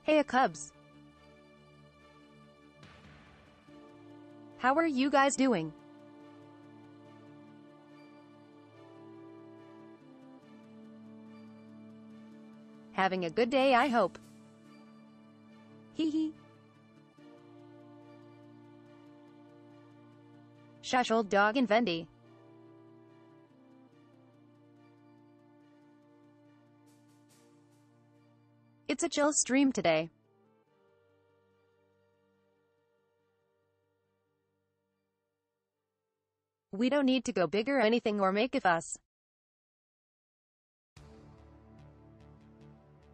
Hey Cubs. How are you guys doing? Having a good day, I hope. Hee hee. Shush old dog and Vendy. It's a chill stream today. We don't need to go big or anything or make a fuss.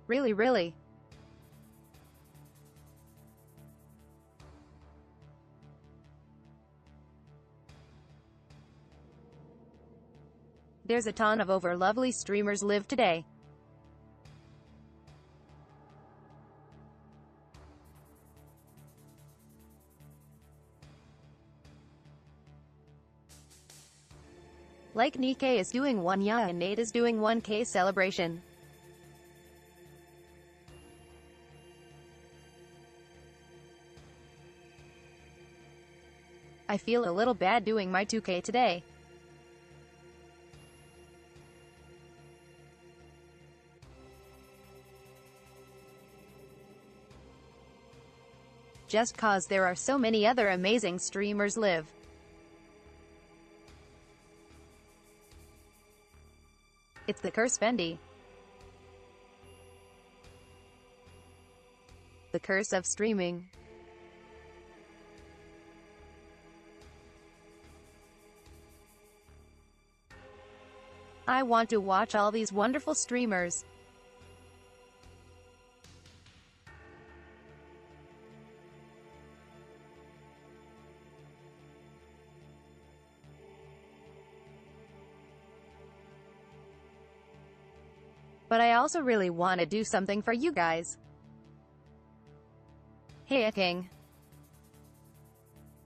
Really. There's a ton of over lovely streamers live today. Like Nikkei is doing 1 ya and Nate is doing 1K celebration. I feel a little bad doing my 2K today. Just cause there are so many other amazing streamers live. It's the curse, Bendy. The curse of streaming. I want to watch all these wonderful streamers. But I also really want to do something for you guys. Hey King.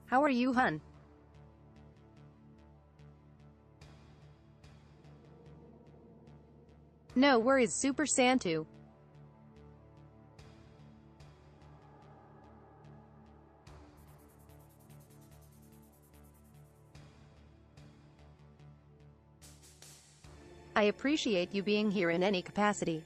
How are you, hun? No worries, Super Santu. I appreciate you being here in any capacity.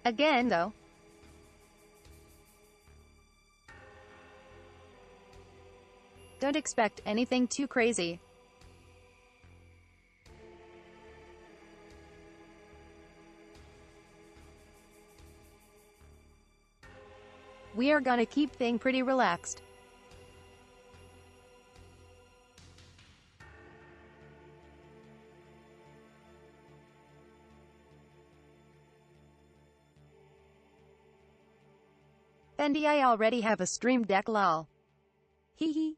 Again, though. Don't expect anything too crazy. We are gonna keep things pretty relaxed. Bendy, I already have a stream deck, lol. Hee hee.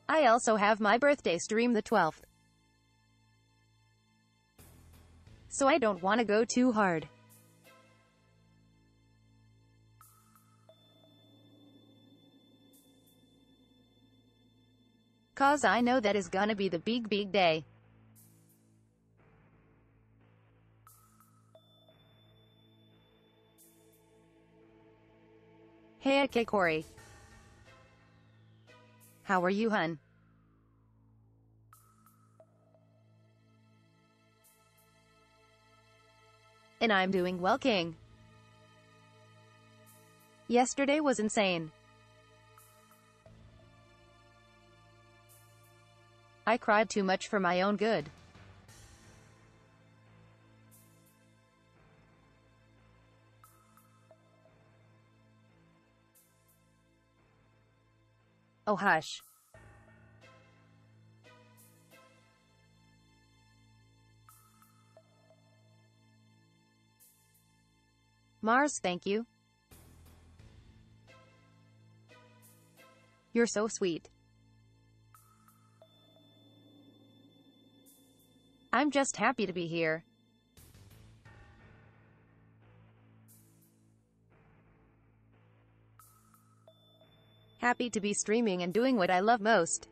I also have my birthday stream the 12th. So I don't want to go too hard. Cause I know that is gonna be the big day. Hey okay, Corey. How are you, hun? And I'm doing well, King. Yesterday was insane. I cried too much for my own good. Oh hush. Mars, thank you. You're so sweet. I'm just happy to be here. Happy to be streaming and doing what I love most.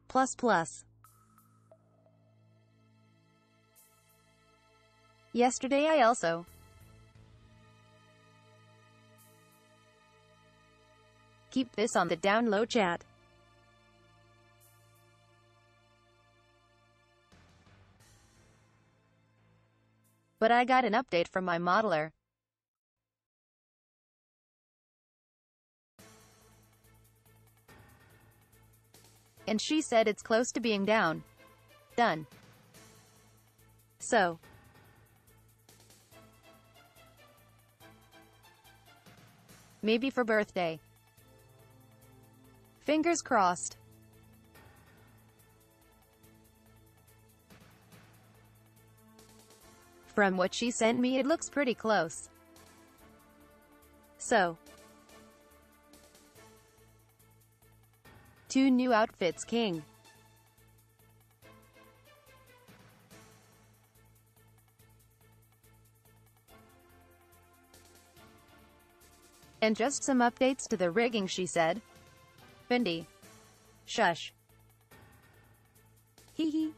Plus plus. Yesterday I also keep this on the down low, chat. But I got an update from my modeler. And she said it's close to being down. Done. So maybe for birthday. Fingers crossed. From what she sent me, it looks pretty close. So 2 new outfits, king. And just some updates to the rigging, she said. Fendi. Shush. Hee hee.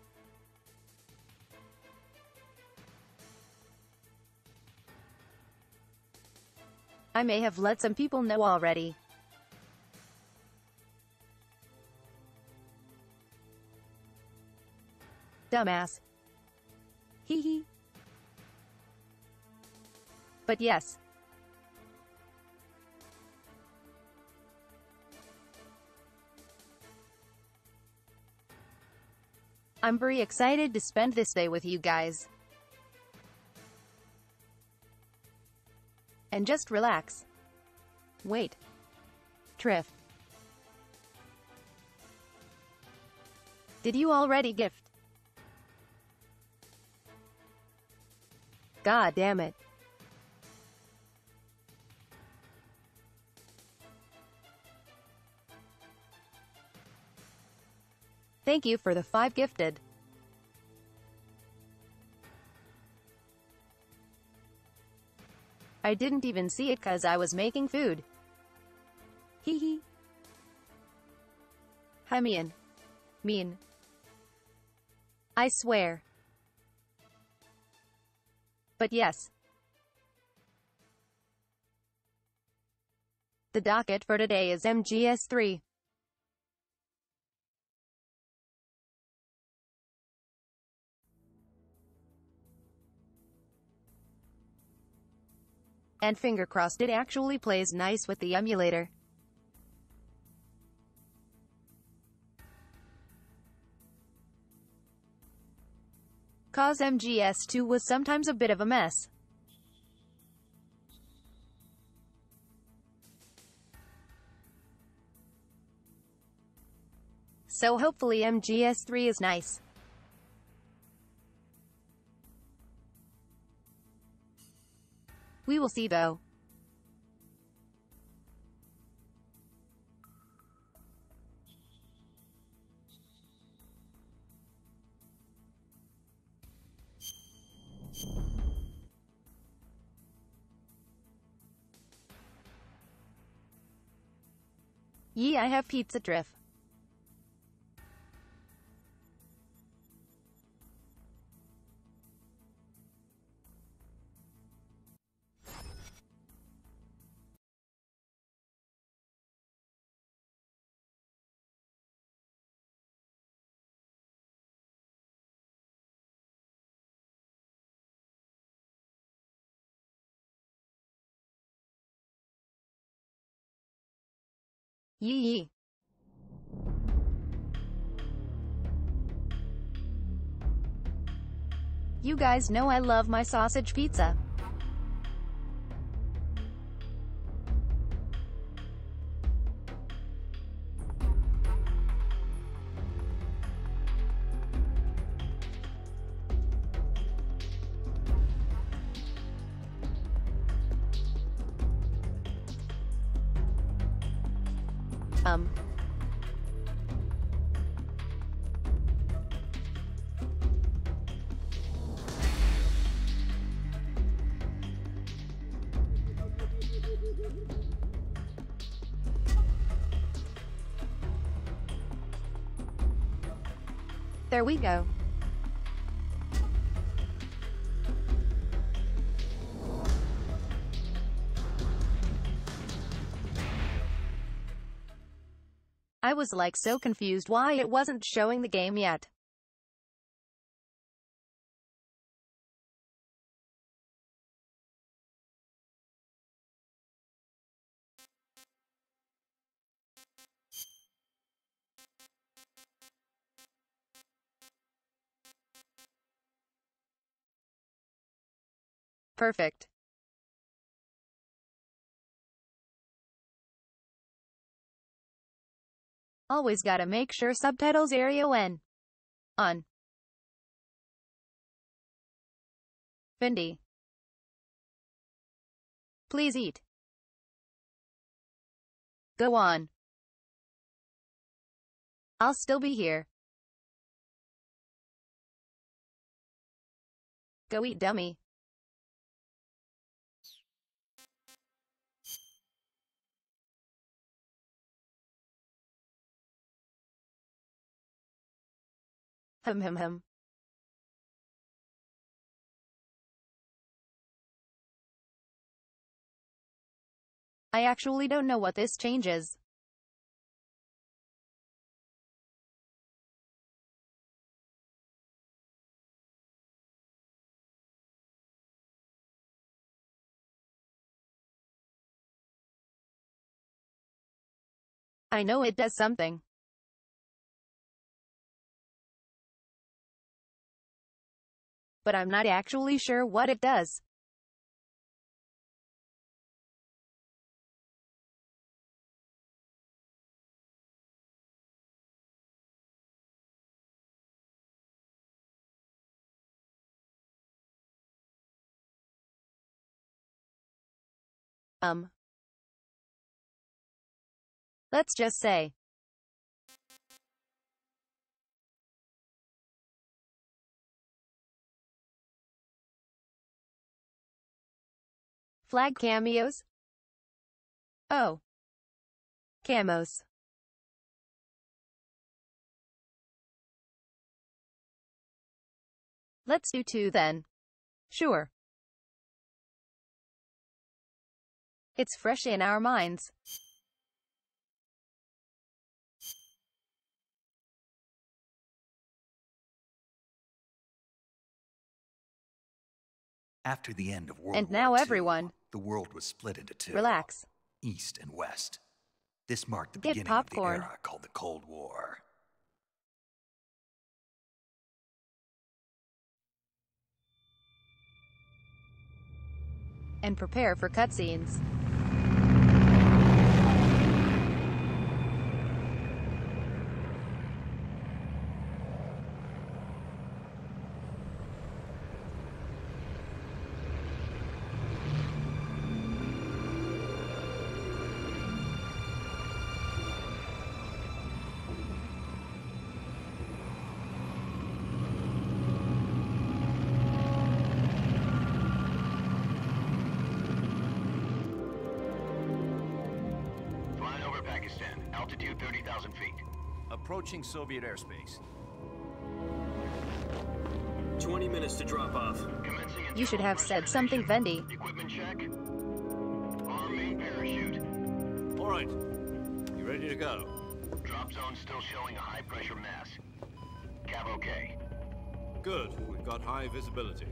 I may have let some people know already. Dumbass. Hee hee. But yes. I'm very excited to spend this day with you guys. And just relax. Wait. Triff. Did you already gift? God damn it. Thank you for the 5 gifted. I didn't even see it 'cause I was making food. Hee hee. Hi, mean. I swear. But yes. The docket for today is MGS3. And finger crossed it actually plays nice with the emulator. Cause MGS2 was sometimes a bit of a mess. So hopefully MGS3 is nice. We will see though. Yee, I have pizza drift. Yee. You guys know I love my sausage pizza. Um. There we go. I was like so confused why it wasn't showing the game yet. Perfect. Always gotta make sure subtitles area when on. Vindy. Please eat. Go on. I'll still be here. Go eat, dummy. Hum. I actually don't know what this changes. I know it does something. But I'm not actually sure what it does. Let's just say. Flag cameos? Oh. Camos. Let's do 2 then. Sure. It's fresh in our minds. After the end of World And War now II, everyone. the world was split into 2. Relax. East and West. This marked the Get beginning popcorn. of the era called the Cold War. And prepare for cutscenes. Altitude 30,000 feet. Approaching Soviet airspace. 20 minutes to drop off. You should have said something, Vendy. Equipment check. Arm main parachute. All right. You ready to go? Drop zone still showing a high pressure mass. Cav okay. Good. We've got high visibility.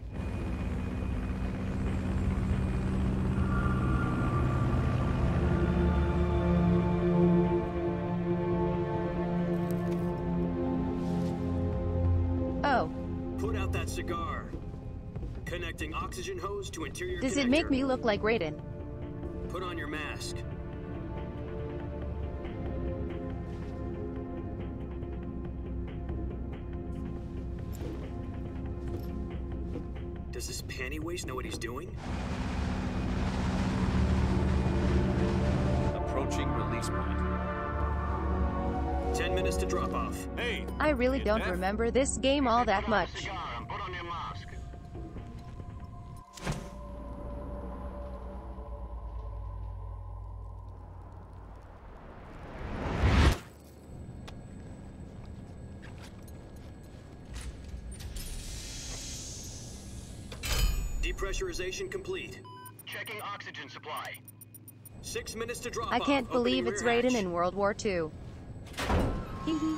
Oh. Put out that cigar. Connecting oxygen hose to interior Does connector. it make me look like Raiden? Put on your mask. Does this panty waste know what he's doing? Approaching release point. 10 minutes to drop off. Hey! I really you don't deaf? remember this game all that much. Cigar and put on your mask. Depressurization complete. Checking oxygen supply. 6 minutes to drop off. I can't believe Opening it's rear Raiden hatch. in World War II. Hee hee.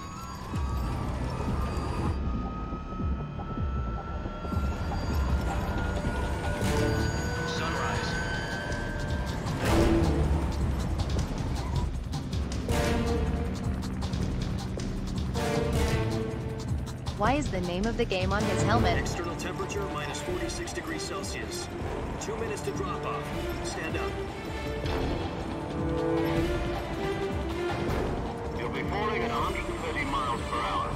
Sunrise. Why is the name of the game on his helmet? External temperature minus 46 degrees Celsius. 2 minutes to drop off. Stand up. You'll be falling at 130 miles per hour.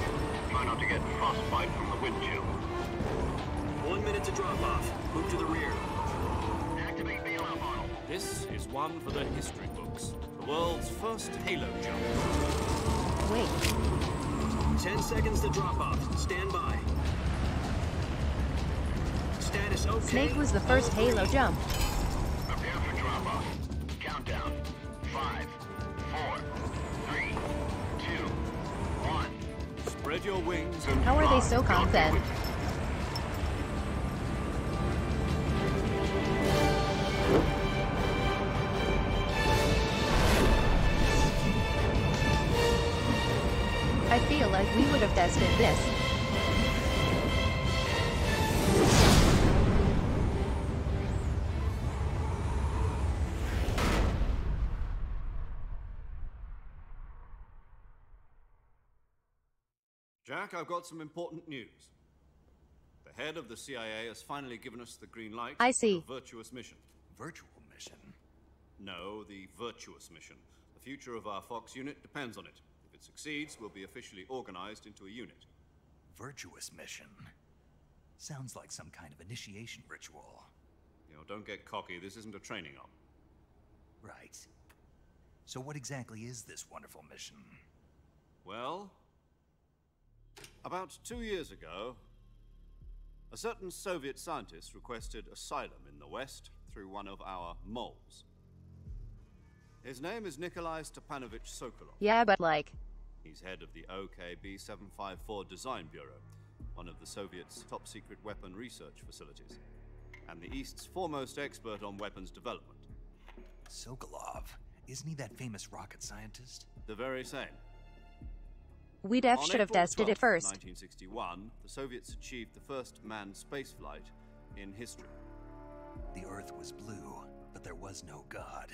Try not to get frostbite from the wind chill. 1 minute to drop off. Move to the rear. Activate bailout model. This is one for the history books. The world's first Halo jump. Wait, 10 seconds to drop off. Stand by. Status okay. Snake was the first All Halo three. jump. Prepare for drop off. Countdown. 5, 4, 3, 2, 1. Spread your wings and How are they fly. so confident? I feel like we would have tested this. Jack, I've got some important news. The head of the CIA has finally given us the green light I see. for the virtuous mission. Virtual mission? No, the virtuous mission. The future of our Fox unit depends on it. If it succeeds, we'll be officially organized into a unit. Virtuous mission? Sounds like some kind of initiation ritual. You know, don't get cocky. This isn't a training op. Right. So what exactly is this wonderful mission? Well, about 2 years ago, a certain Soviet scientist requested asylum in the West through one of our moles. His name is Nikolai Stepanovich Sokolov. Yeah, but like, He's head of the OKB 754 Design Bureau, one of the Soviets' top-secret weapon research facilities, and the East's foremost expert on weapons development. Sokolov? Isn't he that famous rocket scientist? The very same. we def On should have April tested it 12th, first. 1961, the Soviets achieved the first manned spaceflight in history. The Earth was blue, but there was no God.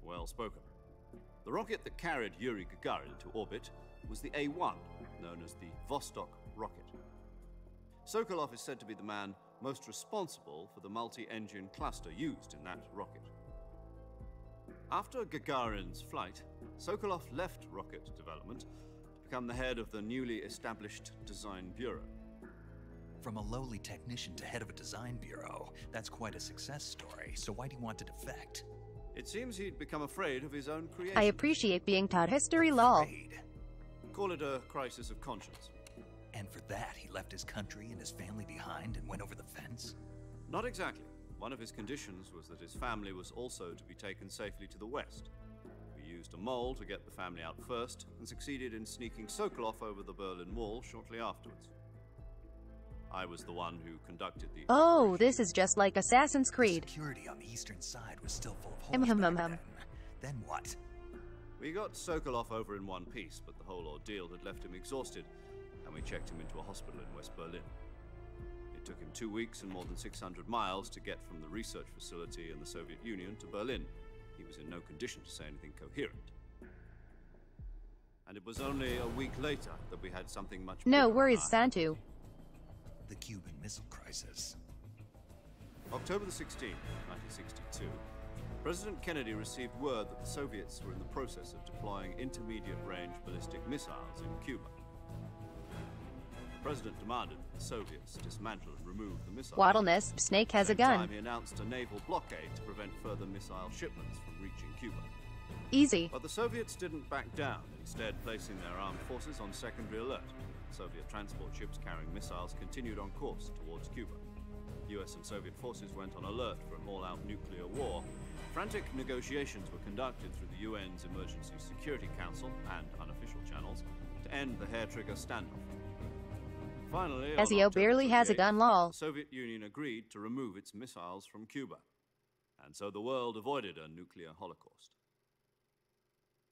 Well spoken. The rocket that carried Yuri Gagarin into orbit was the A-1, known as the Vostok rocket. Sokolov is said to be the man most responsible for the multi-engine cluster used in that rocket. After Gagarin's flight, Sokolov left rocket development to become the head of the newly established Design Bureau. From a lowly technician to head of a design bureau, that's quite a success story, so why do you want to defect? It seems he'd become afraid of his own creation. I appreciate being taught history, lol. Afraid. Call it a crisis of conscience. And for that, he left his country and his family behind and went over the fence? Not exactly. One of his conditions was that his family was also to be taken safely to the west. We used a mole to get the family out first, and succeeded in sneaking Sokolov over the Berlin Wall shortly afterwards. I was the one who conducted the Oh, operation. this is just like Assassin's Creed. Security on the eastern side was still full of Hum, holes hum, back hum, hum. then what? We got Sokolov over in one piece, but the whole ordeal had left him exhausted, and we checked him into a hospital in West Berlin. It took him 2 weeks and more than 600 miles to get from the research facility in the Soviet Union to Berlin. He was in no condition to say anything coherent. And it was only a week later that we had something much No bigger on worries, our hands. Santu. The Cuban Missile Crisis. October the 16th, 1962, President Kennedy received word that the Soviets were in the process of deploying intermediate-range ballistic missiles in Cuba. The President demanded that the Soviets dismantle and remove the missiles. Waddleness, Snake has a At the same gun. time, he announced a naval blockade to prevent further missile shipments from reaching Cuba. Easy. But the Soviets didn't back down, instead placing their armed forces on secondary alert. Soviet transport ships carrying missiles continued on course towards Cuba. US and Soviet forces went on alert for an all-out nuclear war. Frantic negotiations were conducted through the UN's Emergency Security Council and unofficial channels to end the hair-trigger standoff. Finally, on SEO October barely has a 28th, gun, lol. the Soviet Union agreed to remove its missiles from Cuba, and so the world avoided a nuclear holocaust.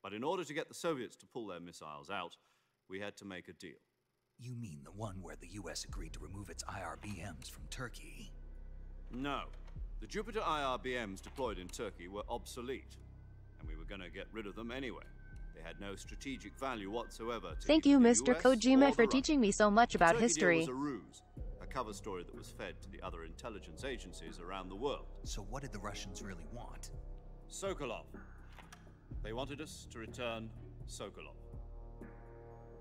But in order to get the Soviets to pull their missiles out, we had to make a deal. You mean the one where the US agreed to remove its IRBMs from Turkey? No. The Jupiter IRBMs deployed in Turkey were obsolete, and we were going to get rid of them anyway. They had no strategic value whatsoever to Thank either you, the Mr. US Kojima, or for the teaching me Russians. so much about The Turkey history. deal was a ruse, a cover story that was fed to the other intelligence agencies around the world. So what did the Russians really want? Sokolov. They wanted us to return Sokolov.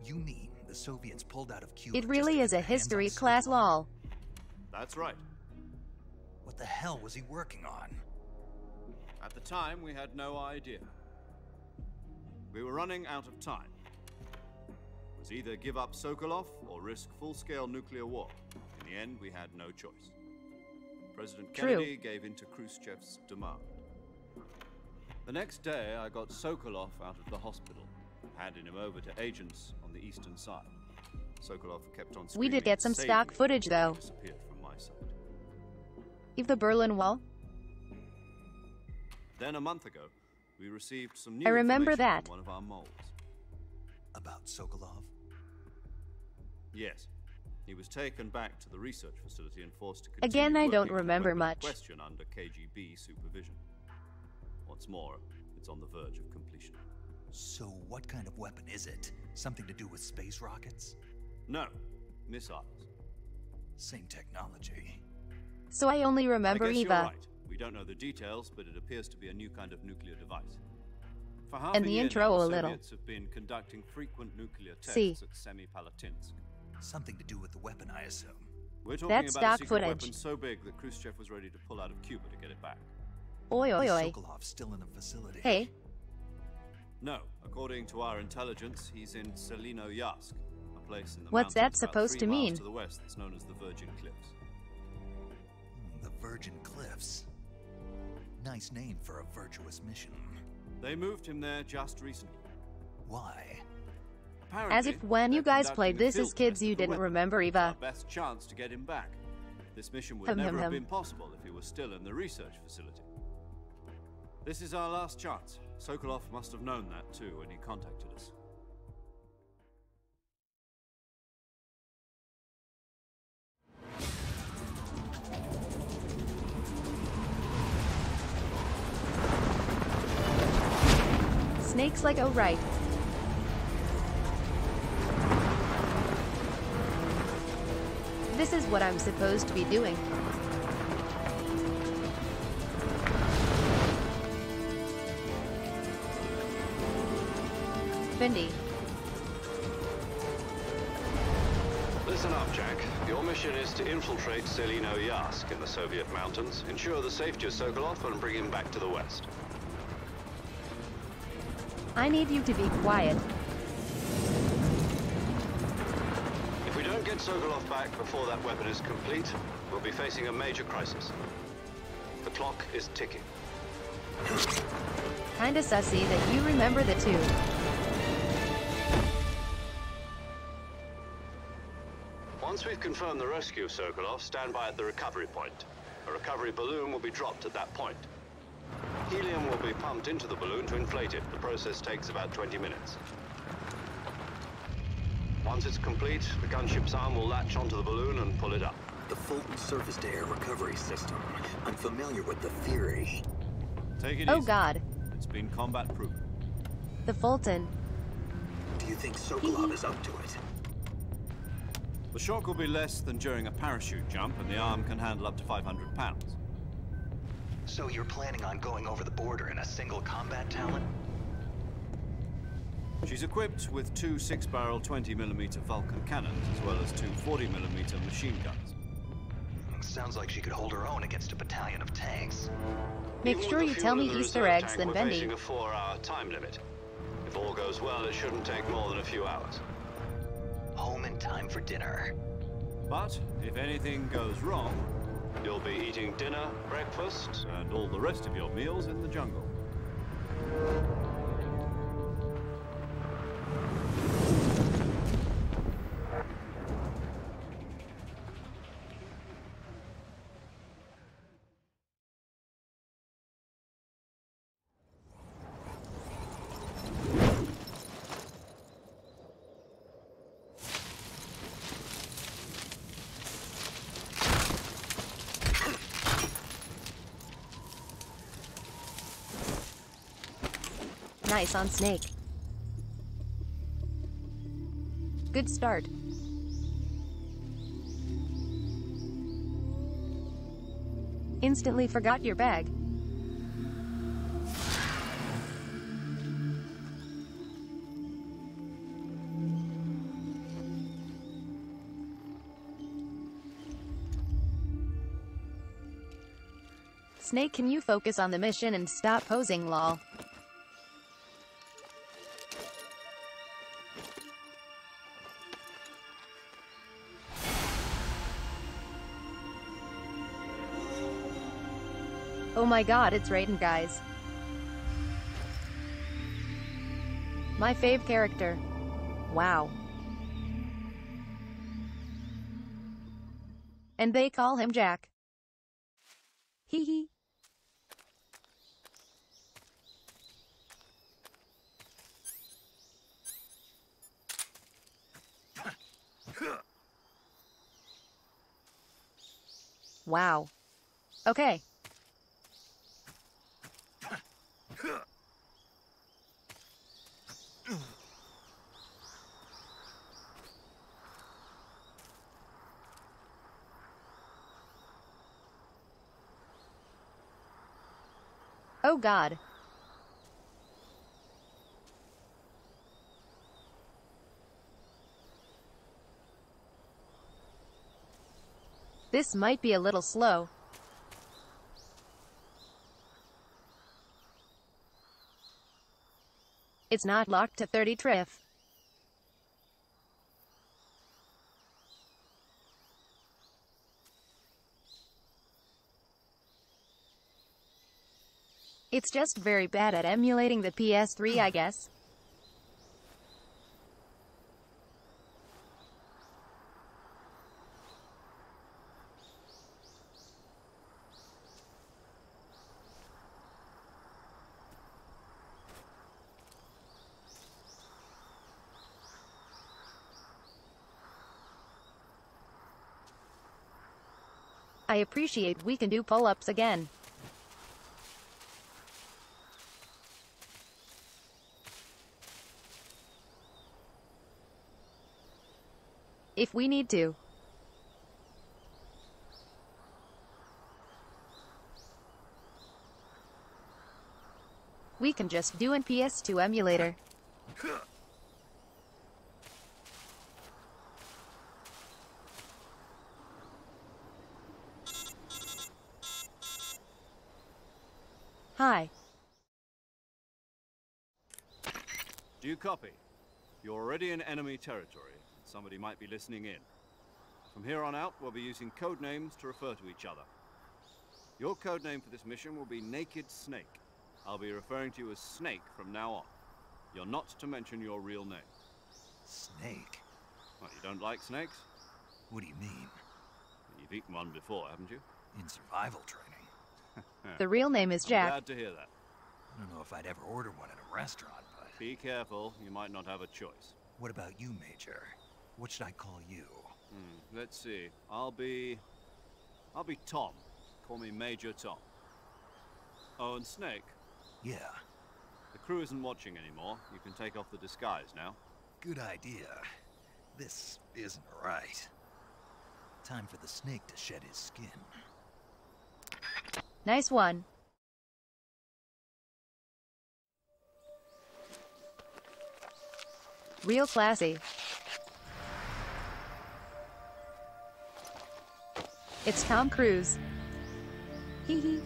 You mean the Soviets pulled out of Cuba? It really is a history class, lol. That's right. What the hell was he working on? At the time, we had no idea. We were running out of time. It was either give up Sokolov or risk full-scale nuclear war. In the end, we had no choice. President Kennedy gave in to Khrushchev's demand. The next day, I got Sokolov out of the hospital, handing him over to agents on the eastern side. Sokolov kept on We screaming, did get some "Save stock me," footage, and though. disappeared from my sight. Eve the Berlin Wall? Then a month ago, we received some new I remember information that. from one of our moles. About Sokolov? Yes. He was taken back to the research facility and forced to continue Again, I don't working on the remember weapon in much. question under KGB supervision. What's more, it's on the verge of completion. So what kind of weapon is it? Something to do with space rockets? No, missiles. Same technology. So I only remember I guess Eva. you're right. We don't know the details, but it appears to be a new kind of nuclear device. For half And a the year intro now, a the little. Soviets have been conducting frequent nuclear tests See. at Semipalatinsk. Something to do with the weapon, I assume. We're talking That's about a stock secret footage. weapon so big that Khrushchev was ready to pull out of Cuba to get it back. Oi, oi, Is oi. Sokolov still in the facility? Hey, No, according to our intelligence, he's in Selino-Yarsk, a place in the What's mountains that about supposed 3 to miles mean? to the west that's known as the Virgin Cliffs. The Virgin Cliffs. Nice name for a virtuous mission. They moved him there just recently. Why? Apparently, as if when you they're guys played conducting a this as field kids test you of the didn't weapon. remember It's Eva. our best chance to get him back. This mission would never have been possible if he was still in the research facility. This is our last chance. Sokolov must have known that too when he contacted us. Snakes like, oh right. This is what I'm supposed to be doing. Vindy. Listen up, Jack. Your mission is to infiltrate Selino-Yarsk in the Soviet mountains, ensure the safety of Sokolov, and bring him back to the west. I need you to be quiet. If we don't get Sokolov back before that weapon is complete, we'll be facing a major crisis. The clock is ticking. Kinda sussy that you remember the two. Once we've confirmed the rescue of Sokolov, stand by at the recovery point. A recovery balloon will be dropped at that point. Helium will be pumped into the balloon to inflate it. The process takes about 20 minutes. Once it's complete, the gunship's arm will latch onto the balloon and pull it up. The Fulton surface-to-air recovery system. I'm familiar with the theory. Take it Oh easy. god. It's been combat-proof. The Fulton. Do you think Sokolov is up to it? The shock will be less than during a parachute jump, and the arm can handle up to 500 pounds. So you're planning on going over the border in a single combat talent? She's equipped with 2 6-barrel 20mm Vulcan cannons, as well as 2 40mm machine guns. Sounds like she could hold her own against a battalion of tanks. Make Even sure with you the tell fuel me in the Easter reserve eggs, tank, then we're Bendy. facing a 4-hour time limit. If all goes well, it shouldn't take more than a few hours. Home in time for dinner. But if anything goes wrong, You'll be eating dinner, breakfast. and all the rest of your meals in the jungle. Nice on Snake. Good start. Instantly forgot your bag. Snake, can you focus on the mission and stop posing, lol? Oh my god, it's Raiden, guys. My fave character. Wow. And they call him Jack. Hee hee. Wow. Okay. Oh god. This might be a little slow. It's not locked to 30 triff. It's just very bad at emulating the PS3, I guess. I appreciate we can do pull-ups again. If we need to. We can just do an PS2 emulator. Hi. Do you copy? You're already in enemy territory. Somebody might be listening in. From here on out, we'll be using code names to refer to each other. Your code name for this mission will be Naked Snake. I'll be referring to you as Snake from now on. You're not to mention your real name. Snake? What, you don't like snakes? What do you mean? You've eaten one before, haven't you? In survival training? The real name is I'm Jack. glad to hear that. I don't know if I'd ever order one at a restaurant, but... Be careful, you might not have a choice. What about you, Major? What should I call you? Let's see. I'll be Tom. Call me Major Tom. Oh, and Snake. Yeah, The crew isn't watching anymore. You can take off the disguise now. good idea. This isn't right. Time for the snake to shed his skin. Nice one. Real classy. It's Tom Cruise. Hee hee.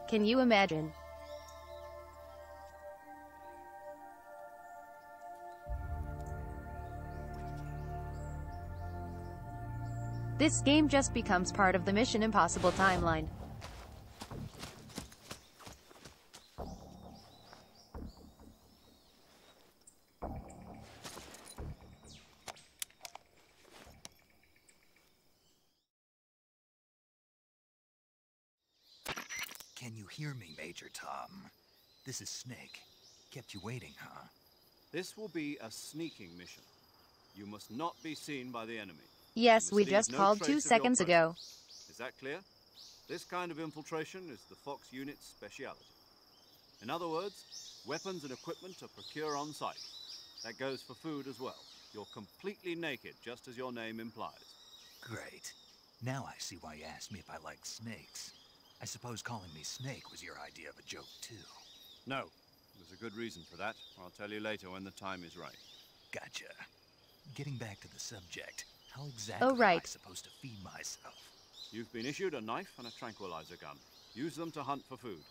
Can you imagine? This game just becomes part of the Mission Impossible timeline. Can you hear me, Major Tom? This is Snake. Kept you waiting, huh? This will be a sneaking mission. You must not be seen by the enemy. Yes, we just called 2 seconds ago. Is that clear? This kind of infiltration is the Fox unit's speciality. In other words, weapons and equipment are procured on site. That goes for food as well. You're completely naked, just as your name implies. Great. Now I see why you asked me if I like snakes. I suppose calling me Snake was your idea of a joke, too. No. There's a good reason for that. I'll tell you later when the time is right. Gotcha. Getting back to the subject, how exactly Oh, right. am I supposed to feed myself? You've been issued a knife and a tranquilizer gun. Use them to hunt for food.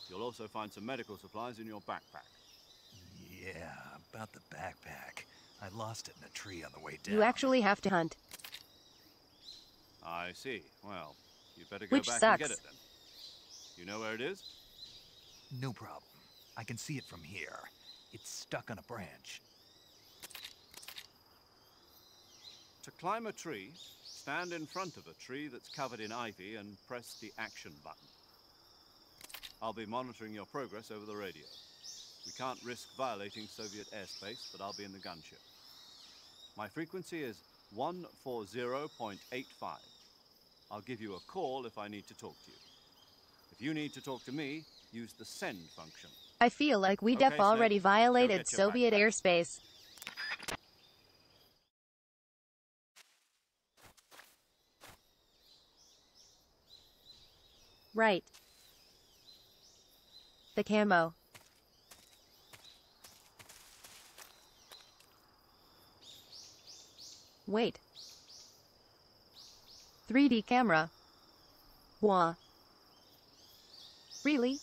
You'll also find some medical supplies in your backpack. Yeah, about the backpack. I lost it in a tree on the way down. You actually have to hunt. I see. Well, you'd better go Which back sucks. and get it then. You know where it is? No problem. I can see it from here. It's stuck on a branch. To climb a tree, stand in front of a tree that's covered in ivy and press the action button. I'll be monitoring your progress over the radio. We can't risk violating Soviet airspace, but I'll be in the gunship. My frequency is 140.85. I'll give you a call if I need to talk to you. If you need to talk to me, use the send function. I feel like we Okay, already Snake. violated Go get your Soviet backpack. airspace. Right. The camo. Wait. 3D camera. Wah. Really?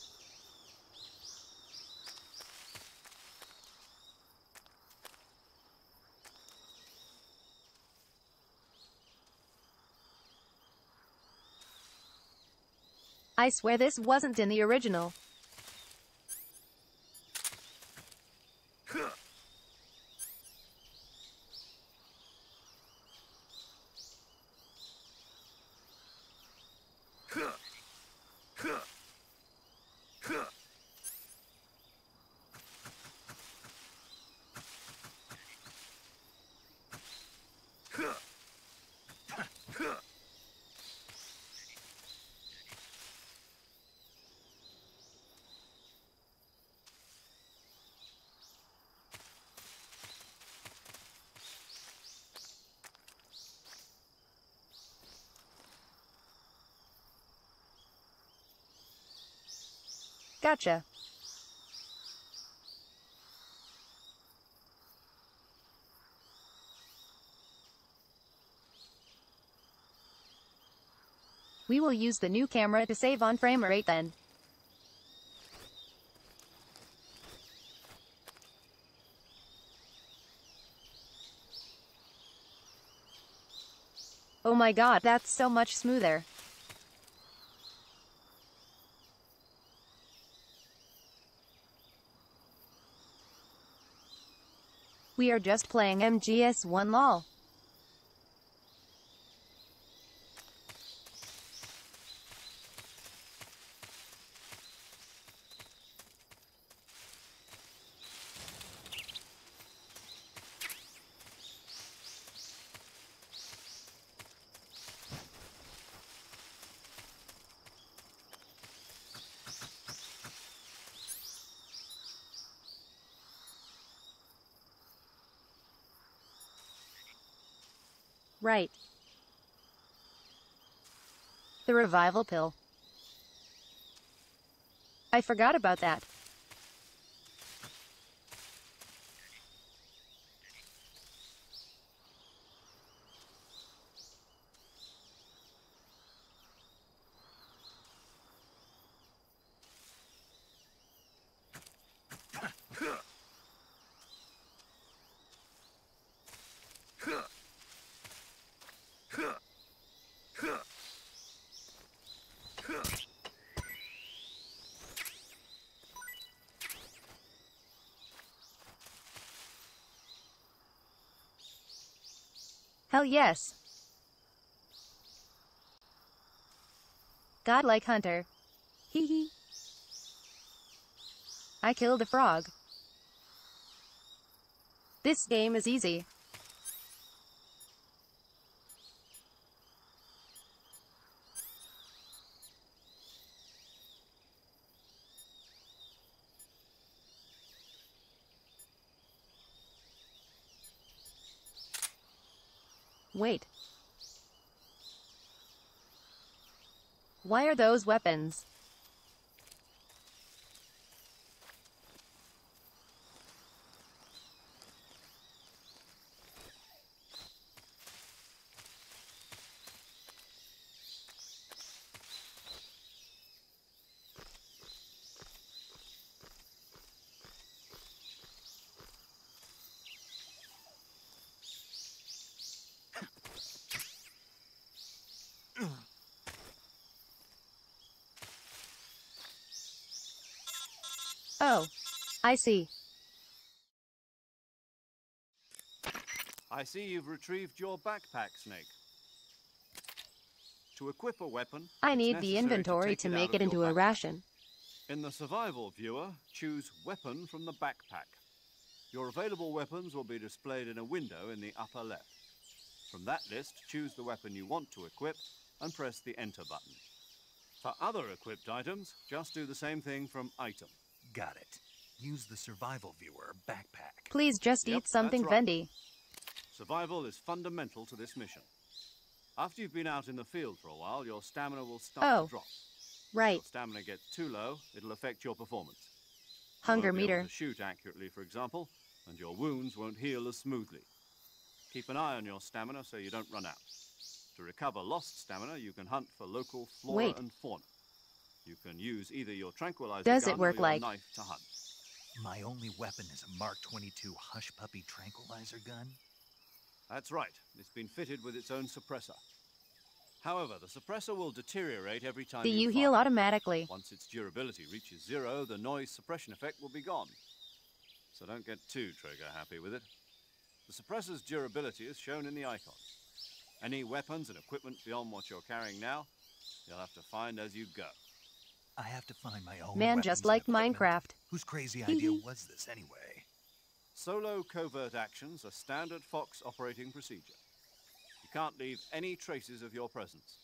I swear this wasn't in the original. Gotcha. We will use the new camera to save on frame rate then. Oh my god, that's so much smoother. We are just playing MGS1 lol. Right. The revival pill. I forgot about that. Hell yes. Godlike hunter. Hee hee. I killed a frog. This game is easy. Wait. Why are those weapons? Oh, I see. I see you've retrieved your backpack, Snake. To equip a weapon, I it's need the necessary inventory to take make out it of into your a backpack. ration. In the survival viewer, choose Weapon from the backpack. Your available weapons will be displayed in a window in the upper left. From that list, choose the weapon you want to equip and press the Enter button. For other equipped items, just do the same thing from Item. Got it. Use the survival viewer backpack. Please just Yep, eat something, that's right. Fendi. Survival is fundamental to this mission. After you've been out in the field for a while, your stamina will start Oh, to drop. If right. your stamina gets too low, it'll affect your performance. You Hunger won't be able meter. to shoot accurately, for example, and your wounds won't heal as smoothly. Keep an eye on your stamina so you don't run out. To recover lost stamina, you can hunt for local flora Wait. and fauna. You can use either your tranquilizer Does gun it work or your like- knife to hunt. My only weapon is a Mark 22 Hush Puppy tranquilizer gun? That's right. It's been fitted with its own suppressor. However, the suppressor will deteriorate every time Do you fire. heal automatically? Once its durability reaches 0, the noise suppression effect will be gone. So don't get too trigger happy with it. The suppressor's durability is shown in the icon. Any weapons and equipment beyond what you're carrying now, you'll have to find as you go. I have to find my own Man, weapons just and like equipment? Minecraft. Whose crazy idea was this anyway? Solo covert actions are standard Fox operating procedure. You can't leave any traces of your presence.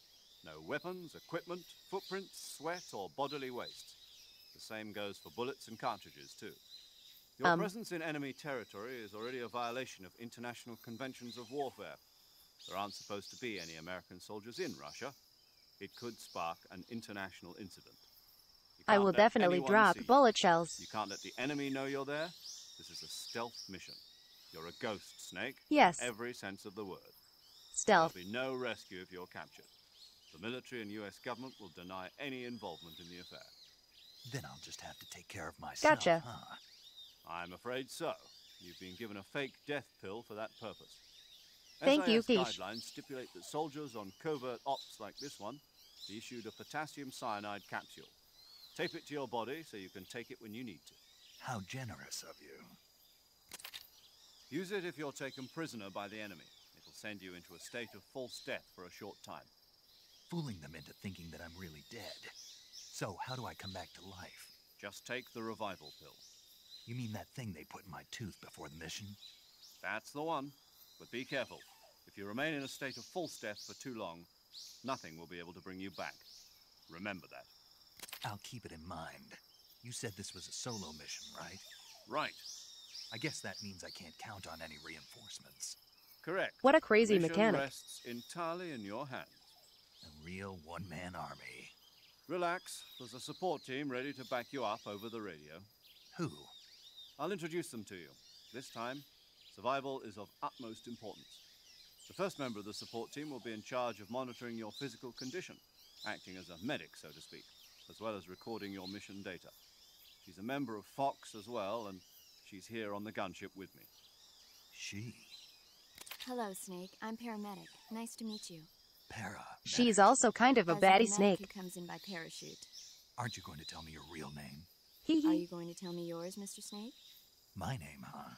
No weapons, equipment, footprints, sweat, or bodily waste. The same goes for bullets and cartridges, too. Your presence in enemy territory is already a violation of international conventions of warfare. There aren't supposed to be any American soldiers in Russia. It could spark an international incident. You I can't will let definitely anyone drop see you. bullet shells. You can't let the enemy know you're there. This is a stealth mission. You're a ghost, Snake. Yes. In every sense of the word. Stealth. There'll be no rescue if you're captured. The military and US government will deny any involvement in the affair. Then I'll just have to take care of myself, Gotcha. huh? I'm afraid so. You've been given a fake death pill for that purpose. Thank you, SAS Quiche. guidelines stipulate that soldiers on covert ops like this one be issued a potassium cyanide capsule. Tape it to your body so you can take it when you need to. How generous of you. Use it if you're taken prisoner by the enemy. It'll send you into a state of false death for a short time. Fooling them into thinking that I'm really dead. So, how do I come back to life? Just take the revival pill. You mean that thing they put in my tooth before the mission? That's the one. But be careful. If you remain in a state of false death for too long, nothing will be able to bring you back. Remember that. I'll keep it in mind. You said this was a solo mission, right? Right. I guess that means I can't count on any reinforcements. Correct. What a crazy Mission mechanic. rests entirely in your hands. A real one-man army. Relax. There's a support team ready to back you up over the radio. Who? I'll introduce them to you. This time, survival is of utmost importance. The first member of the support team will be in charge of monitoring your physical condition, acting as a medic, so to speak, as well as recording your mission data. She's a member of Fox as well, and she's here on the gunship with me. She. Hello, Snake. I'm paramedic. Nice to meet you. Para. She's also kind of a As baddie medic snake. who comes in by parachute. Aren't you going to tell me your real name? Hee Are hee. you going to tell me yours, Mr. Snake? My name, huh?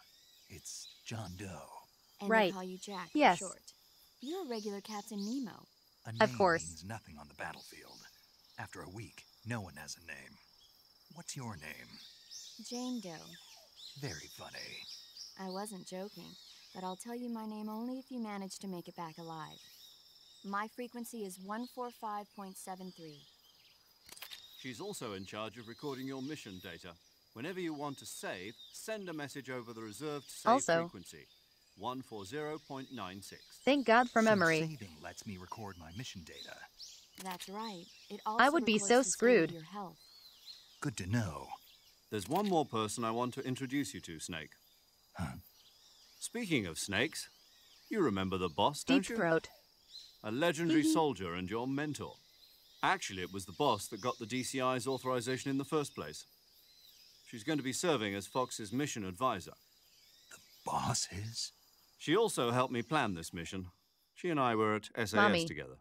It's John Doe. And Right. they call you Jack Yes. for short. You're a regular Captain Nemo. A Of name course. means nothing on the battlefield. After a week, no one has a name. What's your name? Jane Doe. Very funny. I wasn't joking, but I'll tell you my name only if you manage to make it back alive. My frequency is 145.73. She's also in charge of recording your mission data. Whenever you want to save, send a message over the reserved save Also, frequency, 140.96. Thank God for So memory. saving lets me record my mission data. That's right. It also I would be records so the state of screwed. your health. Good to know. There's one more person I want to introduce you to, Snake. Huh? Speaking of snakes, you remember the boss, Deep don't you? throat. A legendary soldier and your mentor. Actually, it was the boss that got the DCI's authorization in the first place. She's going to be serving as Fox's mission advisor. The boss is? She also helped me plan this mission. She and I were at SAS Mommy. together.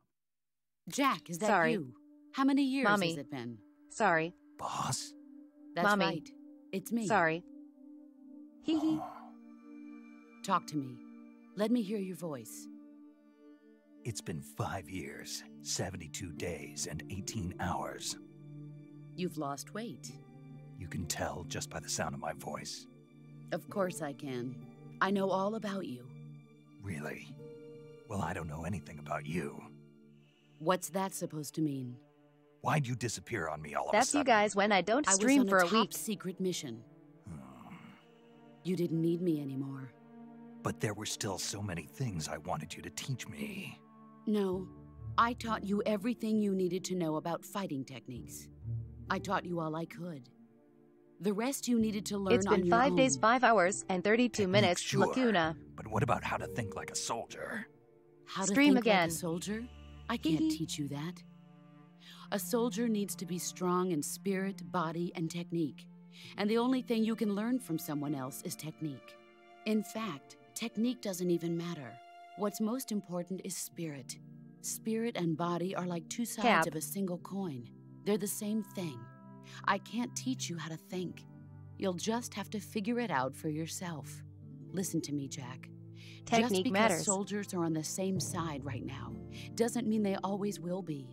Jack, is that Sorry. you? How many years Mommy. has it been? Sorry. Boss? That's Mommy. right. It's me. Sorry. Hee hee. Talk to me. Let me hear your voice. It's been 5 years, 72 days, and 18 hours. You've lost weight. You can tell just by the sound of my voice. Of course I can. I know all about you. Really? Well, I don't know anything about you. What's that supposed to mean? Why'd you disappear on me all of a That's sudden? you guys when I don't I was stream on for a top week. secret mission. You didn't need me anymore. But there were still so many things I wanted you to teach me. No, I taught you everything you needed to know about fighting techniques. I taught you all I could. The rest you needed to learn It's on been your 5 days, own. 5 hours, and 32 Techniques, minutes, sure. Lacuna. But what about how to think like a soldier? How to Stream think again. like a soldier? I can't teach you that. A soldier needs to be strong in spirit, body, and technique. And the only thing you can learn from someone else is technique. In fact, technique doesn't even matter. What's most important is spirit. Spirit and body are like two sides Cap. of a single coin. They're the same thing. I can't teach you how to think. You'll just have to figure it out for yourself. Listen to me, Jack. Just Technique because matters. soldiers are on the same side right now doesn't mean they always will be.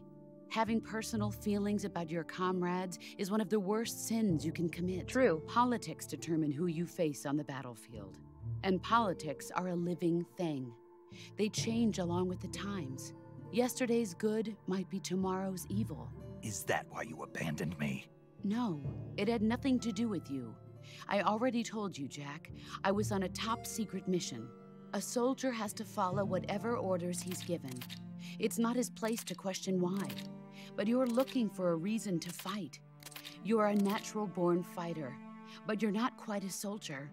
Having personal feelings about your comrades is one of the worst sins you can commit. True. Politics determine who you face on the battlefield. And politics are a living thing. They change along with the times. Yesterday's good might be tomorrow's evil. Is that why you abandoned me? No, it had nothing to do with you. I already told you, Jack. I was on a top secret mission. A soldier has to follow whatever orders he's given. It's not his place to question why. But you're looking for a reason to fight. You are a natural-born fighter, but you're not quite a soldier.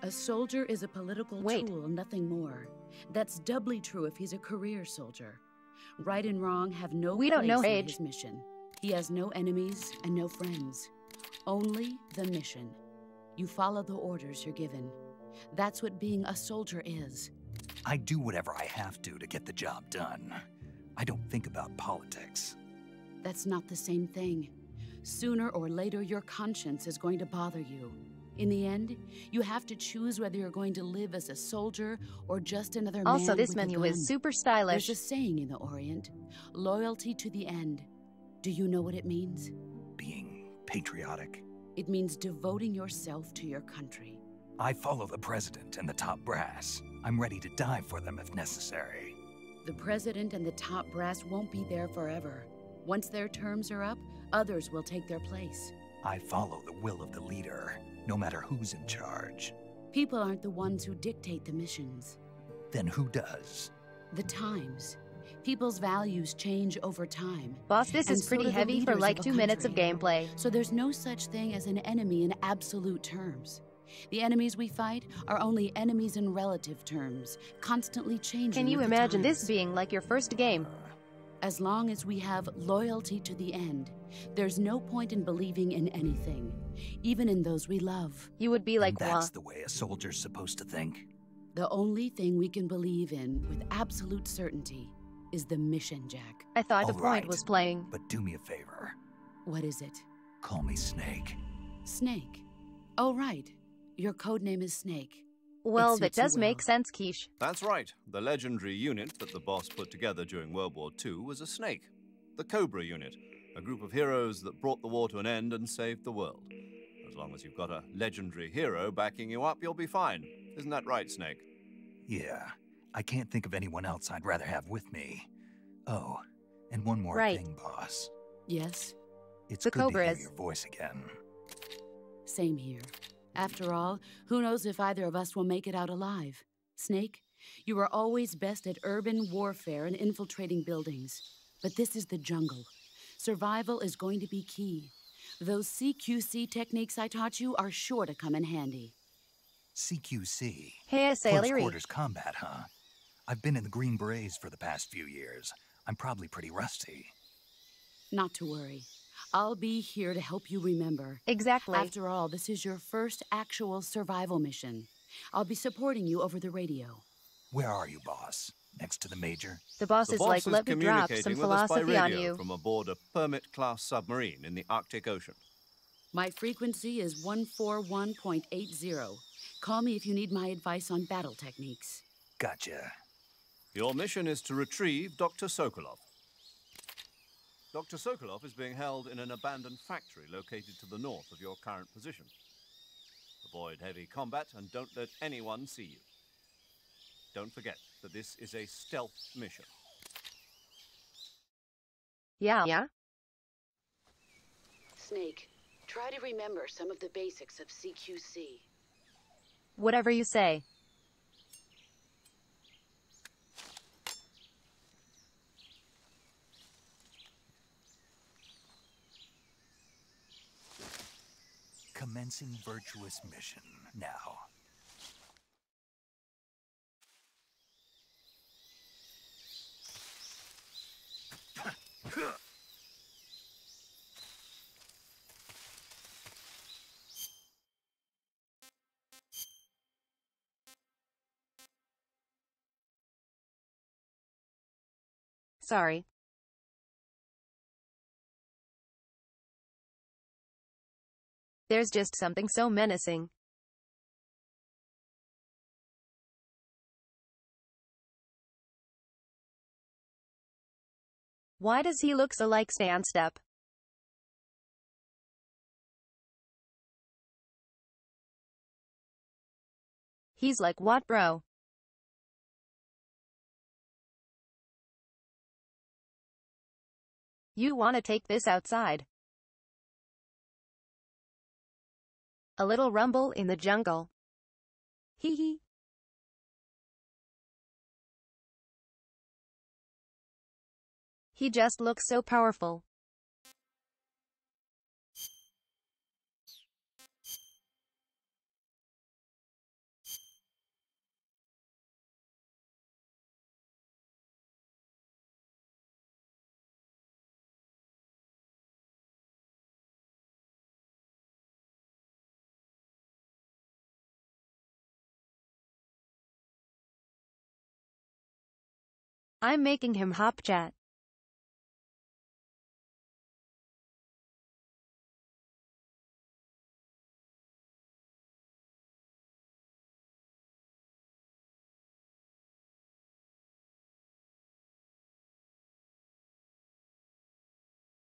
A soldier is a political tool, nothing more. That's doubly true if he's a career soldier. Right and wrong have no We place don't know in age. his mission. He has no enemies and no friends. Only the mission. You follow the orders you're given. That's what being a soldier is. I do whatever I have to get the job done. I don't think about politics. That's not the same thing. Sooner or later, your conscience is going to bother you. In the end, you have to choose whether you're going to live as a soldier or just another man Also, this with a menu gun. is super stylish. There's a saying in the Orient, loyalty to the end. Do you know what it means? Being patriotic. It means devoting yourself to your country. I follow the president and the top brass. I'm ready to die for them if necessary. The president and the top brass won't be there forever. Once their terms are up, others will take their place. I follow the will of the leader, no matter who's in charge. People aren't the ones who dictate the missions. Then who does? The times. People's values change over time. Boss, this And is so pretty do the heavy for leaders like of a 2 minutes of country. gameplay. So there's no such thing as an enemy in absolute terms. The enemies we fight are only enemies in relative terms, constantly changing. Can you with the imagine this times. being like your first game? As long as we have loyalty to the end, there's no point in believing in anything, even in those we love. You would be like, That's the way a soldier's supposed to think. The only thing we can believe in with absolute certainty is the mission, Jack. I thought the All point right, was playing. But do me a favor. What is it? Call me Snake. Snake. Oh, right. Your code name is Snake. Well, It that suits you does make well. sense, Quiche. That's right. The legendary unit that the boss put together during World War II was a snake. The Cobra unit, a group of heroes that brought the war to an end and saved the world. As long as you've got a legendary hero backing you up, you'll be fine. Isn't that right, Snake? Yeah, I can't think of anyone else I'd rather have with me. Oh, and one more Right. thing, boss. Yes, It's The good to Cobra hear is- your voice again. same here. After all, who knows if either of us will make it out alive? Snake, you are always best at urban warfare and infiltrating buildings. But this is the jungle. Survival is going to be key. Those CQC techniques I taught you are sure to come in handy. CQC. Hey, Close Sailery. quarters combat, huh? I've been in the Green Berets for the past few years. I'm probably pretty rusty. Not to worry. I'll be here to help you remember. Exactly. After all, this is your first actual survival mission. I'll be supporting you over the radio. Where are you, boss? Next to the Major? The boss The is boss like, is let me drop some communicating with us by philosophy on radio you. from aboard a Permit-class submarine in the Arctic Ocean. My frequency is 141.80. Call me if you need my advice on battle techniques. Gotcha. Your mission is to retrieve Dr. Sokolov. Dr. Sokolov is being held in an abandoned factory located to the north of your current position. Avoid heavy combat and don't let anyone see you. Don't forget that this is a stealth mission. Yeah. Snake, try to remember some of the basics of CQC. Whatever you say. Commencing virtuous mission now. Sorry. There's just something so menacing. Why does he look so like Stanstep? He's like, what, bro? You wanna take this outside? A little rumble in the jungle. Hee hee. He just looks so powerful. I'm making him hop chat.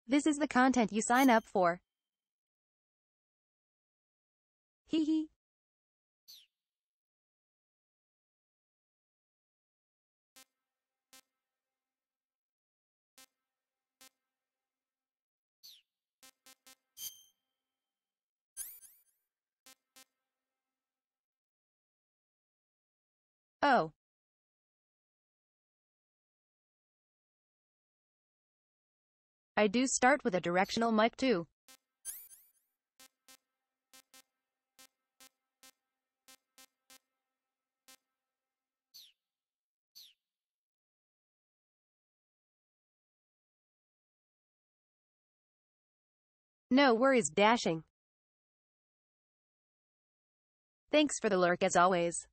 This is the content you sign up for. Hee hee. Oh. I do start with a directional mic too. No worries, dashing. Thanks for the lurk as always.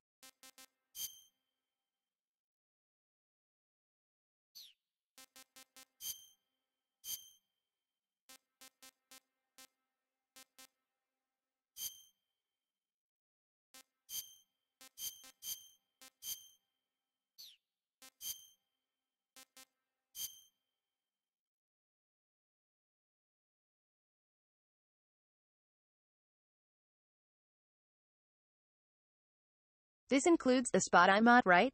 This includes the spot I'm at, right?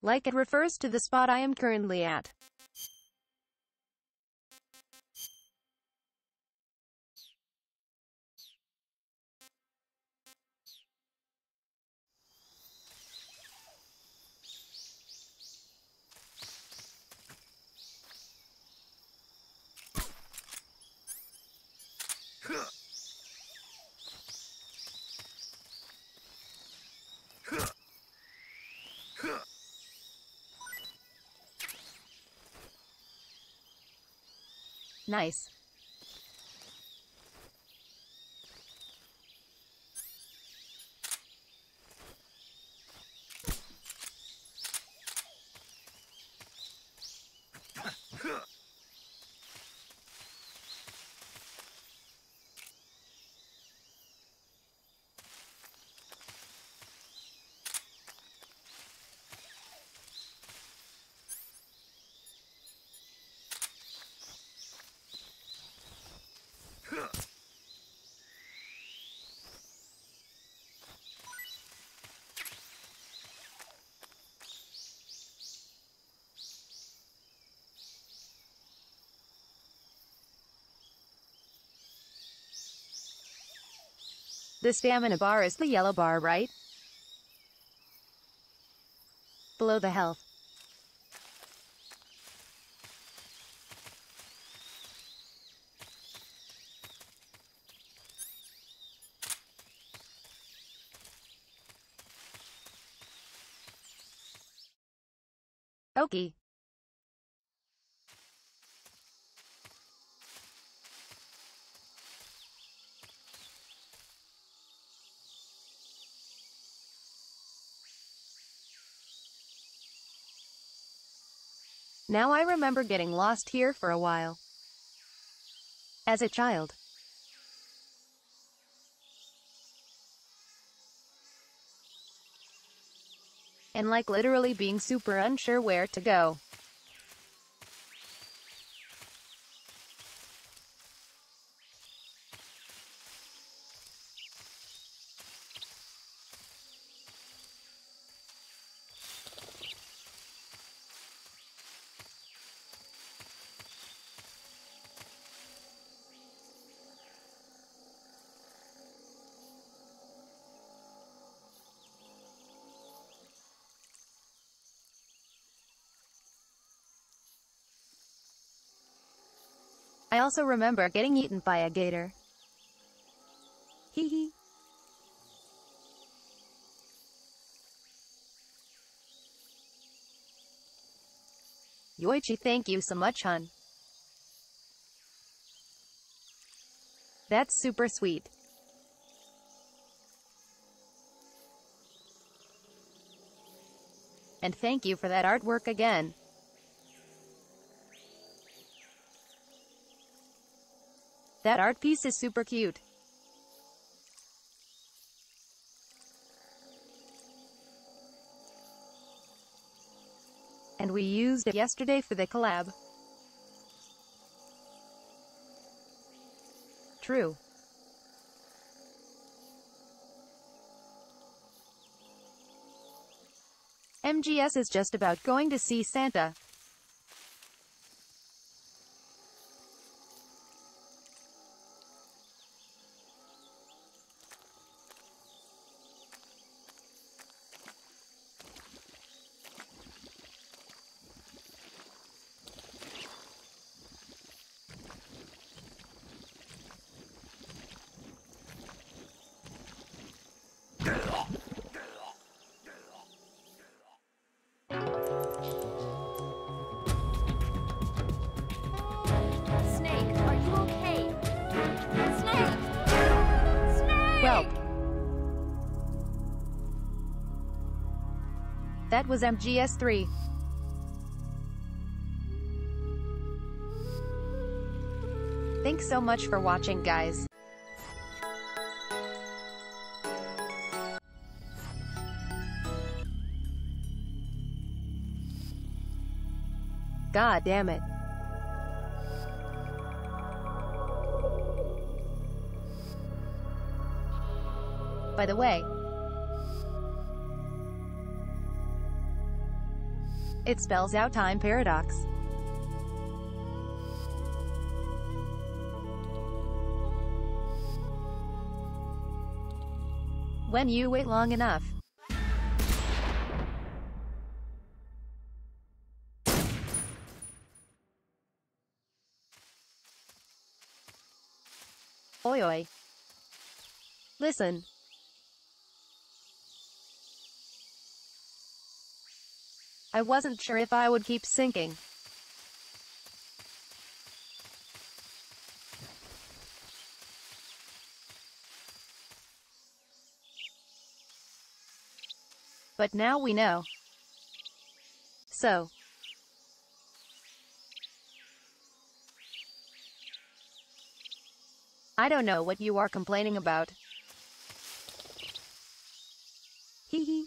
Like it refers to the spot I am currently at. Nice. The stamina bar is the yellow bar, right? Below the health. Okay. Now I remember getting lost here for a while. As a child. And like literally being super unsure where to go. I also remember getting eaten by a gator. Hee hee. Yoichi, thank you so much, hun. That's super sweet. And thank you for that artwork again. That art piece is super cute. And we used it yesterday for the collab. True. MGS is just about going to see Santa. That was MGS3. Thanks so much for watching, guys. God damn it. By the way, it spells out time paradox. When you wait long enough. Oi oi. Listen. I wasn't sure if I would keep sinking. But now we know. So. I don't know what you are complaining about. Hee hee.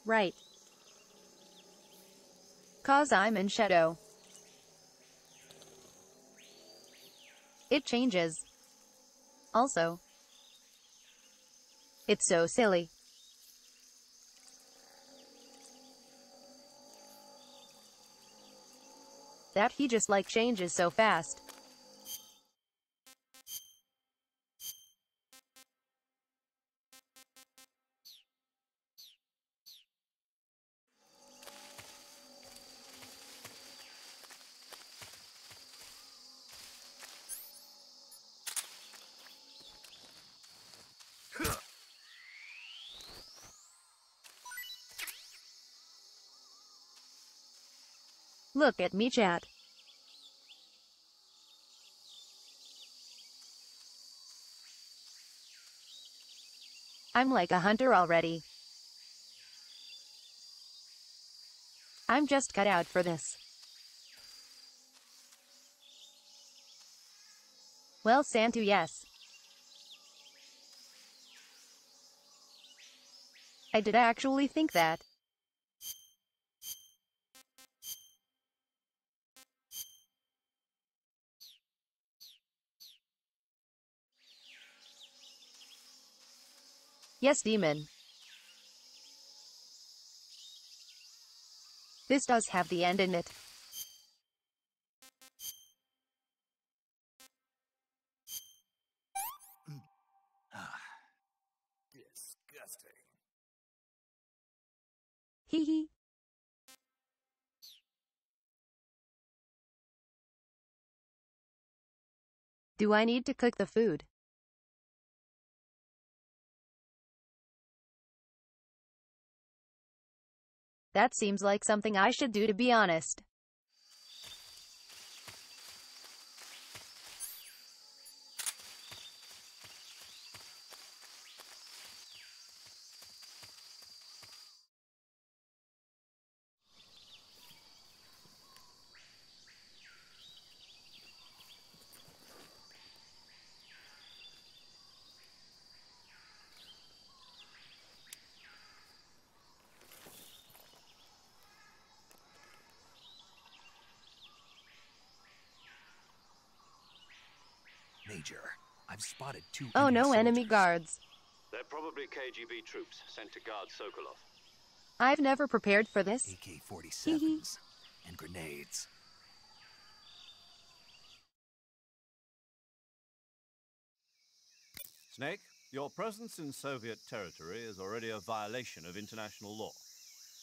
Right. 'Cause I'm in shadow. It changes. Also. It's so silly. That he just like changes so fast. Look at me, chat. I'm like a hunter already. I'm just cut out for this. Well, Santu, yes. I did actually think that. Yes, demon. This does have the end in it. Disgusting. Hee hee. Do I need to cook the food? That seems like something I should do, to be honest. Major, I've spotted two Oh no, soldiers. enemy guards. They're probably KGB troops sent to guard Sokolov. I've never prepared for this. AK-47s and grenades. Snake, Your presence in Soviet territory is already a violation of international law.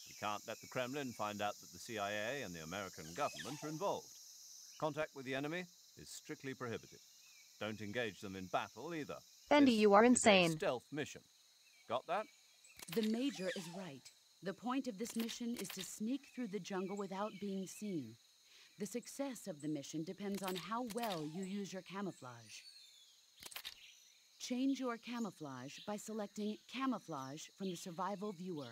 We can't let the Kremlin find out that the CIA and the American government are involved. Contact with the enemy is strictly prohibited. Don't engage them in battle either. Fendi, This you are is insane. a stealth mission. Got that? The Major is right. The point of this mission is to sneak through the jungle without being seen. The success of the mission depends on how well you use your camouflage. Change your camouflage by selecting Camouflage from the Survival Viewer.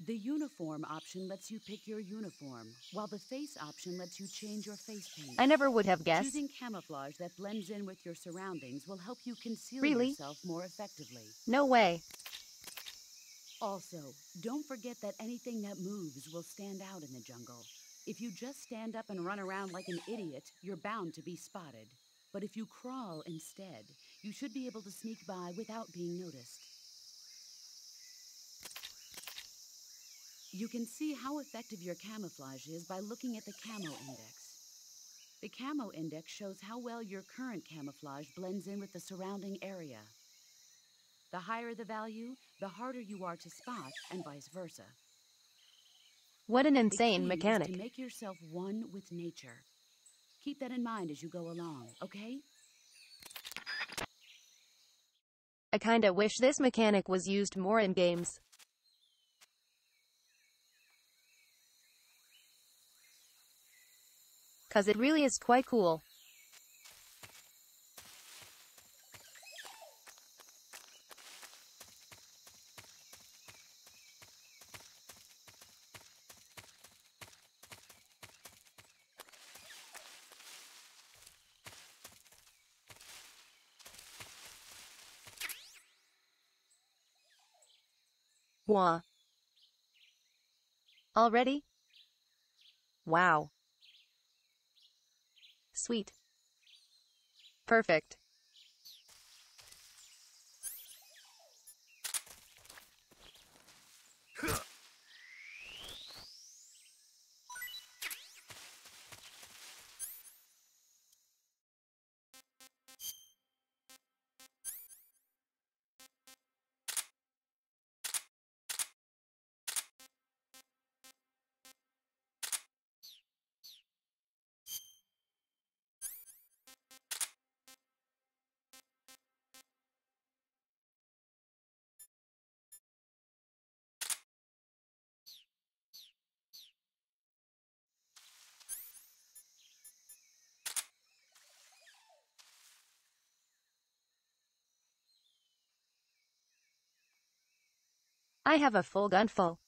The Uniform option lets you pick your uniform, while the Face option lets you change your face paint. I never would have guessed. Choosing camouflage that blends in with your surroundings will help you conceal Really? yourself more effectively. No way. Also, don't forget that anything that moves will stand out in the jungle. If you just stand up and run around like an idiot, you're bound to be spotted. But if you crawl instead, you should be able to sneak by without being noticed. You can see how effective your camouflage is by looking at the Camo Index. The Camo Index shows how well your current camouflage blends in with the surrounding area. The higher the value, the harder you are to spot, and vice versa. What an The insane key mechanic. is to make yourself one with nature. Keep that in mind as you go along, okay? I kinda wish this mechanic was used more in games. Cause it really is quite cool. Wah. Already? Wow. Sweet. Perfect. I have a full gun full.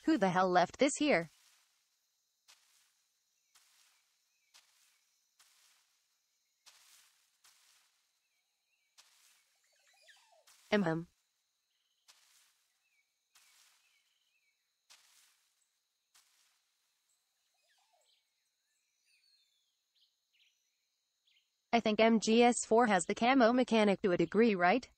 Who the hell left this here? I think MGS4 has the camo mechanic to a degree, right?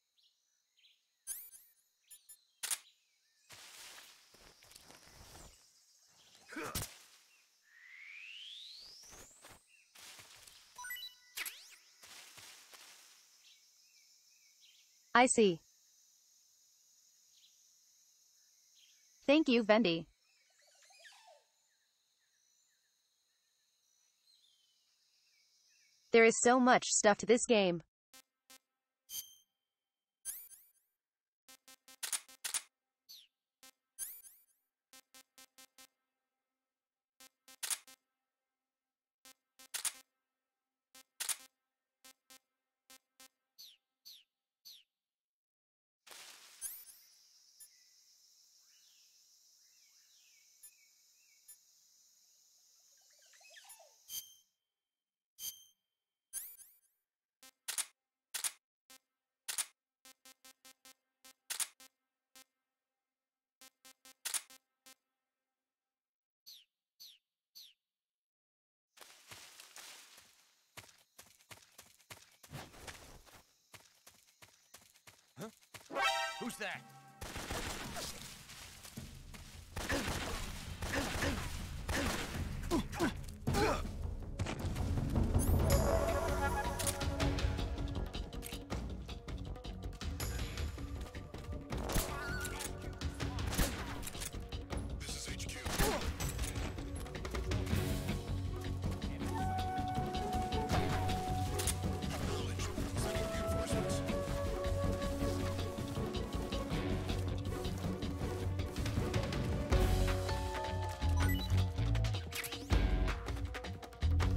I see. Thank you, Vendi. There is so much stuff to this game. Who's that?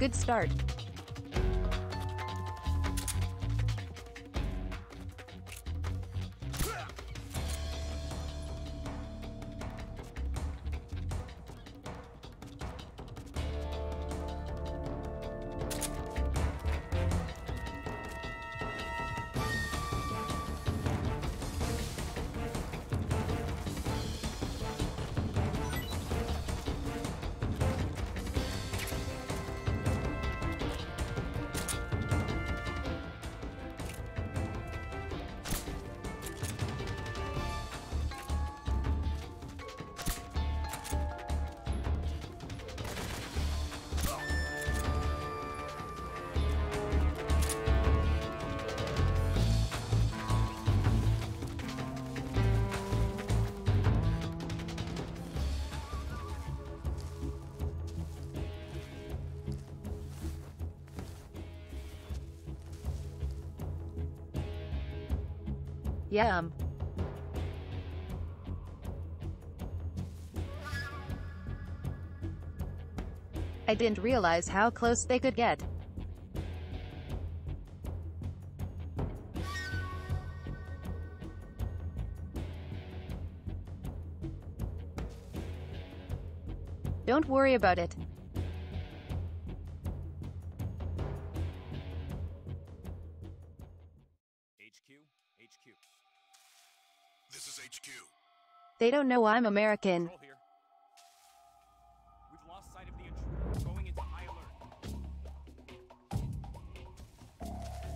good start. Yum. I didn't realize how close they could get. Don't worry about it. HQ. This is HQ. They don't know I'm American. Control here. We've lost sight of the intruder. Going into high alert.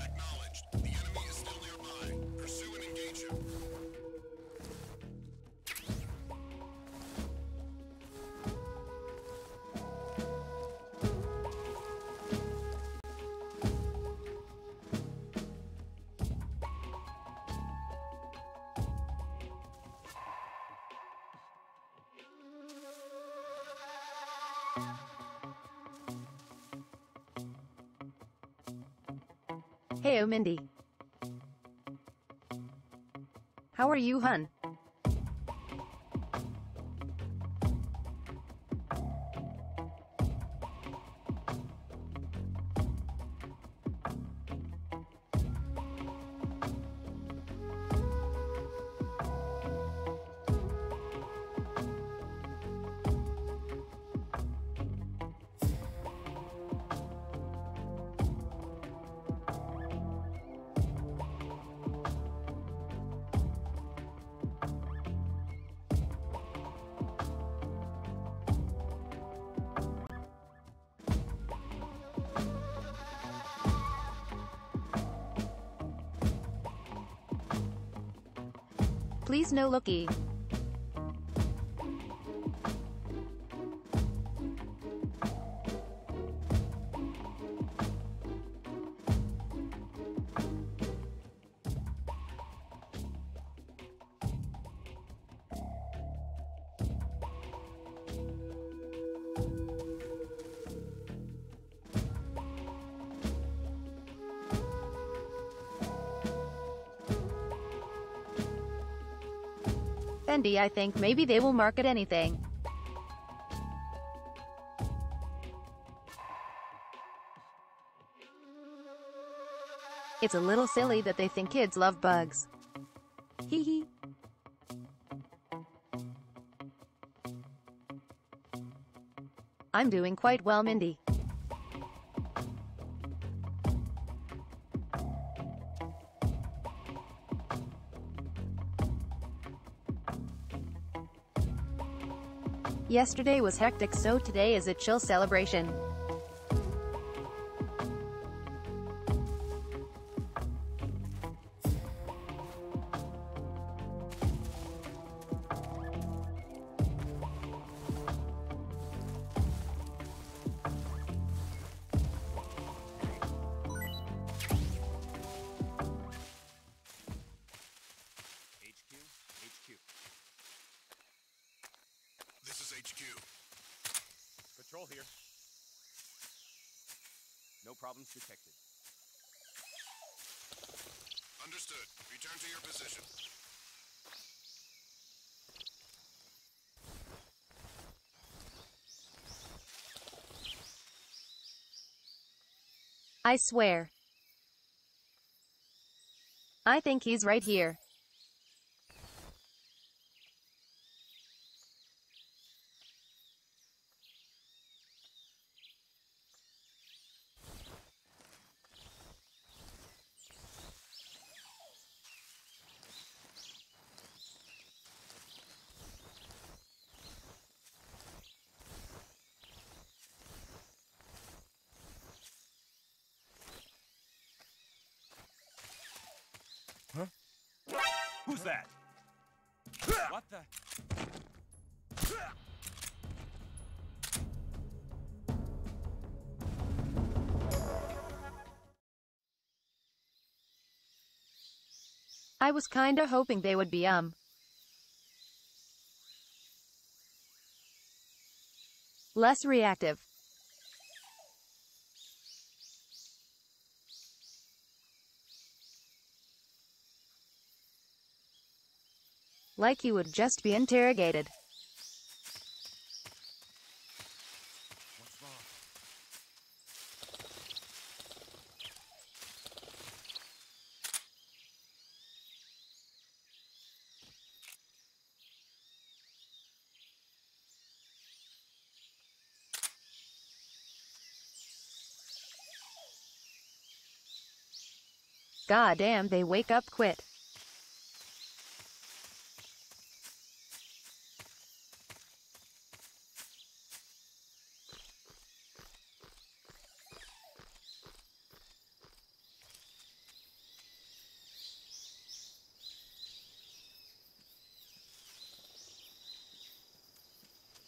Acknowledged. The enemy is still nearby. Pursue and engage him. Hey, Mindy. How are you, hun? Please no looky. Fendi, I think maybe they will market anything. It's a little silly that they think kids love bugs. Hee hee. I'm doing quite well, Mindy. Yesterday was hectic, so today is a chill celebration. HQ. Patrol here. No problems detected. Understood. Return to your position. I swear. I think he's right here. Huh? Who's that? What the? I was kinda hoping they would be, less reactive. Like you would just be interrogated. What's wrong? God damn, they wake up quick.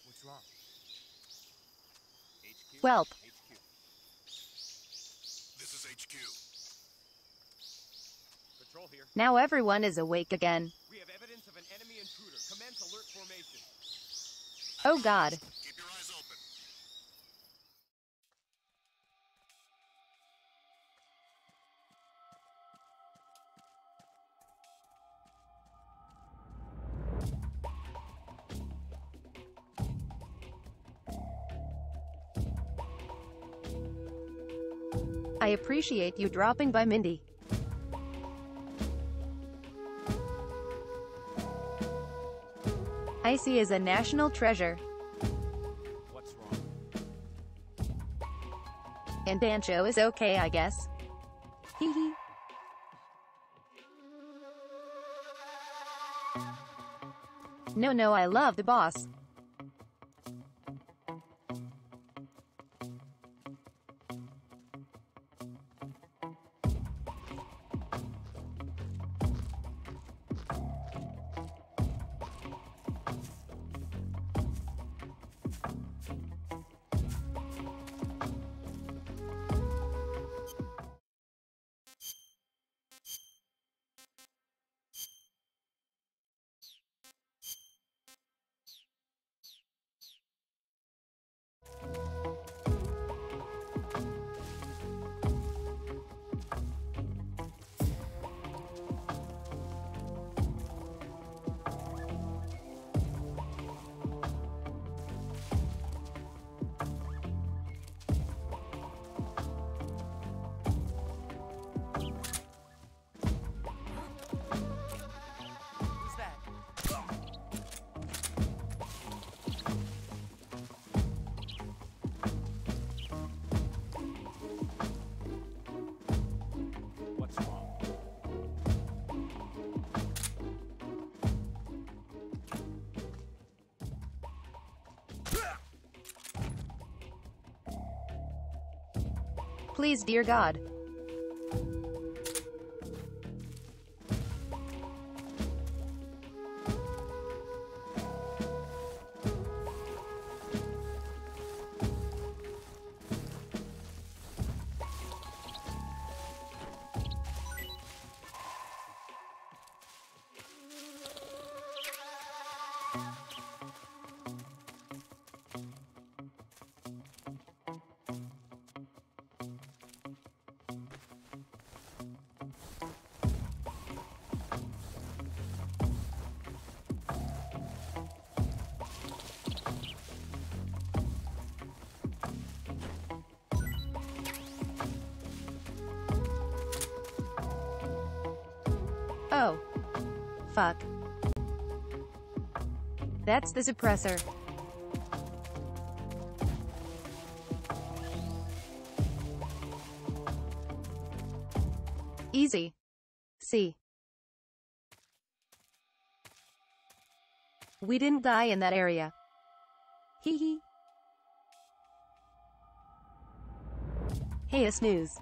What's wrong? HQ? Welp. HQ. This is HQ. Patrol here. Now everyone is awake again. We have evidence of an enemy intruder. Commence alert formation. Oh God. Keep your eyes open. I appreciate you dropping by, Mindy. Icy is a national treasure. What's wrong? And Dancho is okay, I guess. Hee hee. No, I love the boss. Who's that? What's wrong? Please, dear God. Fuck. That's the suppressor. Easy. See. We didn't die in that area. Hee hee. Hey, a snooze.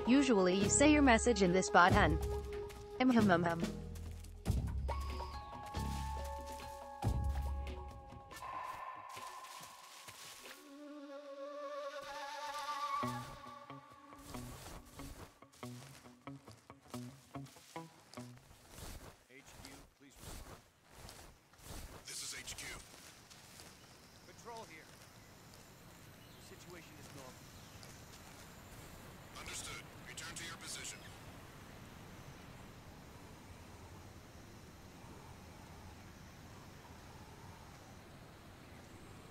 Usually you say your message in this button. Hum. HQ, please respond. This is HQ. Control here. The situation is normal. Understood. Return to your position.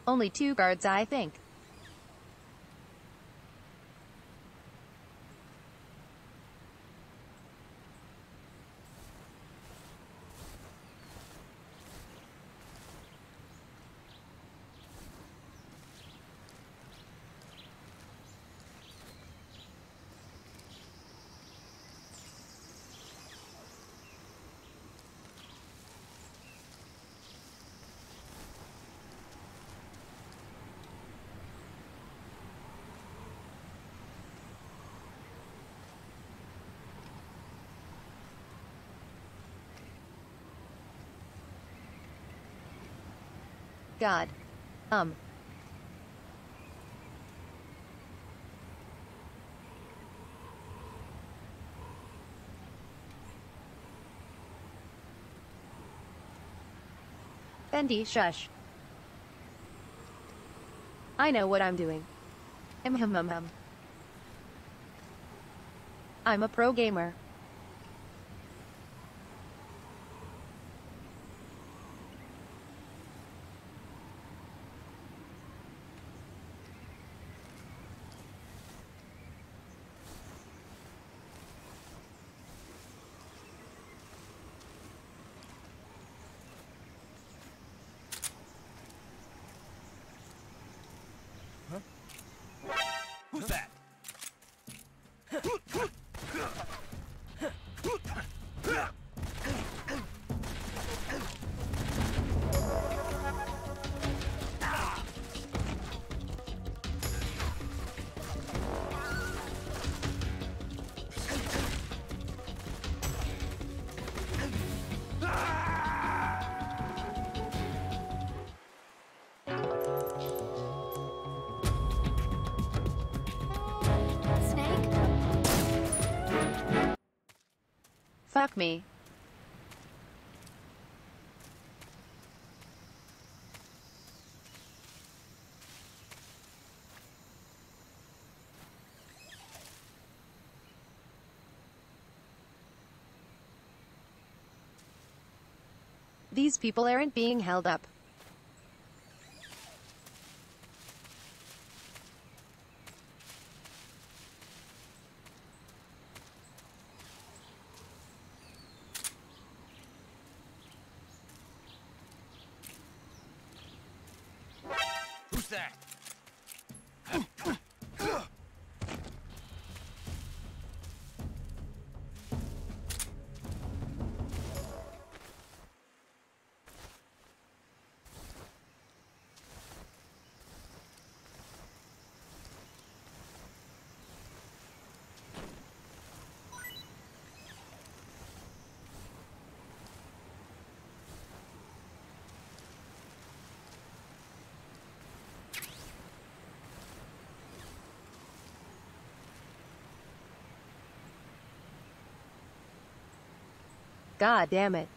Only 2 guards, I think. God. Bendy, shush. I know what I'm doing. Hum. I'm a pro gamer. Who's that? Fuck me. These people aren't being held up. Who's that? God damn it.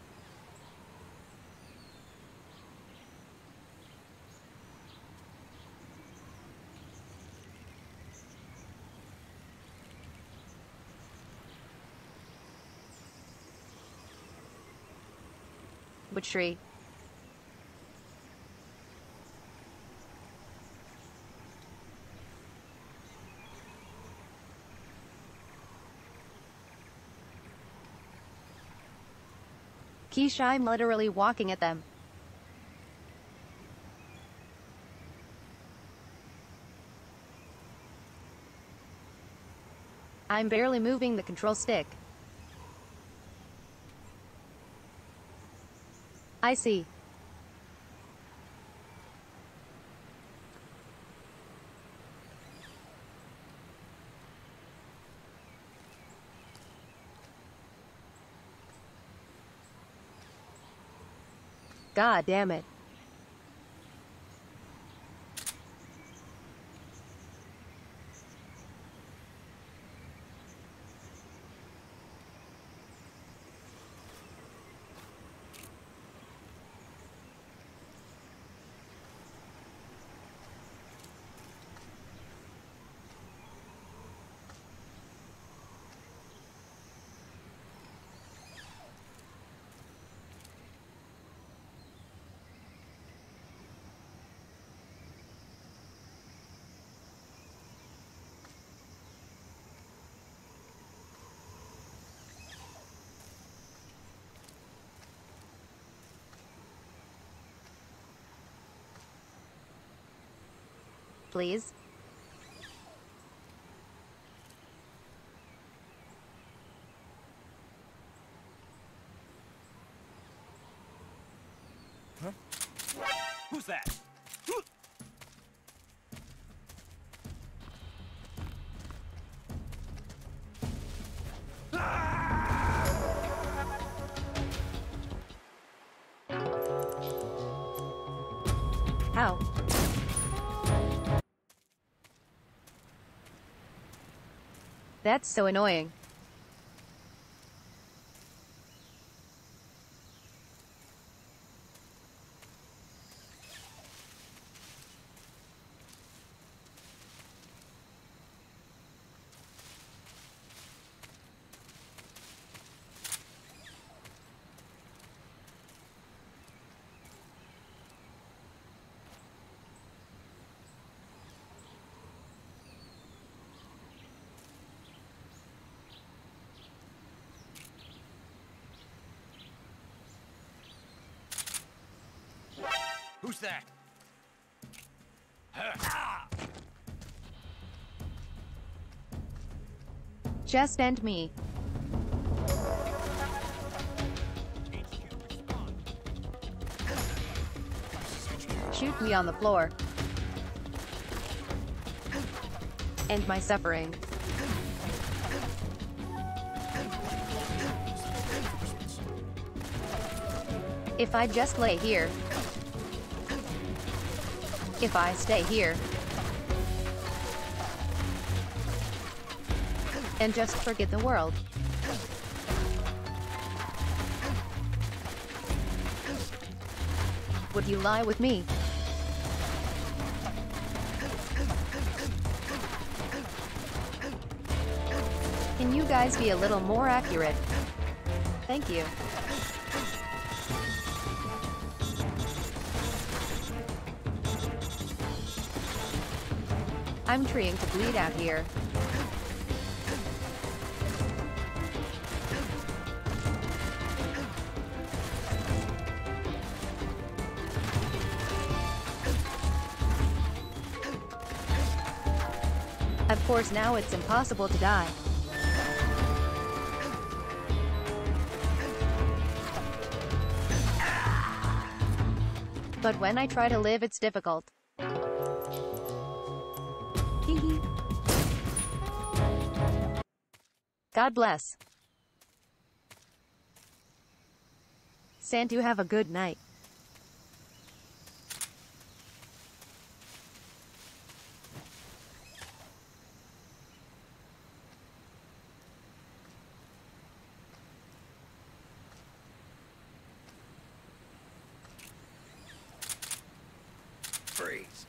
Which tree? Keisha, I'm literally walking at them. I'm barely moving the control stick. I see. God damn it. Please? Huh? Who's that? How? That's so annoying. Who's that? Just end me. Shoot me on the floor. End my suffering. If I just lay here. If I stay here. And just forget the world. Would you lie with me? Can you guys be a little more accurate? Thank you. I'm trying to bleed out here. Of course, now it's impossible to die. But when I try to live, it's difficult. Hee hee. God bless. Santu, have a good night. Freeze.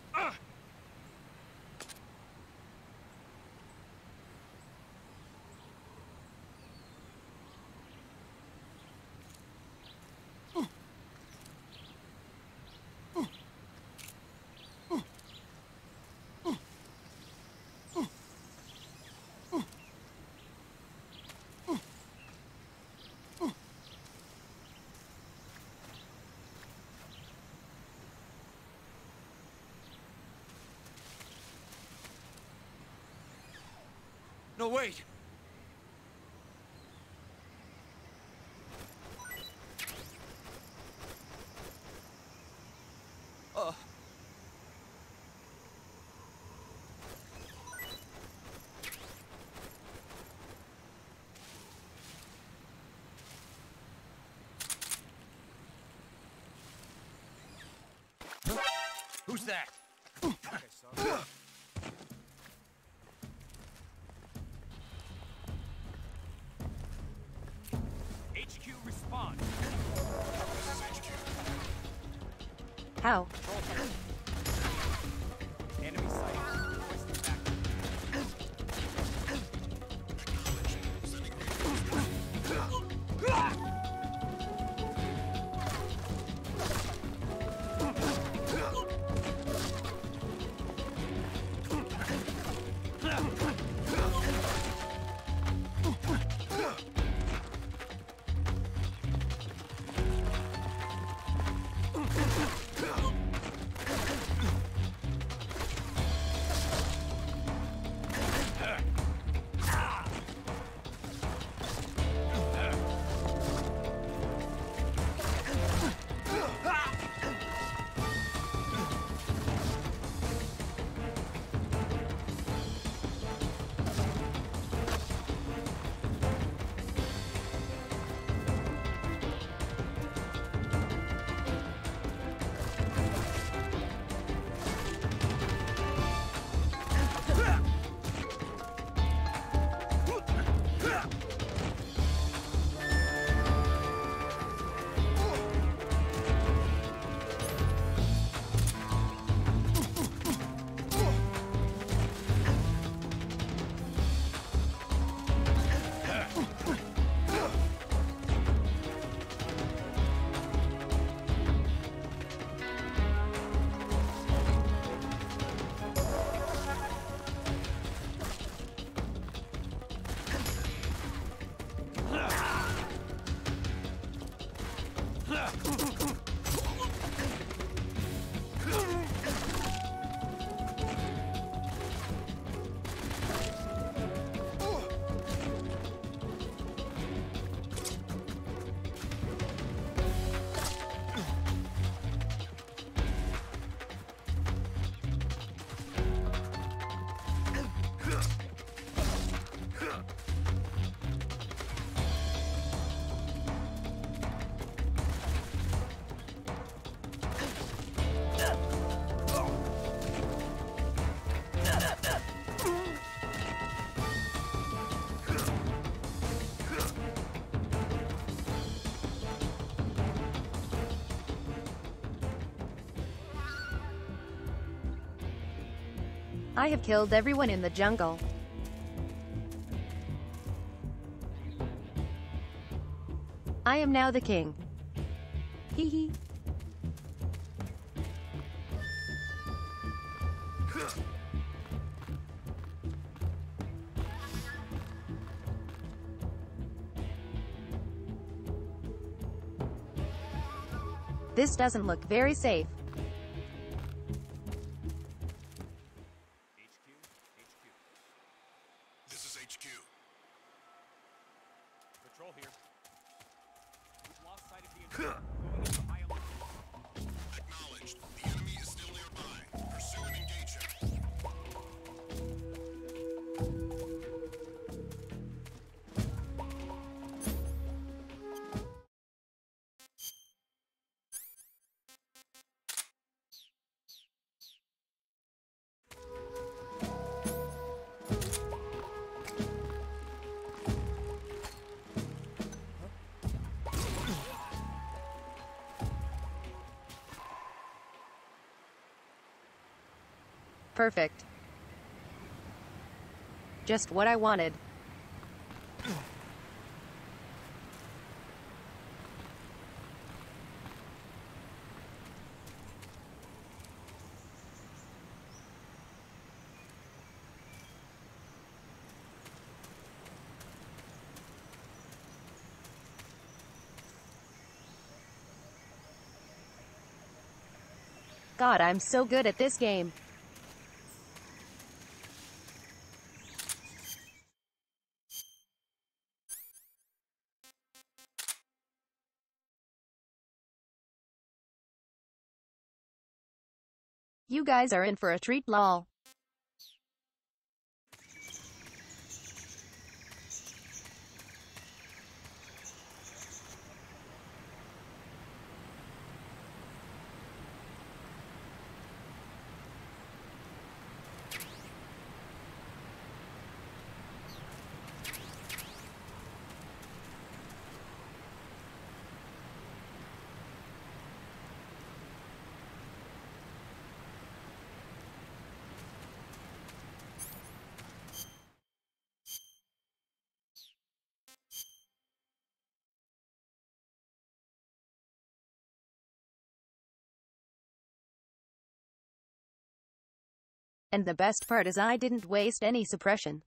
No, wait! Who's that? Okay, sorry. HQ respond. This is HQ. How? Enemy sighted. Requesting backup. I have killed everyone in the jungle. I am now the king. Hee hee. This doesn't look very safe. This is HQ. Patrol here. We've lost sight of the enemy. Going into high alert. Acknowledged. The enemy is still nearby. Pursue and engage him. Perfect. Just what I wanted. God, I'm so good at this game. You guys are in for a treat, lol. And the best part is I didn't waste any suppression.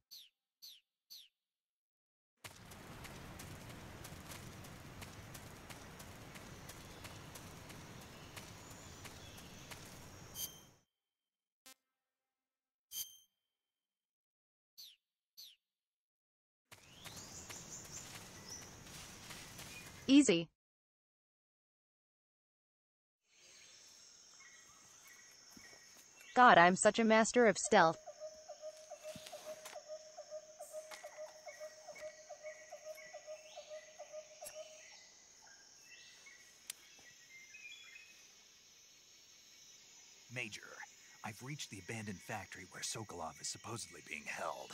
Easy. God, I'm such a master of stealth. Major, I've reached the abandoned factory where Sokolov is supposedly being held.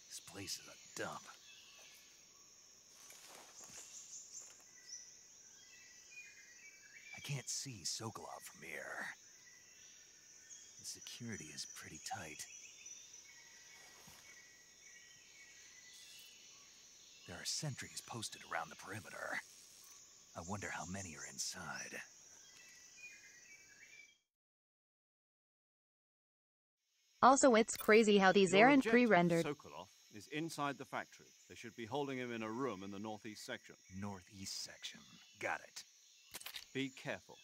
This place is a dump. I can't see Sokolov from here. The security is pretty tight. There are sentries posted around the perimeter. I wonder how many are inside. Also, it's crazy how these Your aren't objective, pre-rendered. Sokolov, is inside the factory. They should be holding him in a room in the northeast section. Northeast section. Got it. Be careful.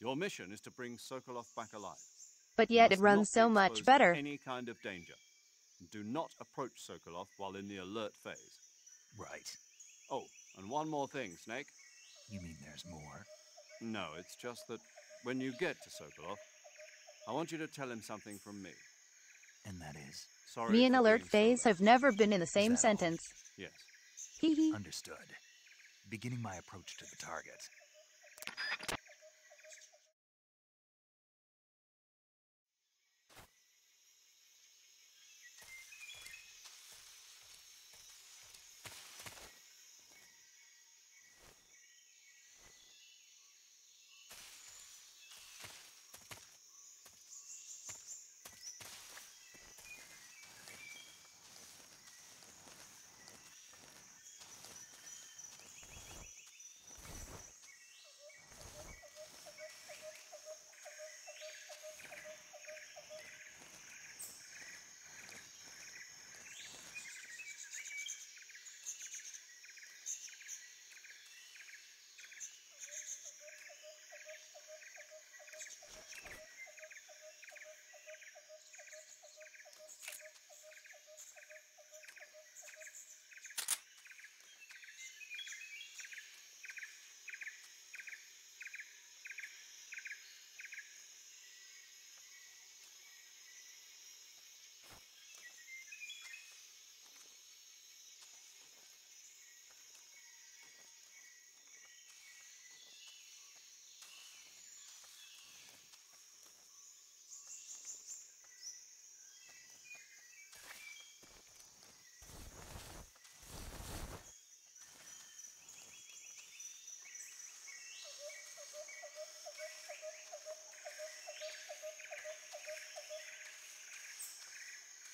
Your mission is to bring Sokolov back alive. But You yet it must runs not so be much exposed better. to any kind of danger. Do not approach Sokolov while in the alert phase. Right. Oh, and one more thing, Snake. You mean there's more? No, it's just that when you get to Sokolov, I want you to tell him something from me. And that is? Sorry Me and for alert being so phase late. have never been in the same that all? sentence. Yes. Hee hee. Understood. Beginning my approach to the target.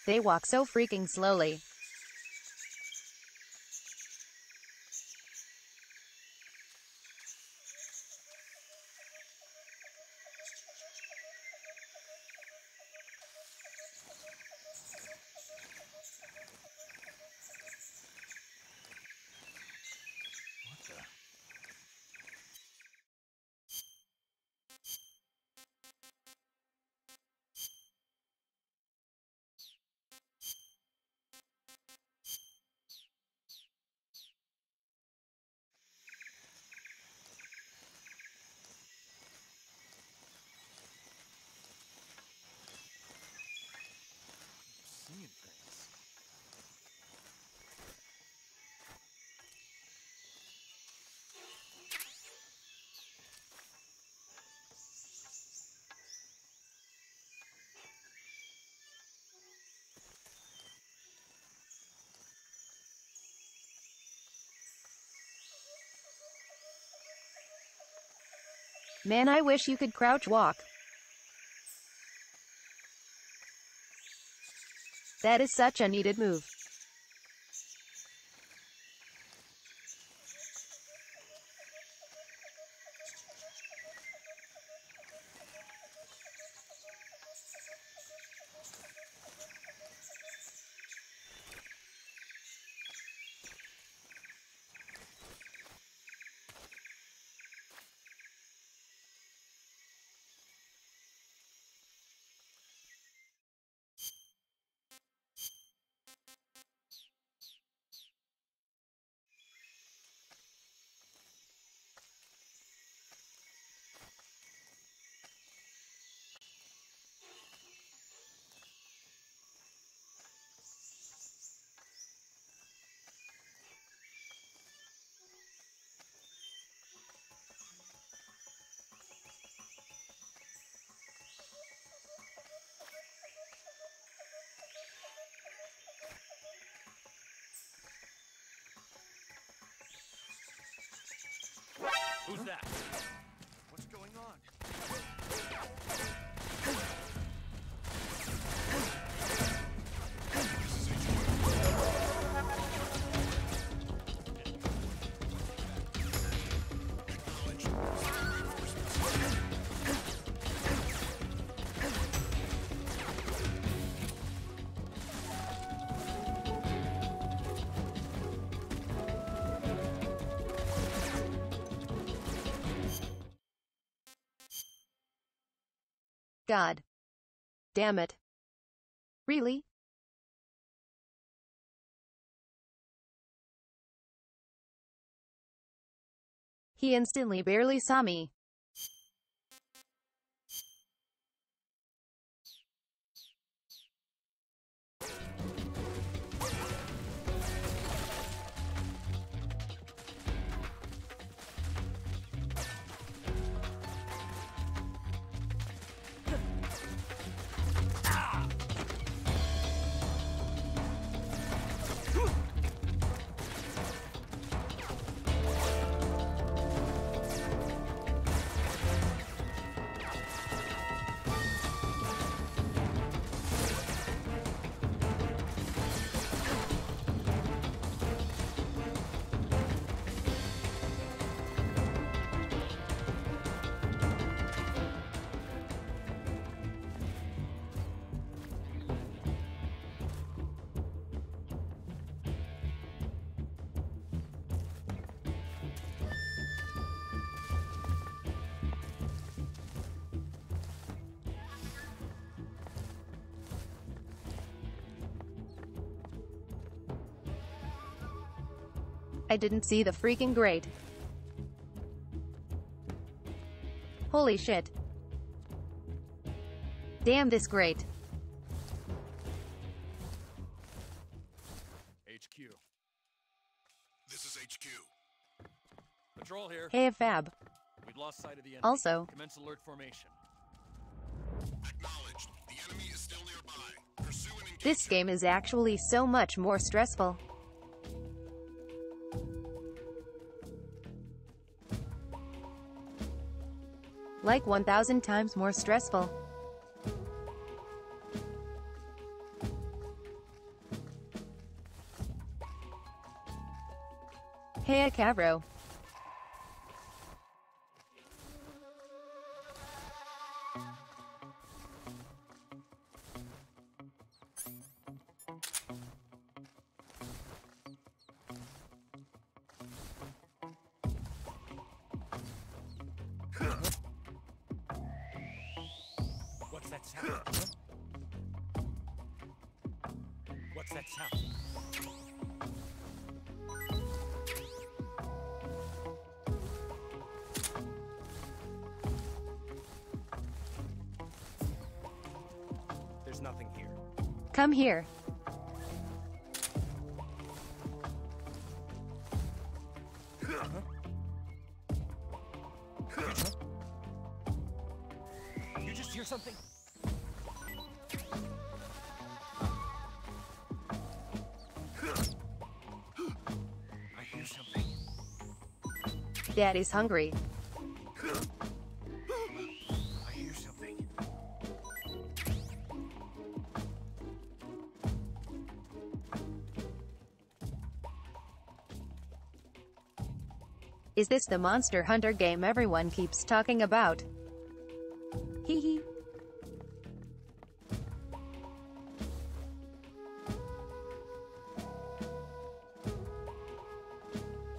They walk so freaking slowly. What the? Man, I wish you could crouch walk. That is such a needed move. Who's that? What's going on? God. Damn it. Really? He instantly barely saw me. I didn't see the freaking grate. Holy shit. Damn this grate. HQ. This is HQ. Patrol here. Hey Fab. We've lost sight of the enemy. Also. Commence alert formation. Acknowledged. The enemy is still nearby. Pursue and engage. This game is actually so much more stressful. Like 1,000 times more stressful. Hey Cavro. What's that sound? What's that sound? There's nothing here. Come here. You just hear something? I hear something. Daddy's hungry. Is this the Monster Hunter game everyone keeps talking about? Hee hee.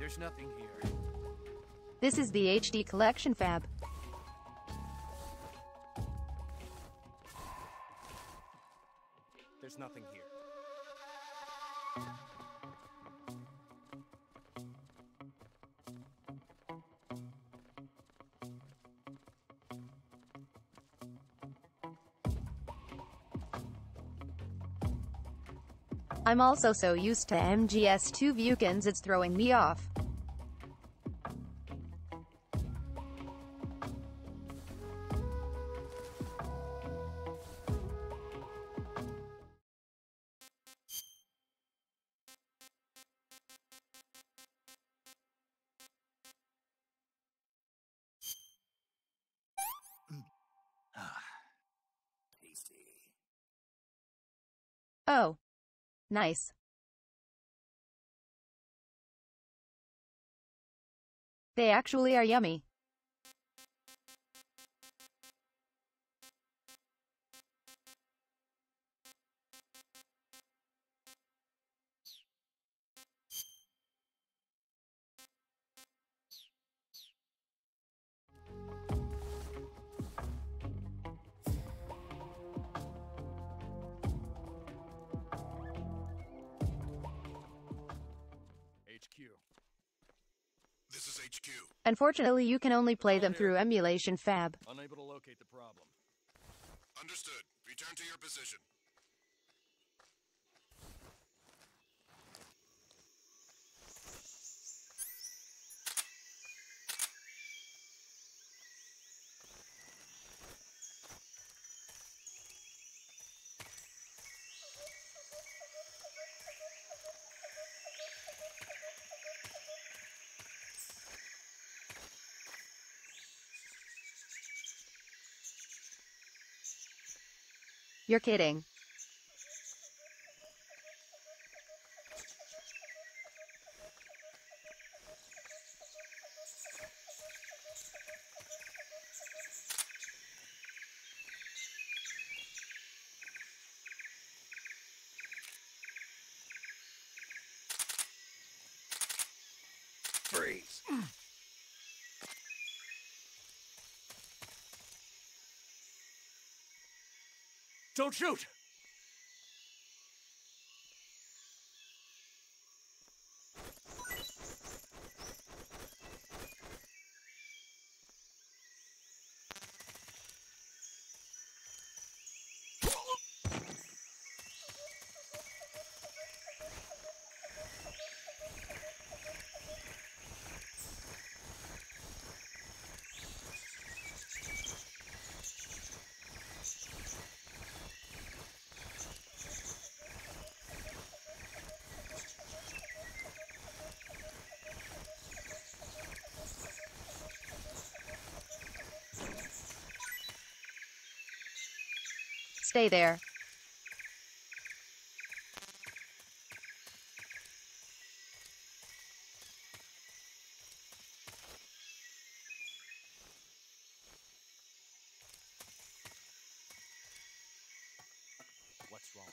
There's nothing here. This is the HD collection fab. There's nothing here. I'm also so used to MGS2 Vukins it's throwing me off. Tasty. Oh. Nice. They actually are yummy. HQ. This is HQ. Unfortunately, you can only play them through emulation fab. Unable to locate the problem. Understood. Return to your position. You're kidding. Freeze. Don't shoot! Stay there. What's wrong?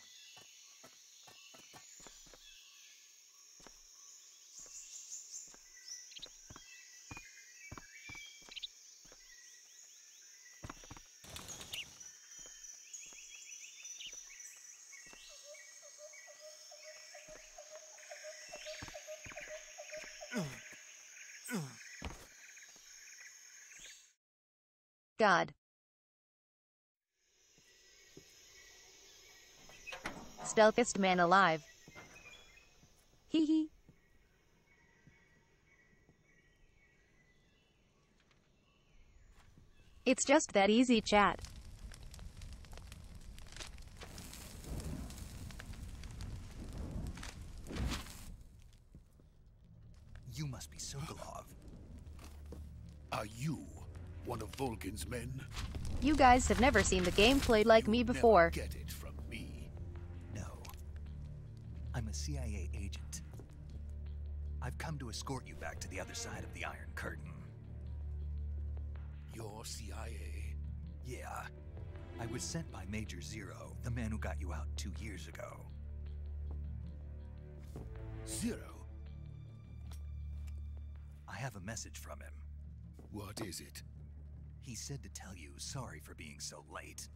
God. Stealthiest man alive. Hee hee. It's just that easy, chat. You must be Sokolov. Are you one of Vulcan's men? You guys have never seen the game played like me before. Never get it from me. No. I'm a CIA agent. I've come to escort you back to the other side of the Iron Curtain. Your CIA? Yeah. I was sent by Major Zero, the man who got you out 2 years ago. Zero? I have a message from him. What is it? He said to tell you sorry for being so late.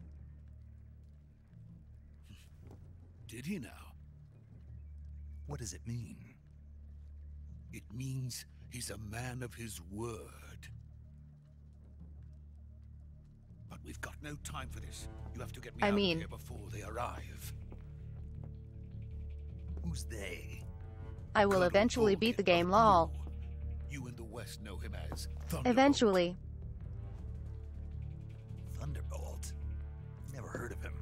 Did he now? What does it mean? It means he's a man of his word. But we've got no time for this. You have to get me out of here before they arrive. Who's they? I will eventually beat the game, lol. You in the West know him as Thunderbolt. Eventually. Thunderbolt? Never heard of him.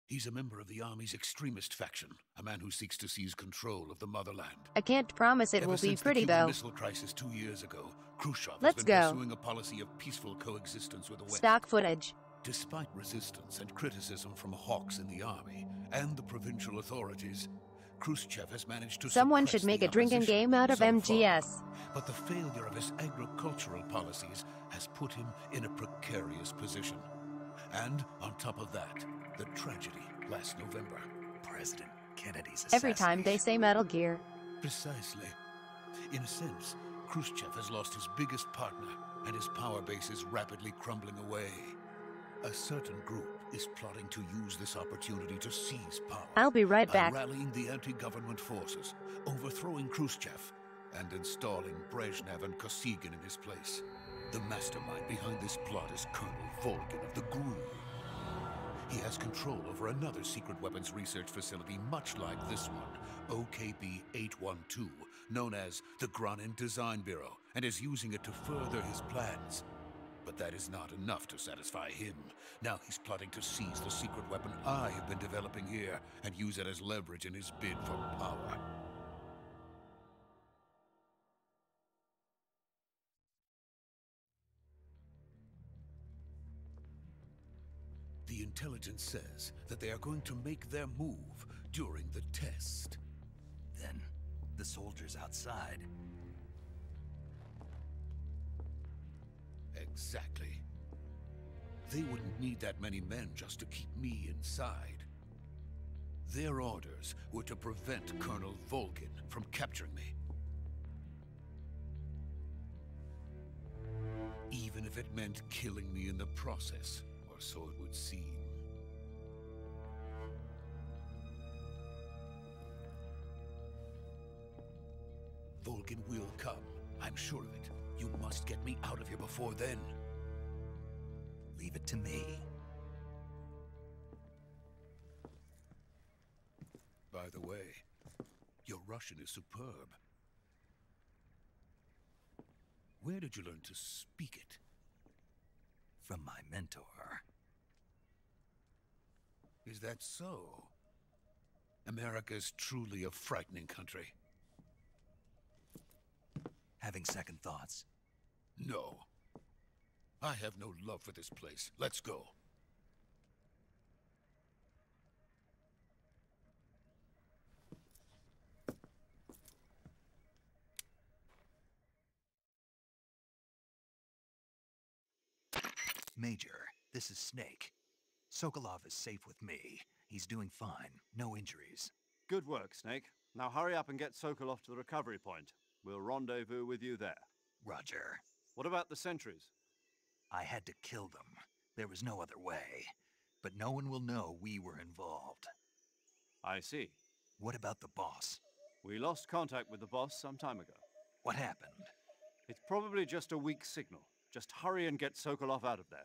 He's a member of the Army's extremist faction, a man who seeks to seize control of the motherland. I can't promise it will be pretty, though. Missile crisis 2 years ago, Khrushchev Let's has been go. pursuing a policy of peaceful coexistence with the West. Stock footage. Despite resistance and criticism from hawks in the army and the provincial authorities, Khrushchev has managed to Someone suppress should make the a drinking opposition game out of so MGS. far. But the failure of his agricultural policies has put him in a precarious position. And on top of that, the tragedy last November. President Kennedy's assassination. Every time they say Metal Gear. Precisely. In a sense, Khrushchev has lost his biggest partner, and his power base is rapidly crumbling away. A certain group is plotting to use this opportunity to seize power. I'll be right back. By rallying the anti-government forces, overthrowing Khrushchev, and installing Brezhnev and Kosygin in his place. The mastermind behind this plot is Colonel Volgin of the GRU. He has control over another secret weapons research facility much like this one, OKB-812, known as the Granin Design Bureau, and is using it to further his plans. But that is not enough to satisfy him. Now he's plotting to seize the secret weapon I have been developing here and use it as leverage in his bid for power. The intelligence says that they are going to make their move during the test. Then, the soldiers outside. Exactly. They wouldn't need that many men just to keep me inside. Their orders were to prevent Colonel Volgin from capturing me. Even if it meant killing me in the process, or so it would seem. Volgin will come, I'm sure of it. You must get me out of here before then. Leave it to me. By the way, your Russian is superb. Where did you learn to speak it? From my mentor. Is that so? America is truly a frightening country. Having second thoughts? No. I have no love for this place. Let's go. Major, this is Snake. Sokolov is safe with me. He's doing fine. No injuries. Good work, Snake. Now hurry up and get Sokolov to the recovery point. We'll rendezvous with you there. Roger. What about the sentries? I had to kill them. There was no other way. But no one will know we were involved. I see. What about the boss? We lost contact with the boss some time ago. What happened? It's probably just a weak signal. Just hurry and get Sokolov out of there.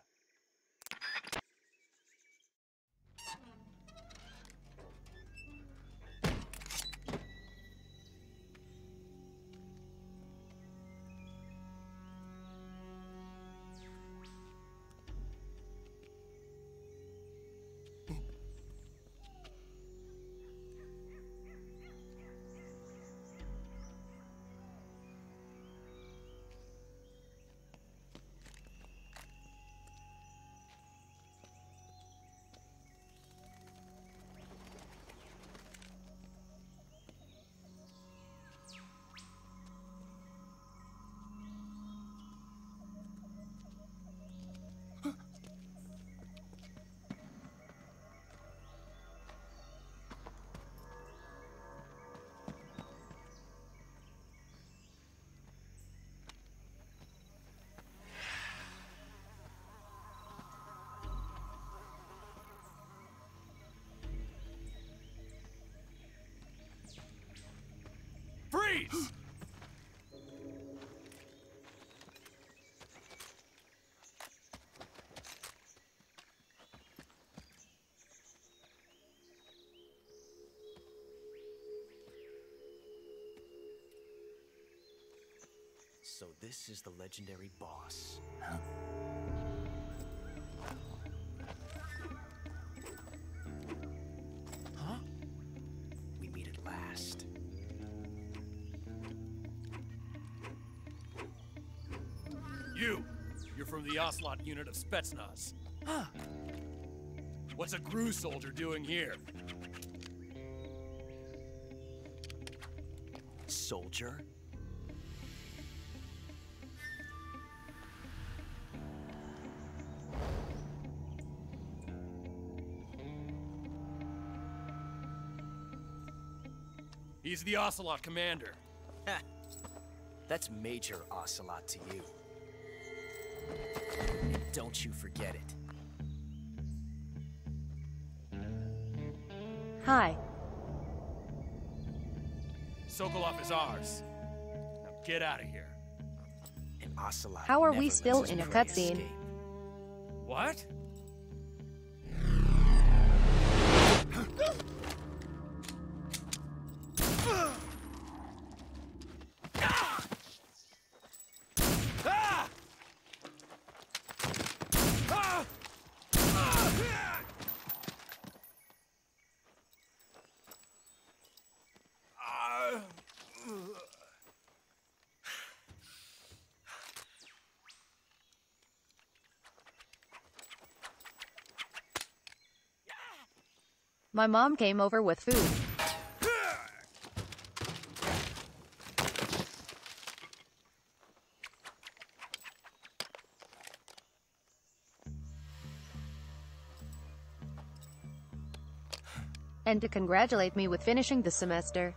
please. So this is the legendary boss. Huh? Huh? We meet at last. You're from the Ocelot unit of Spetsnaz. Huh. What's a GRU soldier doing here? Soldier? He's the Ocelot commander. That's Major Ocelot to you. And don't you forget it. Hi. Sokolov is ours. Now get out of here. And Ocelot How are never we lets still his in a prey cutscene? escape. What? My mom came over with food. And to congratulate me with finishing the semester.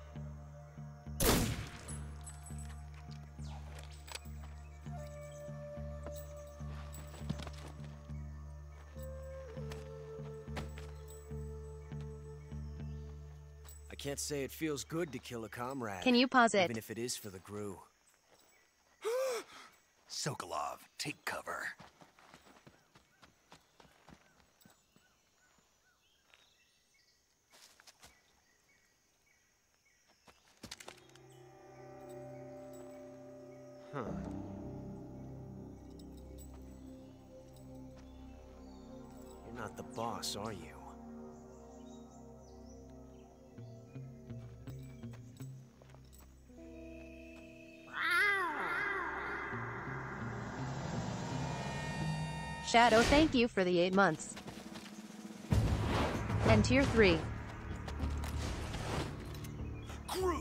I can't say it feels good to kill a comrade. Can you pause it? Even if it is for the GRU. Sokolov, take cover. Huh. You're not the boss, are you? Shadow, thank you for the 8 months. And Tier 3.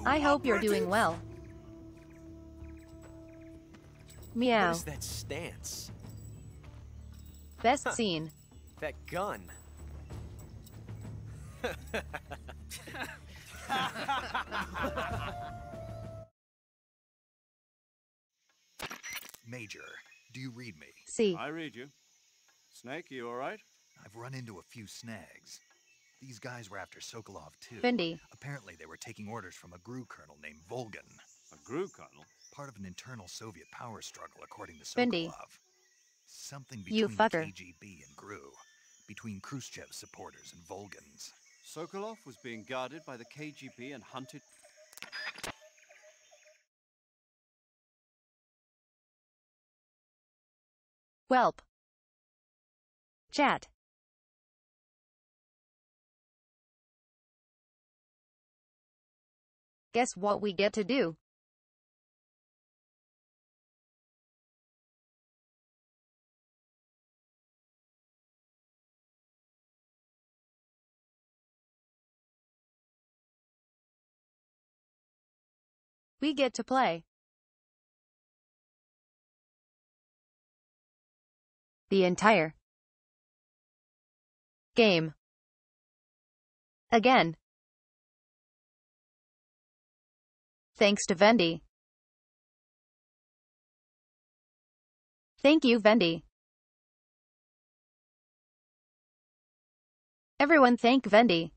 I hope you're doing well. Meow. What is that stance? Best scene. That gun. Major, do you read me? See. I read you. Snake, you all right? I've run into a few snags. These guys were after Sokolov, too. Fendi. Apparently, they were taking orders from a GRU colonel named Volgan. A GRU colonel? Part of an internal Soviet power struggle, according to Fendi. Sokolov. Something You between the fucker. KGB and GRU. Between Khrushchev's supporters and Volgan's. Sokolov was being guarded by the KGB and hunted. Welp. Chat. Guess what we get to do? We get to play the entire game again. Thanks to Vendi. Thank you, Vendi. Everyone thank Vendi.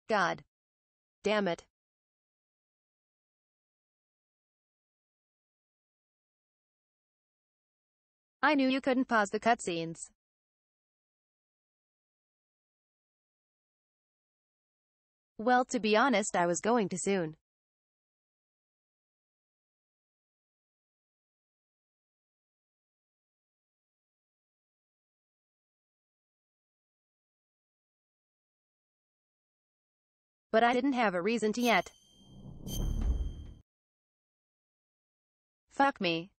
God. damn it. I knew you couldn't pause the cutscenes. Well, to be honest, I was going to soon. But I didn't have a reason to yet. Fuck me.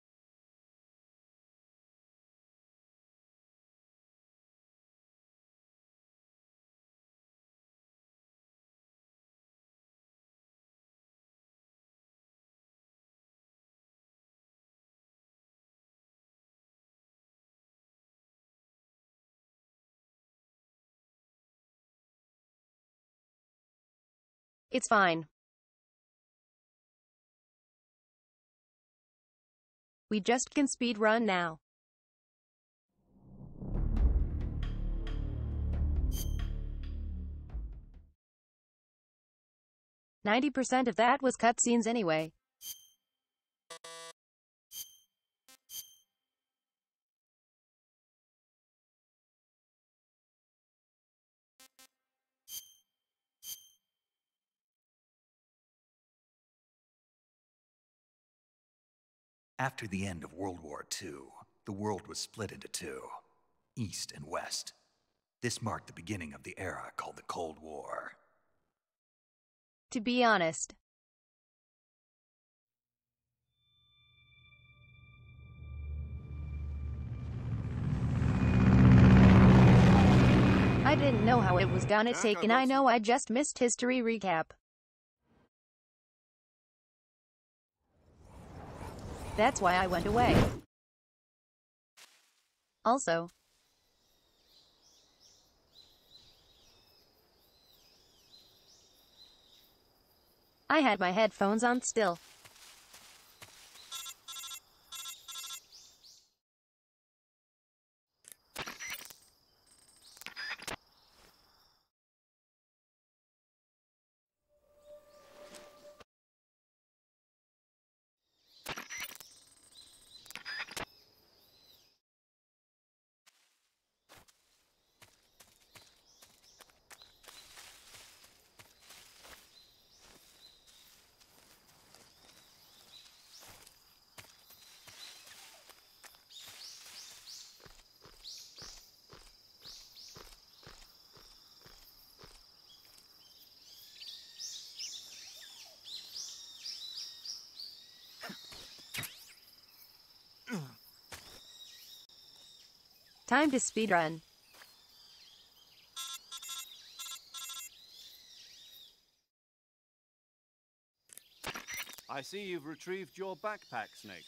It's fine. We just can speed run now. %90 of that was cutscenes anyway. After the end of World War II, the world was split into two, East and West. This marked the beginning of the era called the Cold War. To be honest, I didn't know how it was gonna take, and I know I just missed history recap. That's why I went away. Also, I had my headphones on still. Time to speedrun. I see you've retrieved your backpack, Snake.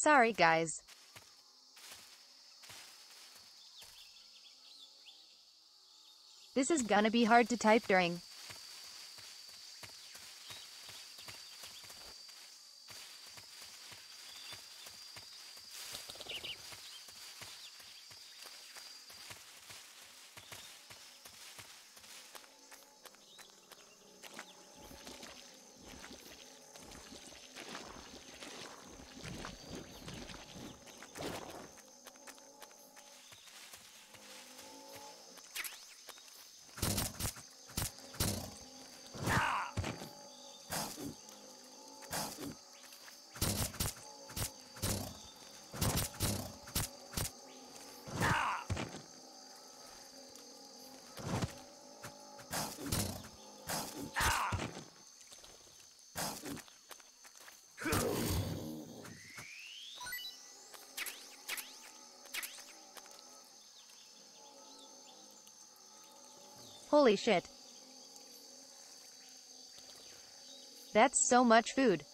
Sorry, guys. This is gonna be hard to type during. Holy shit. That's so much food.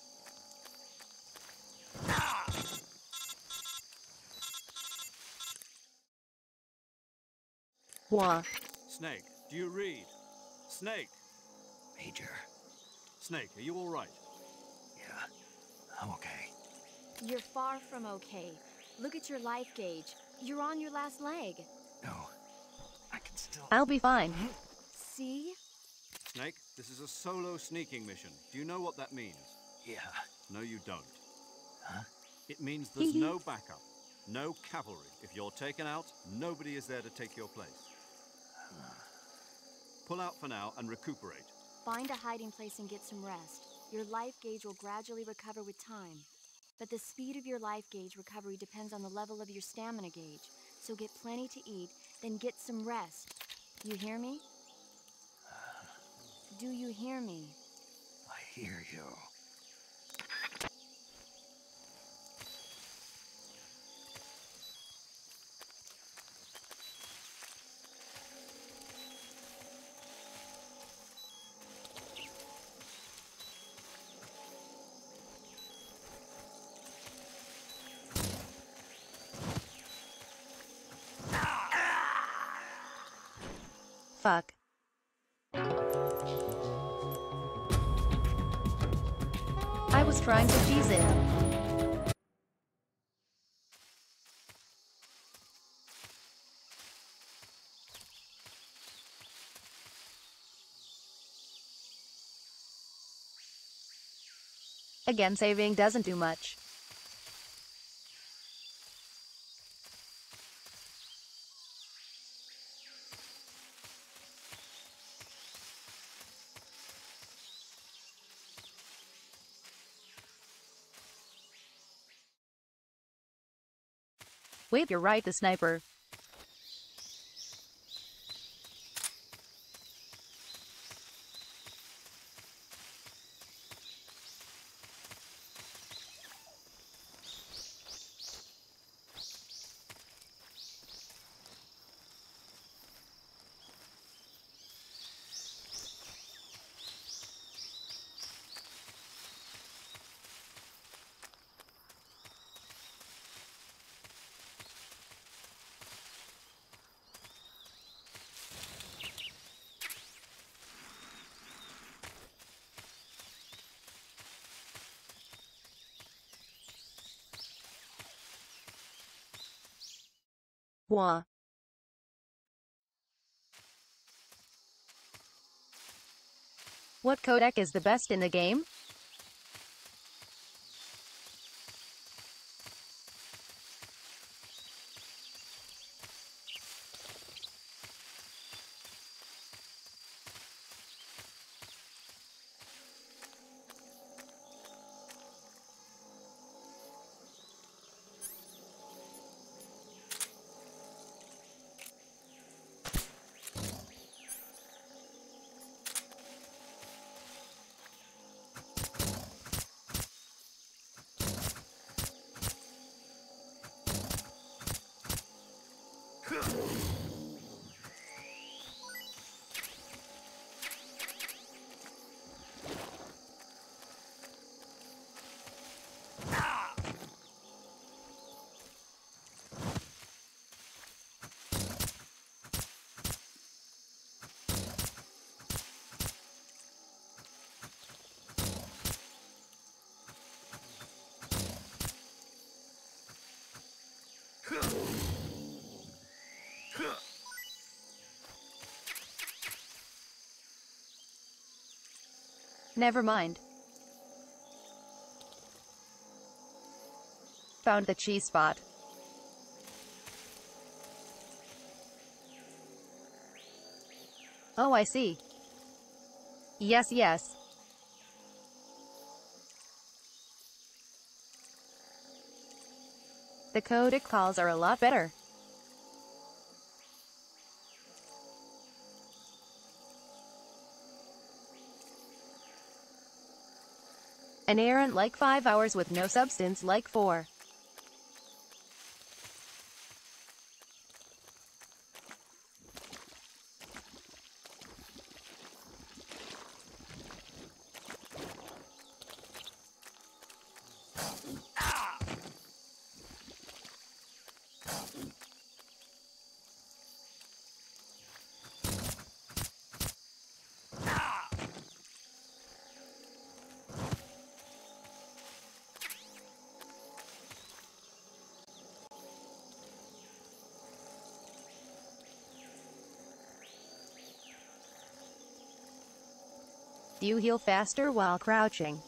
Wah. Snake, do you read? Snake! Major. Snake, are you all right? Yeah, I'm okay. You're far from okay. Look at your life gauge. You're on your last leg. No, I can still... I'll be fine. See? Snake, this is a solo sneaking mission. Do you know what that means? Yeah. No, you don't. Huh? It means there's no backup, no cavalry. If you're taken out, nobody is there to take your place. Pull out for now and recuperate. Find a hiding place and get some rest. Your life gauge will gradually recover with time. But the speed of your life gauge recovery depends on the level of your stamina gauge. So get plenty to eat, then get some rest. You hear me? Do you hear me? I hear you. Fuck. I was trying to cheese it. Again, saving doesn't do much. Wait, you're right, the sniper. Wah. What codec is the best in the game? Never mind. Found the cheese spot. Oh, I see. Yes, yes. The codec calls are a lot better. An errand like 5 hours with no substance like 4. You heal faster while crouching.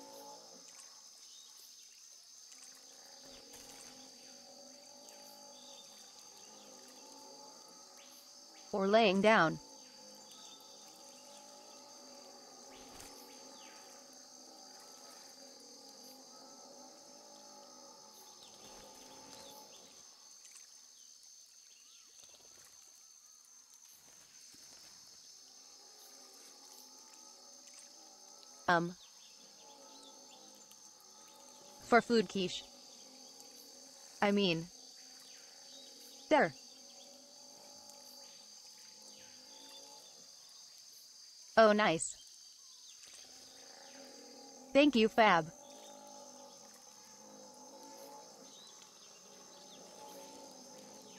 Or laying down. For food quiche. I mean. There. Oh nice. Thank you, Fab.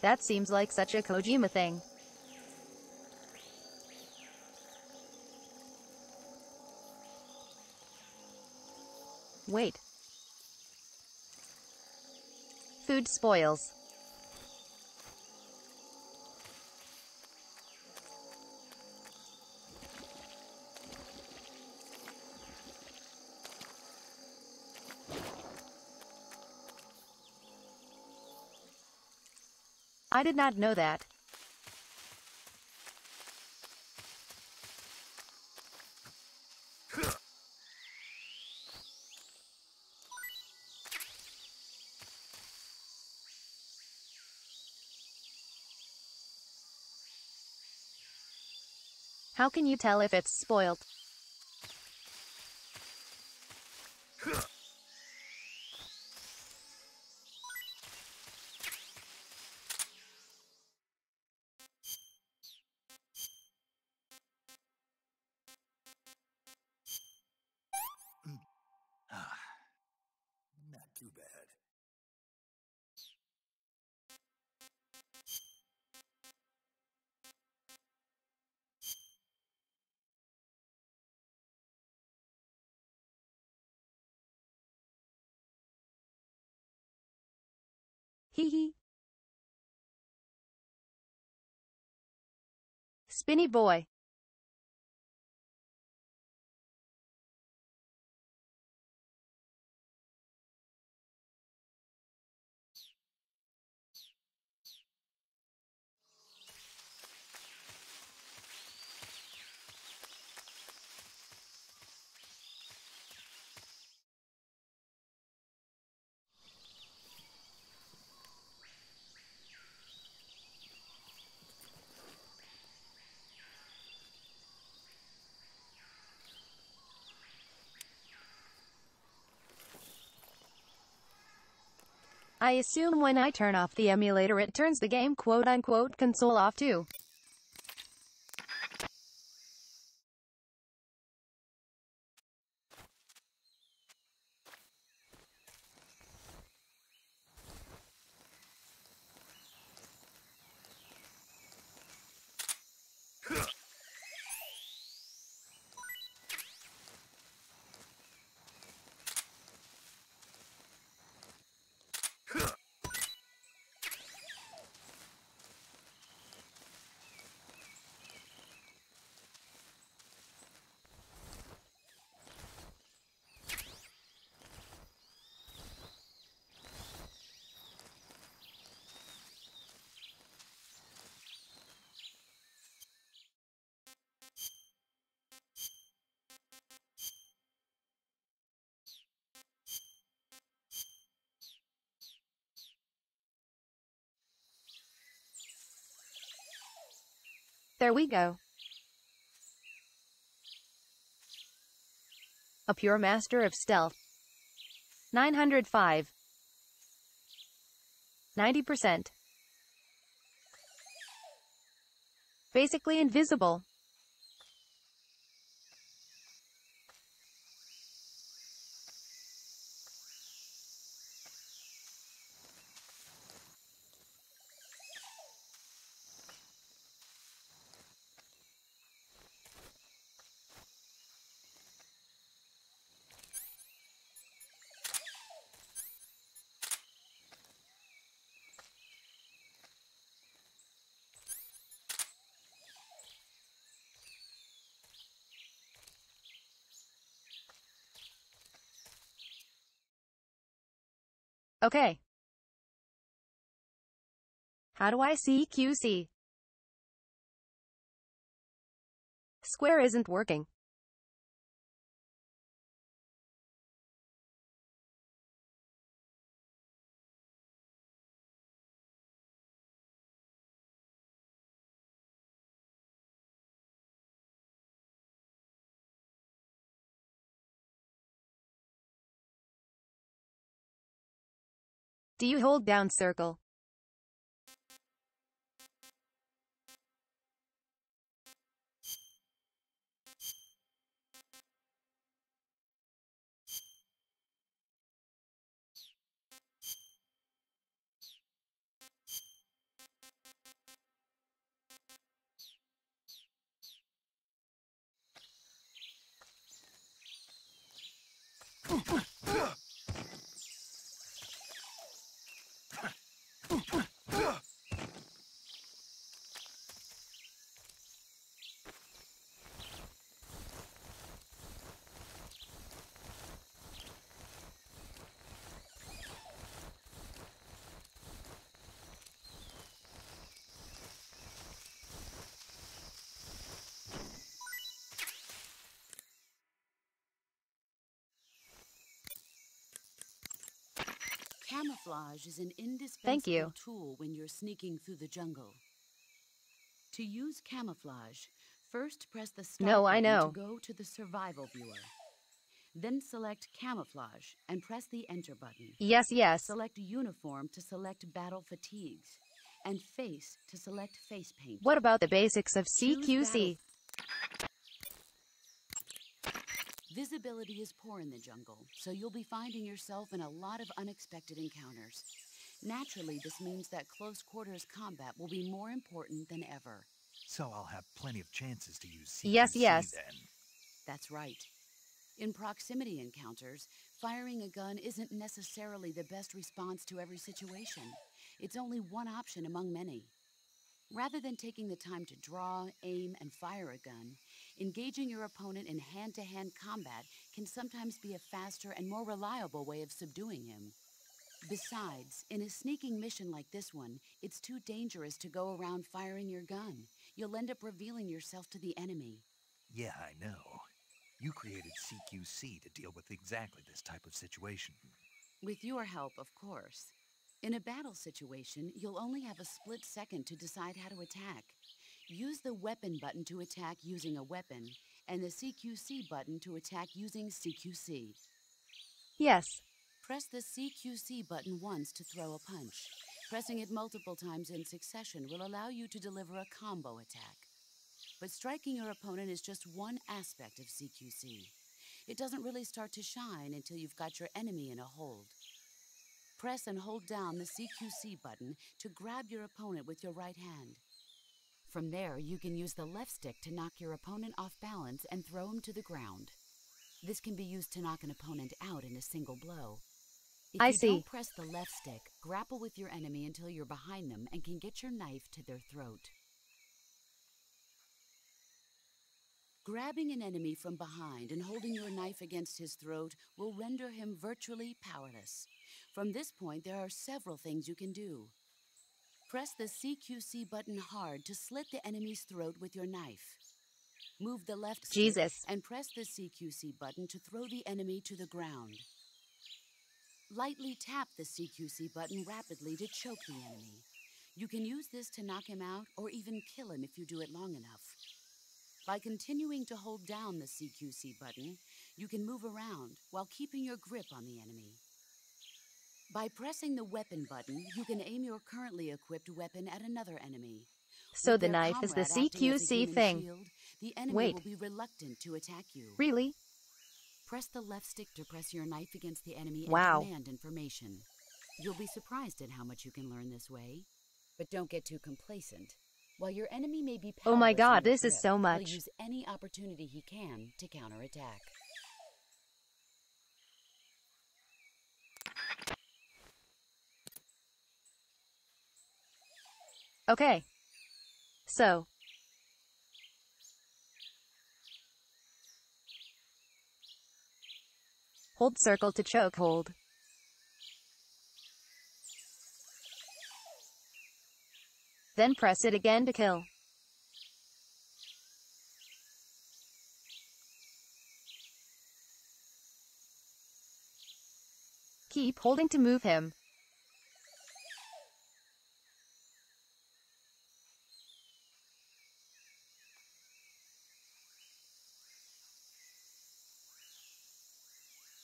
That seems like such a Kojima thing. Wait. Food spoils. I did not know that. How can you tell if it's spoiled? Not too bad. Hee hee. Spinny boy. I assume when I turn off the emulator it turns the game quote-unquote console off too. There we go. A pure master of stealth. 905. 90%. Basically invisible. Okay. How do I see QC? Square isn't working. Do you hold down circle? Camouflage is an Thank indispensable you. tool when you're sneaking through the jungle. To use camouflage, first press the start No, I button to know. go to the survival viewer. Then select camouflage and press the enter button. Yes, yes. Select uniform to select battle fatigues, and face to select face paint. What about the basics of Choose CQC? Visibility is poor in the jungle, so you'll be finding yourself in a lot of unexpected encounters. Naturally, this means that close quarters combat will be more important than ever. So I'll have plenty of chances to use CQC Yes, yes. then. That's right. In proximity encounters, firing a gun isn't necessarily the best response to every situation. It's only one option among many. Rather than taking the time to draw, aim, and fire a gun, engaging your opponent in hand-to-hand combat can sometimes be a faster and more reliable way of subduing him. Besides, in a sneaking mission like this one, it's too dangerous to go around firing your gun. You'll end up revealing yourself to the enemy. Yeah, I know. You created CQC to deal with exactly this type of situation. With your help, of course. In a battle situation, you'll only have a split second to decide how to attack. Use the weapon button to attack using a weapon, and the CQC button to attack using CQC. Yes. Press the CQC button once to throw a punch. Pressing it multiple times in succession will allow you to deliver a combo attack. But striking your opponent is just one aspect of CQC. It doesn't really start to shine until you've got your enemy in a hold. Press and hold down the CQC button to grab your opponent with your right hand. From there, you can use the left stick to knock your opponent off balance and throw him to the ground. This can be used to knock an opponent out in a single blow. If I you see. don't press the left stick, grapple with your enemy until you're behind them and can get your knife to their throat. Grabbing an enemy from behind and holding your knife against his throat will render him virtually powerless. From this point, there are several things you can do. Press the CQC button hard to slit the enemy's throat with your knife. Move the left stick Jesus. and press the CQC button to throw the enemy to the ground. Lightly tap the CQC button rapidly to choke the enemy. You can use this to knock him out or even kill him if you do it long enough. By continuing to hold down the CQC button, you can move around while keeping your grip on the enemy. By pressing the weapon button, you can aim your currently equipped weapon at another enemy. So With the their knife is the comrade acting as a CQC human thing. shield, the enemy Wait. will be reluctant to attack you. Really? Press the left stick to press your knife against the enemy Wow. and command information. You'll be surprised at how much you can learn this way. But don't get too complacent. While your enemy may be Oh my powerless God, in your this is grip, so he'll much. use any opportunity he can to counterattack. Okay. So. Hold circle to choke hold. Then press it again to kill. Keep holding to move him.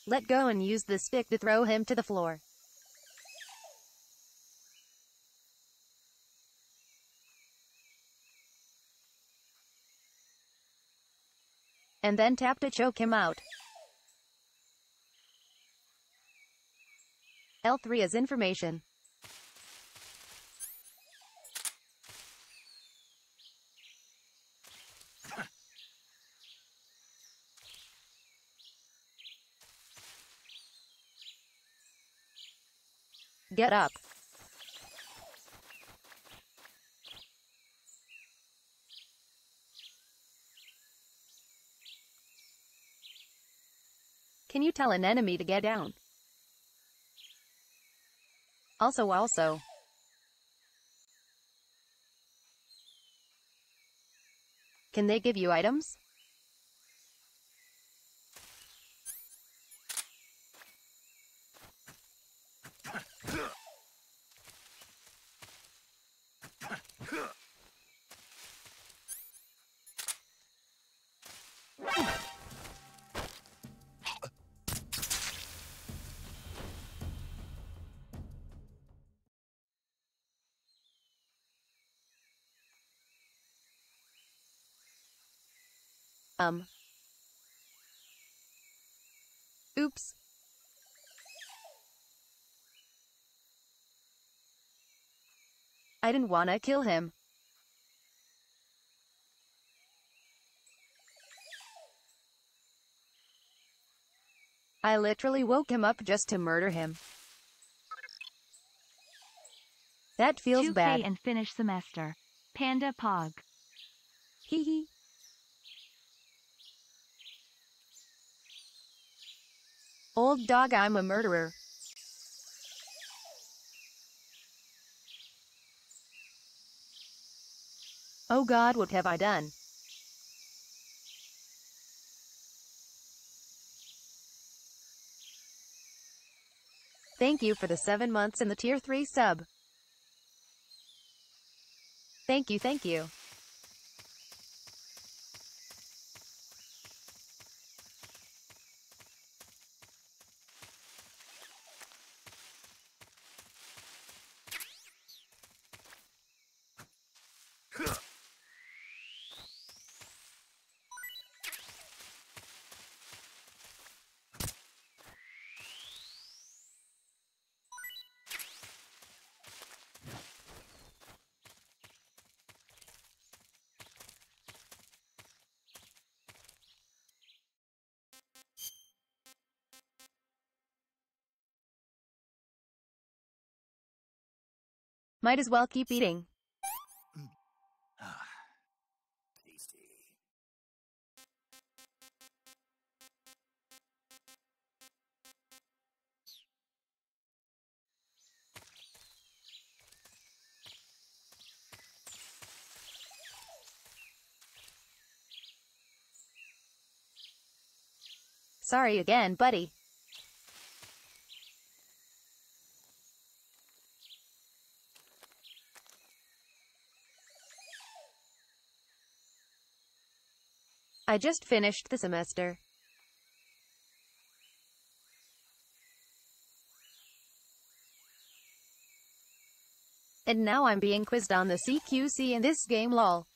Let go and use the stick to throw him to the floor. And then tap to choke him out. L3 is information. Get up. Can you tell an enemy to get down? Also. Can they give you items? Oops. I didn't wanna kill him. I literally woke him up just to murder him. That feels 2K bad. and finish semester. Panda Pog. Hee hee. Old dog, I'm a murderer. Oh God, what have I done? Thank you for the 7 months and the tier 3 sub. Thank you. Might as well keep eating. Tasty. Sorry again, buddy. I just finished the semester. And now I'm being quizzed on the CQC in this game, lol.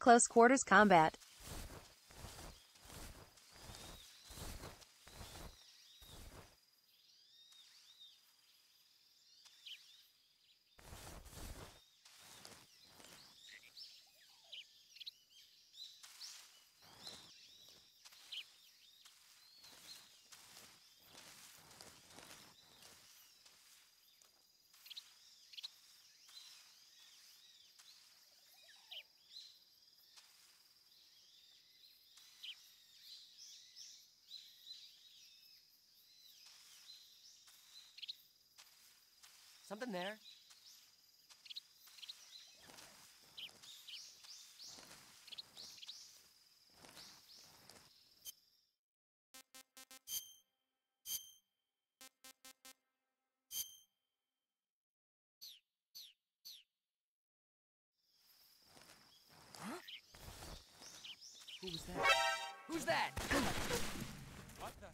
close quarters combat. Something there? Huh? Who was that? Who's that? What the?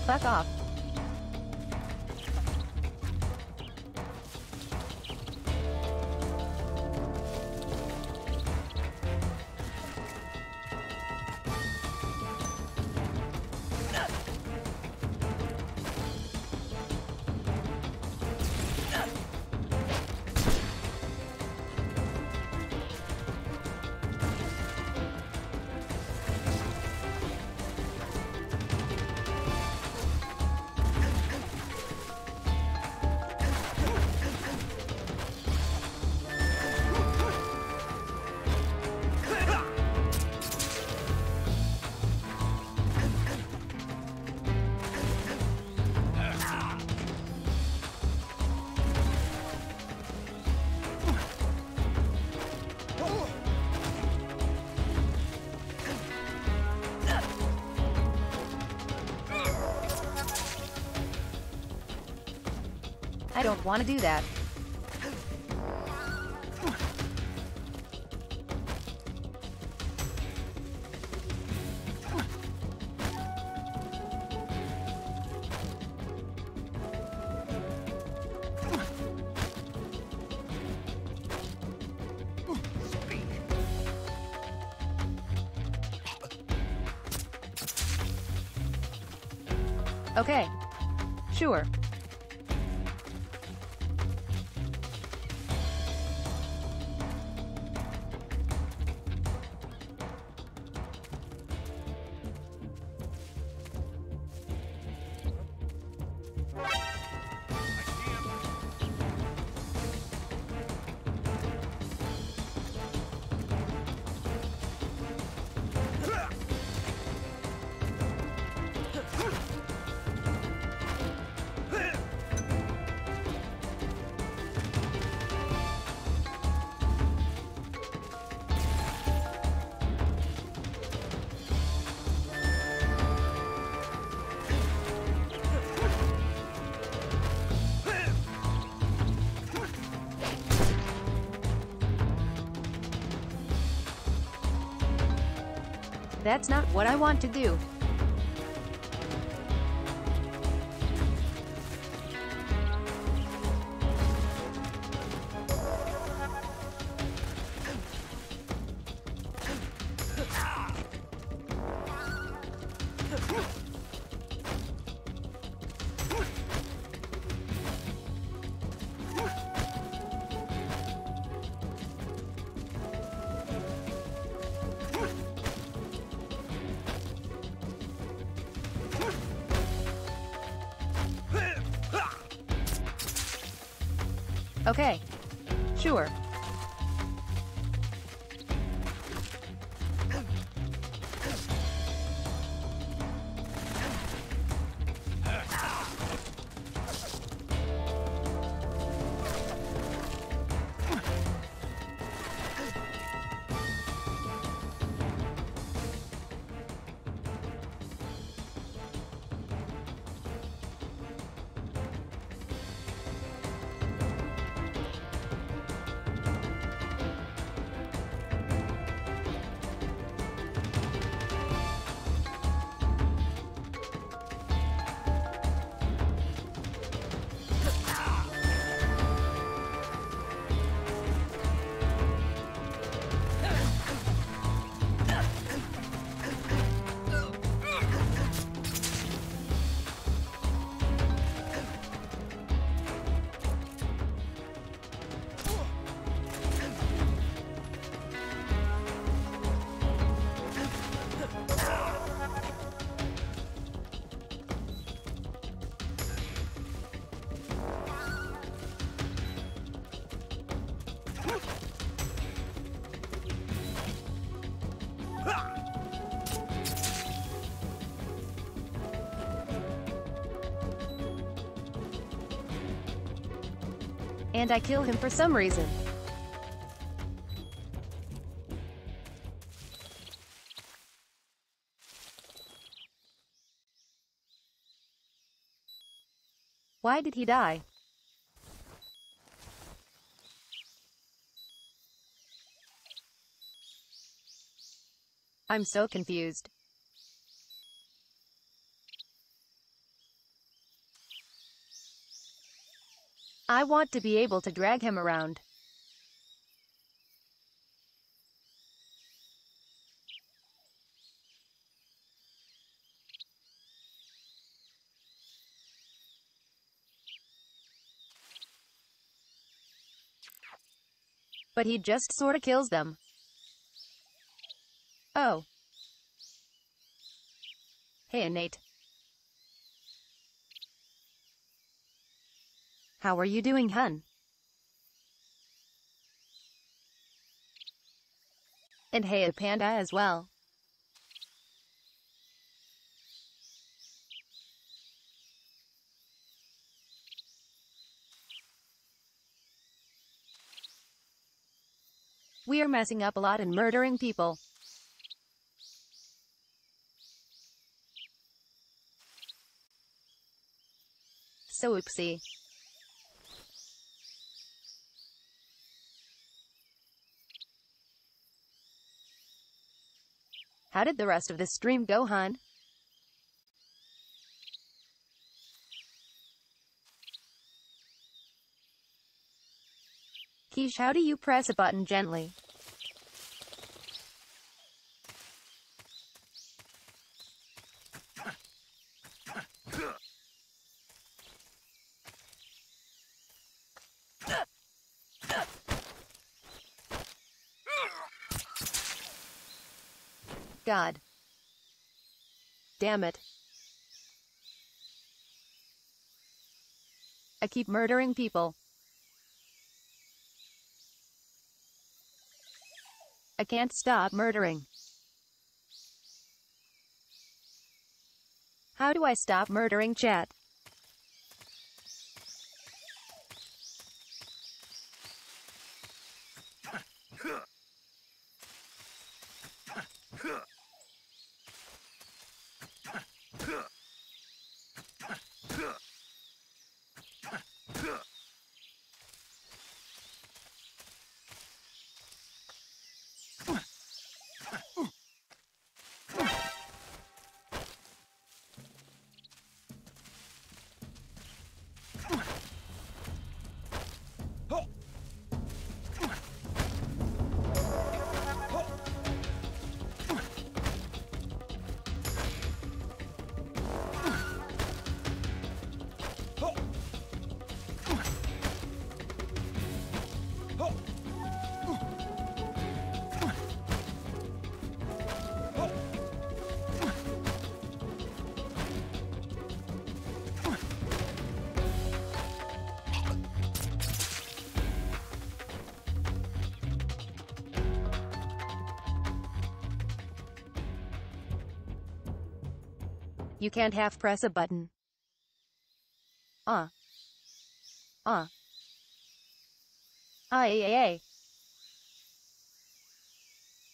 Fuck off. I don't want to do that. Okay. Sure. That's not what I want to do. Okay. Sure. And I kill him for some reason. Why did he die? I'm so confused. I want to be able to drag him around. But he just sorta kills them. Oh. Hey, Nate. How are you doing, hun? And hey, Panda as well. We are messing up a lot and murdering people. So oopsie. How did the rest of this stream go, hun? Quiche, how do you press a button gently? God. Damn it. I keep murdering people. I can't stop murdering. How do I stop murdering, chat? You can't half press a button. Ay.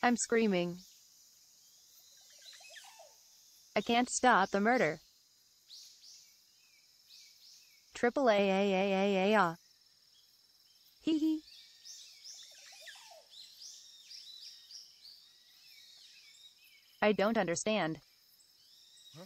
I'm screaming. I can't stop the murder. Triple A. Hee hee. I don't understand. Huh?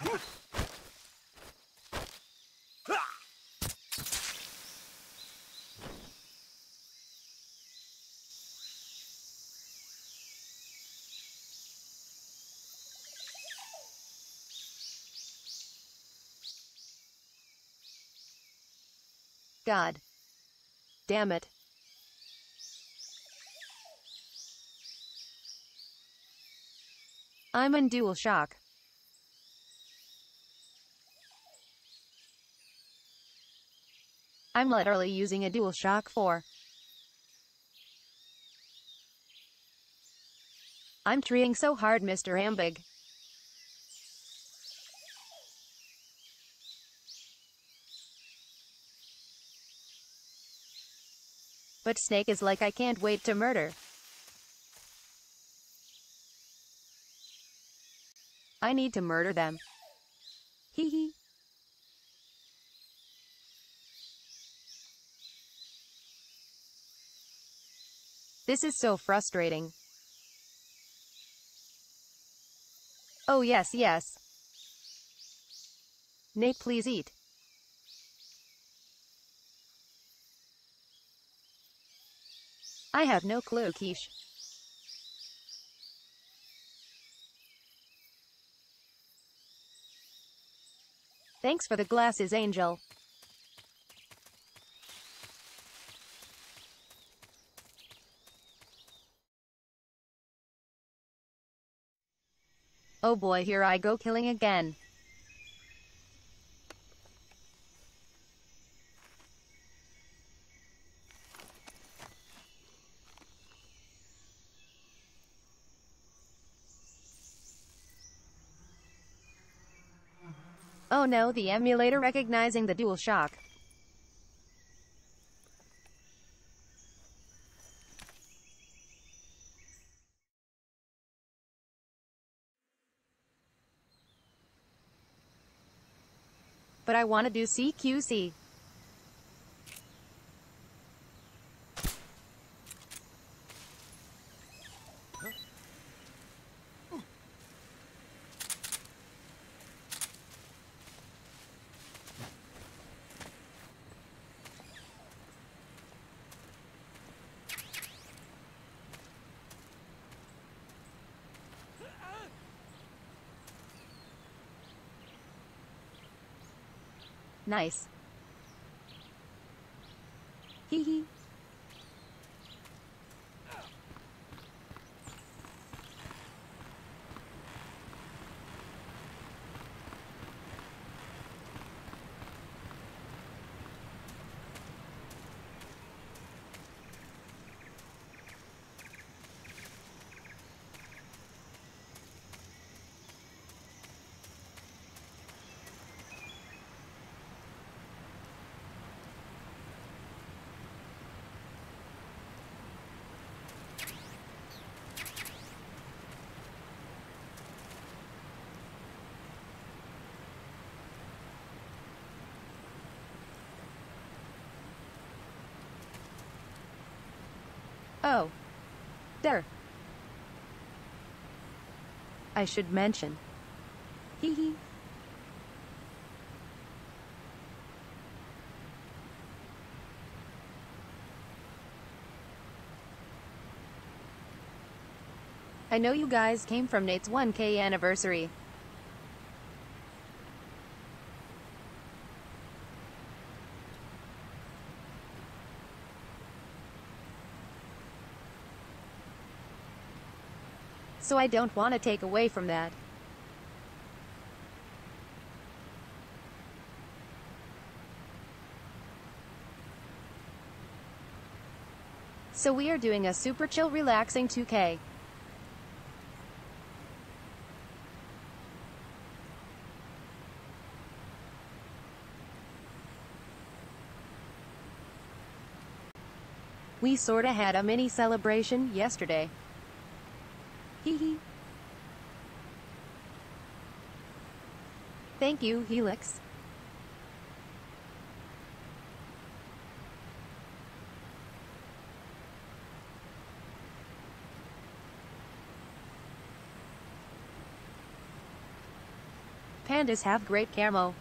Who was that? God. Damn it. I'm in dual shock. I'm literally using a dual shock 4. I'm trying so hard, Mr. Ambig. But Snake is like, I can't wait to murder. I need to murder them. Hee hee. This is so frustrating. Oh yes, yes. Nate, please eat. I have no clue, Quiche. Thanks for the glasses, Angel. Oh boy, here I go killing again. Oh no, the emulator recognizing the dual shock. But I want to do CQC. Nice. Hee hee. Oh. There. I should mention. Hee hee. I know you guys came from Nate's 1K anniversary. So I don't want to take away from that. So we are doing a super chill relaxing 2K. We sorta had a mini celebration yesterday. Hee hee. Thank you, Helix. Pandas have great camo.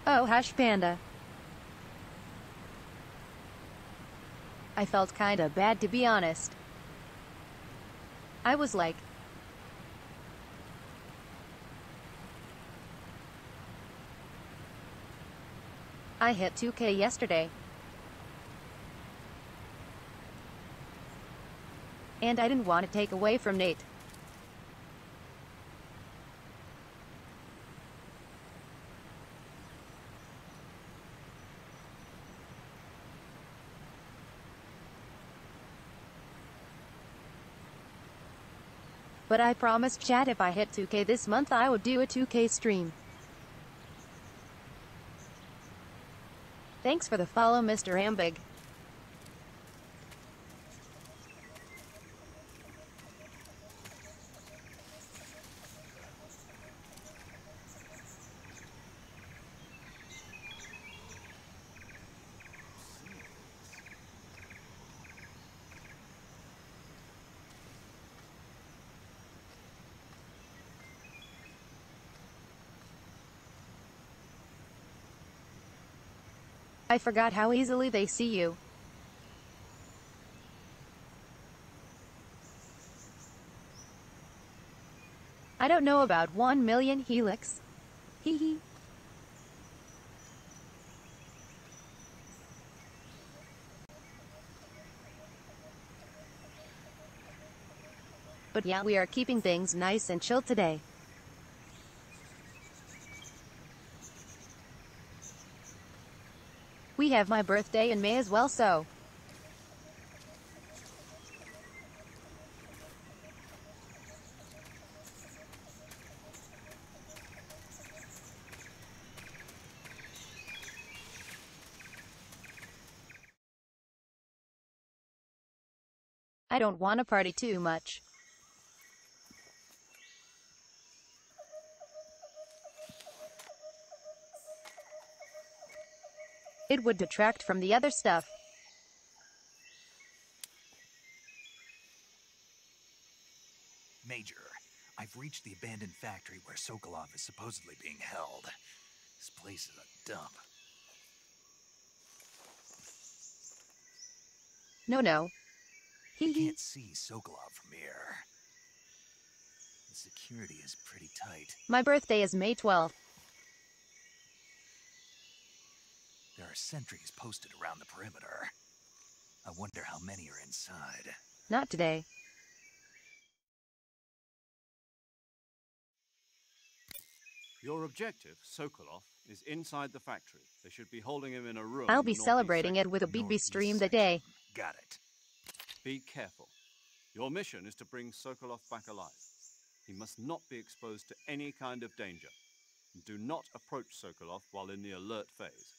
Oh, hash panda. I felt kinda bad, to be honest. I was like, I hit 2K yesterday. And I didn't want to take away from Nate. But I promised chat if I hit 2K this month I would do a 2K stream. Thanks for the follow, Mr. Ambig. I forgot how easily they see you. I don't know about 1 million helix. Hee hee. But yeah, we are keeping things nice and chill today. We have my birthday in May as well, so I don't want to party too much. It would detract from the other stuff. Major, I've reached the abandoned factory where Sokolov is supposedly being held. This place is a dump. No. You can't see Sokolov from here. The security is pretty tight. My birthday is May 12th. There are sentries posted around the perimeter. I wonder how many are inside. Not today. Your objective, Sokolov, is inside the factory. They should be holding him in a room. I'll be celebrating it with a BB stream that day. Got it. Be careful. Your mission is to bring Sokolov back alive. He must not be exposed to any kind of danger. Do not approach Sokolov while in the alert phase.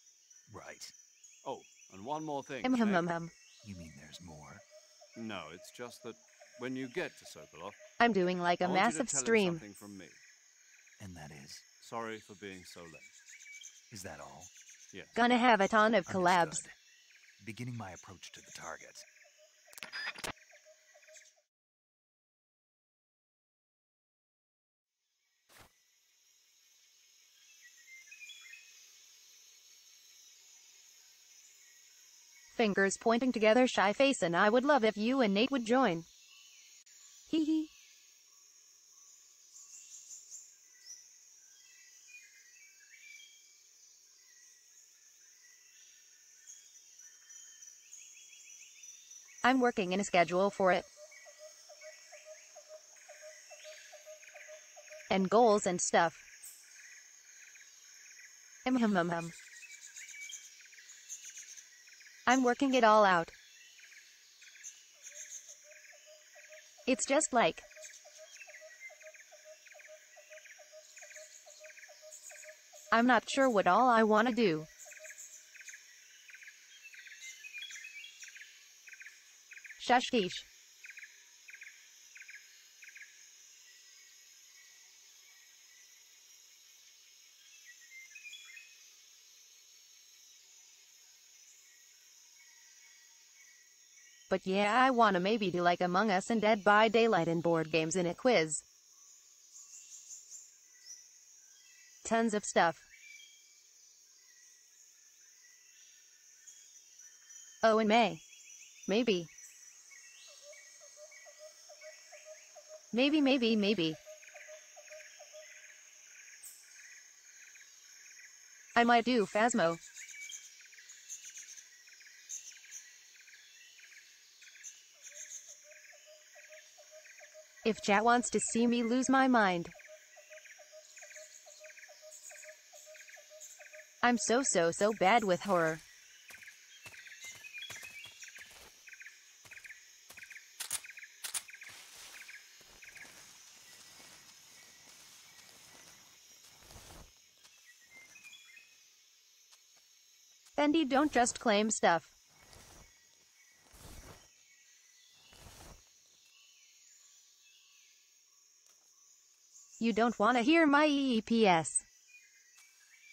Right. Oh, and one more thing. You mean there's more? No, it's just that when you get to Sokolov, I'm doing like a massive stream. Something from me. And that is? Sorry for being so late. Is that all? Yes. Gonna have a ton of collabs. Beginning my approach to the target. Fingers pointing together, shy face, and I would love if you and Nate would join. Hee hee. I'm working in a schedule for it. And goals and stuff. I'm working it all out. It's just like... I'm not sure what all I want to do. Shush. But yeah, I wanna maybe do like Among Us and Dead by Daylight and board games in a quiz. Tons of stuff. Oh, in May. Maybe. Maybe. I might do Phasmo. If chat wants to see me lose my mind. I'm so bad with horror. Fendi, don't just claim stuff. You don't wanna hear my EEPS.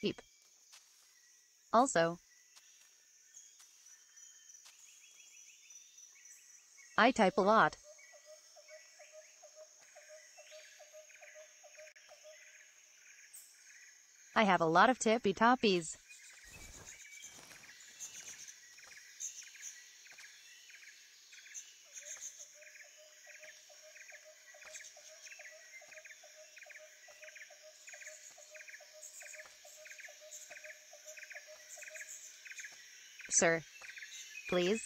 Eep. Also, I type a lot. I have a lot of tippy toppies. Sir. Please?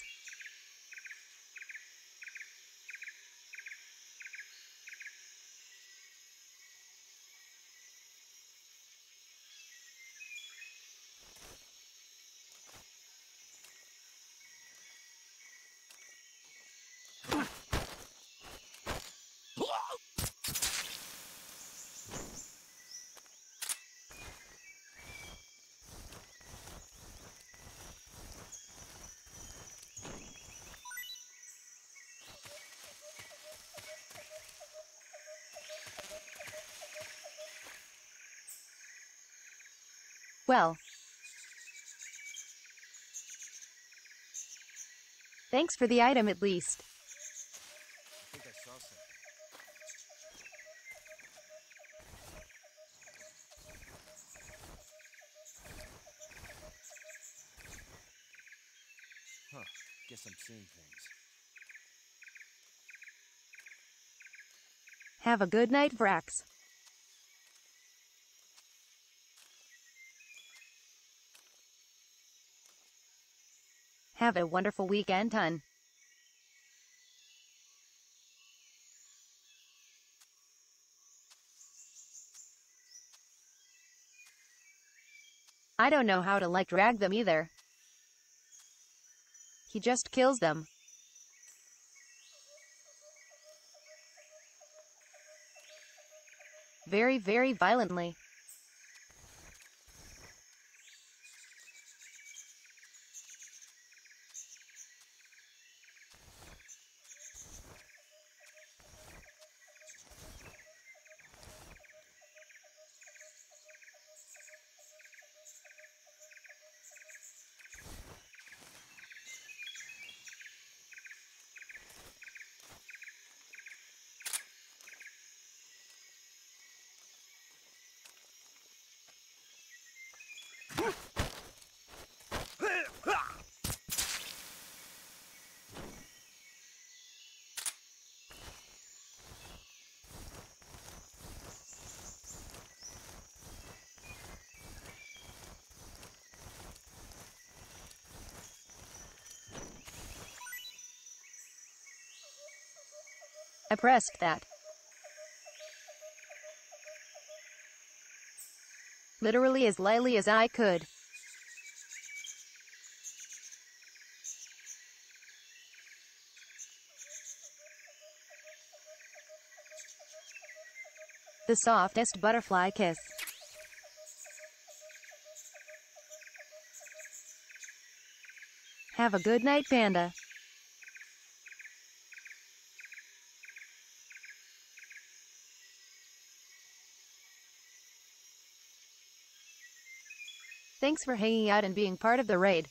Well. Thanks for the item at least. I think I saw something. Huh. Guess I'm seeing things. Have a good night, Vrax. Have a wonderful weekend, hun. I don't know how to drag them either. He just kills them. Very violently. I pressed that. Literally as lightly as I could. The softest butterfly kiss. Have a good night, Panda. Thanks for hanging out and being part of the raid.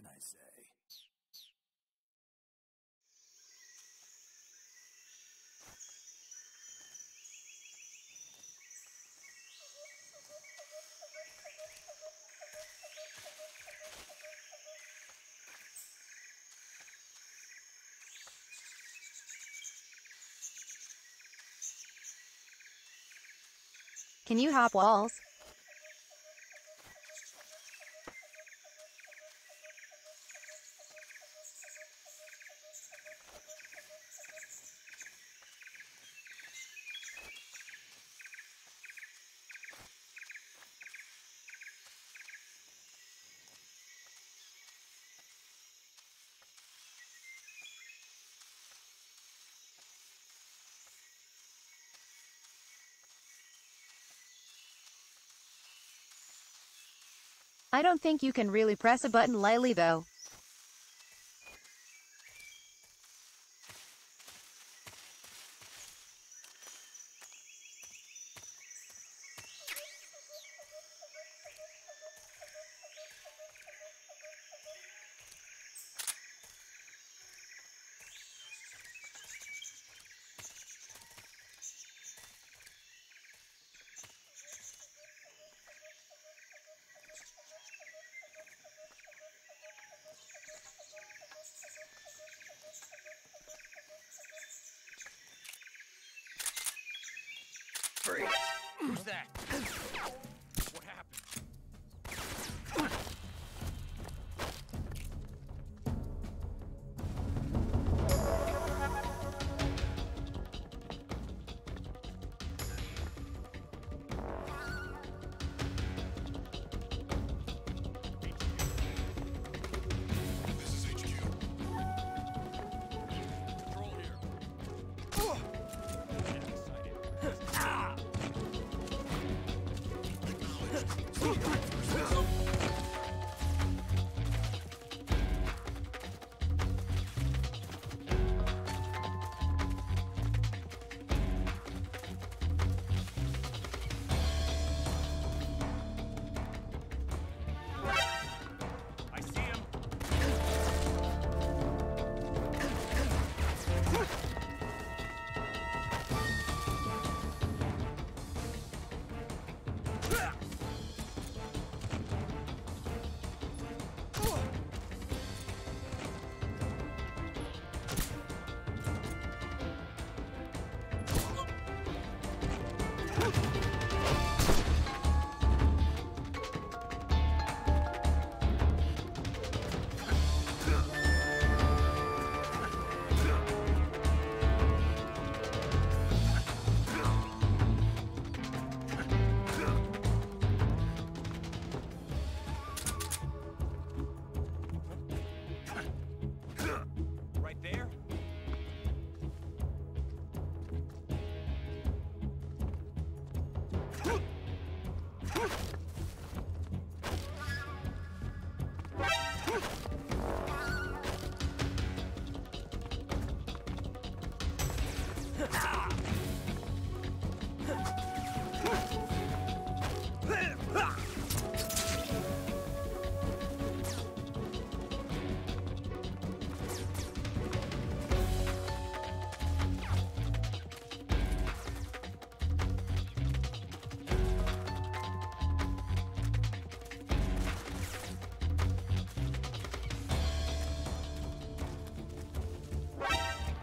can I say? Can you hop walls? I don't think you can really press a button lightly though. Freeze! Who's that? What happened? This is HQ. Control here. I see him. Right there?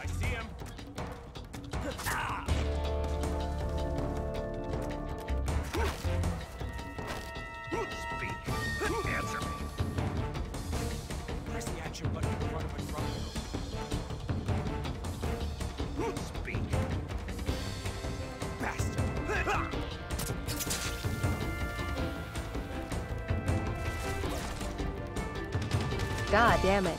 I see him. Speak. Answer me. Press the action button in front of a drum. Speak. Bastard. God damn it.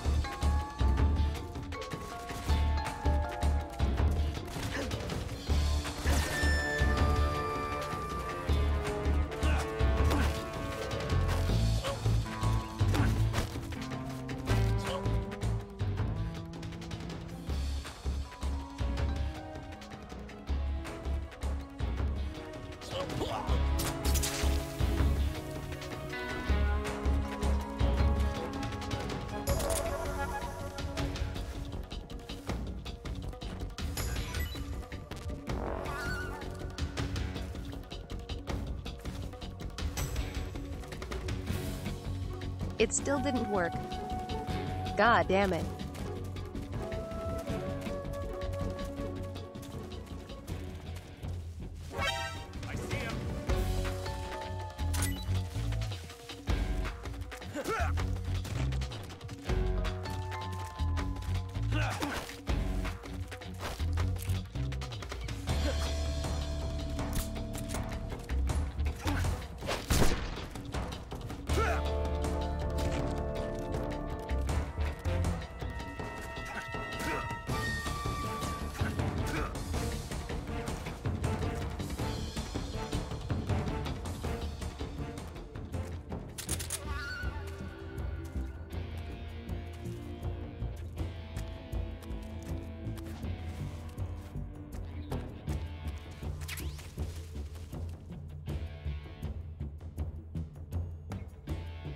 It still didn't work. God damn it. I see him.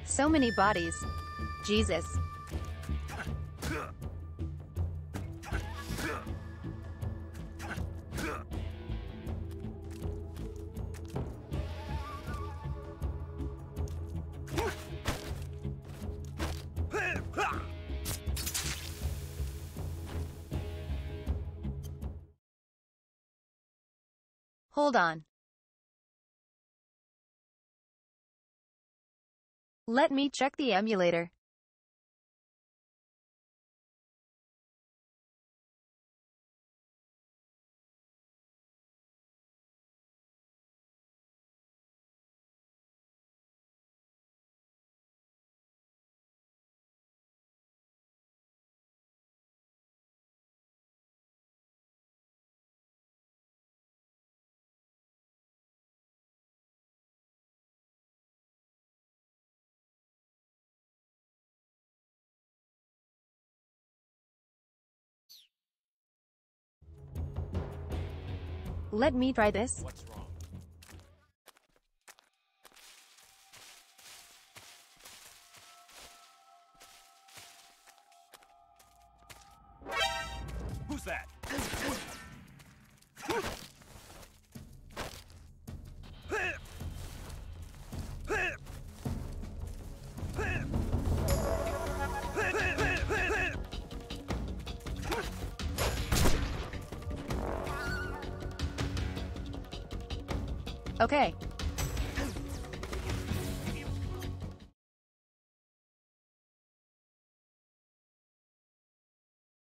So many bodies. Jesus. Hold on. Let me check the emulator. Let me try this. What's wrong? Who's that? Okay.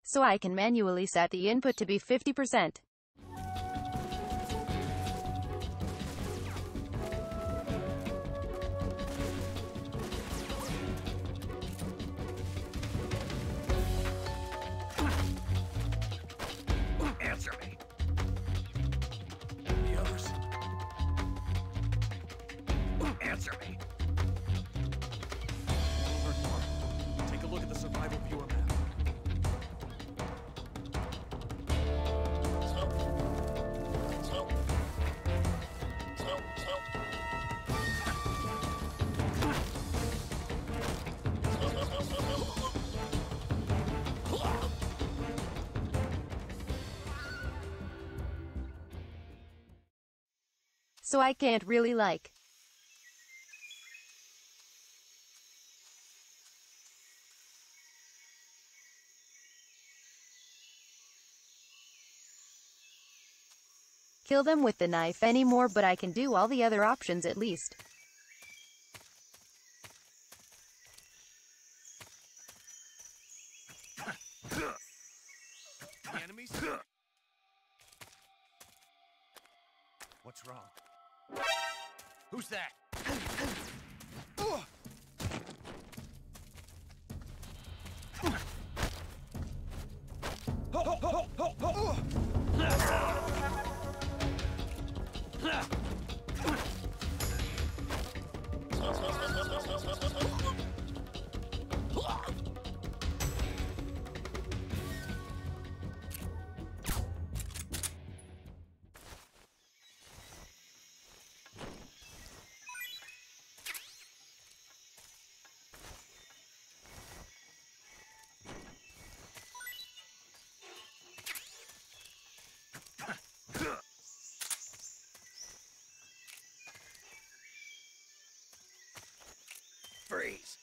So I can manually set the input to be 50%. Answer me. The others. Answer me. We'll learn more. Take a look at the survival viewer map. So I can't really kill them with the knife anymore, but I can do all the other options at least. The enemies? What's wrong? Who's that? Freeze.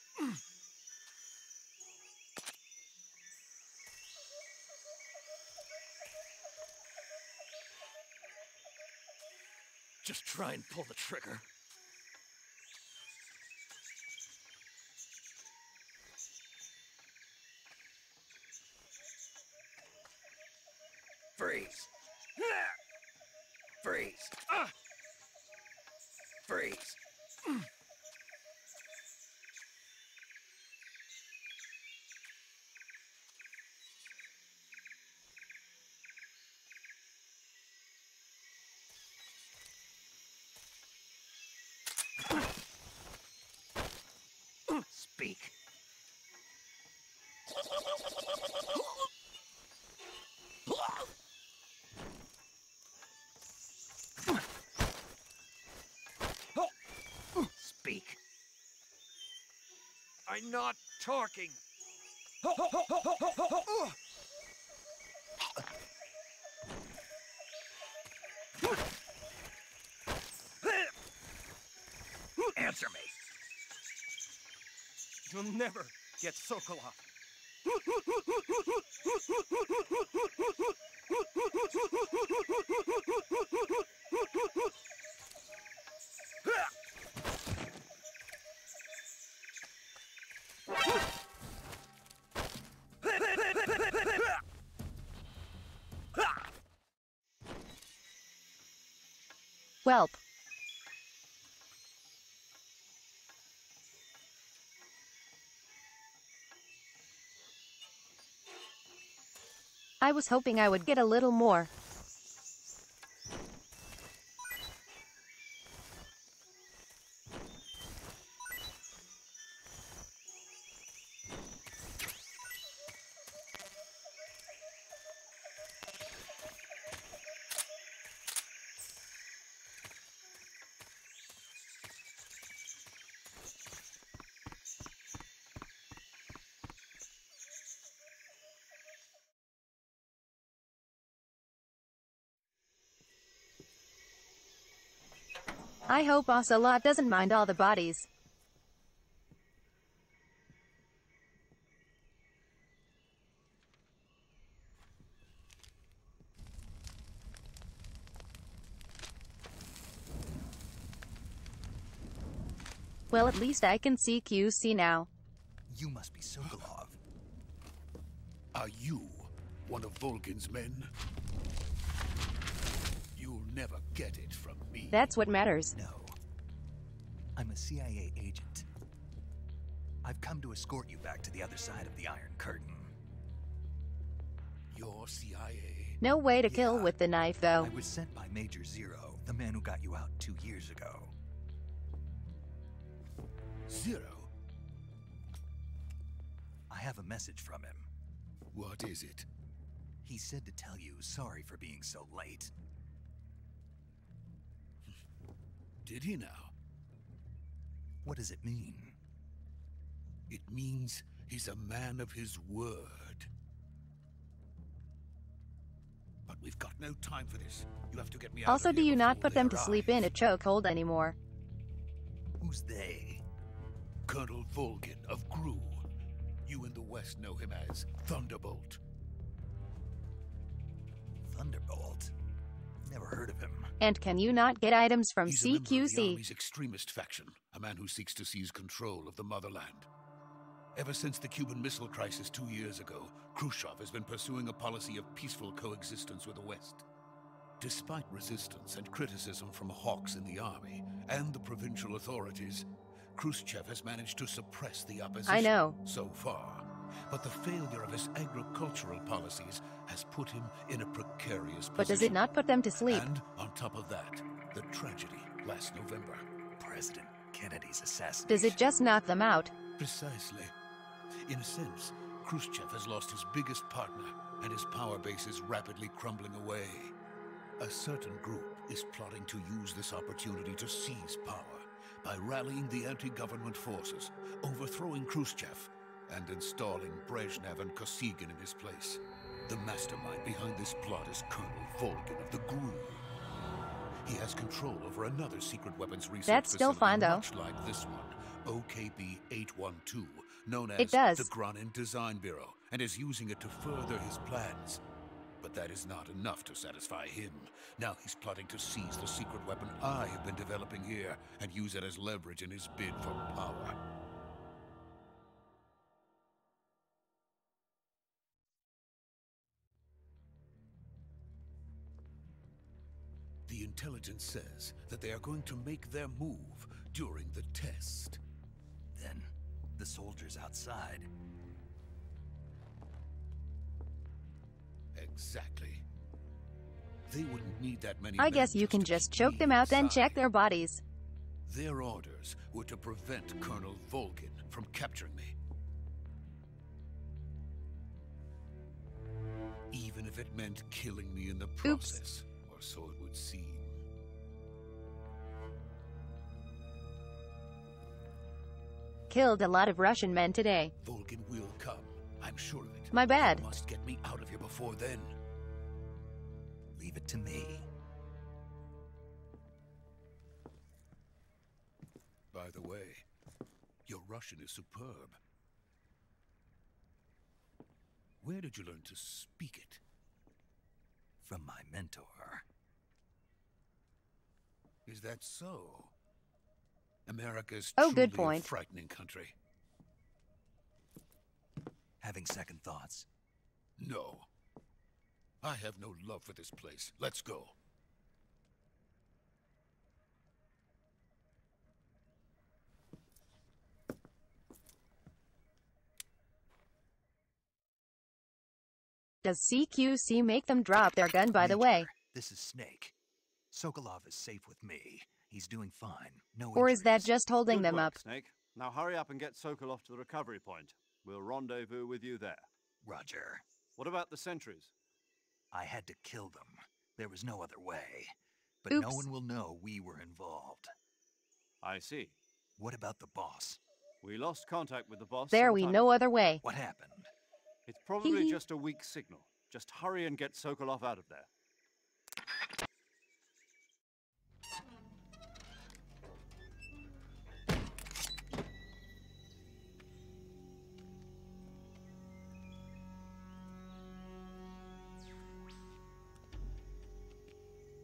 Just try and pull the trigger. Freeze! Freeze! Freeze! Speak. Speak. I'm not talking. Answer me. You'll never get Sokolov. Welp. I was hoping I would get a little more. I hope Ocelot doesn't mind all the bodies. Well, at least I can see QC now. You must be Sokolov. Are you one of Volgin's men? You'll never get it from me. That's what matters. No. I'm a CIA agent. I've come to escort you back to the other side of the Iron Curtain. You're CIA? No way to kill with the knife, though. I was sent by Major Zero, the man who got you out 2 years ago. Zero? I have a message from him. What is it? He said to tell you sorry for being so late. Did he now? What does it mean? It means he's a man of his word. But we've got no time for this. You have to get me out Also, of do here you not before put them they to arrive. sleep in a chokehold anymore? Who's they? Colonel Volgin of Gru. You in the West know him as Thunderbolt. Thunderbolt? Never heard of him. And can you not get items from He's a member of the CQC? Army's extremist faction, a man who seeks to seize control of the motherland. Ever since the Cuban Missile Crisis 2 years ago, Khrushchev has been pursuing a policy of peaceful coexistence with the West. Despite resistance and criticism from hawks in the army and the provincial authorities, Khrushchev has managed to suppress the opposition I know. so far. But the failure of his agricultural policies has put him in a precarious position. But does it not put them to sleep? And on top of that, the tragedy last November. President Kennedy's assassination. Does it just knock them out? Precisely. In a sense, Khrushchev has lost his biggest partner, and his power base is rapidly crumbling away. A certain group is plotting to use this opportunity to seize power by rallying the anti-government forces, overthrowing Khrushchev, and installing Brezhnev and Kosygin in his place. The mastermind behind this plot is Colonel Volgin of the GRU. He has control over another secret weapons research That's still facility fine, though. much like this one, OKB-812, known It as does. the Granin Design Bureau, and is using it to further his plans. But But that is not enough to satisfy him. Now he's plotting to seize the secret weapon I have been developing here and use it as leverage in his bid for power. The intelligence says that they are going to make their move during the test. Then, the soldiers outside. Exactly. They wouldn't need that many I men guess you can to just keep choke me them out, then inside. check their bodies. Their orders were to prevent Colonel Volgin from capturing me. Even if it meant killing me in the process, or so it would seem. Killed a lot of Russian men today. Volgin will come, I'm sure of it. My bad. You must get me out of here before then. Leave it to me. By the way, your Russian is superb. Where did you learn to speak it? From my mentor. Is that so? America's Oh, good truly a point. frightening country. Having second thoughts? No. I have no love for this place. Let's go. Does CQC make them drop their gun, by the way? This is Snake. Sokolov is safe with me. He's doing fine. No Or is that injuries. just holding Good them work, up? Snake. Now hurry up and get Sokolov to the recovery point. We'll rendezvous with you there. Roger. What about the sentries? I had to kill them. There was no other way. But no Oops. one will know we were involved. I see. What about the boss? We lost contact with the boss. There we sometime no ago. other way. What happened? It's probably Hee-hee. just a weak signal. Just hurry and get Sokolov out of there.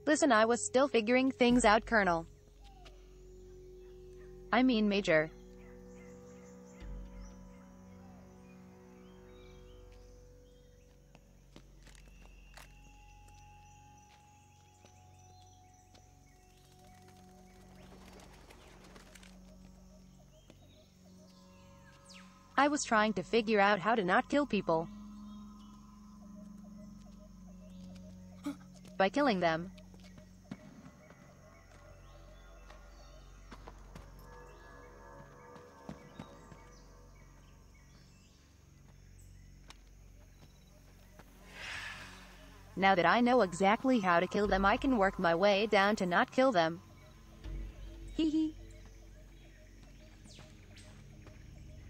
Listen, I was still figuring things out, Colonel. I mean, Major. I was trying to figure out how to not kill people. By killing them. Now that I know exactly how to kill them, I can work my way down to not kill them. Hee hee.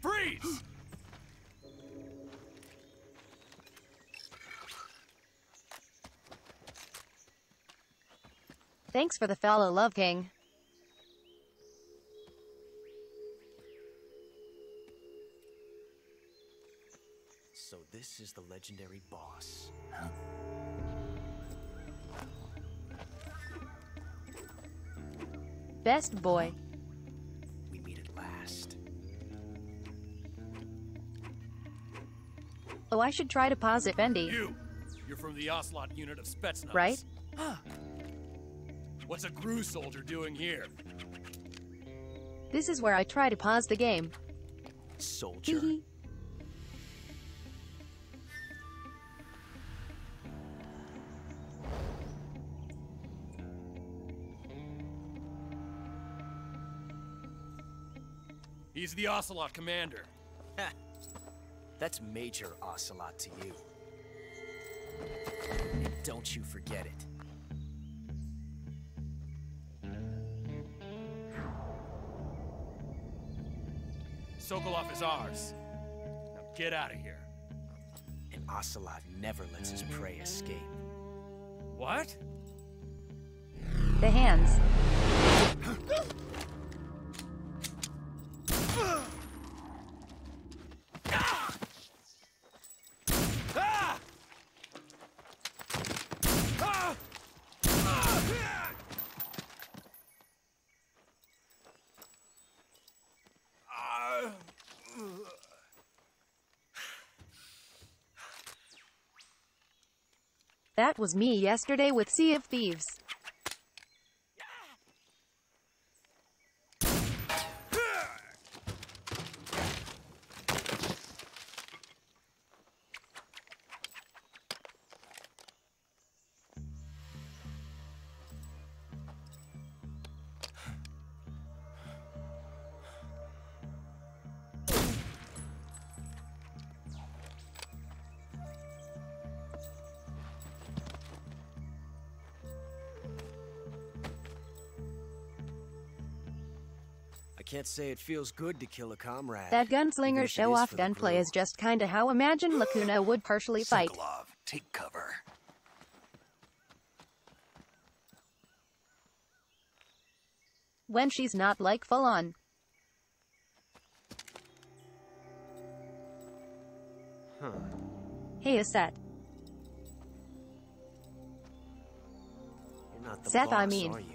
Freeze! Thanks for the follow, Love King. So this is the legendary boss. Best boy. We meet at last. Oh, I should try to pause it, Bendy. You're from the Ocelot unit of Spetsnaz. Right? What's a GRU soldier doing here? This is where I try to pause the game. Soldier? Hee hee. He's the Ocelot commander. Ha! That's Major Ocelot to you. And don't you forget it. Sokolov is ours. Now get out of here. And Ocelot never lets his prey escape. What? The hands. That was me yesterday with Sea of Thieves. I can't say it feels good to kill a comrade. That gunslinger even if it show-off is for the gunplay crew. is just kinda how Imagine Lacuna would partially fight. Sokolov, take cover. When she's not like full-on. Huh. Hey, Seth. You're not the Seth, boss, I mean. are you?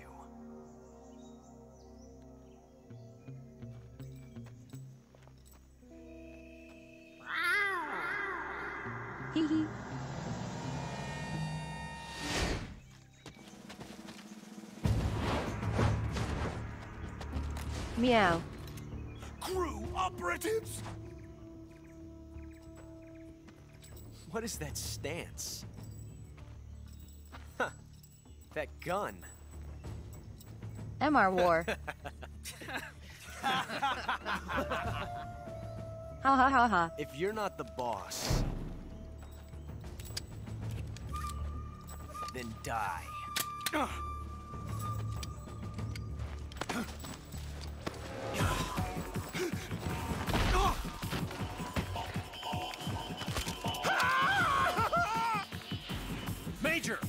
Hee hee. Meow. Crew operatives! What is that stance? Huh. That gun. MR War. Ha ha ha ha. If you're not the boss, then die. Major!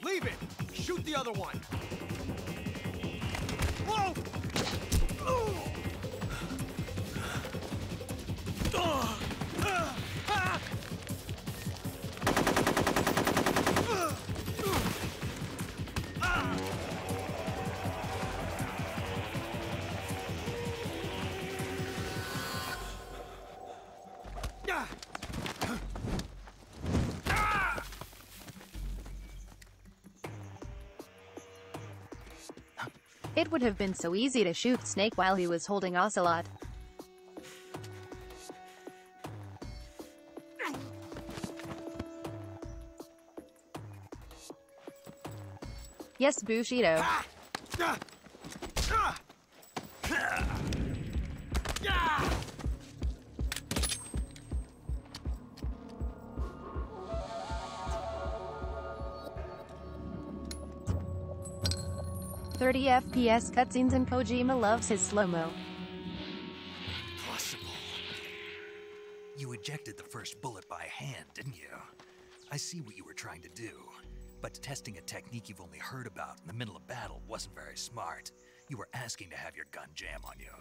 Leave it! Shoot the other one! Whoa! It would have been so easy to shoot Snake while he was holding Ocelot. Yes, Bushido. .30 FPS cutscenes and Kojima loves his slow-mo. Possible. You ejected the first bullet by hand, didn't you? I see what you were trying to do. But testing a technique you've only heard about in the middle of battle wasn't very smart. You were asking to have your gun jam on you.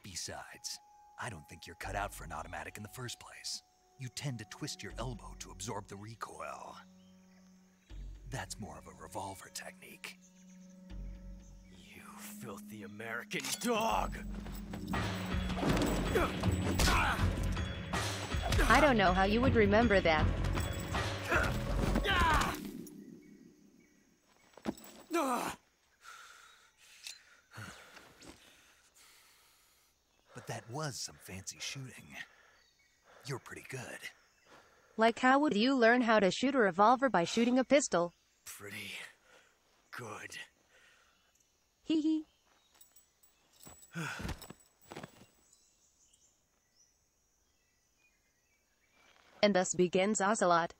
Besides, I don't think you're cut out for an automatic in the first place. You tend to twist your elbow to absorb the recoil. That's more of a revolver technique. Filthy American dog! I don't know how you would remember that. But that was some fancy shooting. You're pretty good. Like, how would you learn how to shoot a revolver by shooting a pistol? Pretty good. Hee hee. And thus begins Ocelot.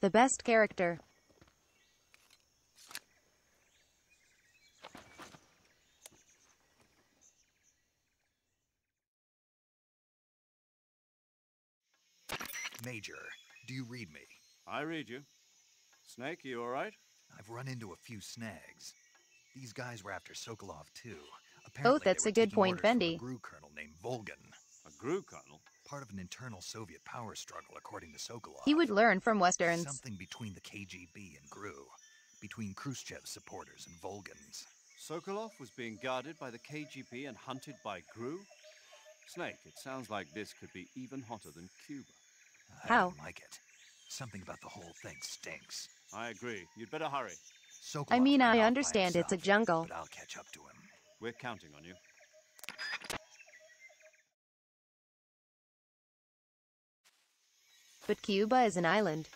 The best character. Major, do you read me? I read you. Snake, you all right? I've run into a few snags. These guys were after Sokolov too. Oh, that's a good point, Bendy. A GRU colonel named Volgan. A GRU colonel? Part of an internal Soviet power struggle, according to Sokolov. He would learn from Westerns. Something between the KGB and GRU. Between Khrushchev's supporters and Volgan's. Sokolov was being guarded by the KGB and hunted by GRU? Snake, it sounds like this could be even hotter than Cuba. I How? don't like it. Something about the whole thing stinks. I agree. You'd better hurry. Sokolov I mean, ran I off by understand it's a himself, jungle. but I'll catch up to him. We're counting on you. But Cuba is an island.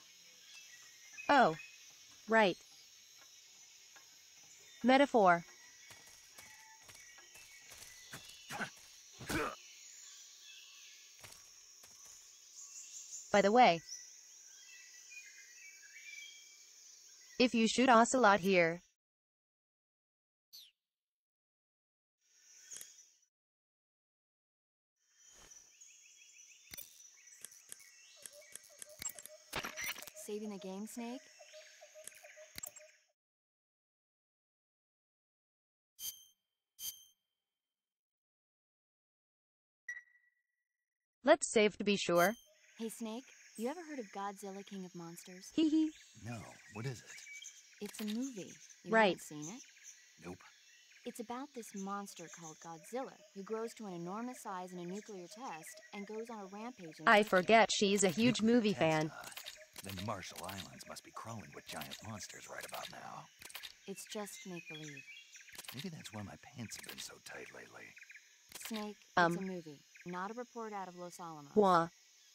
Oh. Right. Metaphor. By the way, if you shoot Ocelot here, Saving the game, Snake? let's save to be sure. Hey, Snake, you ever heard of Godzilla King of Monsters? Hee hee. No, what is it? It's a movie. You Right. haven't seen it? Nope. It's about this monster called Godzilla, who grows to an enormous size in a nuclear test and goes on a rampage in I Tokyo. forget she's a huge Nuclear movie test, fan. Then the Marshall Islands must be crawling with giant monsters right about now. It's just make-believe. Maybe that's why my pants have been so tight lately. Snake, it's a movie, not a report out of Los Alamos. Wah.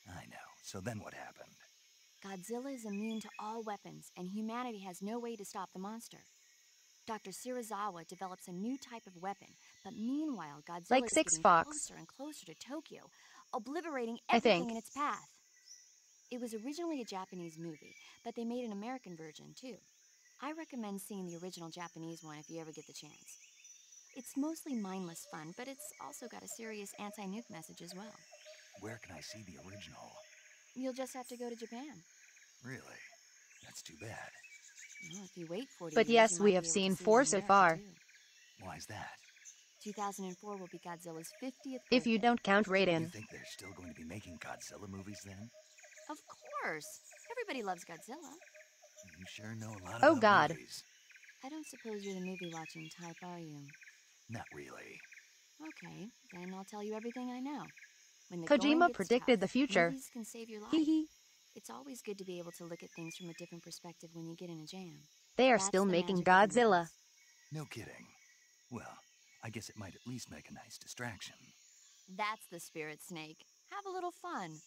I know. So then what happened? Godzilla is immune to all weapons, and humanity has no way to stop the monster. Dr. Shirazawa develops a new type of weapon, but meanwhile, Godzilla Like is Six getting Fox. closer and closer to Tokyo, obliterating I everything think. in its path. It was originally a Japanese movie, but they made an American version, too. I recommend seeing the original Japanese one if you ever get the chance. It's mostly mindless fun, but it's also got a serious anti-nuke message as well. Where can I see the original? You'll just have to go to Japan. Really? That's too bad. Well, if you wait 40 But years, yes, you we might have be able seen to see it 4 in so America, far. too. Why's that? 2004 will be Godzilla's 50th If you birthday. don't count You Raiden. think they're still going to be making Godzilla movies then? Of course. Everybody loves Godzilla. You sure know a lot Oh, about God. movies. I don't suppose you're the movie-watching type, are you? Not really. Okay, then I'll tell you everything I know. When the Kojima going gets predicted tough, the future. movies can save your life. Hee hee. It's always good to be able to look at things from a different perspective when you get in a jam. They are That's still the making magic of Godzilla. movies. No kidding. Well, I guess it might at least make a nice distraction. That's the spirit, Snake. Have a little fun.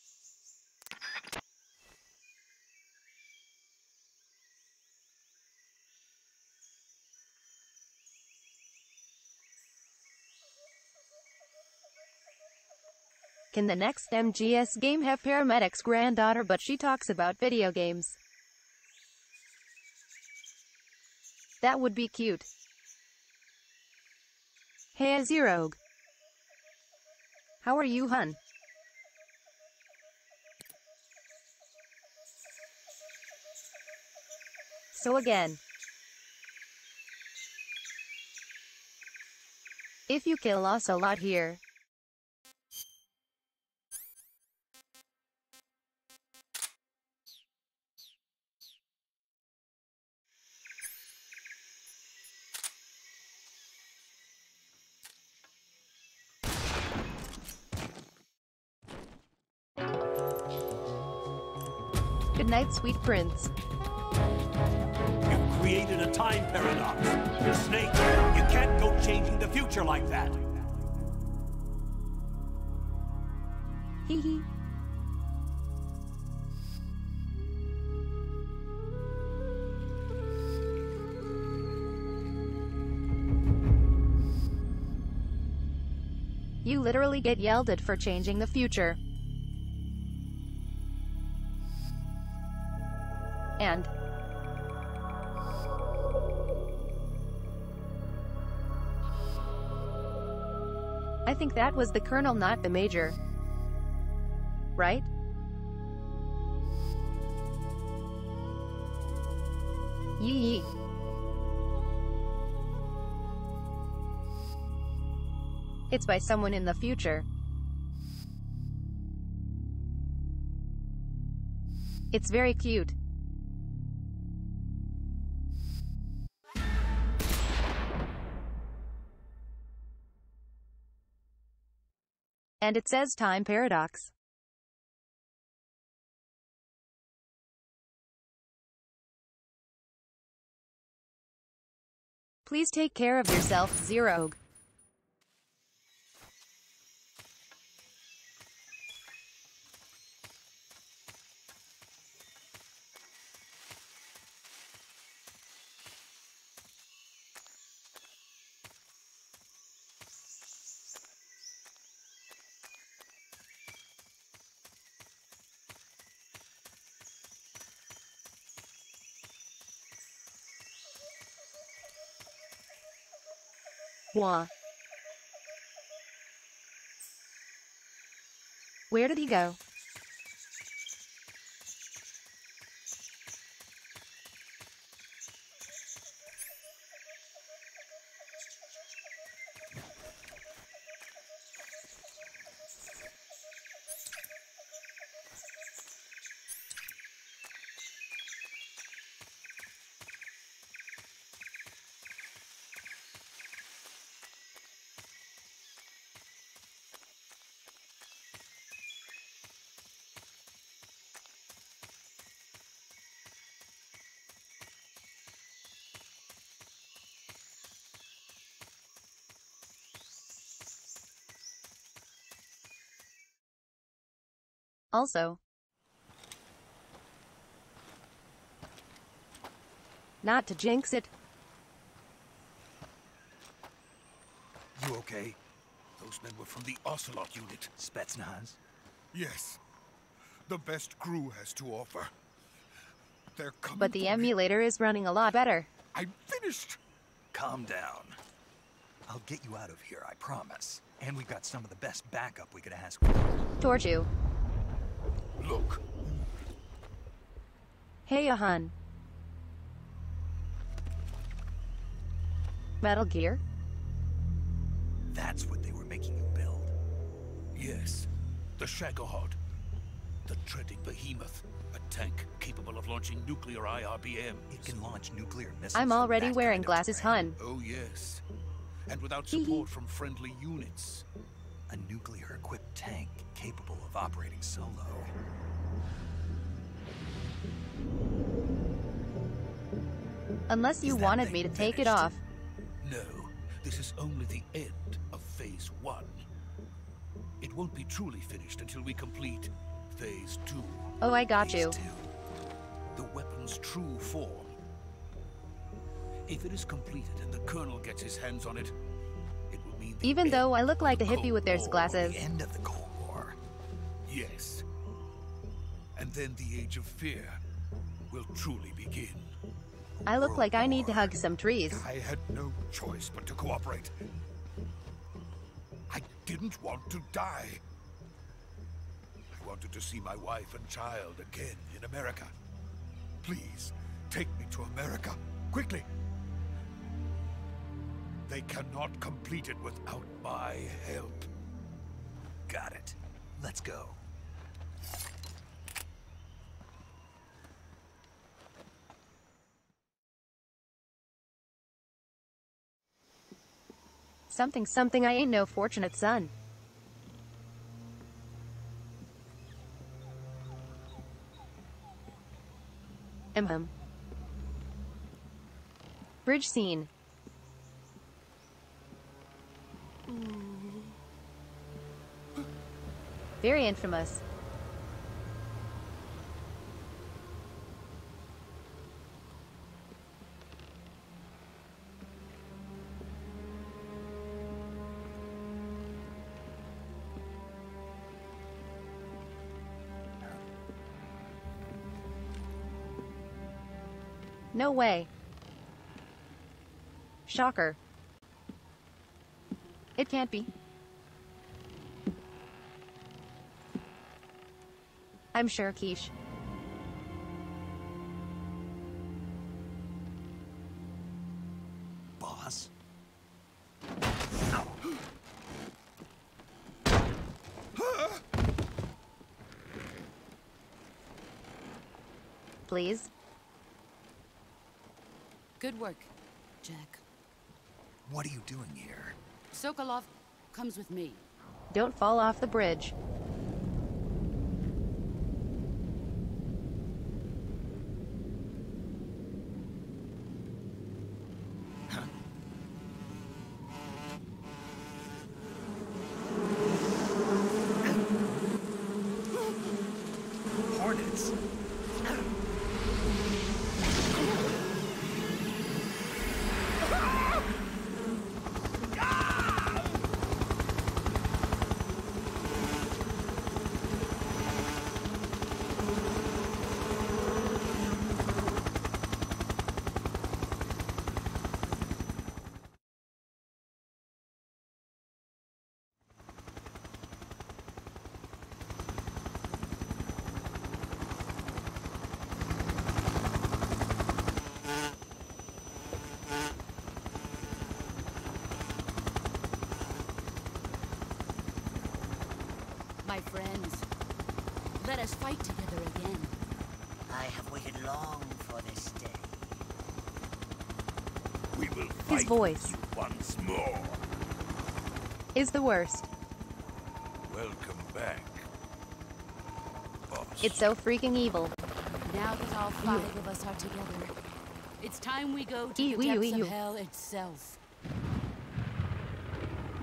Can the next MGS game have Paramedic's granddaughter, but she talks about video games? That would be cute. Hey Zerog. How are you, hun? So again, if you kill Ocelot here, good night, sweet prince. You've created a time paradox. Snake, you can't go changing the future like that. Hee hee. You literally get yelled at for changing the future. And I think that was the colonel, not the major. Right? Yee yee. It's by someone in the future. It's very cute. And it says time paradox. Please take care of yourself, Zero. Wah. Where did he go? Also, not to jinx it. You okay? Those men were from the Ocelot unit. Spetsnaz? Yes. The best crew has to offer. They're coming. But the emulator is running a lot better. I'm finished! Calm down. I'll get you out of here, I promise. And we've got some of the best backup we could ask for. Towards you. Look. Hey, Johan. Metal Gear? That's what they were making you build. Yes. The Shagohod. The treading behemoth. A tank capable of launching nuclear IRBM. It can launch nuclear missiles. I'm already wearing glasses, hun. Oh, yes. And without support from friendly units. A nuclear-equipped tank capable of operating solo. Unless you wanted me to take it off. No, this is only the end of Phase 1. It won't be truly finished until we complete Phase 2. Oh, I got you. The weapon's true form. If it is completed and the Colonel gets his hands on it, it will mean the Even end though I look like a of the hippie Cold with their War. glasses. The end of the Cold War. Yes. And then the Age of Fear will truly begin. I look like I need to hug some trees. I had no choice but to cooperate. I didn't want to die. I wanted to see my wife and child again in America. Please, take me to America, quickly. They cannot complete it without my help. Got it. Let's go. Something, I ain't no fortunate son. Bridge scene. Very infamous. No way. Shocker. It can't be. I'm sure, Quiche. Boss? Please? Good work, Jack. What are you doing here? Sokolov comes with me. Don't fall off the bridge. My friends, let us fight together again. I have waited long for this day. We will His fight voice you once more. is the worst. Welcome back, boss. It's so freaking evil. Now that all five of us are together, it's time we go to Ew, the ew, depths ew. of hell itself.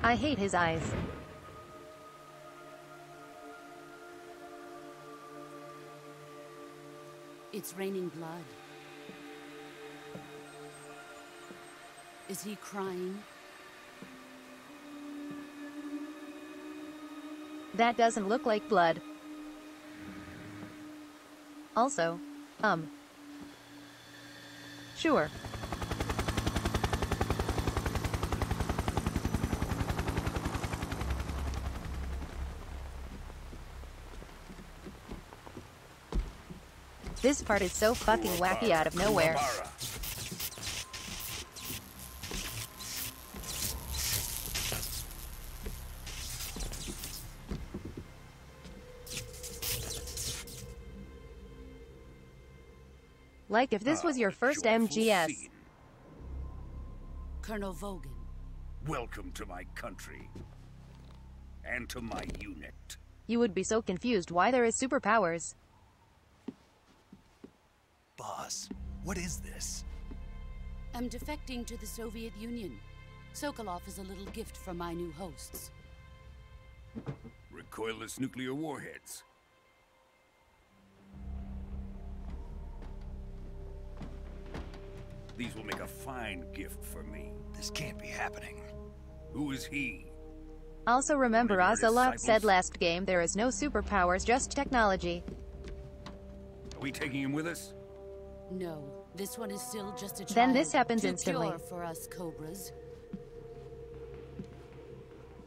I hate his eyes. It's raining blood. Is he crying? That doesn't look like blood. Also, sure. This part is so fucking wacky out of nowhere. Like if this was your first MGS. Colonel Vogan. Welcome to my country. And to my unit. You would be so confused why there is superpowers. Boss, what is this? I'm defecting to the Soviet Union. Sokolov is a little gift from my new hosts. Recoilless nuclear warheads. These will make a fine gift for me. This can't be happening. Who is he? Also remember Your Ocelot disciples? said last game there is no superpowers, just technology. Are we taking him with us? No, this one is still just a child. Then this happens Too instantly. pure for us Cobras.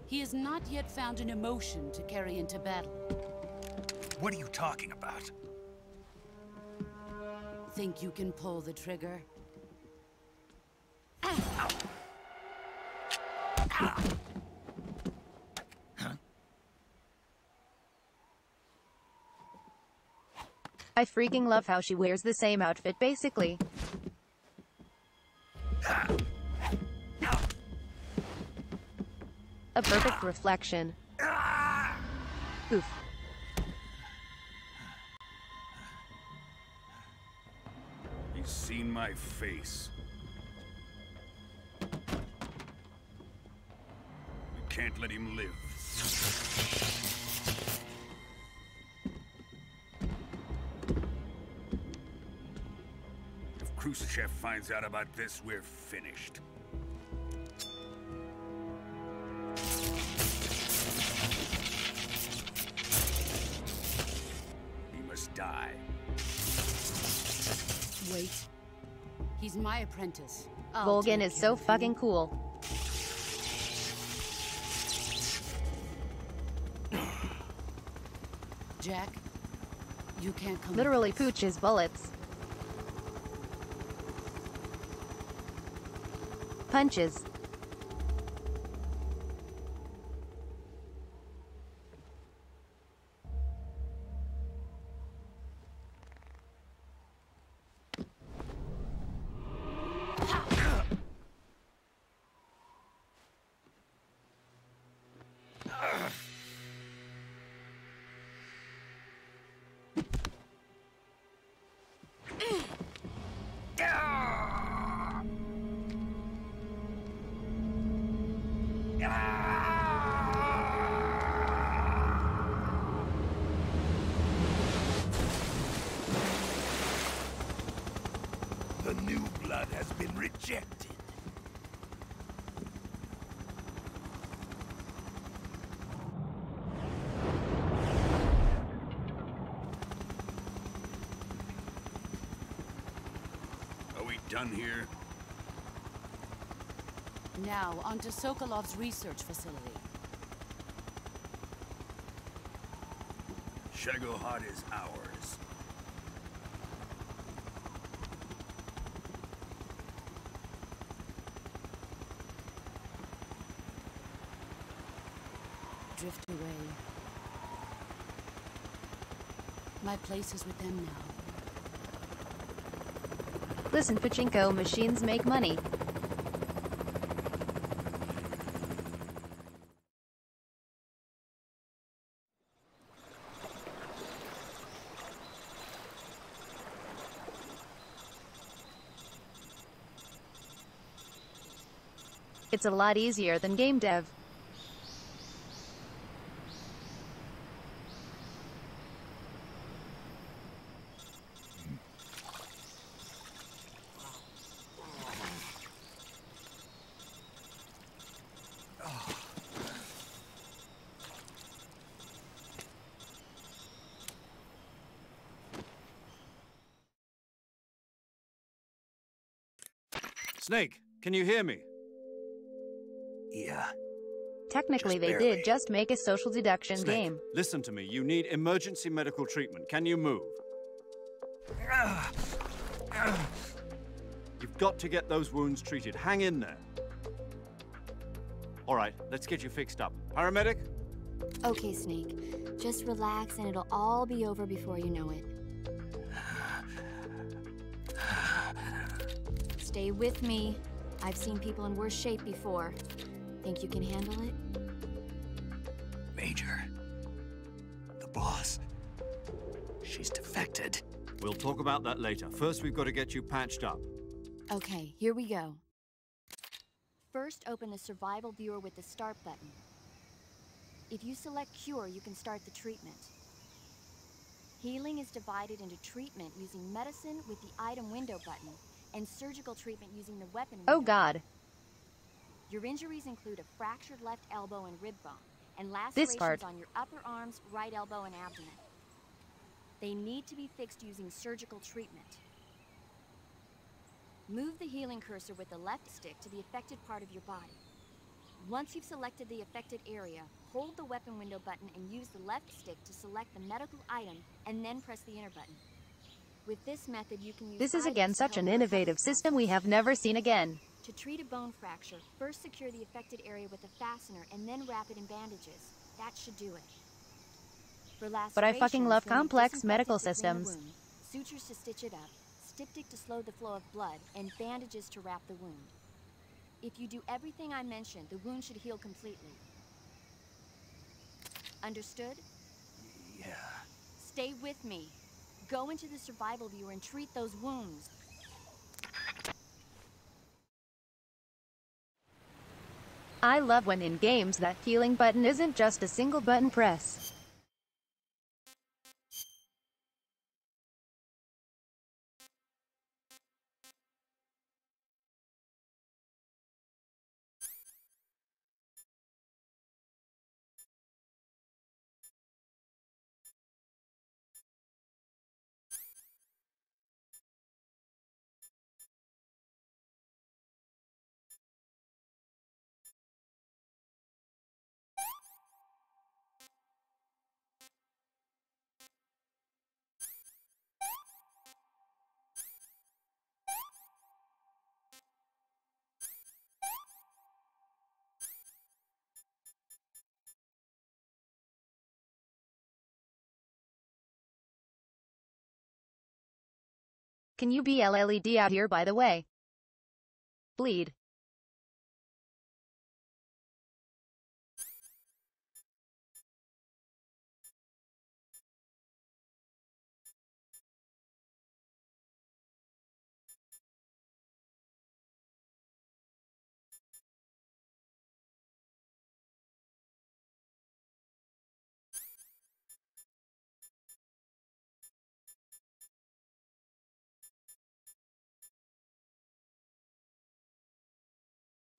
He has not yet found an emotion to carry into battle. What are you talking about? Think you can pull the trigger? I freaking love how she wears the same outfit basically. A perfect reflection. Oof. He's seen my face. We can't let him live. If Khrushchev finds out about this, we're finished. He must die. Wait. He's my apprentice. Volgan is so fucking cool. Jack, you can't come. Literally pooch his bullets. Punches. The new blood has been rejected. Are we done here? Now, onto Sokolov's research facility. Shagohod is ours. Drift away. My place is with them now. Listen, pachinko machines make money. It's a lot easier than game dev. Snake, can you hear me? Yeah. Technically, they did just make a social deduction Snake, game. listen to me. You need emergency medical treatment. Can you move? You've got to get those wounds treated. Hang in there. All right, let's get you fixed up. Paramedic? Okay, Snake. Just relax and it'll all be over before you know it. Stay with me. I've seen people in worse shape before. Think you can handle it? Major. The boss. She's defected. We'll talk about that later. First, we've got to get you patched up. Okay, here we go. First, open the survival viewer with the start button. If you select cure, you can start the treatment. Healing is divided into treatment using medicine with the item window button and surgical treatment using the weapon window. Oh God. Your injuries include a fractured left elbow and rib bone, and lacerations on your upper arms, right elbow, and abdomen. They need to be fixed using surgical treatment. Move the healing cursor with the left stick to the affected part of your body. Once you've selected the affected area, hold the weapon window button and use the left stick to select the medical item, and then press the enter button. With this method, you can use This is again such an innovative system we have never seen again. To treat a bone fracture, first secure the affected area with a fastener and then wrap it in bandages. That should do it. For But I fucking love lacerations, complex when medical disinfected to drain the systems. wound, sutures to stitch it up, styptic to slow the flow of blood, and bandages to wrap the wound. If you do everything I mentioned, the wound should heal completely. Understood? Yeah. Stay with me. Go into the survival viewer and treat those wounds. I love when in games that healing button isn't just a single button press. Can you be LLED out here, by the way? Bleed.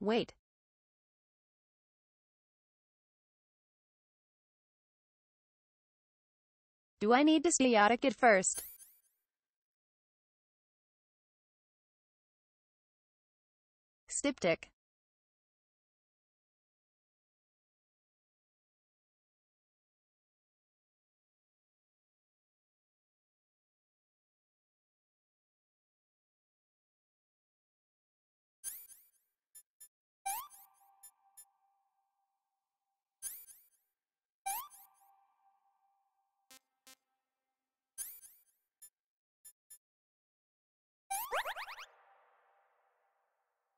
Wait. Do I need to sciatic it first? Styptic.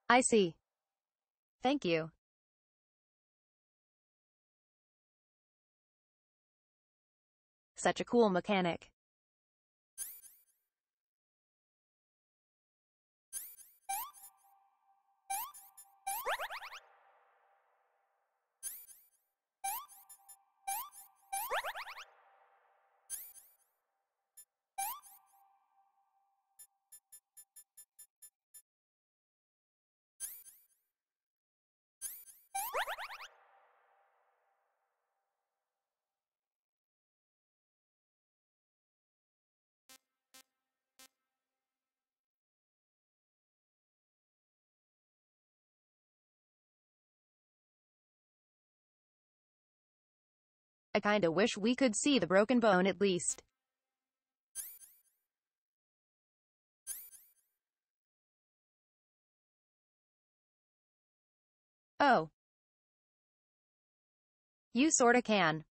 I see. Thank you. Such a cool mechanic. I kinda wish we could see the broken bone at least. Oh. You sorta can.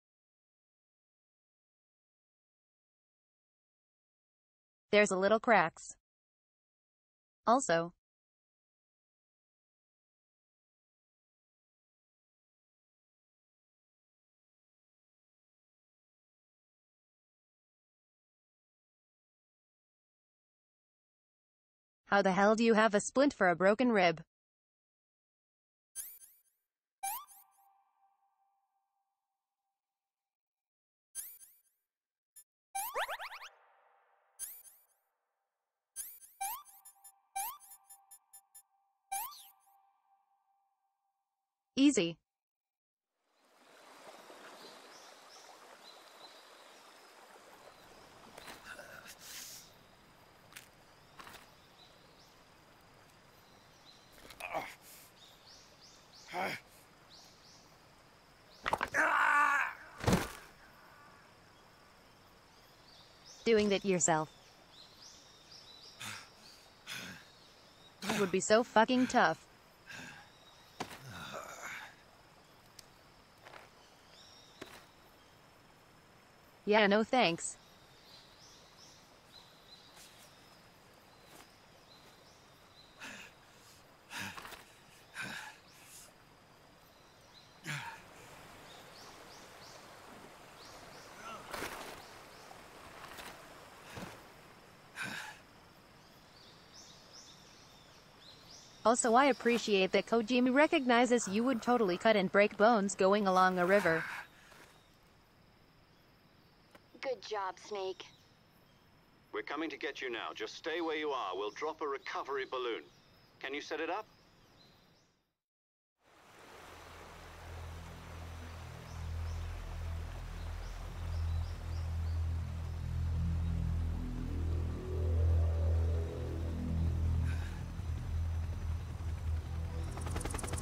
There's a little cracks. Also. How the hell do you have a splint for a broken rib? Easy. Doing that yourself. It would be so fucking tough. Yeah, no thanks. Also, I appreciate that Kojima recognizes you would totally cut and break bones going along a river. Good job, Snake. We're coming to get you now. Just stay where you are. We'll drop a recovery balloon. Can you set it up?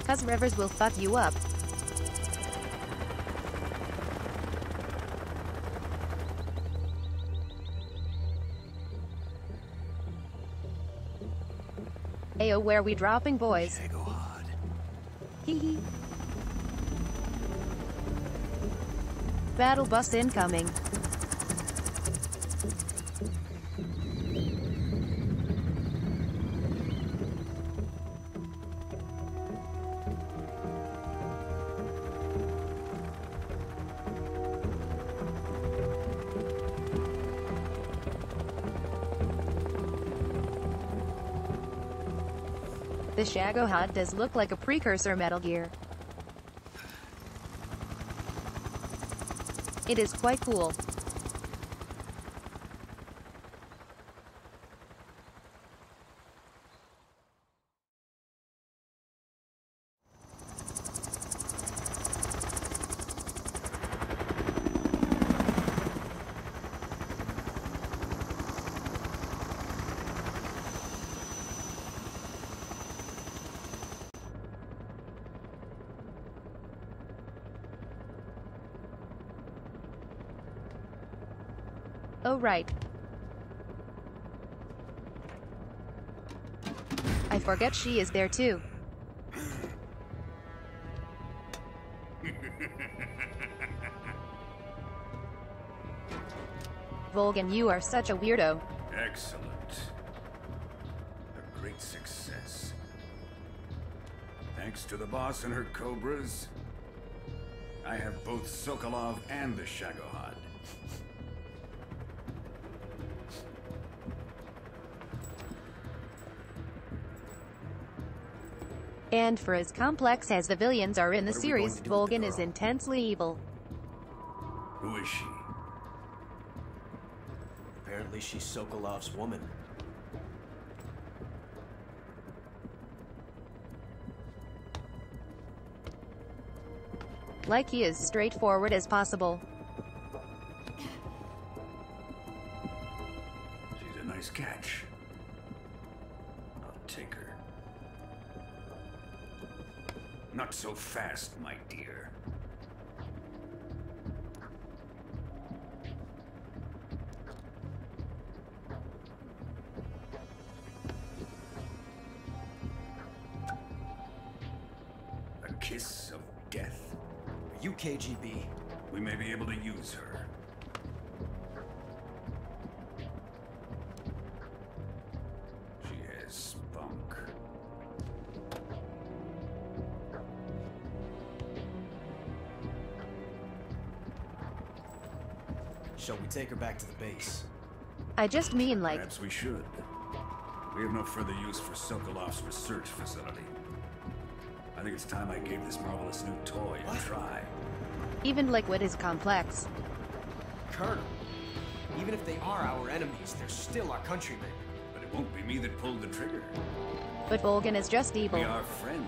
Cause rivers will fuck you up. Ayo, where we dropping, boys? Go hard. Hee hee. Battle bus incoming. The Shago Hot does look like a precursor Metal Gear. It is quite cool. Oh right. I forget she is there too. Volgan, you are such a weirdo. Excellent. A great success. Thanks to the boss and her cobras, I have both Sokolov and the Shagohod. And for as complex as the villains are in the series, Volgin is intensely evil. Who is she? Apparently she's Sokolov's woman. Like he is straightforward as possible. She's a nice catch. I'll take her. Not so fast, my dear. A kiss of death. Are you KGB? We may be able to use her. She has spunk. Shall we take her back to the base? I just mean like... Perhaps we should. We have no further use for Sokolov's research facility. I think it's time I gave this marvelous new toy a try. Even Liquid is complex. Colonel, even if they are our enemies, they're still our countrymen. But it won't be me that pulled the trigger. But Volgin is just evil. We are friend,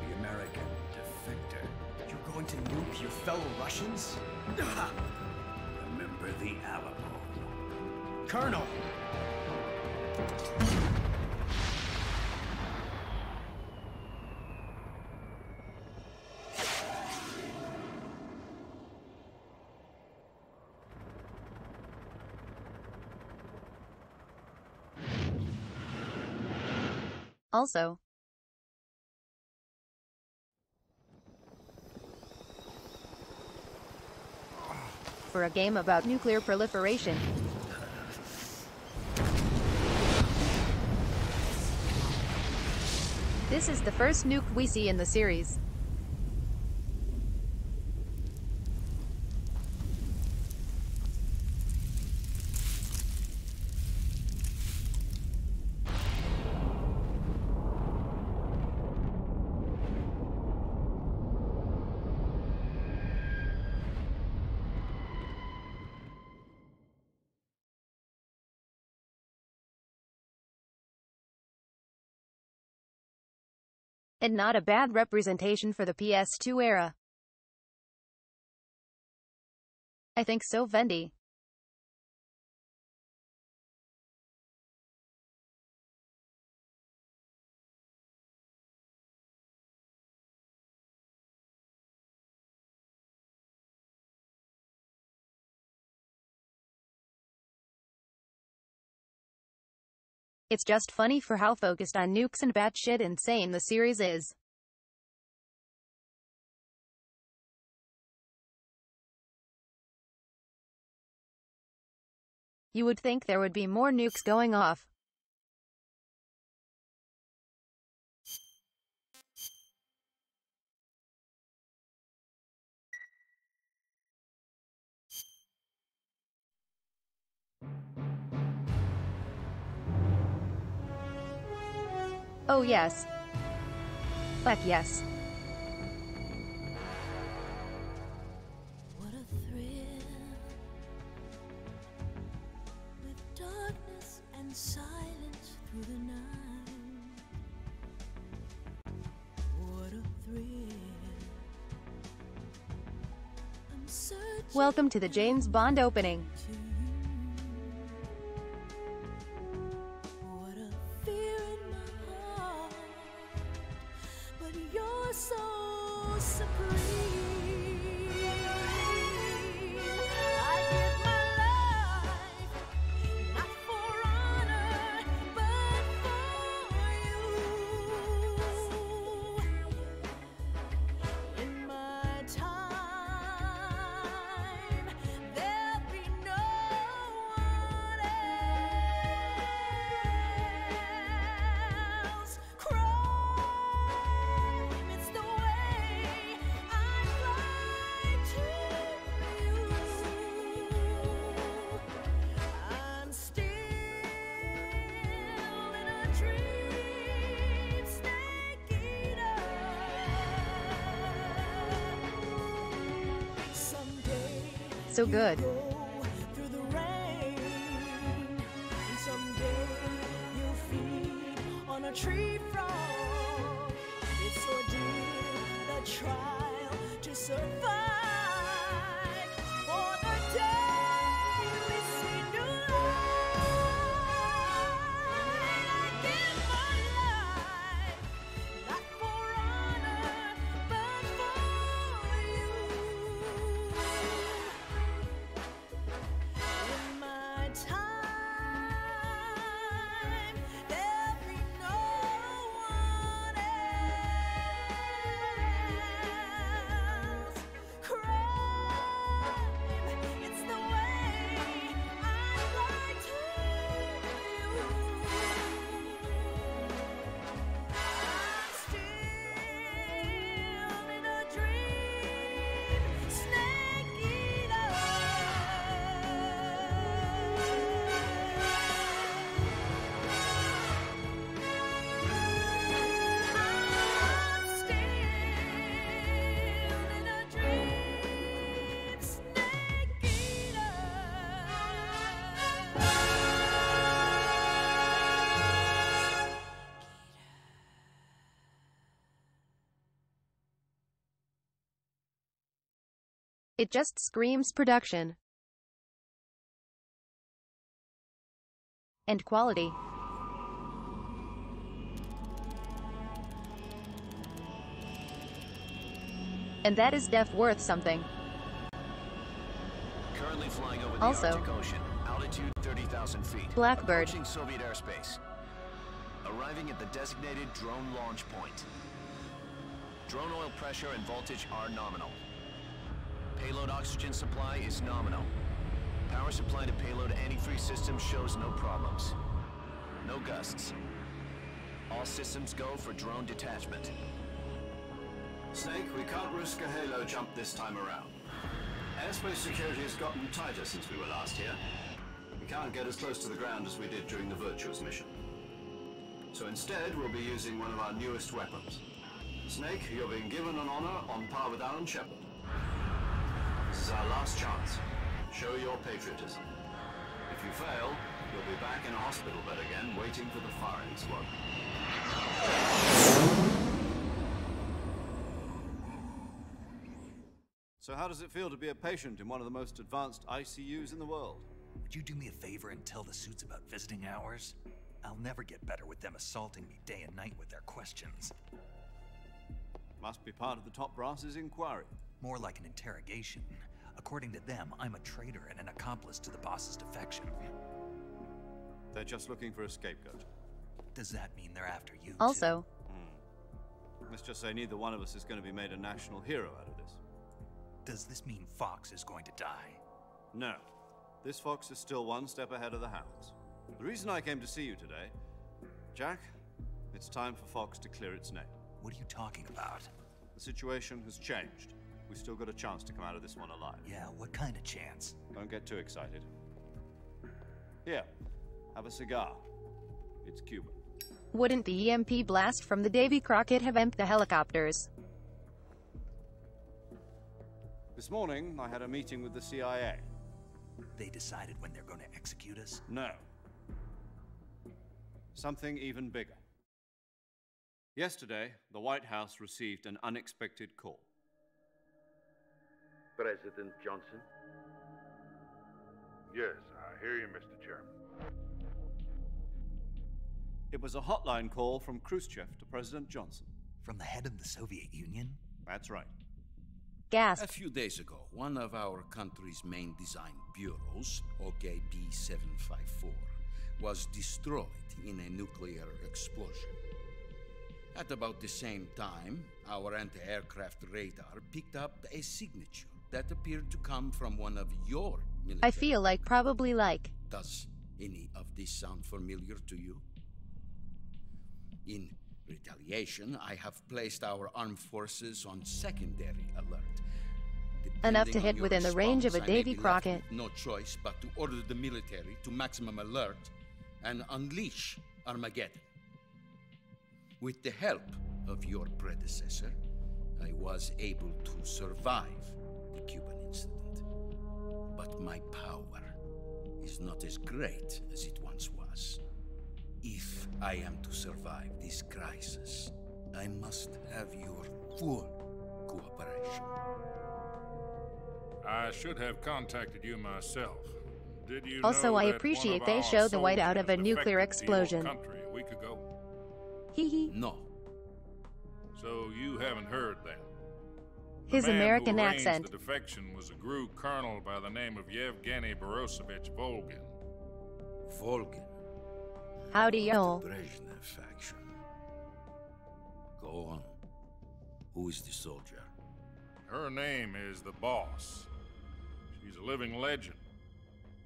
the American defector. You're going to nuke your fellow Russians? Remember the Alamo. Colonel! Also, for a game about nuclear proliferation, this is the first nuke we see in the series. And not a bad representation for the PS2 era. I think so, Vendy. It's just funny for how focused on nukes and batshit insane the series is. You would think there would be more nukes going off. Oh yes. Fuck yes. What a thrill, with darkness and silence through the night. What a thrill. I'm searching. Welcome to the James Bond opening. So supreme, I give my life, not for honor, but for you. In my time, there'll be no So good. Through the rain, and someday you'll feed on a tree frog. It's ordeal, the trial to survive. For the day we see new light, I give my life, not for honor, but for you. In my time, there'll be no one else. Crime, it's the way I'd like to use. I'm still in a dream, snake eater. I'm still in a dream, snake eater. It just screams production. And quality. And that is def worth something. Currently flying over the Also, Arctic Ocean, altitude 30,000 feet. Blackbird. Approaching Soviet airspace. Arriving at the designated drone launch point. Drone oil pressure and voltage are nominal. Payload oxygen supply is nominal. Power supply to payload antifreeze system shows no problems. No gusts. All systems go for drone detachment. Snake, we can't risk a halo jump this time around. Airspace security has gotten tighter since we were last here. We can't get as close to the ground as we did during the Virtuous mission. So instead, we'll be using one of our newest weapons. Snake, you're being given an honor on par with Alan Shepard. This is our last chance. Show your patriotism. If you fail, you'll be back in a hospital bed again, waiting for the firing squad. So how does it feel to be a patient in one of the most advanced ICUs in the world? Would you do me a favor and tell the suits about visiting hours? I'll never get better with them assaulting me day and night with their questions. Must be part of the top brass's inquiry. More like an interrogation. According to them, I'm a traitor and an accomplice to the boss's defection. They're just looking for a scapegoat. Does that mean they're after you, Also, Let's just say neither one of us is going to be made a national hero out of this. Does this mean Fox is going to die? No. This fox is still one step ahead of the hounds. The reason I came to see you today, Jack, it's time for Fox to clear its name. What are you talking about? The situation has changed. We still got a chance to come out of this one alive. Yeah, what kind of chance? Don't get too excited. Here, have a cigar. It's Cuban. wouldn't the EMP blast from the Davy Crockett have amped the helicopters? This morning, I had a meeting with the CIA. They decided when they're going to execute us? No. Something even bigger. Yesterday, the White House received an unexpected call. President Johnson? Yes, I hear you, Mr. Chairman. It was a hotline call from Khrushchev to President Johnson. From the head of the Soviet Union? That's right. Gasp. A few days ago, one of our country's main design bureaus, OKB-754, was destroyed in a nuclear explosion. At about the same time, our anti-aircraft radar picked up a signature that appeared to come from one of your military... I feel like probably like. Does any of this sound familiar to you? In retaliation, I have placed our armed forces on secondary alert. Enough to Depending hit on your within the range of a response, I may Davy be left Crockett. with no choice but to order the military to maximum alert and unleash Armageddon. With the help of your predecessor, I was able to survive the Cuban incident. my power is not as great as it once was. If I am to survive this crisis, I must have your full cooperation. I should have contacted you myself. Did you Also, know I that appreciate one of they our show the white out of a soldiers nuclear defected to your explosion. country a week ago? Hee hee. No. So you haven't heard then? His the man American who arranged accent. The defection was a GRU colonel by the name of Yevgeny Borosovich Volgin. Volgin? Howdy, y'all. The Brezhnev faction. Go on. Who is the soldier? Her name is the Boss. She's a living legend.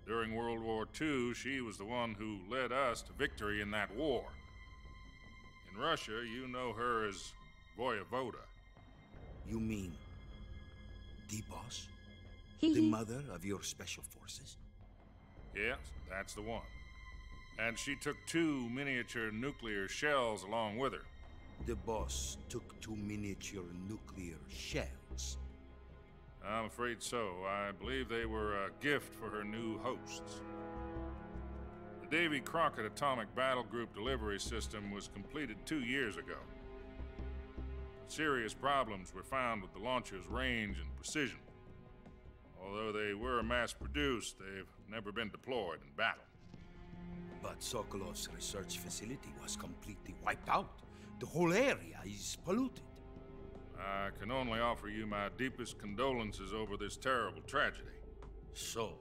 During World War II, she was the one who led us to victory in that war. In Russia, you know her as Voyevoda. You mean the Boss? Hee The hee. mother of your special forces? Yes, that's the one. And she took 2 miniature nuclear shells along with her. The Boss took 2 miniature nuclear shells. I'm afraid so. I believe they were a gift for her new hosts. The Davy Crockett Atomic Battle Group delivery system was completed 2 years ago. Serious problems were found with the launcher's range and precision. Although they were mass-produced, they've never been deployed in battle. But Sokolov's research facility was completely wiped out. The whole area is polluted. I can only offer you my deepest condolences over this terrible tragedy. So,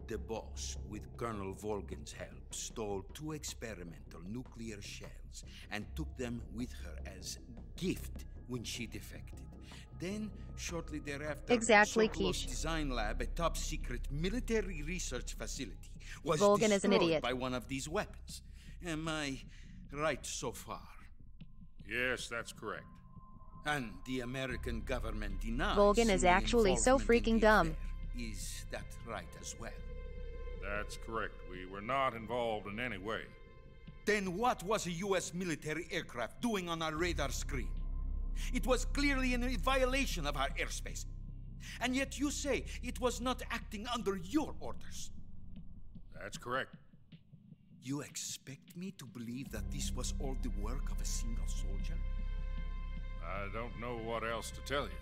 the Boss, with Colonel Volgin's help, stole 2 experimental nuclear shells and took them with her as gift when she defected. Then, shortly thereafter, Exactly, Sokolov's Quiche. design lab, a top-secret military research facility, was Volgin is an destroyed idiot. by one of these weapons. Am I right so far? Yes, that's correct. And the American government denies Volgin is any actually so involvement in freaking the dumb. affair. Is that right as well? That's correct. We were not involved in any way. Then what was a U.S. military aircraft doing on our radar screen? It was clearly in violation of our airspace. And yet you say it was not acting under your orders. That's correct. You expect me to believe that this was all the work of a single soldier? I don't know what else to tell you.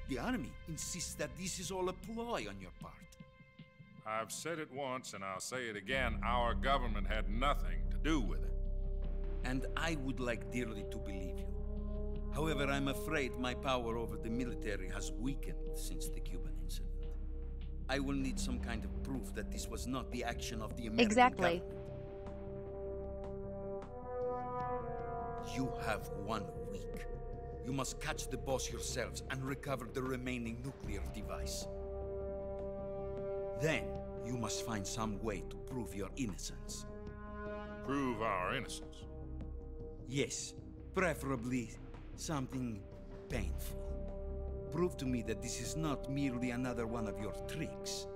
The army insists that this is all a ploy on your part. I've said it once and I'll say it again. Our government had nothing to do with it. And I would like dearly to believe you. However, I'm afraid my power over the military has weakened since the Cuban incident. I will need some kind of proof that this was not the action of the American Exactly. government. You have 1 week. You must catch the Boss yourselves and recover the remaining nuclear device. Then, you must find some way to prove your innocence. Prove our innocence? Yes, preferably something painful. Prove to me that this is not merely another one of your tricks.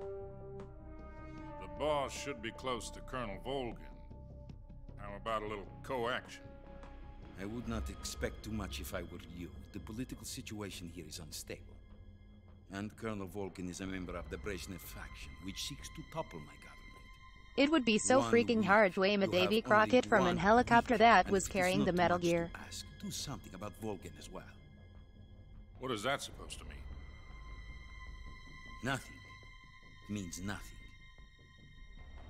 The Boss should be close to Colonel Volgin. How about a little co-action? I would not expect too much if I were you. The political situation here is unstable. And Colonel Volgin is a member of the Brezhnev faction, which seeks to topple my government. It would be so 1 freaking week. hard to aim a You Davy have Crockett only from 1 a helicopter week, that and was if it is carrying not the too Metal much to Gear. ask, do something about Volgin as well. What is that supposed to mean? Nothing means nothing.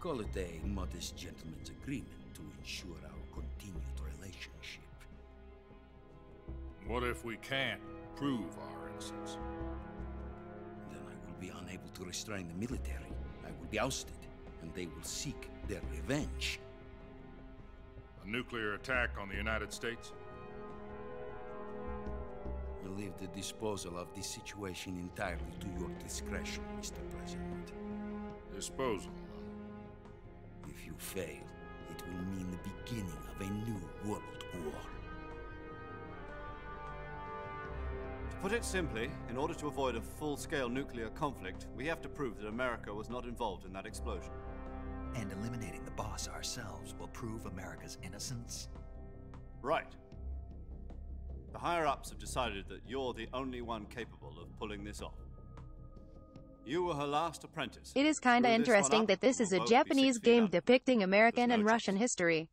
Call it a modest gentleman's agreement to ensure our continued relationship. What if we can't prove our innocence? Then I will be unable to restrain the military. I will be ousted, and they will seek their revenge. A nuclear attack on the United States? I leave the disposal of this situation entirely to your discretion, Mr. President. Disposal? If you fail, it will mean the beginning of a new world war. To put it simply, in order to avoid a full-scale nuclear conflict, we have to prove that America was not involved in that explosion. And eliminating the Boss ourselves will prove America's innocence? Right. The higher-ups have decided that you're the only one capable of pulling this off. You were her last apprentice. It is kinda interesting that this is a Japanese game depicting American and Russian history.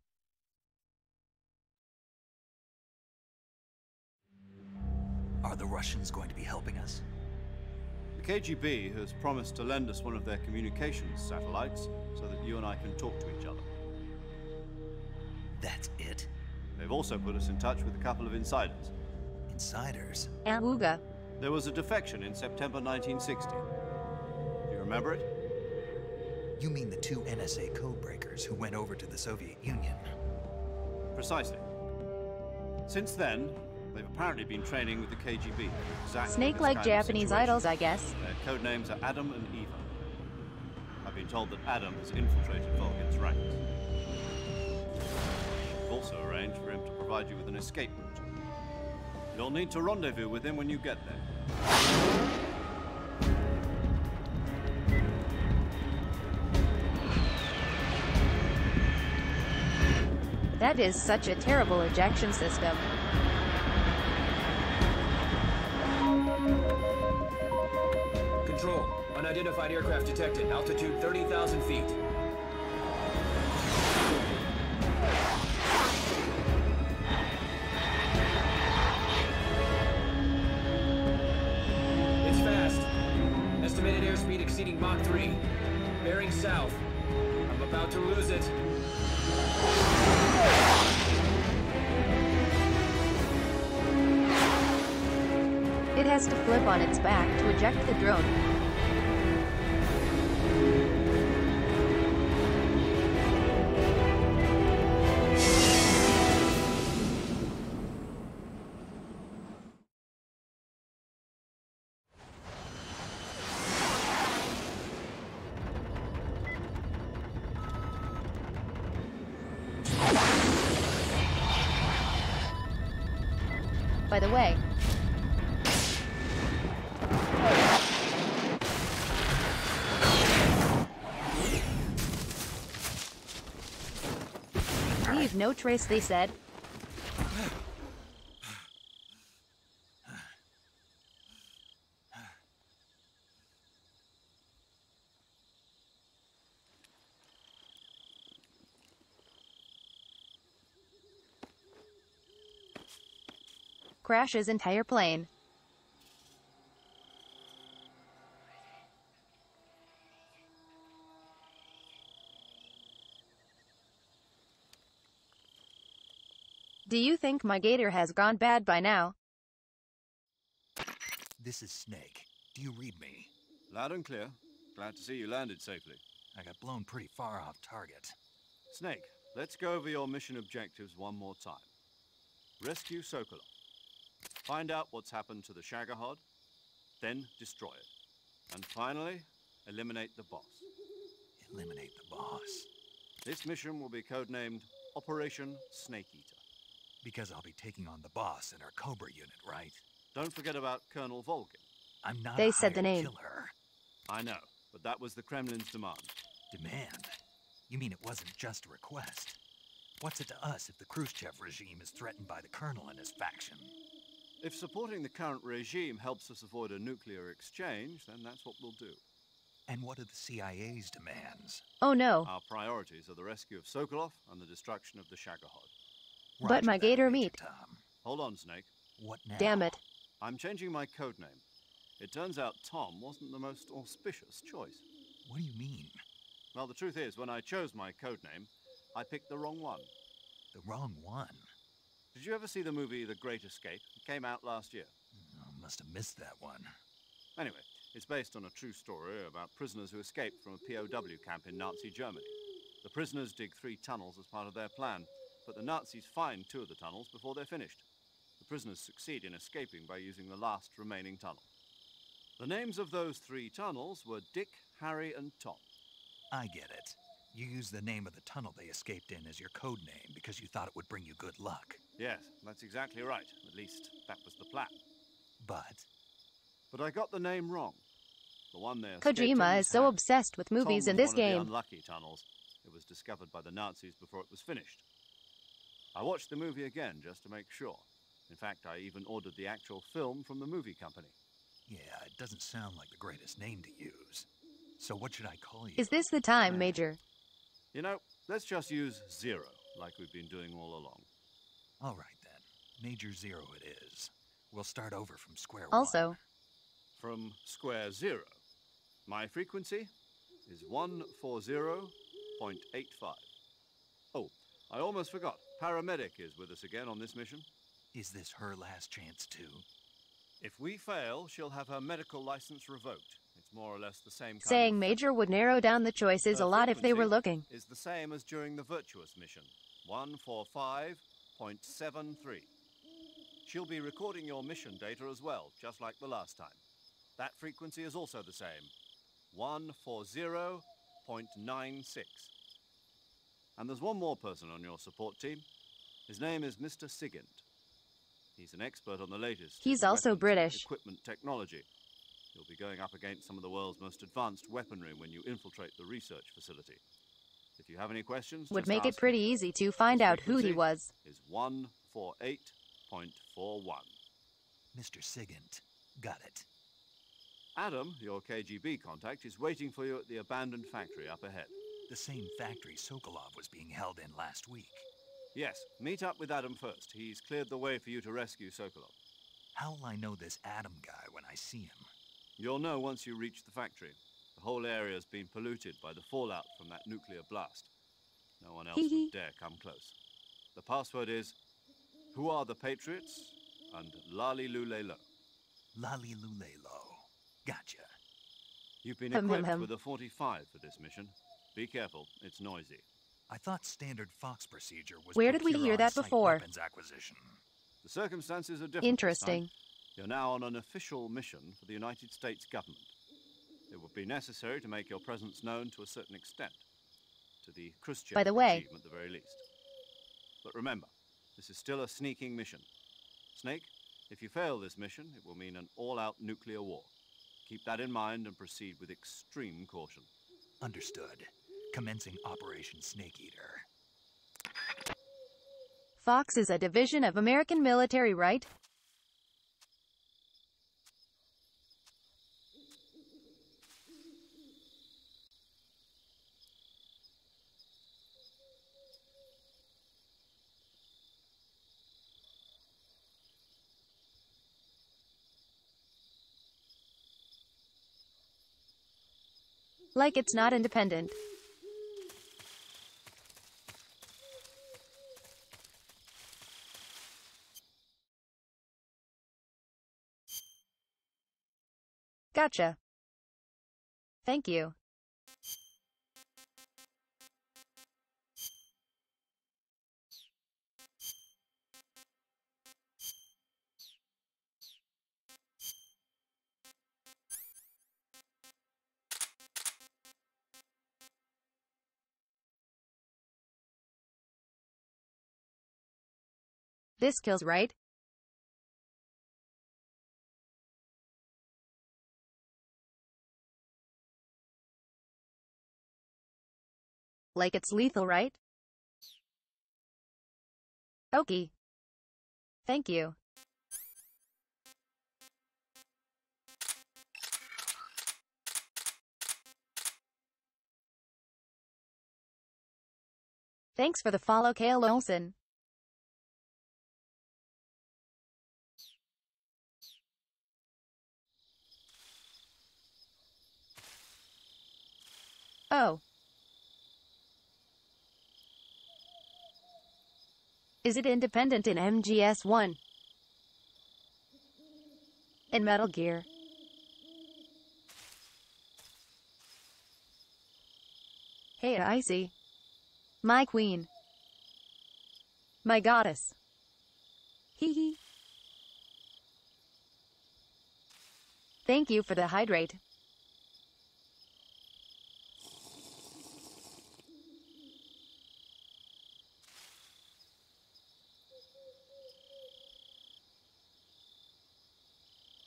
Are the Russians going to be helping us? The KGB has promised to lend us one of their communications satellites so that you and I can talk to each other. That's it? They've also put us in touch with a couple of insiders. Insiders? Awooga. There was a defection in September 1960. Do you remember it? You mean the two NSA codebreakers who went over to the Soviet Union? Precisely. Since then, they've apparently been training with the KGB. Exactly Snake-like Japanese idols, I guess. Their code names are Adam and Eva. I've been told that Adam has infiltrated Volgin's ranks. We've also arranged for him to provide you with an escape route. You'll need to rendezvous with him when you get there. That is such a terrible ejection system. Control. Unidentified aircraft detected. Altitude 30,000 feet. It's fast. Estimated airspeed exceeding Mach 3. Bearing south. I'm about to lose it. It has to flip on its back to eject the drone. By the way, leave no trace, they said. Crashes entire plane. Do you think my gator has gone bad by now? This is Snake. Do you read me? Loud and clear. Glad to see you landed safely. I got blown pretty far off target. Snake, let's go over your mission objectives one more time. Rescue Sokolov. Find out what's happened to the Shagohod, then destroy it. And finally, eliminate the boss. Eliminate the boss? This mission will be codenamed Operation Snake Eater. Because I'll be taking on the boss in our Cobra unit, right? Don't forget about Colonel Volgin. I'm not They a said the hired name. killer. I know, but that was the Kremlin's demand. Demand? You mean it wasn't just a request? What's it to us if the Khrushchev regime is threatened by the Colonel and his faction? If supporting the current regime helps us avoid a nuclear exchange, then that's what we'll do. And what are the CIA's demands? Oh no. Our priorities are the rescue of Sokolov and the destruction of the Shagohod. But my gator meat. Hold on, Snake. What now? Damn it. I'm changing my code name. It turns out Tom wasn't the most auspicious choice. What do you mean? Well, the truth is, when I chose my code name, I picked the wrong one. The wrong one? Did you ever see the movie The Great Escape? It came out last year. Oh, must have missed that one. Anyway, it's based on a true story about prisoners who escaped from a POW camp in Nazi Germany. The prisoners dig 3 tunnels as part of their plan, but the Nazis find 2 of the tunnels before they're finished. The prisoners succeed in escaping by using the last remaining tunnel. The names of those 3 tunnels were Dick, Harry, and Tom. I get it. You used the name of the tunnel they escaped in as your code name because you thought it would bring you good luck. Yes, that's exactly right. At least, that was the plan. But I got the name wrong. The one they escaped in Kojima was is so Harry. obsessed with movies Tom in was this one of game. the unlucky tunnels. It was discovered by the Nazis before it was finished. I watched the movie again just to make sure. In fact, I even ordered the actual film from the movie company. Yeah, it doesn't sound like the greatest name to use. So what should I call you? Is this the time, Major? You know, let's just use Zero, like we've been doing all along. All right, then. Major Zero it is. We'll start over from square Also, one. From square zero. My frequency is 140.85. Oh, I almost forgot. Paramedic is with us again on this mission. Is this her last chance, too? If we fail, she'll have her medical license revoked. It's more or less the same kind saying of Major would narrow down the choices a lot if they were looking. Is the same as during the Virtuous mission, 145.73. She'll be recording your mission data as well, just like the last time. That frequency is also the same, 140.96. And there's one more person on your support team. His name is Mr. Sigint. He's an expert on the latest. He's also weapons British. and equipment technology. You'll be going up against some of the world's most advanced weaponry when you infiltrate the research facility. If you have any questions, Would just make it ask pretty him. easy to find His out who he frequency was. Is 148.41. Mr. Sigint. Got it. Adam, your KGB contact, is waiting for you at the abandoned factory up ahead. The same factory Sokolov was being held in last week. Yes, meet up with Adam first. He's cleared the way for you to rescue Sokolov. How will I know this Adam guy when I see him? You'll know once you reach the factory. The whole area's been polluted by the fallout from that nuclear blast. No one else would dare come close. The password is, "Who are the Patriots?" and "Lali Lule Lo." Lali Lule Lo. Gotcha. You've been equipped with a 45 for this mission. Be careful, it's noisy. I thought standard Fox procedure was Where did we hear that procure on-site before? weapons acquisition. The circumstances are different. Interesting. This time. You're now on an official mission for the United States government. It would be necessary to make your presence known to a certain extent. To the Khrushchev By the way, regime at the very least. But remember, this is still a sneaking mission. Snake, if you fail this mission, it will mean an all-out nuclear war. Keep that in mind and proceed with extreme caution. Understood. Commencing Operation Snake Eater. Fox is a division of American military, right? Like it's not independent. Gotcha. Thank you. This kills, right? Like it's lethal, right? Okay. Thank you. Thanks for the follow, Kale Olsen. Oh. Is it independent in MGS1? In Metal Gear? Hey, I see. My queen. My goddess. Hee hee. Thank you for the hydrate.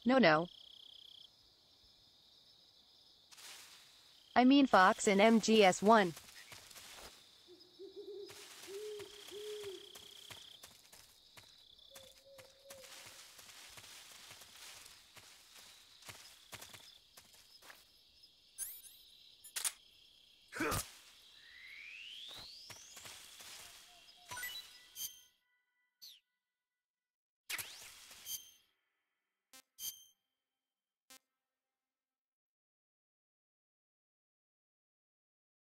No. I mean Fox in MGS1.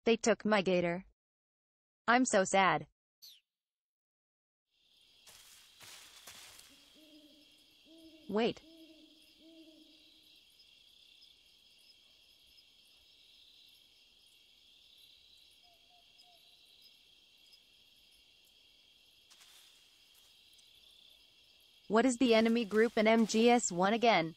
They took my gator. I'm so sad. Wait. What is the enemy group in MGS1 again?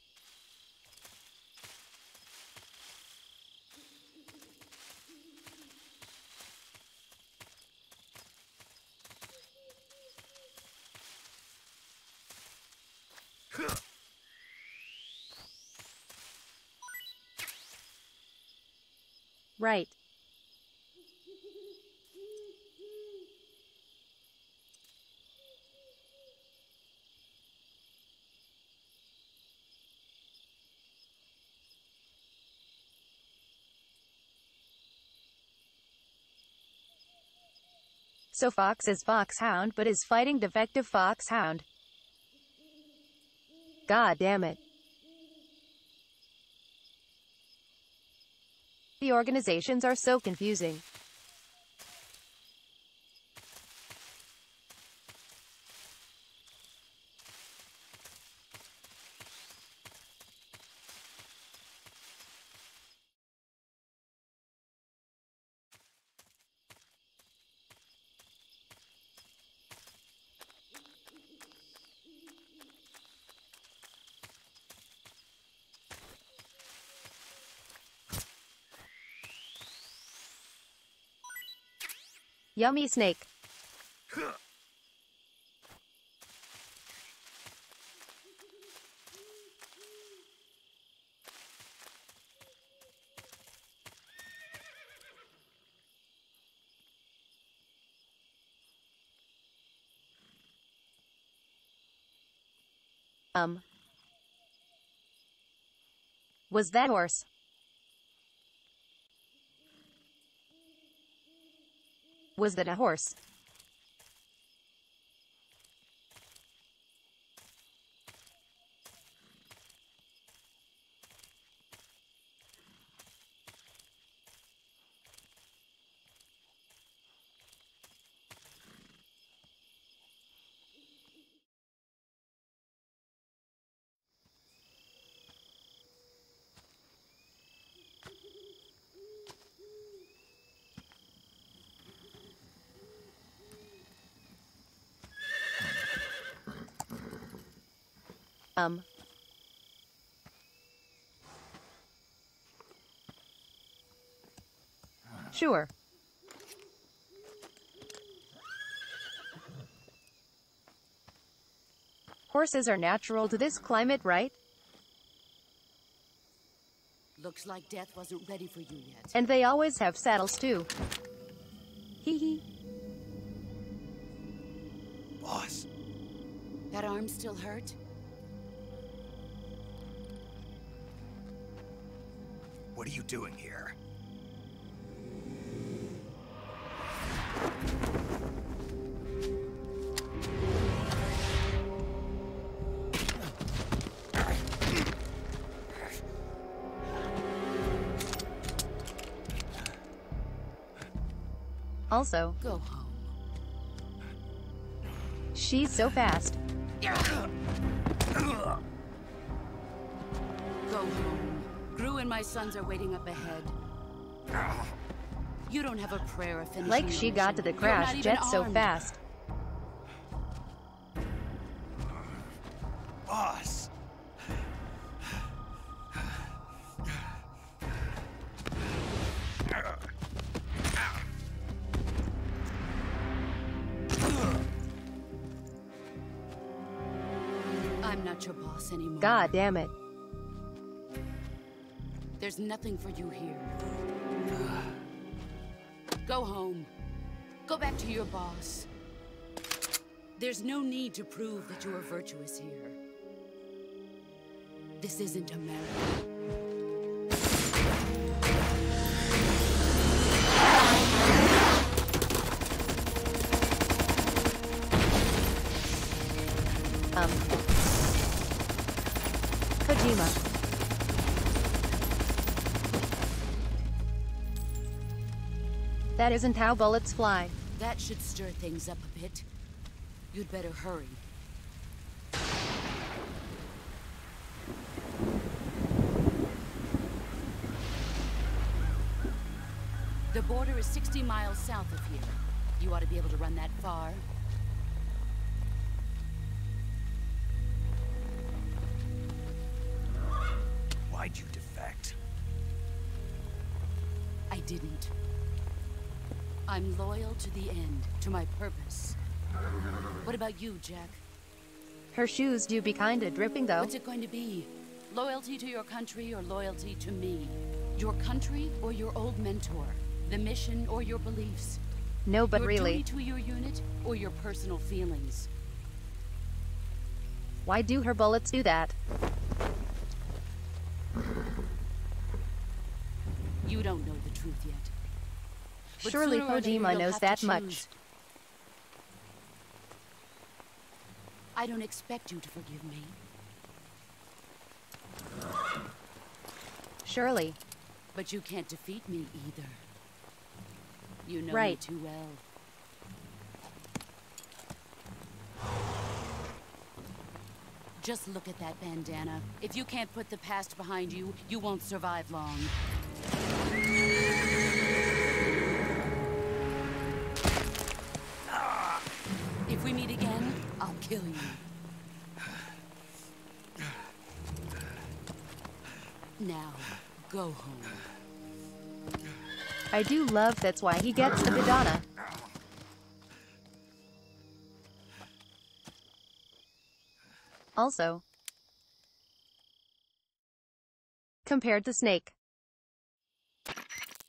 Right. So Fox is Foxhound but is fighting defective Foxhound. God damn it. The organizations are so confusing. Yummy snake. Was that horse? Was that a horse? Sure. Horses are natural to this climate, right? Looks like death wasn't ready for you yet. And they always have saddles too. Hee hee. Boss. That arm still hurt? What are you doing here? Also, go home. She's so fast. Go home. Gru and my sons are waiting up ahead. You don't have a prayer of finishing. Like she got to the crash jet so fast. Boss. I'm not your boss anymore. God damn it. There's nothing for you here. Go home. Go back to your boss. There's no need to prove that you are virtuous here. This isn't America. Kojima. That isn't how bullets fly. That should stir things up a bit. You'd better hurry. The border is 60 miles south of here. You ought to be able to run that far. Why'd you defect? I didn't. I'm loyal to the end, to my purpose. What about you, Jack? Her shoes do be kinda dripping, though. What's it going to be? Loyalty to your country or loyalty to me? Your country or your old mentor? The mission or your beliefs? No, but your really. Duty to your unit or your personal feelings? Why do her bullets do that? You don't know the truth yet. But Surely sooner or later Kojima you'll knows have to that much. choose. I don't expect you to forgive me. Surely. But you can't defeat me either. You know me Right. too well. Just look at that bandana. If you can't put the past behind you, you won't survive long. If we meet again, I'll kill you. Now, go home. I do love that's why he gets the bandana. Also, compared to Snake.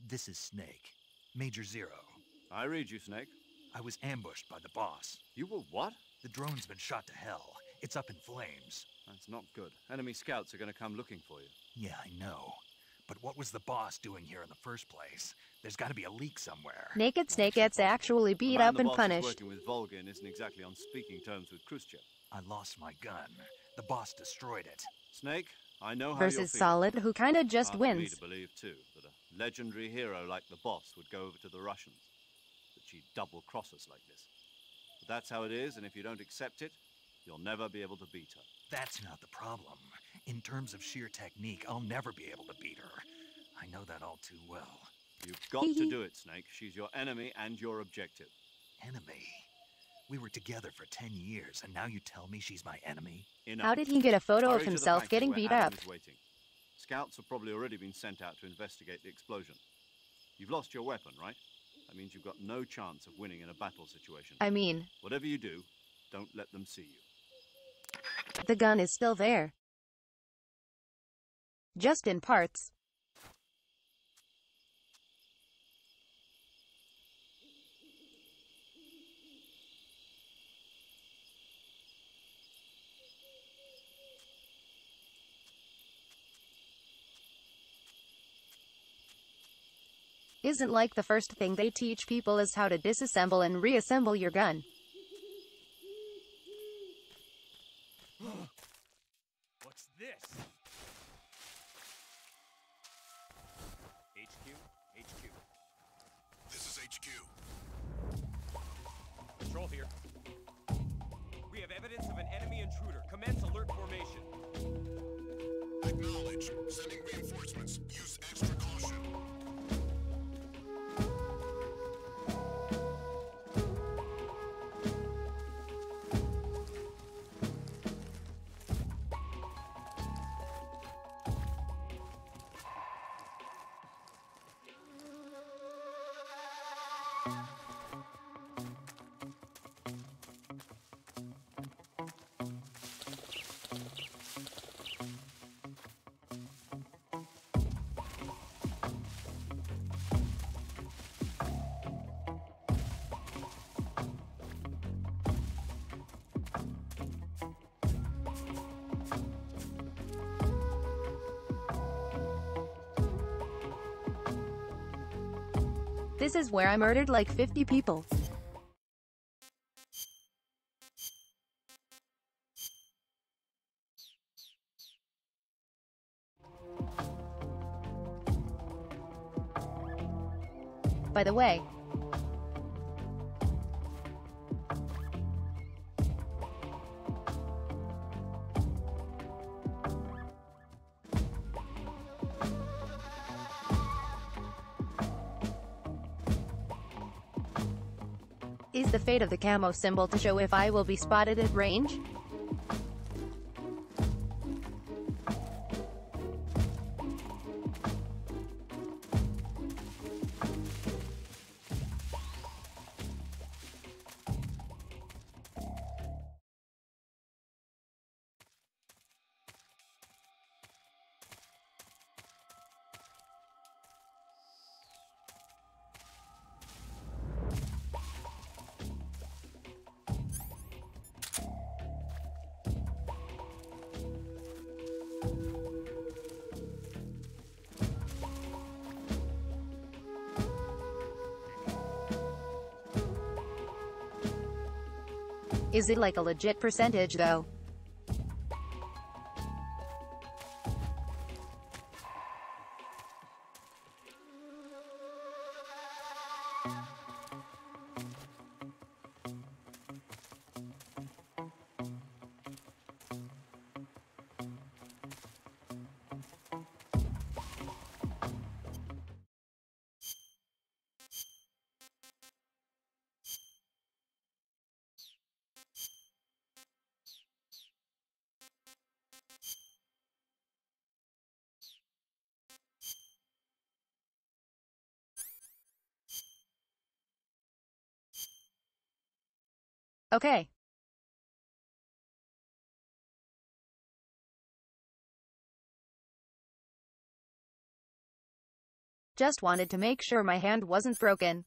This is Snake. Major Zero. I read you, Snake. I was ambushed by the boss. You were what? The drone's been shot to hell. It's up in flames. That's not good. Enemy scouts are going to come looking for you. Yeah, I know. But what was the boss doing here in the first place? There's got to be a leak somewhere. Naked Snake gets actually beat up and The punished. working with Volgin isn't exactly on speaking terms with Khrushchev. I lost my gun. The boss destroyed it. Snake, I know how Versus you're feeling. Solid, who kinda just Hard for me wins. to believe, too, that a legendary hero like the boss would go over to the Russians. That she'd double-cross us like this. But that's how it is, and if you don't accept it, you'll never be able to beat her. That's not the problem. In terms of sheer technique, I'll never be able to beat her. I know that all too well. You've got to do it, Snake. She's your enemy and your objective. Enemy? We were together for 10 years, and now you tell me she's my enemy? Enough. How did he get a photo Hurry of to the himself factory getting where beat Adam up? is waiting. Scouts have probably already been sent out to investigate the explosion. You've lost your weapon, right? That means you've got no chance of winning in a battle situation. I mean, Whatever you do, don't let them see you. the gun is still there. Just in parts. Isn't like the first thing they teach people is how to disassemble and reassemble your gun. What's this? HQ? HQ. This is HQ. Patrol here. We have evidence of an enemy intruder. Commence alert formation. Acknowledged. Sending reinforcements. Use extra caution. This is where I murdered like 50 people. By the way, Is the fate of the camo symbol to show if I will be spotted at range? Is it like a legit percentage though? Okay. Just wanted to make sure my hand wasn't broken.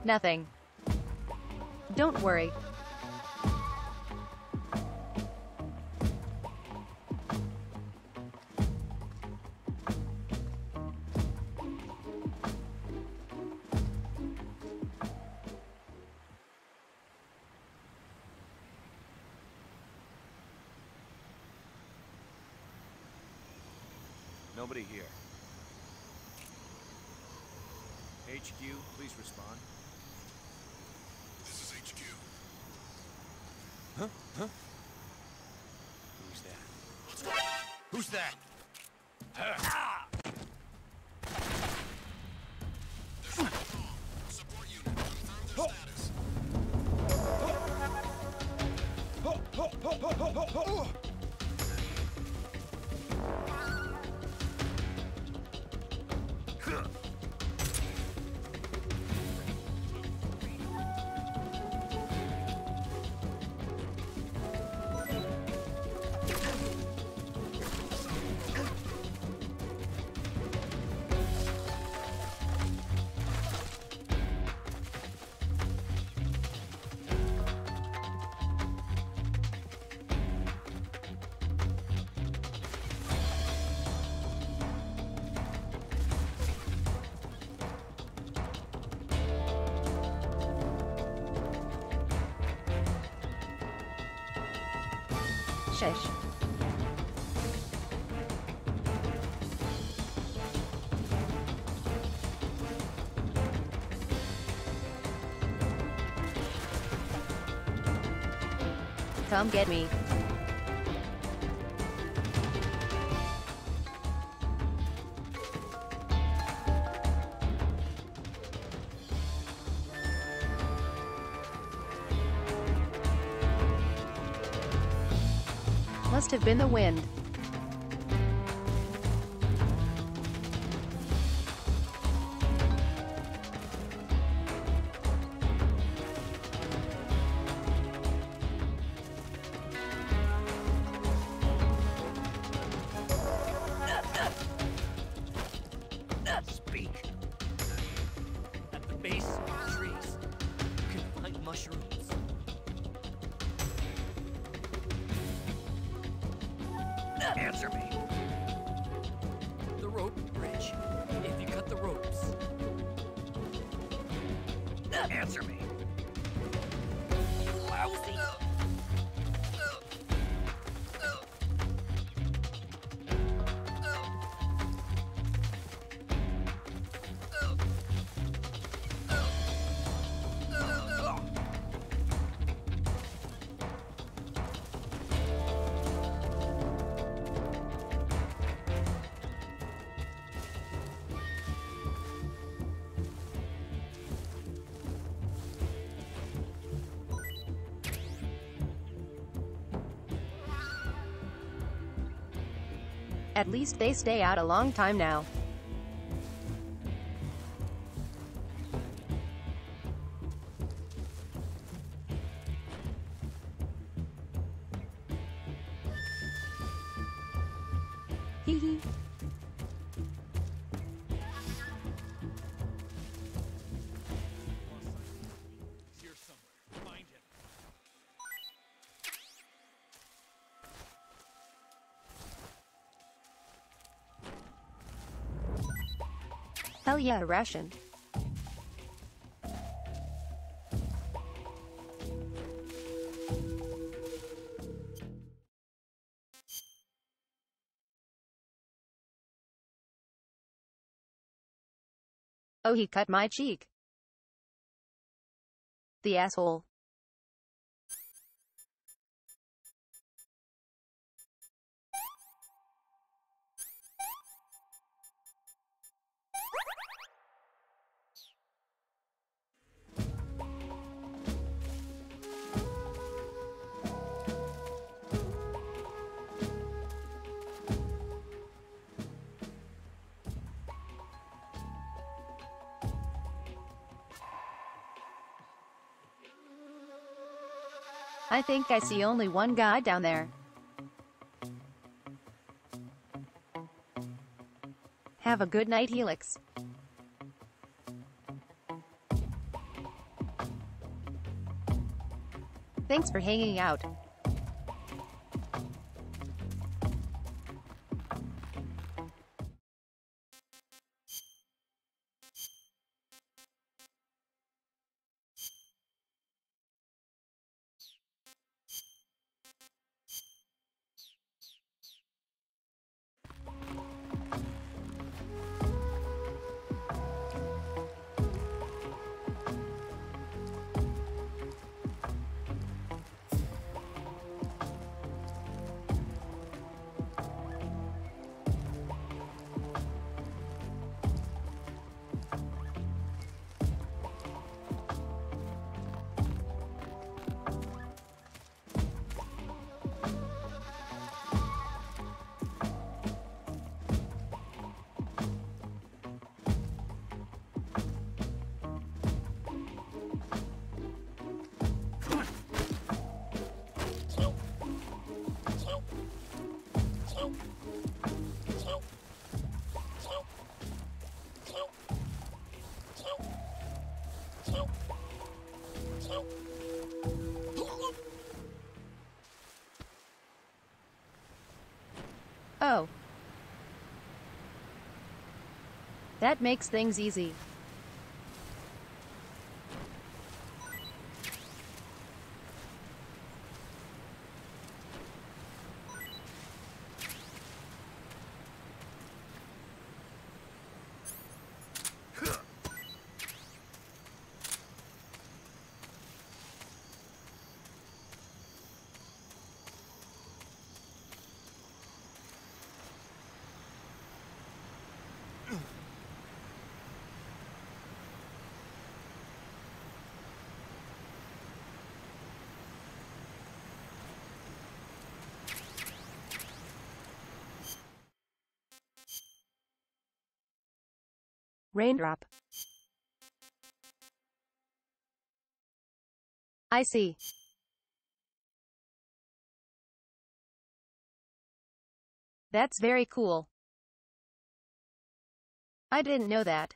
Nothing. Don't worry. Nobody here. HQ, please respond. This is HQ. Huh? Huh? Who's that? Who's that? Support unit, confirm their status. Shush. Come get me. Must have been the wind. Answer me. The rope bridge. If you cut the ropes. Answer me. Lousy. At least they stay out a long time now. Hee hee. Here somewhere. Find him. Hell yeah, ration. Oh, he cut my cheek. The asshole. I think I see only one guy down there. Have a good night, Helix. Thanks for hanging out. Oh. That makes things easy. Raindrop. I see. That's very cool. I didn't know that.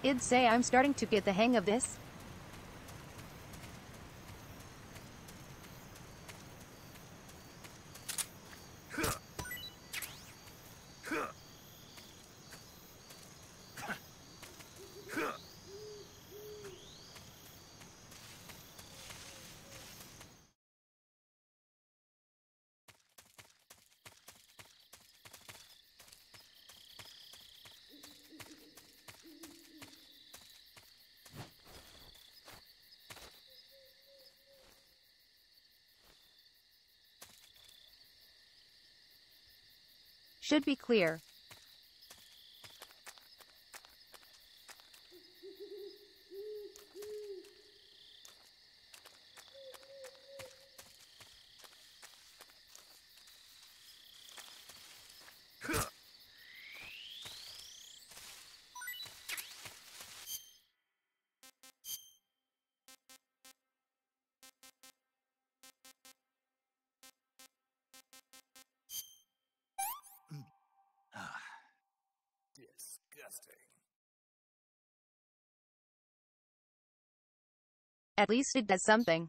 I'd say I'm starting to get the hang of this. Should be clear. Disgusting. At least it does something.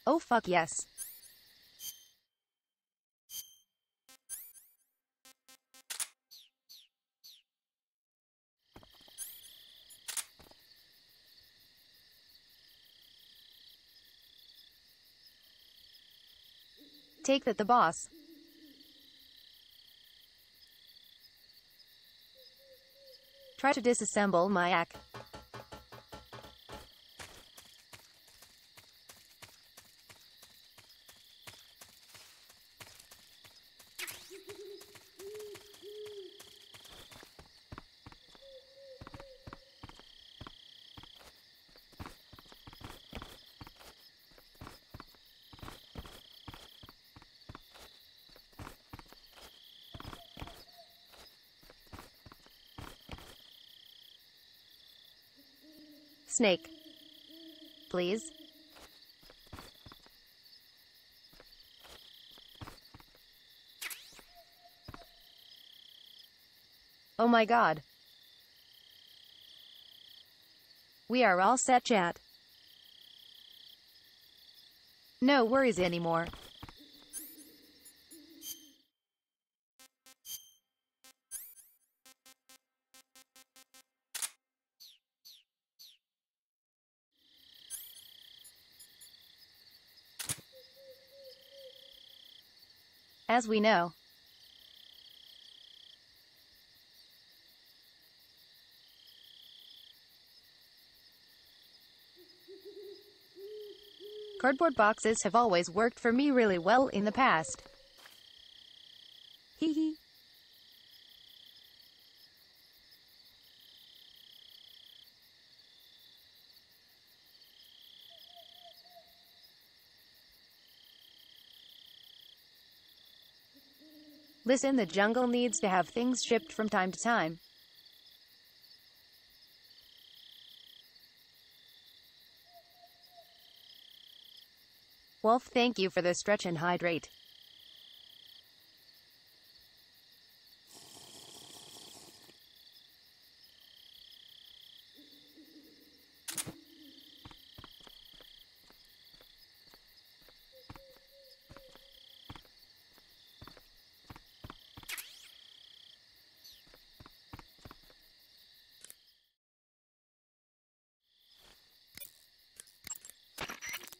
Oh fuck yes. Take that, the boss. Try to disassemble my act. Snake. Please. Oh my god. We are all set, chat. No worries anymore. As we know. Cardboard boxes have always worked for me really well in the past. Hee hee. Listen, the jungle needs to have things shipped from time to time. Wolf, thank you for the stretch and hydrate.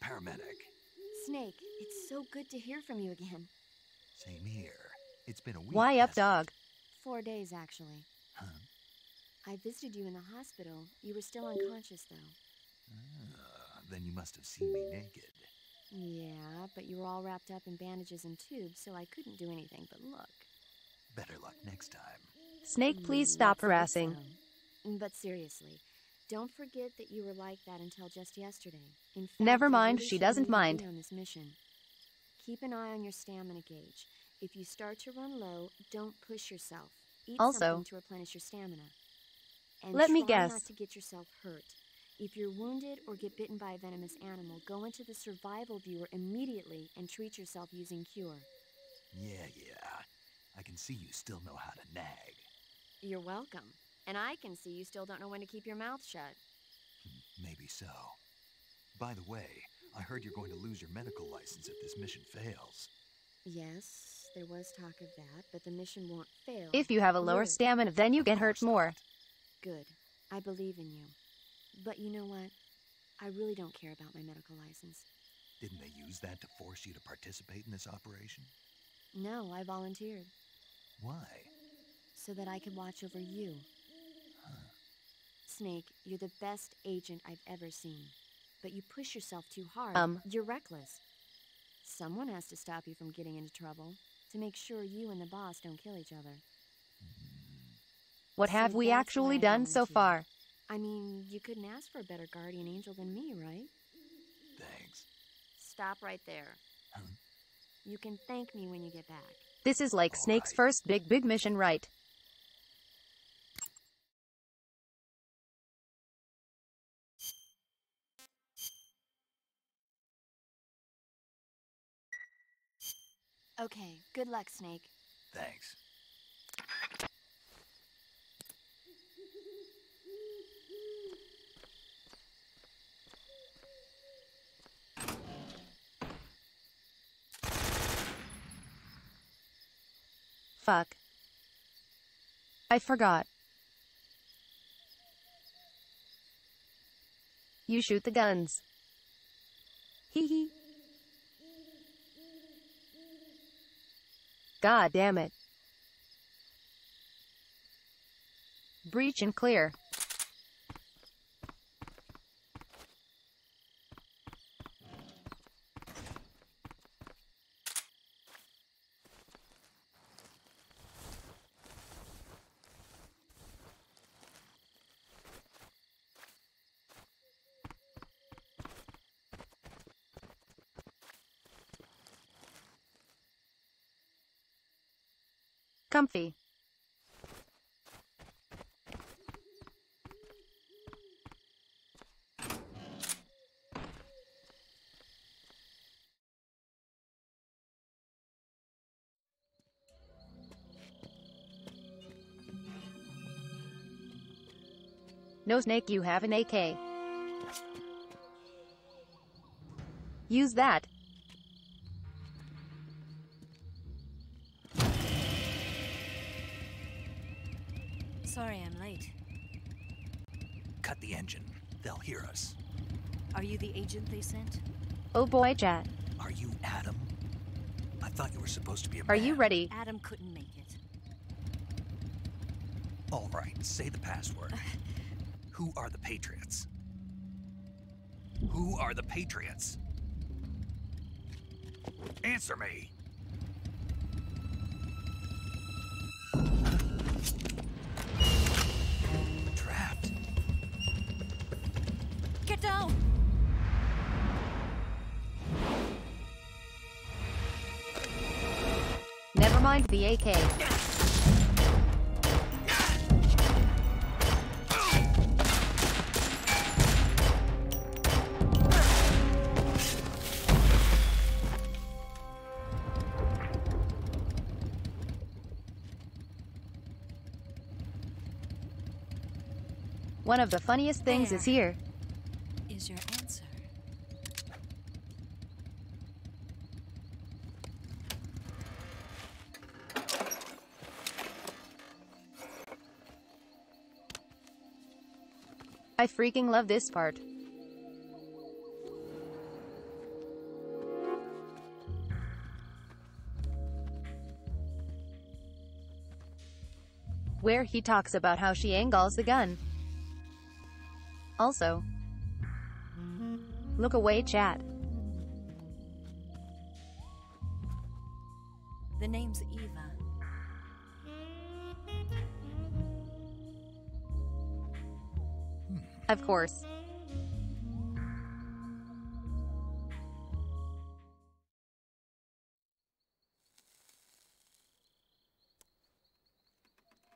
Paramedic. Snake, it's so good to hear from you again. Same here. It's been a week. Why up, dog? 4 days, actually. Huh? I visited you in the hospital. You were still unconscious, though. Then you must have seen me naked. Yeah, but you were all wrapped up in bandages and tubes, so I couldn't do anything but look. Better luck next time. Snake, please stop harassing. But seriously, don't forget that you were like that until just yesterday. In fact, Never mind, you really she should doesn't leave me mind. on this mission. Keep an eye on your stamina gauge. If you start to run low, don't push yourself. Eat Also, something to replenish your stamina. And let me try guess. not to get yourself hurt. If you're wounded or get bitten by a venomous animal, go into the survival viewer immediately and treat yourself using Cure. Yeah. I can see you still know how to nag. You're welcome. And I can see you still don't know when to keep your mouth shut. Maybe so. By the way, I heard you're going to lose your medical license if this mission fails. Yes, there was talk of that, but the mission won't fail. If you have a lower Good. stamina, then you get hurt more. Good. I believe in you. But you know what? I really don't care about my medical license. Didn't they use that to force you to participate in this operation? No, I volunteered. Why? So that I could watch over you. Snake, you're the best agent I've ever seen. But you push yourself too hard. You're reckless. Someone has to stop you from getting into trouble, to make sure you and the boss don't kill each other. What have we actually done so far? I mean, you couldn't ask for a better guardian angel than me, right? Thanks. Stop right there. You can thank me when you get back. This is like Snake's first big mission, right? Okay, good luck, Snake. Thanks. Fuck. I forgot. You shoot the guns. Hee hee. God damn it. Breach and clear. Comfy. No, Snake, you have an AK. Use that. Sorry I'm late. Cut the engine. They'll hear us. Are you the agent they sent? Oh boy, chat. Are you Adam? I thought you were supposed to be a Are you ready? Adam couldn't make it. All right, say the password. Who are the Patriots? Who are the Patriots? Answer me. Trapped. Get down! Never mind the AK. One of the funniest things is here. Is your answer. I freaking love this part. Where he talks about how she angles the gun. Also, look away, chat. The name's Eva. Of course.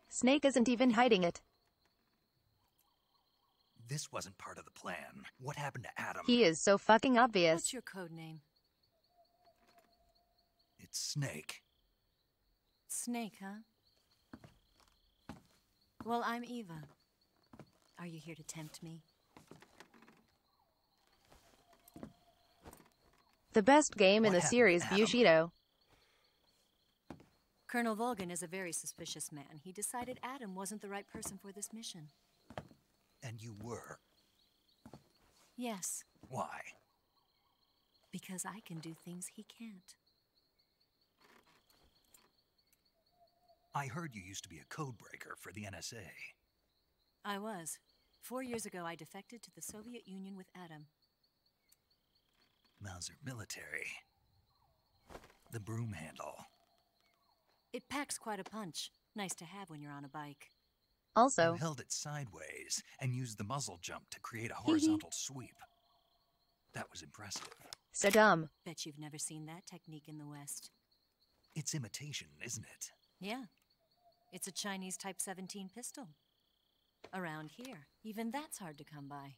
Snake isn't even hiding it. This wasn't part of the plan. What happened to Adam? He is so fucking obvious. What's your code name? It's Snake. Snake, huh? Well, I'm Eva. Are you here to tempt me? The best game in the series, Bushido. Colonel Volgan is a very suspicious man. He decided Adam wasn't the right person for this mission. And you were? Yes. Why? Because I can do things he can't. I heard you used to be a codebreaker for the NSA. I was. 4 years ago, I defected to the Soviet Union with Adam. Mauser military. The broom handle. It packs quite a punch. Nice to have when you're on a bike. Also, you held it sideways and used the muzzle jump to create a horizontal sweep. That was impressive. So dumb. Bet you've never seen that technique in the West. It's imitation, isn't it? Yeah. It's a Chinese Type 17 pistol. Around here, even that's hard to come by.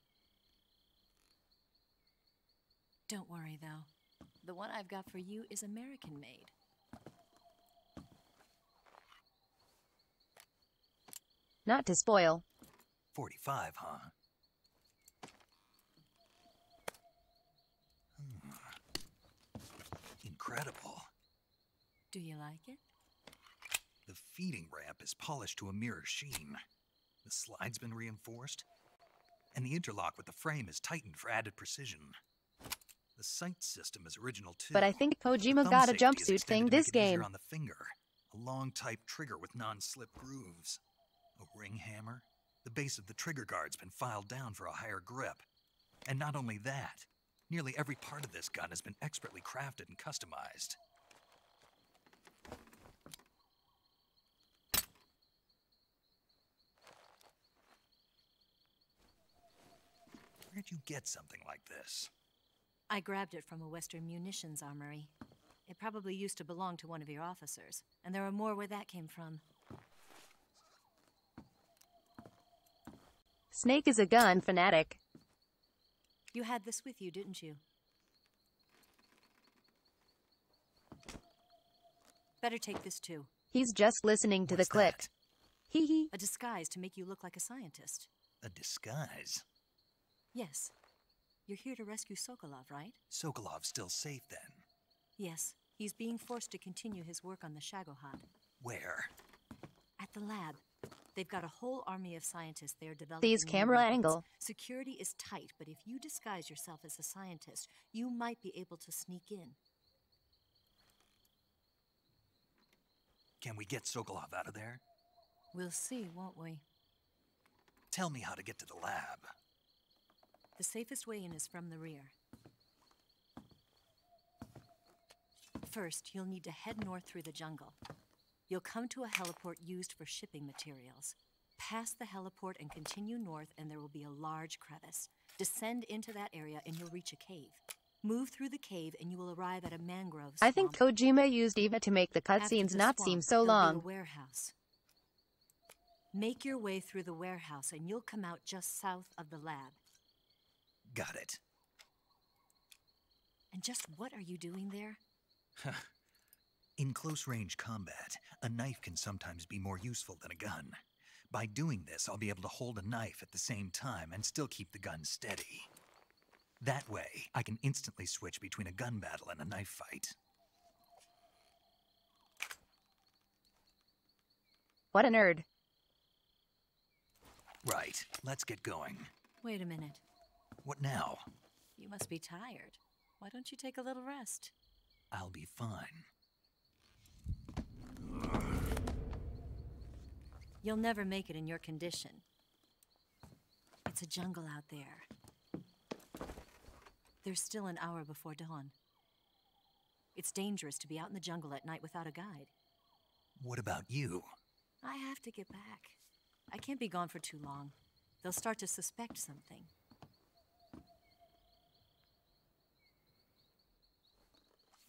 Don't worry, though. The one I've got for you is American-made. Not to spoil. 45, huh? Incredible. Do you like it? The feeding ramp is polished to a mirror sheen. The slide's been reinforced, and the interlock with the frame is tightened for added precision. The sight system is original too. But I think Kojima got a jumpsuit thing this game. On the finger, a long type trigger with non-slip grooves, a ring hammer. The base of the trigger guard's been filed down for a higher grip. And not only that, nearly every part of this gun has been expertly crafted and customized. Where'd you get something like this? I grabbed it from a Western munitions armory. It probably used to belong to one of your officers, and there are more where that came from. Snake is a gun fanatic. You had this with you, didn't you? Better take this too. He's just listening to the clip. Hee hee. A disguise to make you look like a scientist. A disguise? Yes. You're here to rescue Sokolov, right? Sokolov's still safe then? Yes. He's being forced to continue his work on the Shagohod. Where? At the lab. They've got a whole army of scientists there developing These camera weapons. angle. Security is tight, but if you disguise yourself as a scientist, you might be able to sneak in. Can we get Sokolov out of there? We'll see, won't we? Tell me how to get to the lab. The safest way in is from the rear. First, you'll need to head north through the jungle. You'll come to a heliport used for shipping materials. Pass the heliport and continue north, and there will be a large crevice. Descend into that area and you'll reach a cave. Move through the cave and you will arrive at a mangrove swamp. I think Kojima used Eva to make the cutscenes not seem so long. There'll be a warehouse. Make your way through the warehouse and you'll come out just south of the lab. Got it. And just what are you doing there? In close-range combat, a knife can sometimes be more useful than a gun. By doing this, I'll be able to hold a knife at the same time and still keep the gun steady. That way, I can instantly switch between a gun battle and a knife fight. What a nerd. Right, let's get going. Wait a minute. What now? You must be tired. Why don't you take a little rest? I'll be fine. You'll never make it in your condition. It's a jungle out there. There's still an hour before dawn. It's dangerous to be out in the jungle at night without a guide. What about you? I have to get back. I can't be gone for too long. They'll start to suspect something.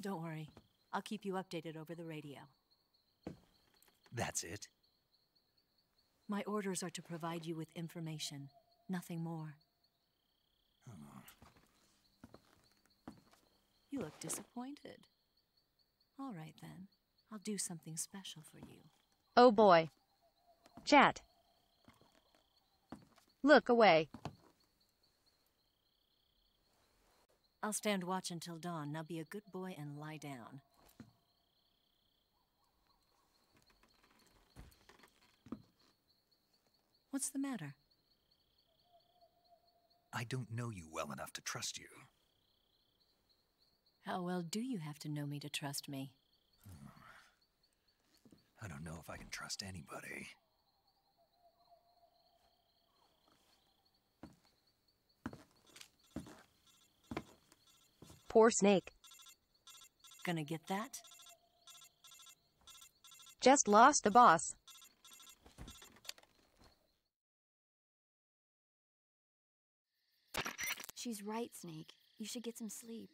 Don't worry. I'll keep you updated over the radio. That's it? My orders are to provide you with information, nothing more. You look disappointed. All right, then. I'll do something special for you. Oh boy. Chat. Look away. I'll stand watch until dawn. Now be a good boy and lie down. What's the matter? I don't know you well enough to trust you. How well do you have to know me to trust me? I don't know if I can trust anybody. Poor Snake. Gonna get that? Just lost the boss. She's right, Snake. You should get some sleep.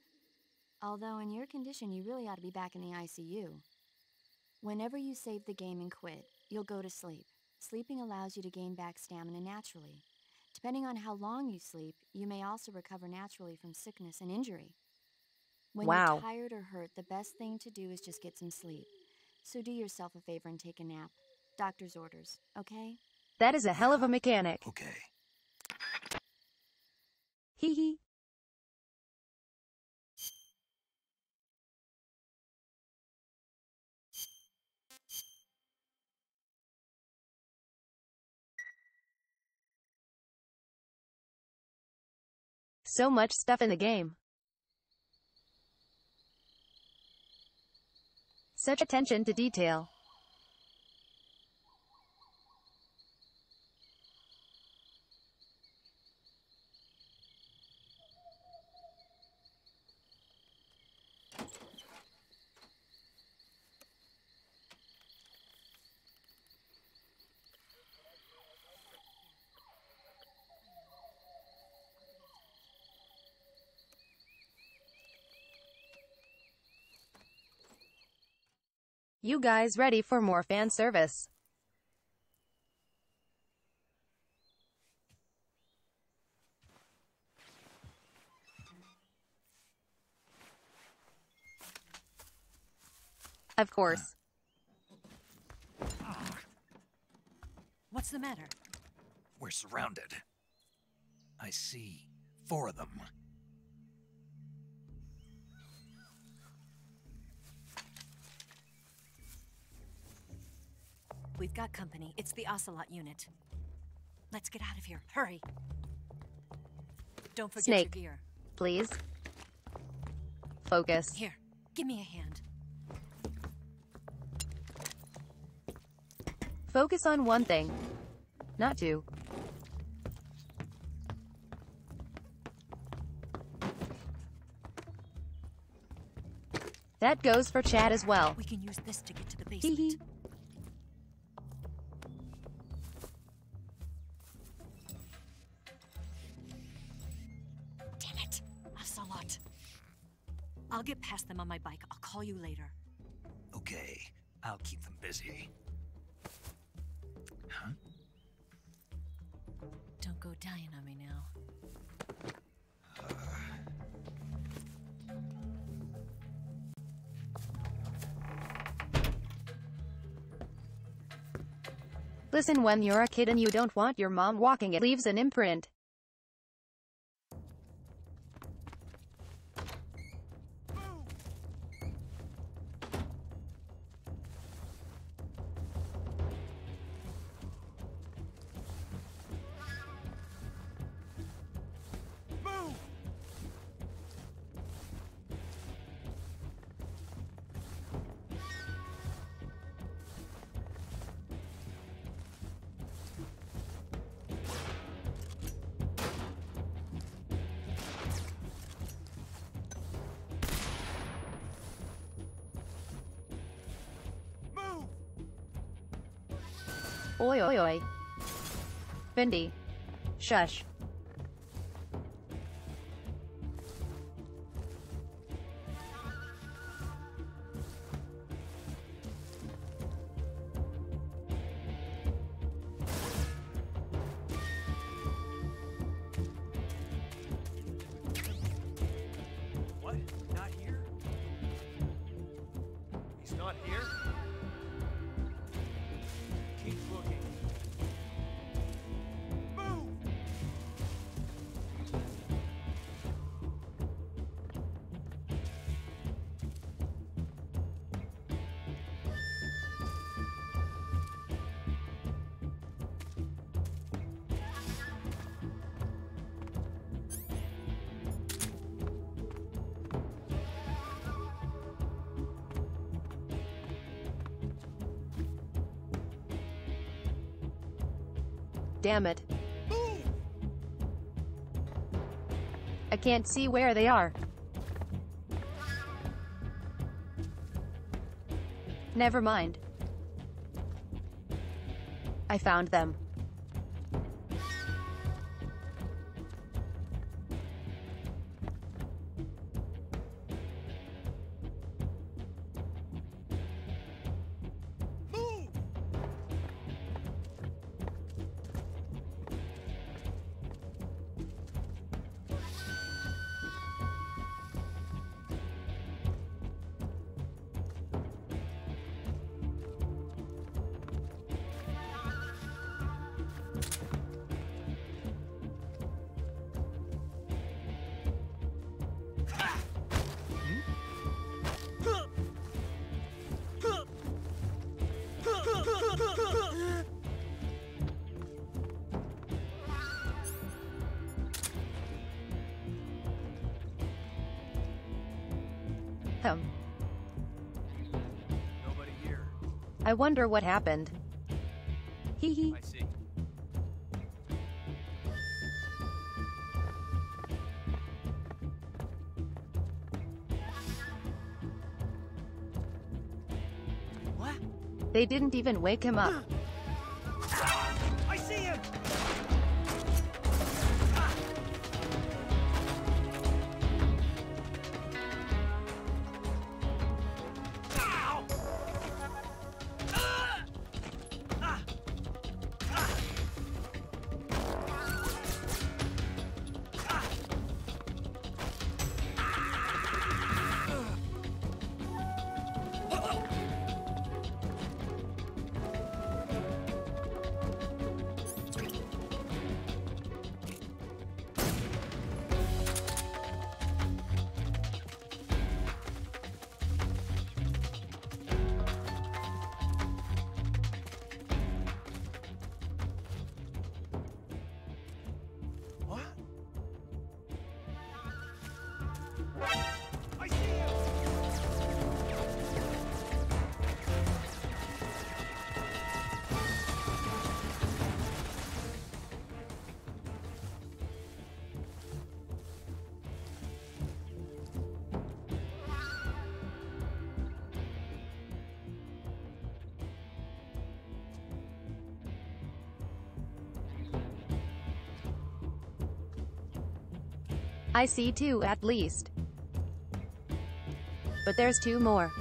Although in your condition, you really ought to be back in the ICU. Whenever you save the game and quit, you'll go to sleep. Sleeping allows you to gain back stamina naturally. Depending on how long you sleep, you may also recover naturally from sickness and injury. When you're tired or hurt, the best thing to do is just get some sleep. So do yourself a favor and take a nap. Doctor's orders, okay? That is a hell of a mechanic. Okay. Hee hee. So much stuff in the game. Such attention to detail. You guys ready for more fan service? Of course. What's the matter? We're surrounded. I see 4 of them. We've got company. It's the Ocelot unit. Let's get out of here. Hurry. Don't forget Snake, your gear. please. Focus. Here, give me a hand. Focus on one thing, not 2. That goes for Chad as well. We can use this to get to the basement. Damn it, Ocelot. I'll get past them on my bike. I'll call you later. Okay, I'll keep them busy. Huh? Don't go dying on me now. Listen, when you're a kid and you don't want your mom walking, it leaves an imprint. Oi oi oi. Fendi. Shush. What? Not here? He's not here? Keep looking. Move! Damn it. I can't see where they are. Never mind. I found them. Nobody here. I wonder what happened. Hee hee. I see. What? They didn't even wake him up. I see him! I see him! I see two at least. But there's two more.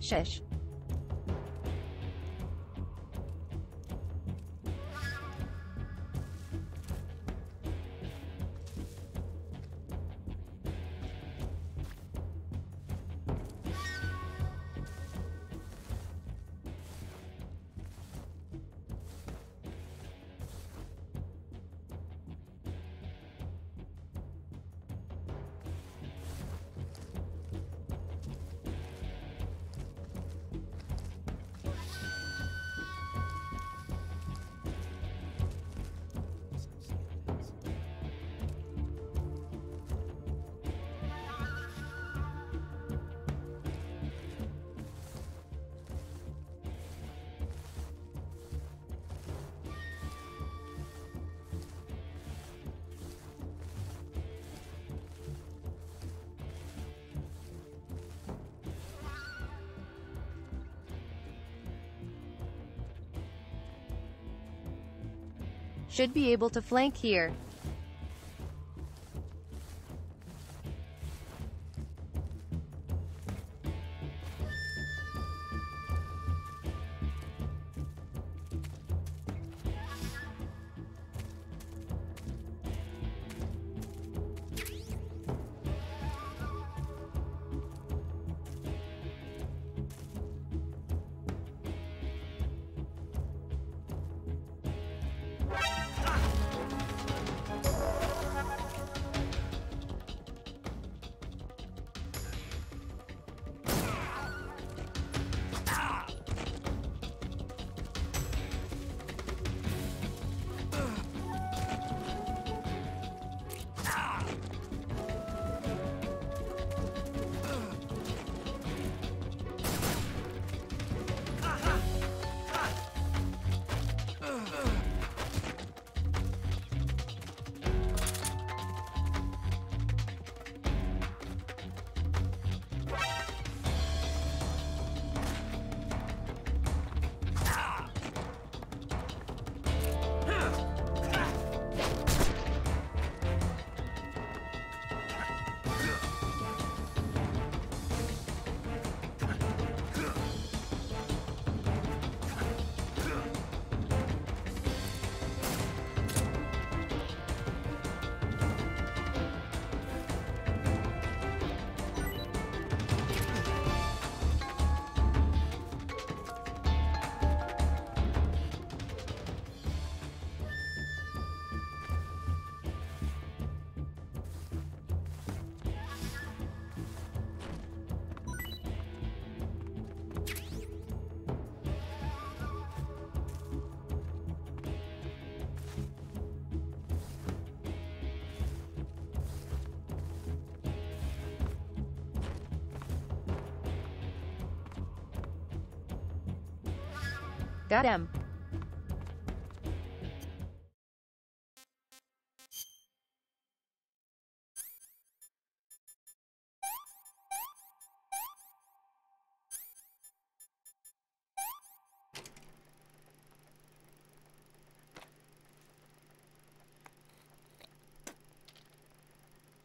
Shush. Should be able to flank here. Got him.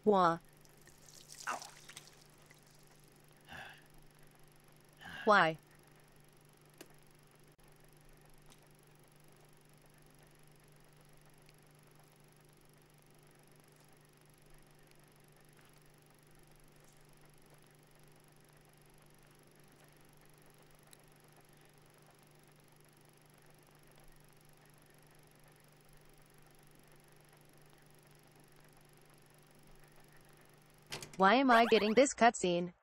Wah. Why? Why am I getting this cutscene?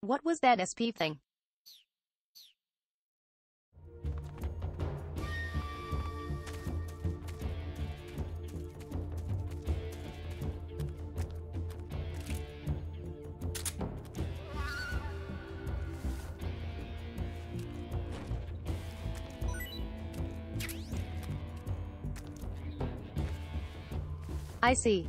What was that SP thing? I see.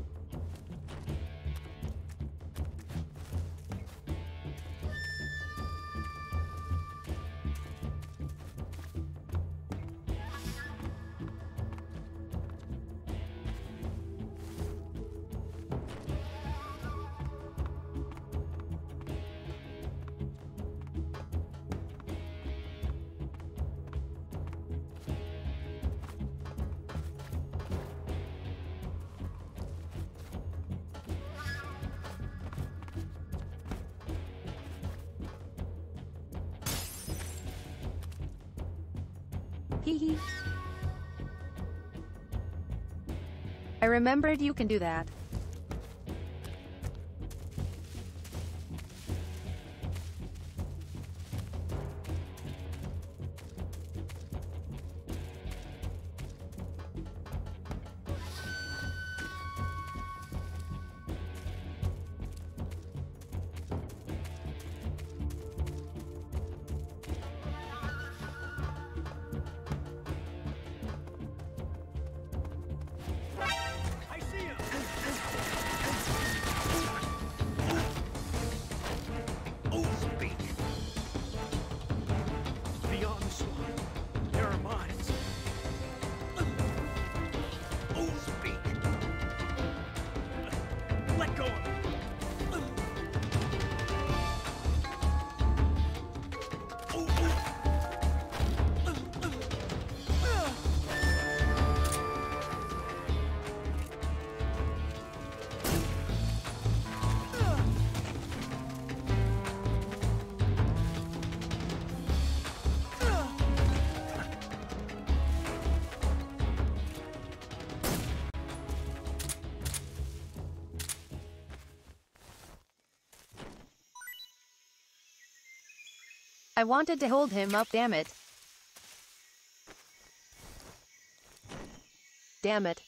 Hee hee. I remembered you can do that. I wanted to hold him up, damn it. Damn it.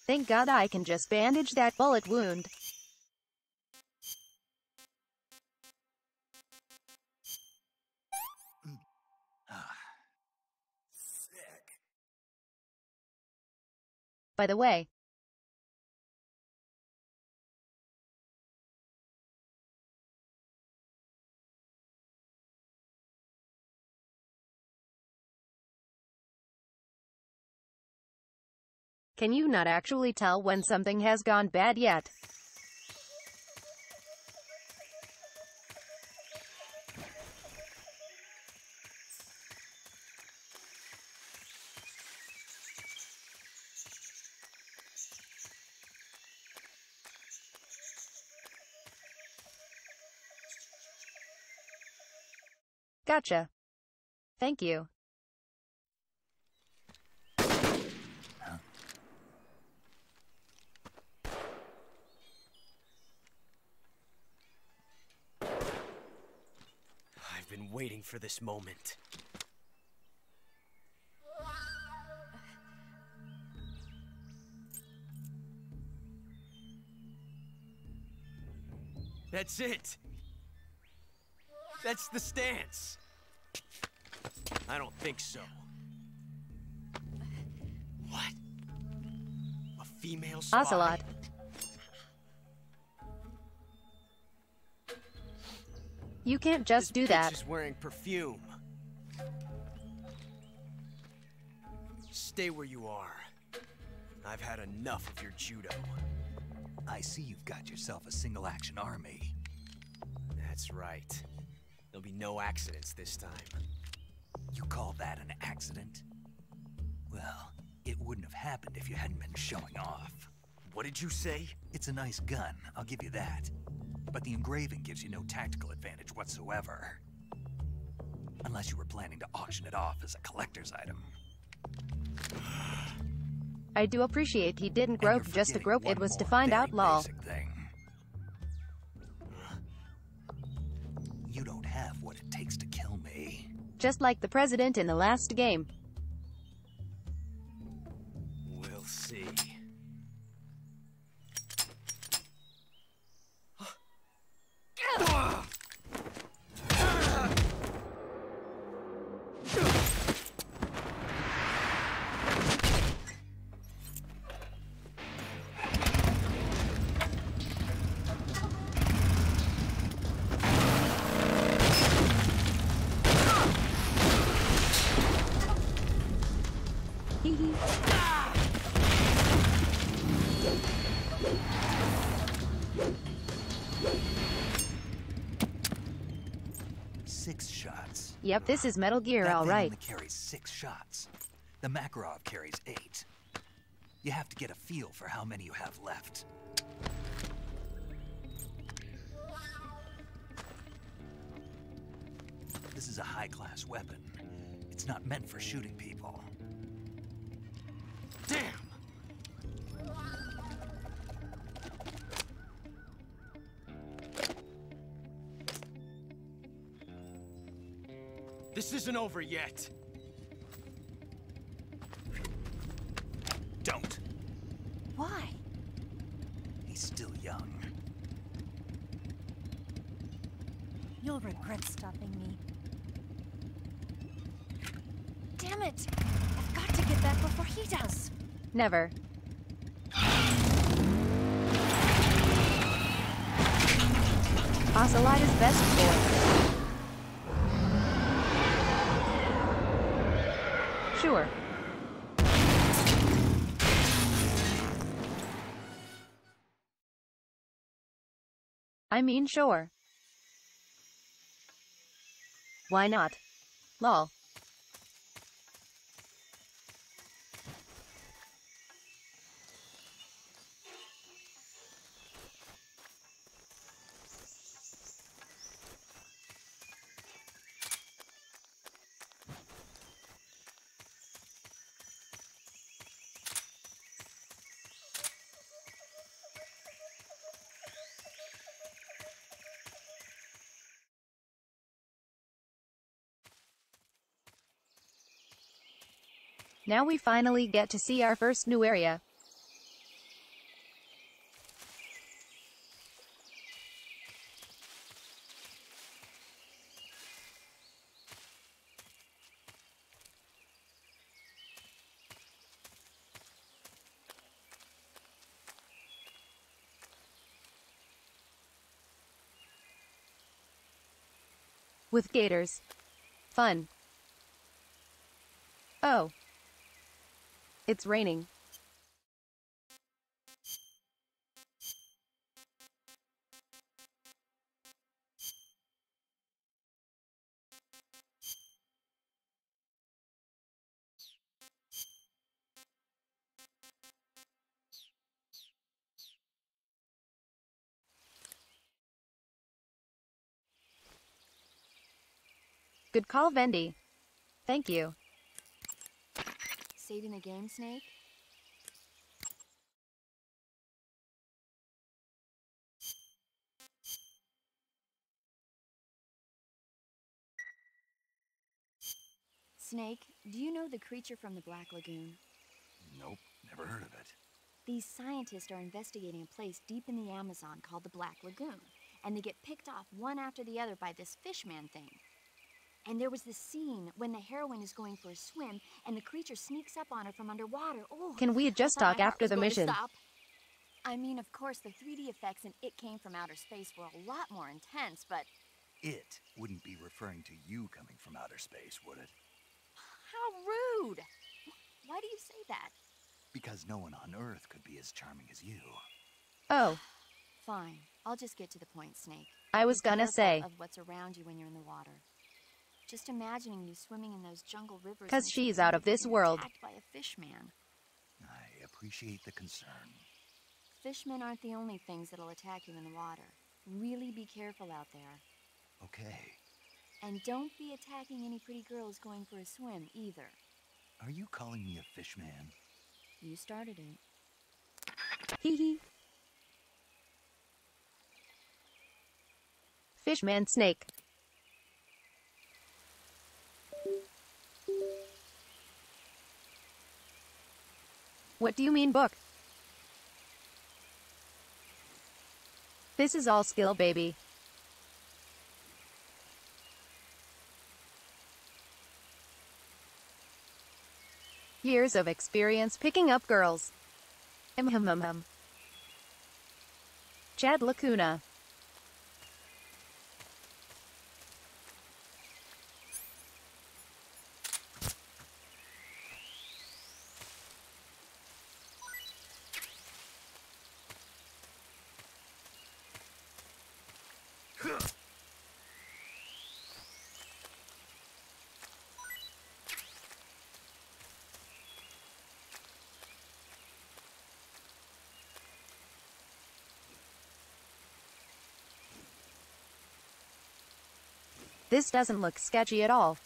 Thank God I can just bandage that bullet wound. Sick. By the way, can you not actually tell when something has gone bad yet? Gotcha. Thank you. I've been waiting for this moment. That's it. That's the stance. I don't think so. What? A female spy? Ocelot. You can't just do that. She's wearing perfume. Stay where you are. I've had enough of your judo. I see you've got yourself a single-action army. That's right. There'll be no accidents this time. You call that an accident? Well, it wouldn't have happened if you hadn't been showing off. What did you say? It's a nice gun, I'll give you that. But the engraving gives you no tactical advantage whatsoever. Unless you were planning to auction it off as a collector's item. I do appreciate he didn't grope just to grope, it was to find out, lol. You don't have what it takes to kill me. Just like the president in the last game. We'll see. 6 shots. Yep, this is Metal Gear, That all thing right. only carries 6 shots. The Makarov carries 8. You have to get a feel for how many you have left. This is a high-class weapon. It's not meant for shooting people. Damn! This isn't over yet. Don't. Why? He's still young. You'll regret stopping me. Damn it! I've got to get back before he does. Never. Ocelot is best boy. Sure. I mean, sure. Why not? Lol. Now we finally get to see our first new area. With gators. Fun. Oh. It's raining. Good call, Vendy. Thank you. Saving the game, Snake? Snake, do you know the creature from the Black Lagoon? Nope, never heard of it. These scientists are investigating a place deep in the Amazon called the Black Lagoon, and they get picked off one after the other by this fishman thing. And there was this scene when the heroine is going for a swim, and the creature sneaks up on her from underwater. Oh, Can we just I thought talk my heart after was the going to mission? stop. I mean, of course, the 3D effects in It Came from Outer Space were a lot more intense, but... It wouldn't be referring to you coming from outer space, would it? How rude! Why do you say that? Because no one on Earth could be as charming as you. Oh. Fine. I'll just get to the point, Snake. I was Be gonna careful say. of what's around you when you're in the water. Just imagining you swimming in those jungle rivers... 'Cause makes she's me out of think this you're world. attacked by a fishman. I appreciate the concern. Fishmen aren't the only things that'll attack you in the water. Really be careful out there. Okay. And don't be attacking any pretty girls going for a swim, either. Are you calling me a fishman? You started it. Hee hee. Fishman Snake. What do you mean, book? This is all skill, baby. Years of experience picking up girls. Chad Lacuna. This doesn't look sketchy at all.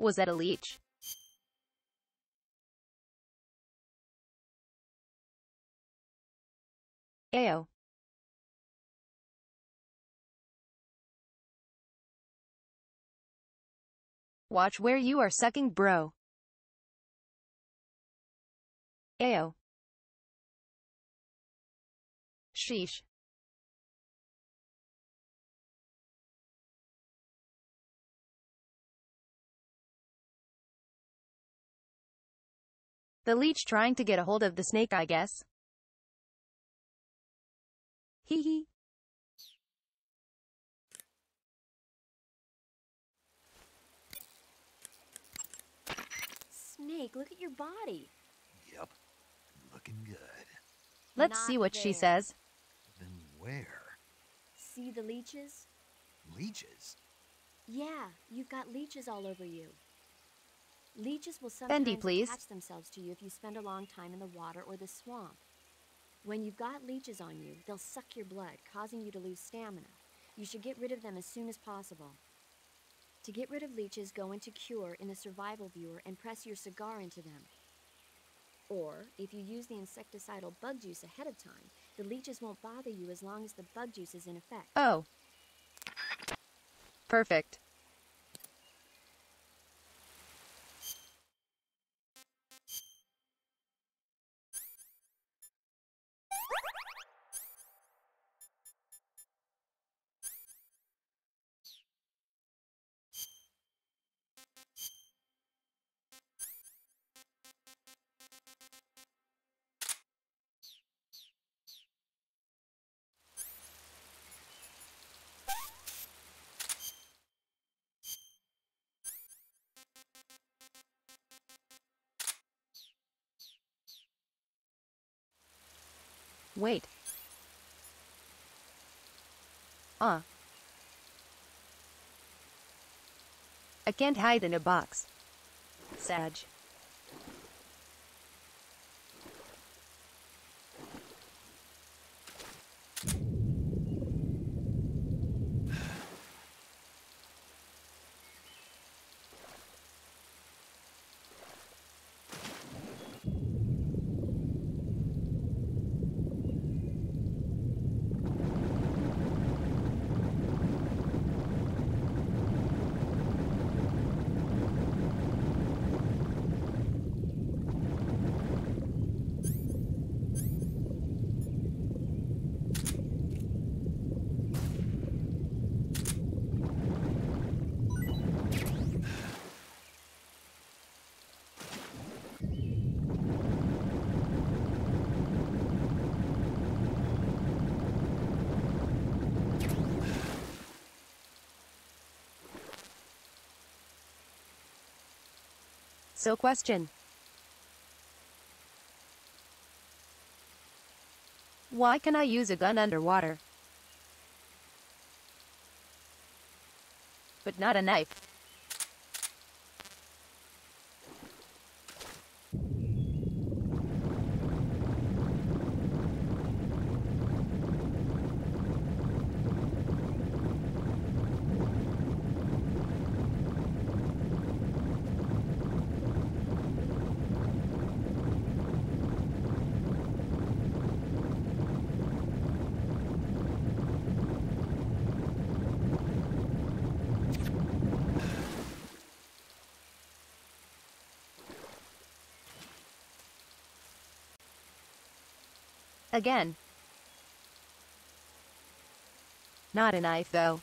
Was that a leech? Ayo. Watch where you are sucking, bro. Ayo. Sheesh. The leech trying to get a hold of the snake, I guess. Hee hee. Snake, look at your body. Yep. Looking good. Let's Not see what she there. says. Then where? See the leeches? Leeches? Yeah, you've got leeches all over you. Leeches will Bendy, sometimes please. attach themselves to you if you spend a long time in the water or the swamp. When you've got leeches on you, they'll suck your blood, causing you to lose stamina. You should get rid of them as soon as possible. To get rid of leeches, go into Cure in the survival viewer and press your cigar into them. Or, if you use the insecticidal bug juice ahead of time, the leeches won't bother you as long as the bug juice is in effect. Oh. Perfect. Wait. I can't hide in a box. Sag. So question. Why can I use a gun underwater, but not a knife? Again. Not a knife, though.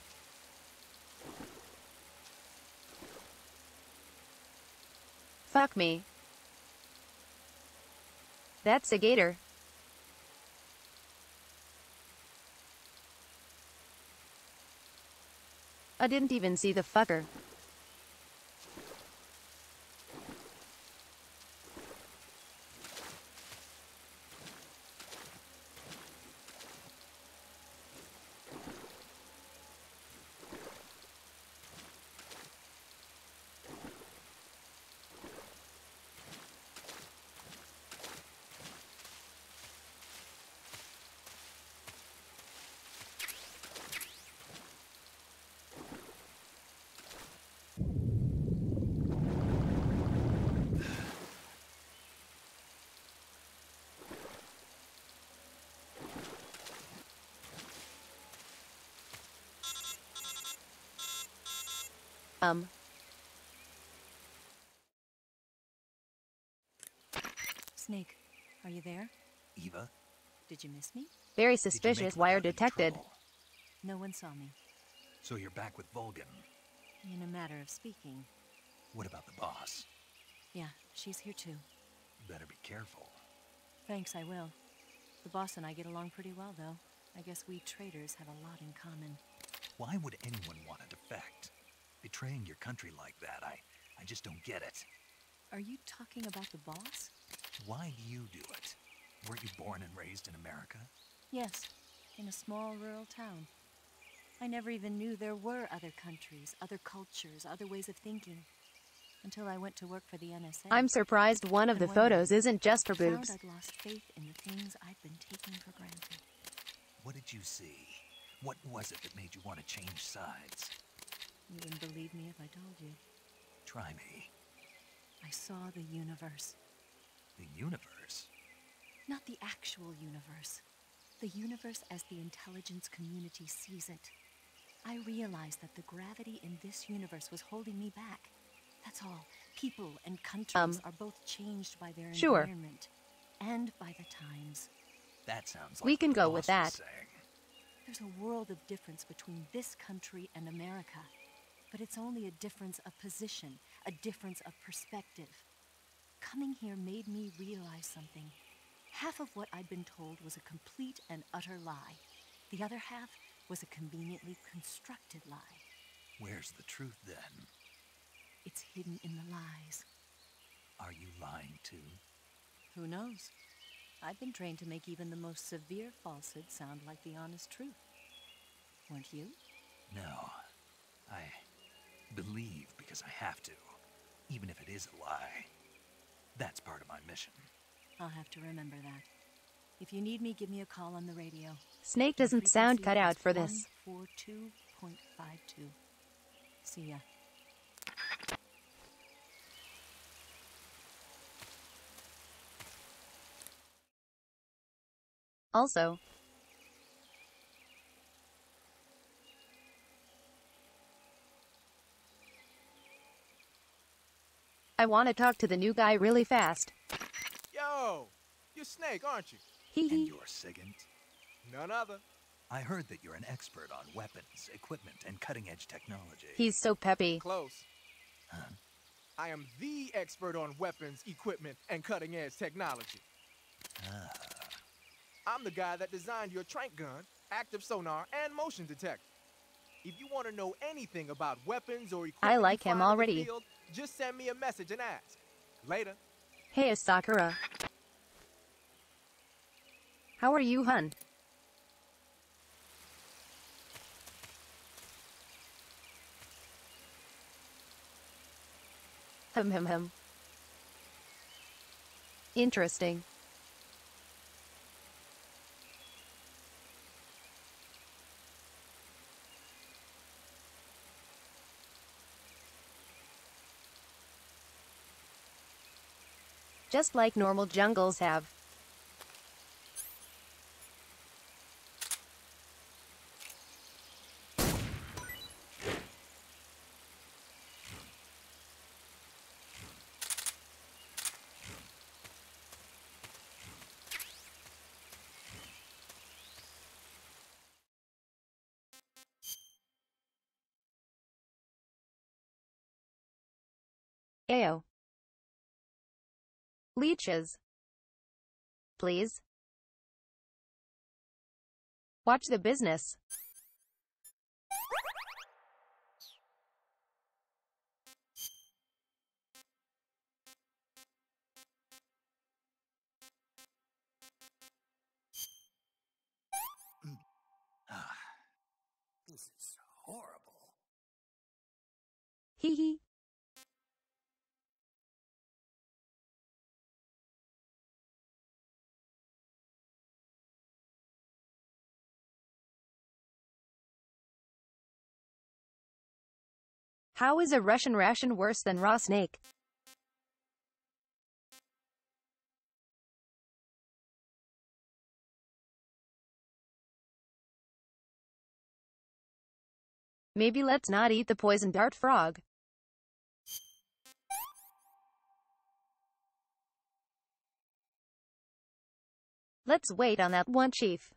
Fuck me. That's a gator. I didn't even see the fucker. Snake, are you there? Eva? Did you miss me? Very suspicious wire detected. No one saw me. So you're back with Vulcan. In a matter of speaking. What about the boss? Yeah, she's here too. Better be careful. Thanks, I will. The boss and I get along pretty well, though. I guess we traders have a lot in common. Why would anyone want to defect? Betraying your country like that, I just don't get it. Are you talking about the boss? Why do you do it? Weren't you born and raised in America? Yes, in a small rural town. I never even knew there were other countries, other cultures, other ways of thinking. Until I went to work for the NSA. I'm surprised one of the photos isn't just for boobs. Found I'd lost faith in the things I'd been taking for granted. What did you see? What was it that made you want to change sides? You wouldn't believe me if I told you. Try me. I saw the universe. The universe? Not the actual universe. The universe as the intelligence community sees it. I realized that the gravity in this universe was holding me back. That's all. People and countries are both changed by their environment and by the times. That sounds like we can go with that. There's a world of difference between this country and America. But it's only a difference of position, a difference of perspective. Coming here made me realize something. Half of what I'd been told was a complete and utter lie. The other half was a conveniently constructed lie. Where's the truth then? It's hidden in the lies. Are you lying too? Who knows? I've been trained to make even the most severe falsehood sound like the honest truth. Weren't you? No. I believe because I have to, even if it is a lie. That's part of my mission. I'll have to remember that. If you need me, give me a call on the radio. Snake doesn't sound cut out for this. 142.52. See ya. Also, I want to talk to the new guy really fast. Yo, you're Snake, aren't you? And you're Sigint? None other. I heard that you're an expert on weapons, equipment, and cutting-edge technology. He's so peppy. Close. Huh? I am the expert on weapons, equipment, and cutting-edge technology. Ah. I'm the guy that designed your trank gun, active sonar, and motion detector. If you want to know anything about weapons or equipment I like him already. in the field, just send me a message and ask. Later. Hey, Sakura. How are you, hun? Hum. Interesting. Just like normal jungles have. Ayo. Leeches. Please. Watch the business. This is horrible. Hee hee. How is a Russian ration worse than raw snake? Maybe let's not eat the poison dart frog. Let's wait on that one, Chief.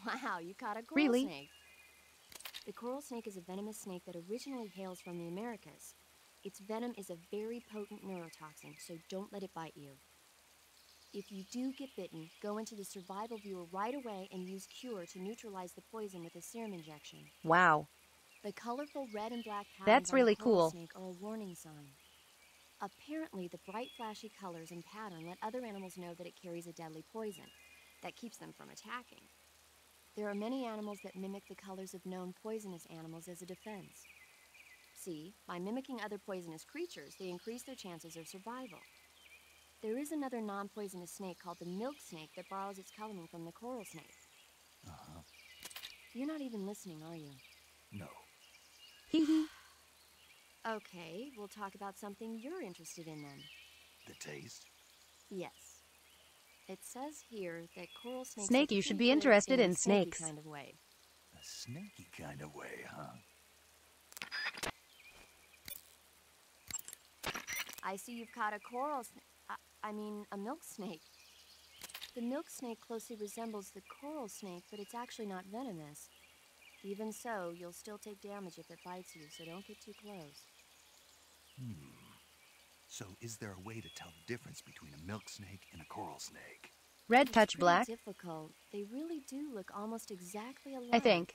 Wow, you caught a coral Really? snake. The coral snake is a venomous snake that originally hails from the Americas. Its venom is a very potent neurotoxin, so don't let it bite you. If you do get bitten, go into the survival viewer right away and use Cure to neutralize the poison with a serum injection. Wow. The colorful red and black patterns That's on really the coral cool. snake are a warning sign. Apparently, the bright flashy colors and pattern let other animals know that it carries a deadly poison that keeps them from attacking. There are many animals that mimic the colors of known poisonous animals as a defense. See, by mimicking other poisonous creatures, they increase their chances of survival. There is another non-poisonous snake called the milk snake that borrows its coloring from the coral snake. Uh-huh. You're not even listening, are you? No. Hee hee. Okay, we'll talk about something you're interested in then. The taste? Yes. It says here that coral snakes Snake, are you should pretty be good interested a in snaky snakes. kind of way. A snaky kind of way, huh? I see you've caught a coral a milk snake. The milk snake closely resembles the coral snake, but it's actually not venomous. Even so, you'll still take damage if it bites you, so don't get too close. So is there a way to tell the difference between a milk snake and a coral snake? Red It's touch pretty black? difficult. They really do look almost exactly alike. I think.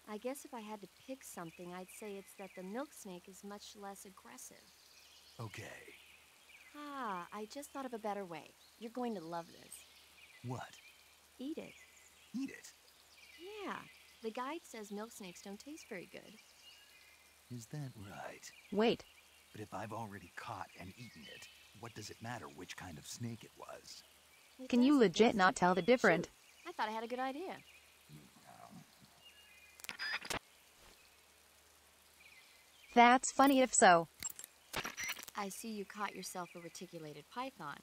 I guess if I had to pick something, I'd say it's that the milk snake is much less aggressive. Okay. I just thought of a better way. You're going to love this. What? Eat it. Eat it? Yeah. The guide says milk snakes don't taste very good. Is that right? Wait. But if I've already caught and eaten it, what does it matter which kind of snake it was? Can you legit not tell the difference? Shoot, I thought I had a good idea. That's funny if so. I see you caught yourself a reticulated python.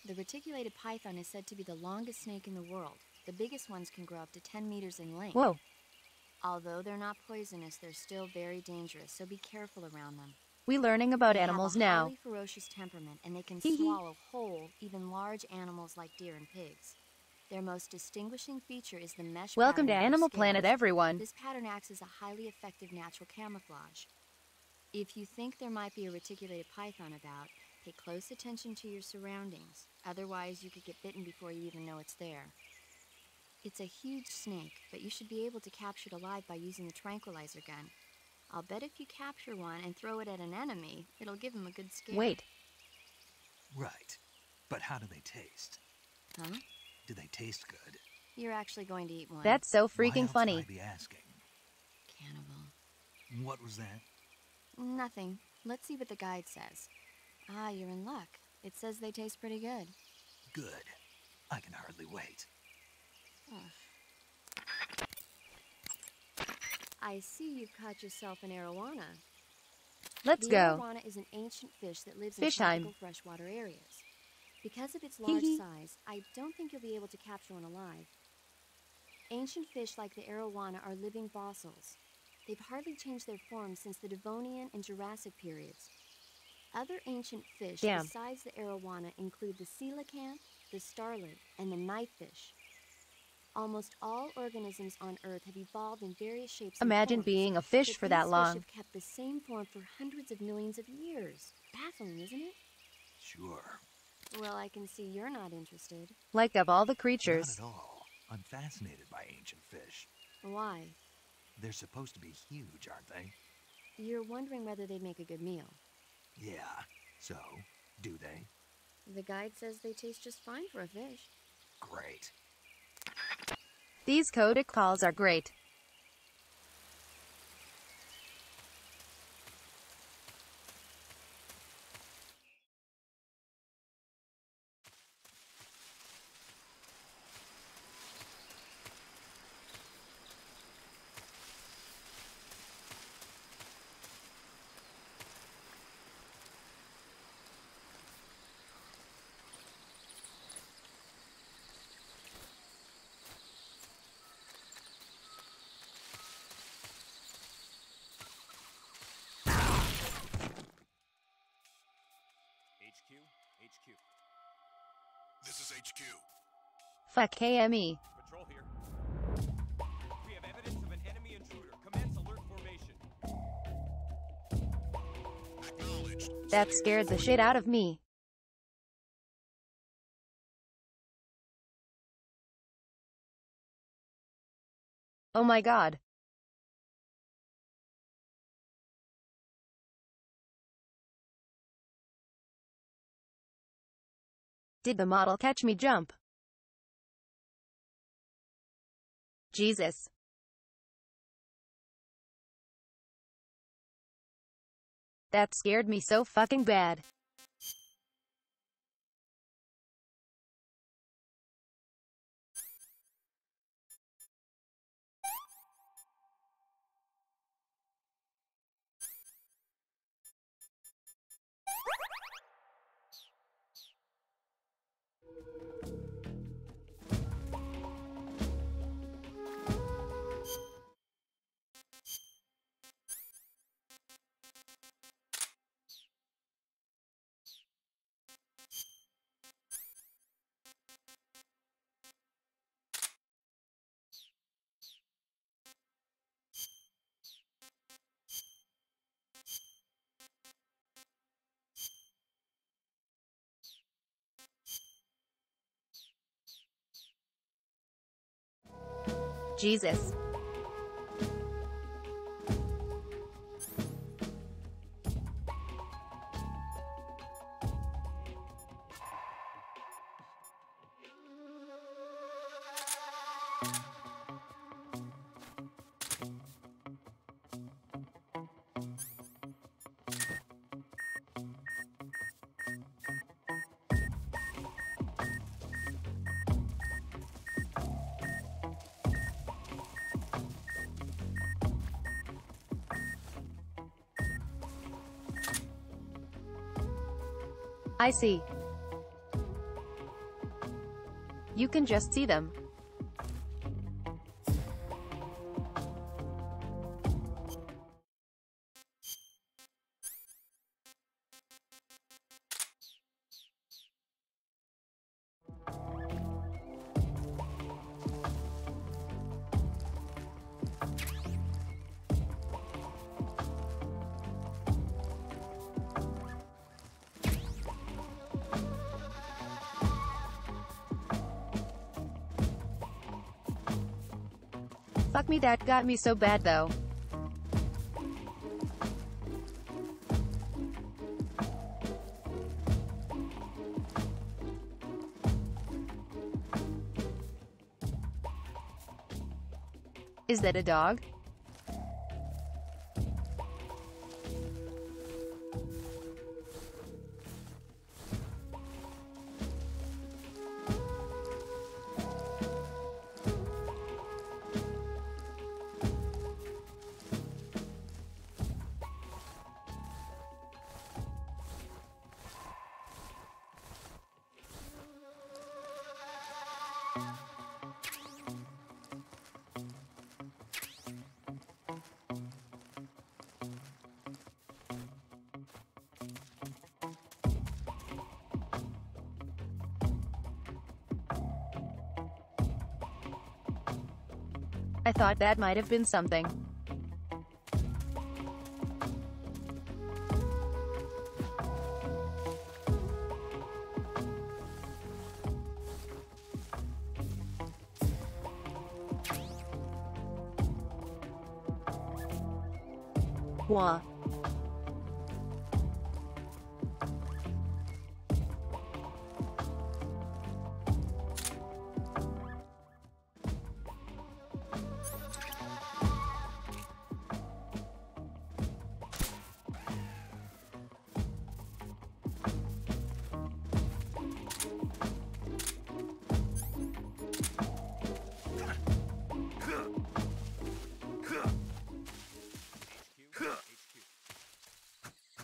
The reticulated python is said to be the longest snake in the world. The biggest ones can grow up to 10 meters in length. Whoa. Although they're not poisonous, they're still very dangerous, so be careful around them. We learning about They animals have a now. highly ferocious temperament, and they can Hee hee. swallow whole, even large animals like deer and pigs. Their most distinguishing feature is the mesh Welcome to pattern of their Animal scales. Planet, everyone. This pattern acts as a highly effective natural camouflage. If you think there might be a reticulated python about, pay close attention to your surroundings. Otherwise, you could get bitten before you even know it's there. It's a huge snake, but you should be able to capture it alive by using the tranquilizer gun. I'll bet if you capture one and throw it at an enemy, it'll give him a good scare. Wait. Right. But how do they taste? Huh? Do they taste good? You're actually going to eat one. That's so Why freaking else funny. would I be asking? Cannibal. What was that? Nothing. Let's see what the guide says. You're in luck. It says they taste pretty good. Good. I can hardly wait. I see you've caught yourself an arowana. Let's The go. arowana is an ancient fish that lives Fish in time. tropical freshwater areas. Because of its Hee large hee. size, I don't think you'll be able to capture one alive. Ancient fish like the arowana are living fossils. They've hardly changed their form since the Devonian and Jurassic periods. Other ancient fish Damn. besides the arowana include the coelacanth, the starlet, and the knifefish. Almost all organisms on Earth have evolved in various shapes and Imagine forms, being a fish but for that these long. Fish have kept the same form for hundreds of millions of years. Baffling, isn't it? Sure. Well, I can see you're not interested. Like of all the creatures. Not at all. I'm fascinated by ancient fish. Why? They're supposed to be huge, aren't they? You're wondering whether they make a good meal. Yeah. So, do they? The guide says they taste just fine for a fish. Great. These codec calls are great. HQ. This is HQ. Fuck KME. Patrol here. We have evidence of an enemy intruder. Commence alert formation. Acknowledged. That scared the shit out of me. Oh my god. Did the model catch me jump? Jesus. That scared me so fucking bad. Jesus. I see. You can just see them. Fuck me, that got me so bad though. Is that a dog? I thought that might have been something. Wah.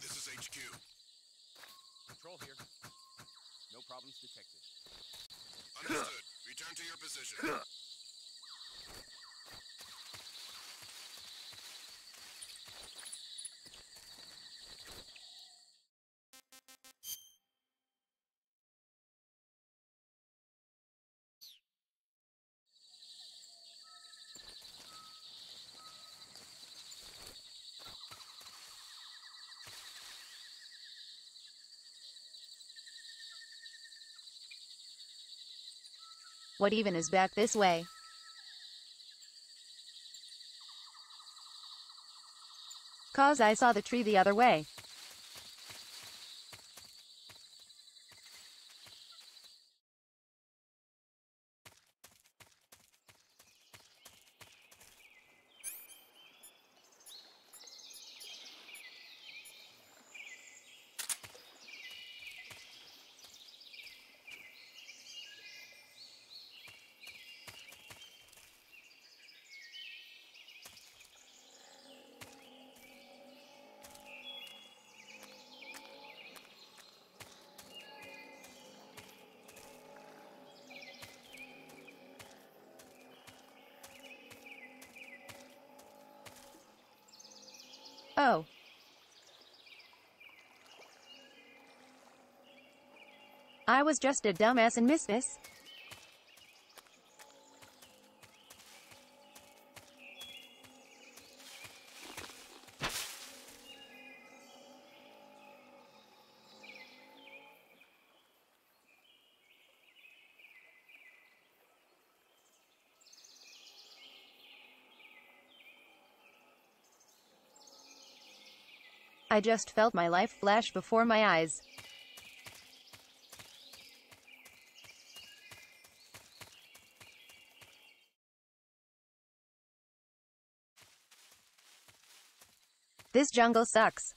This is HQ. Control here. No problems detected. Understood. Return to your position. What even is back this way? Cause I saw the tree the other way. Oh. I was just a dumbass and missed this. I just felt my life flash before my eyes. This jungle sucks.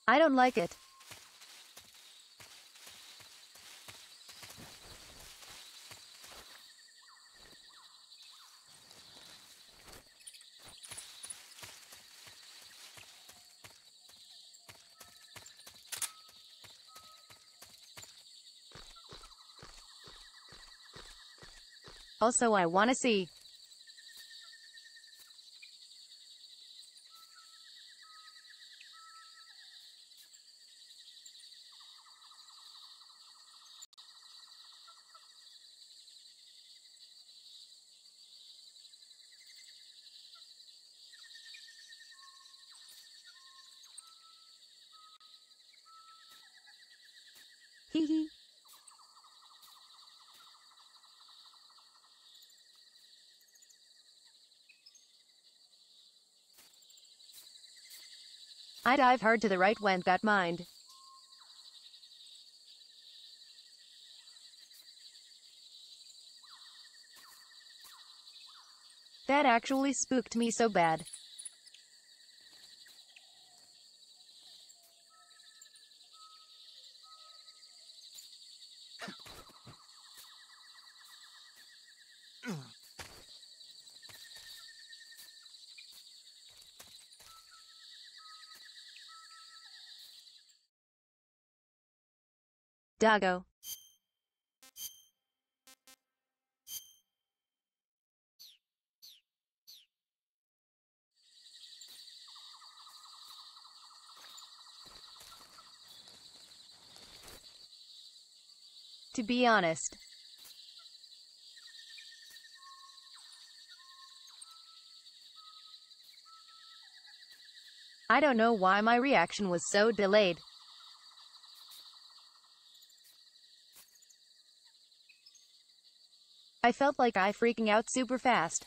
I don't like it. Also, I wanna see. Hee hee. I dive hard to the right went that mind. That actually spooked me so bad. Doggo. To be honest, I don't know why my reaction was so delayed. I felt like I freaking out super fast.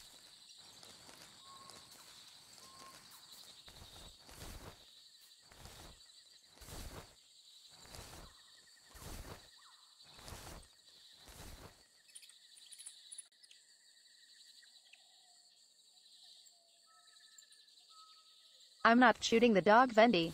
I'm not shooting the dog, Fendi.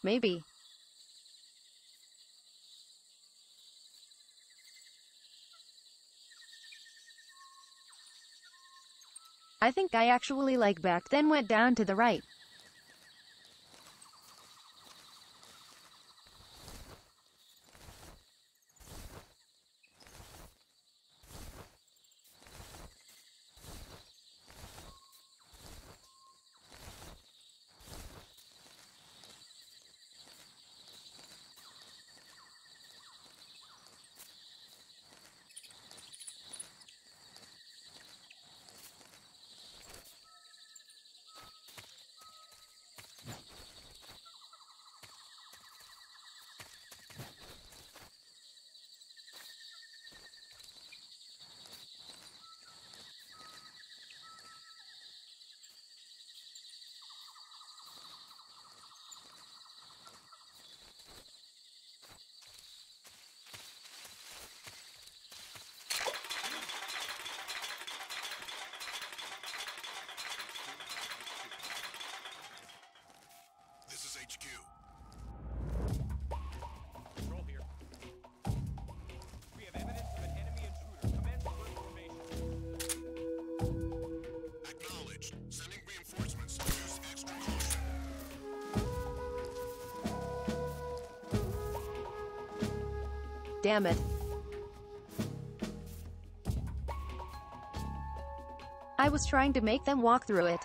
Maybe. I think I actually like back then went down to the right. This is HQ. Control here. We have evidence of an enemy intruder. Commence alert formation. Acknowledged. Sending reinforcements. Use extra caution. Damn it. I was trying to make them walk through it.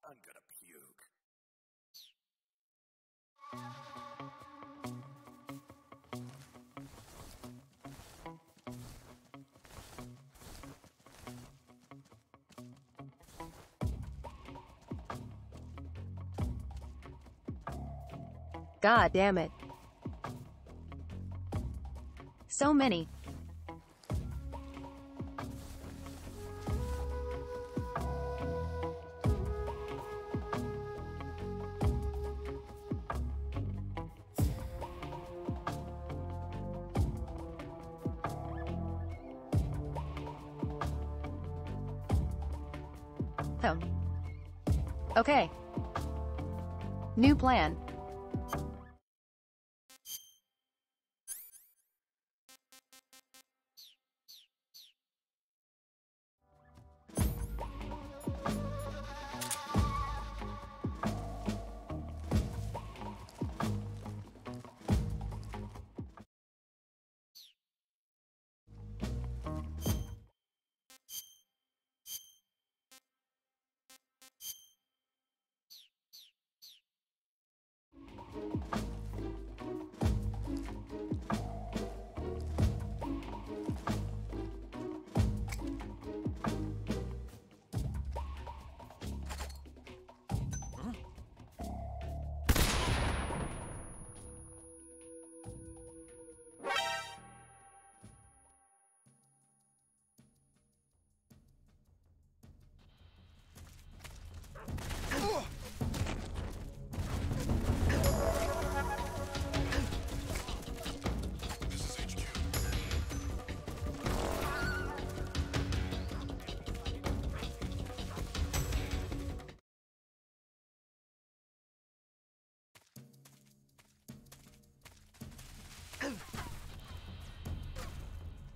I'm gonna puke. God damn it. So many. Okay. New plan.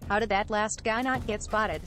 How did that last guy not get spotted?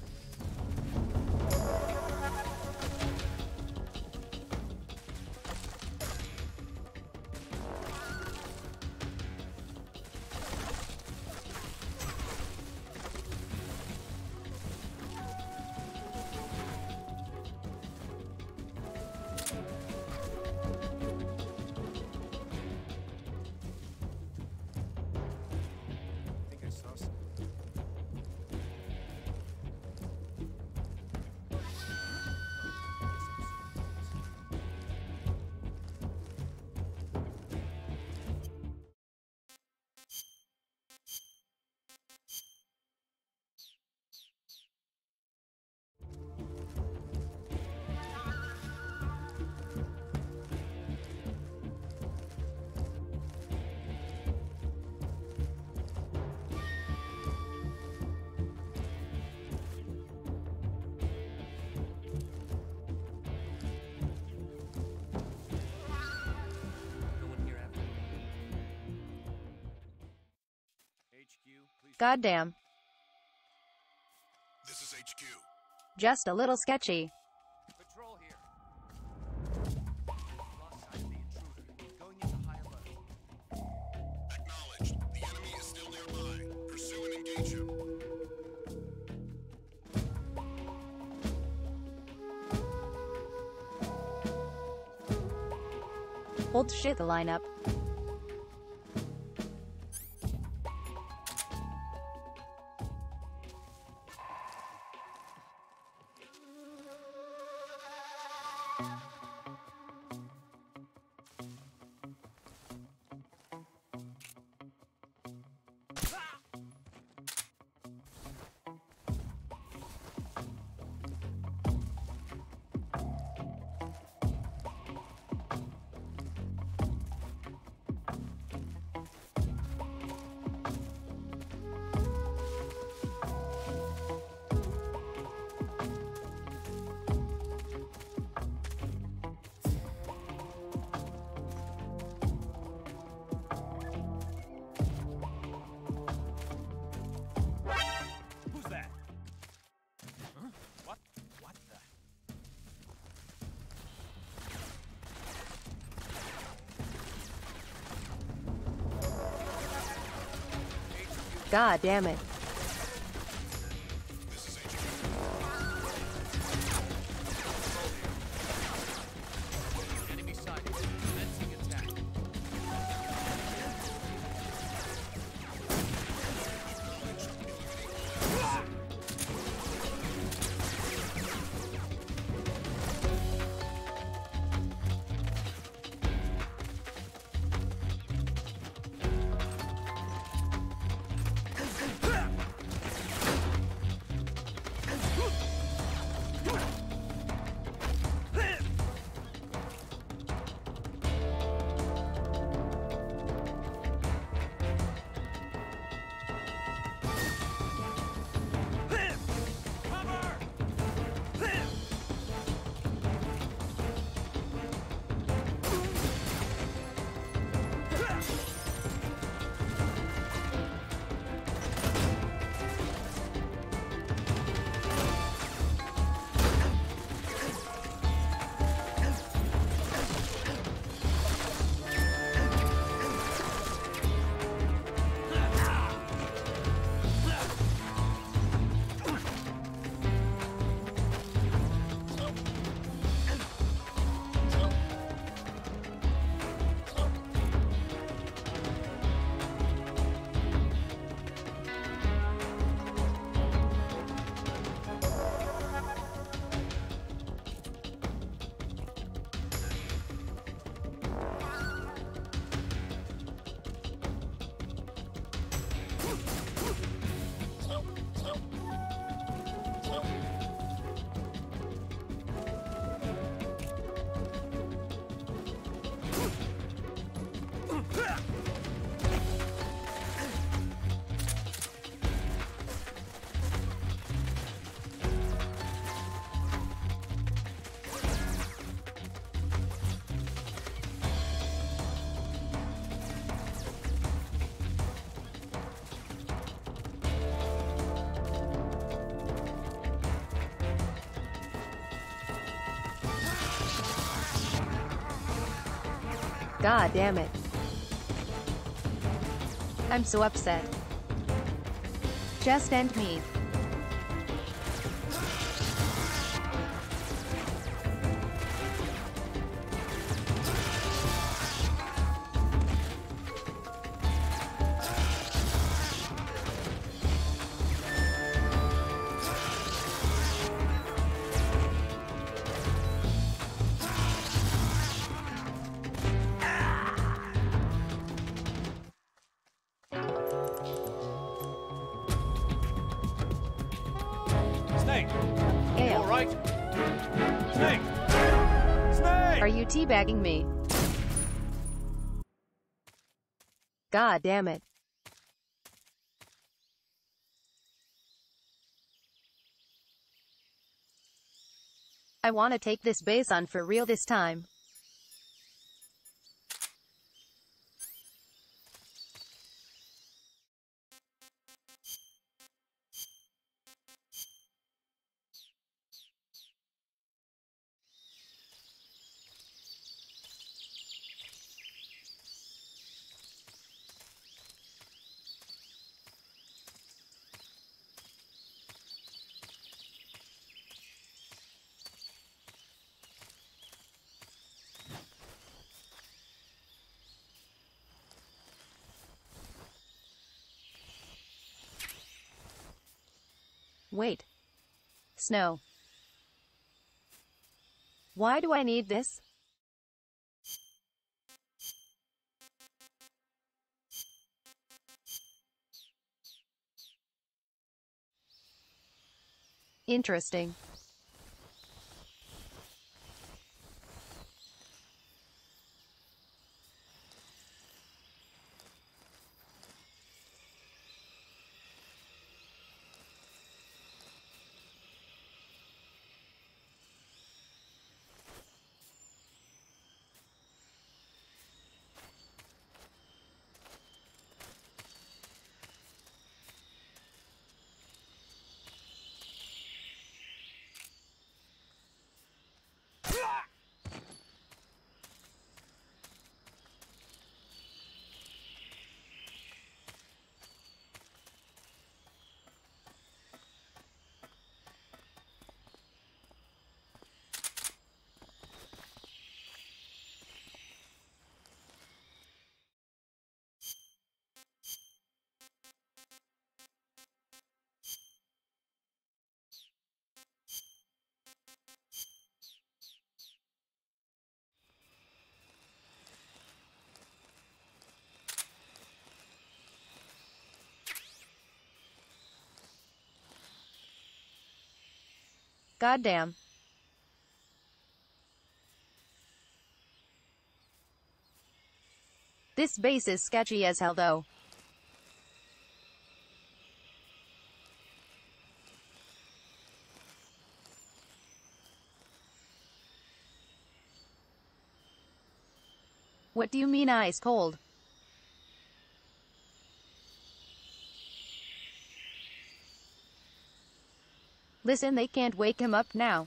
Goddamn. This is HQ. Just a little sketchy. Patrol here. Lost sight of the intruder. Going into high alert. Acknowledged. The enemy is still nearby. Pursue and engage him. Hold shit the lineup. Who's that? Huh? What? What the? God damn it. Enemy sighted. Commencing attack. God damn it. I'm so upset. Just end me. Snake! Yeah. You alright? Snake! Snake! Are you teabagging me? God damn it. I want to take this base on for real this time. Wait. Snow. Why do I need this? Interesting. Goddamn. This base is sketchy as hell though. What do you mean ice cold? Listen, they can't wake him up now.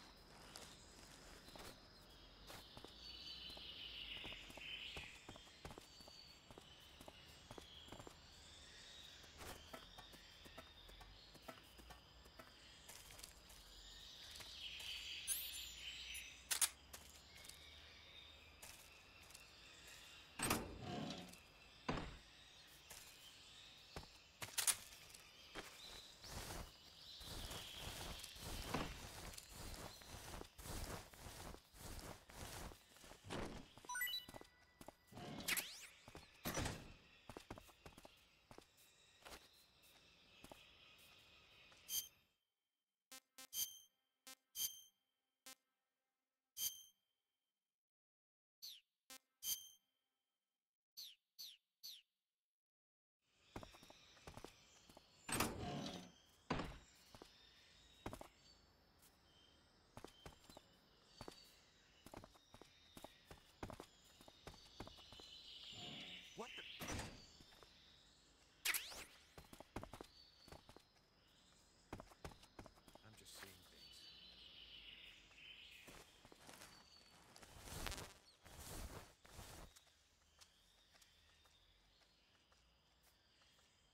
What the? I'm just seeing things.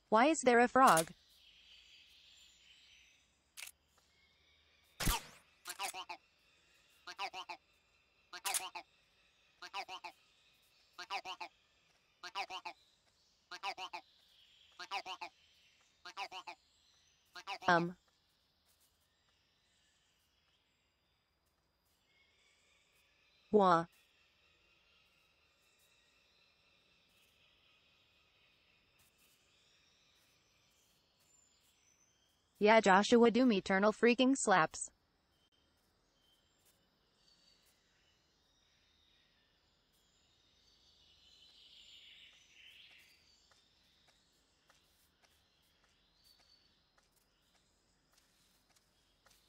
Why is there a frog? Wah. Yeah, Joshua Doom eternal freaking slaps.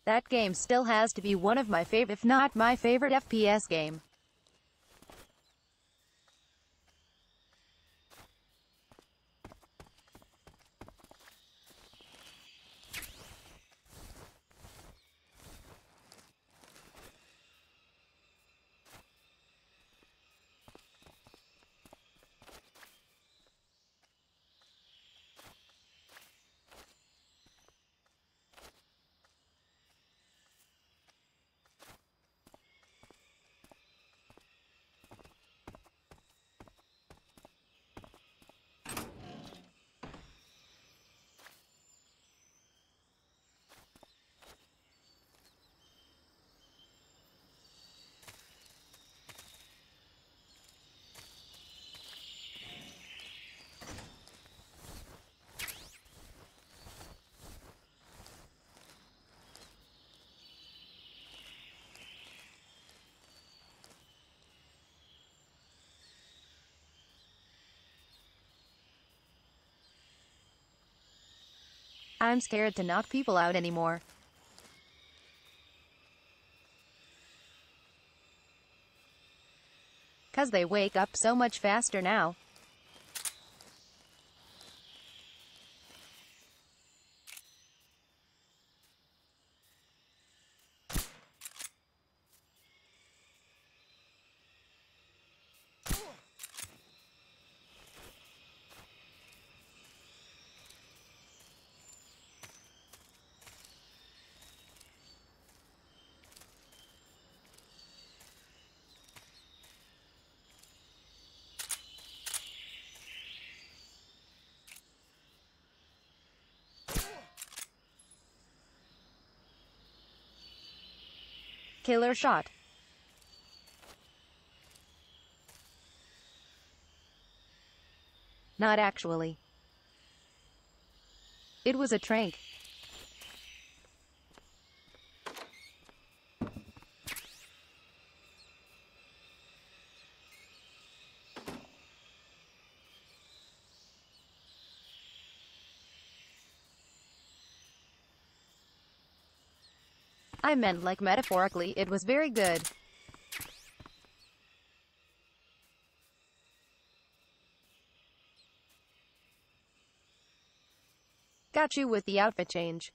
That game still has to be one of my favorite, if not my favorite FPS game. I'm scared to knock people out anymore. Cause they wake up so much faster now. Killer shot. Not actually. It was a trank. I meant like metaphorically, it was very good. Got you with the outfit change.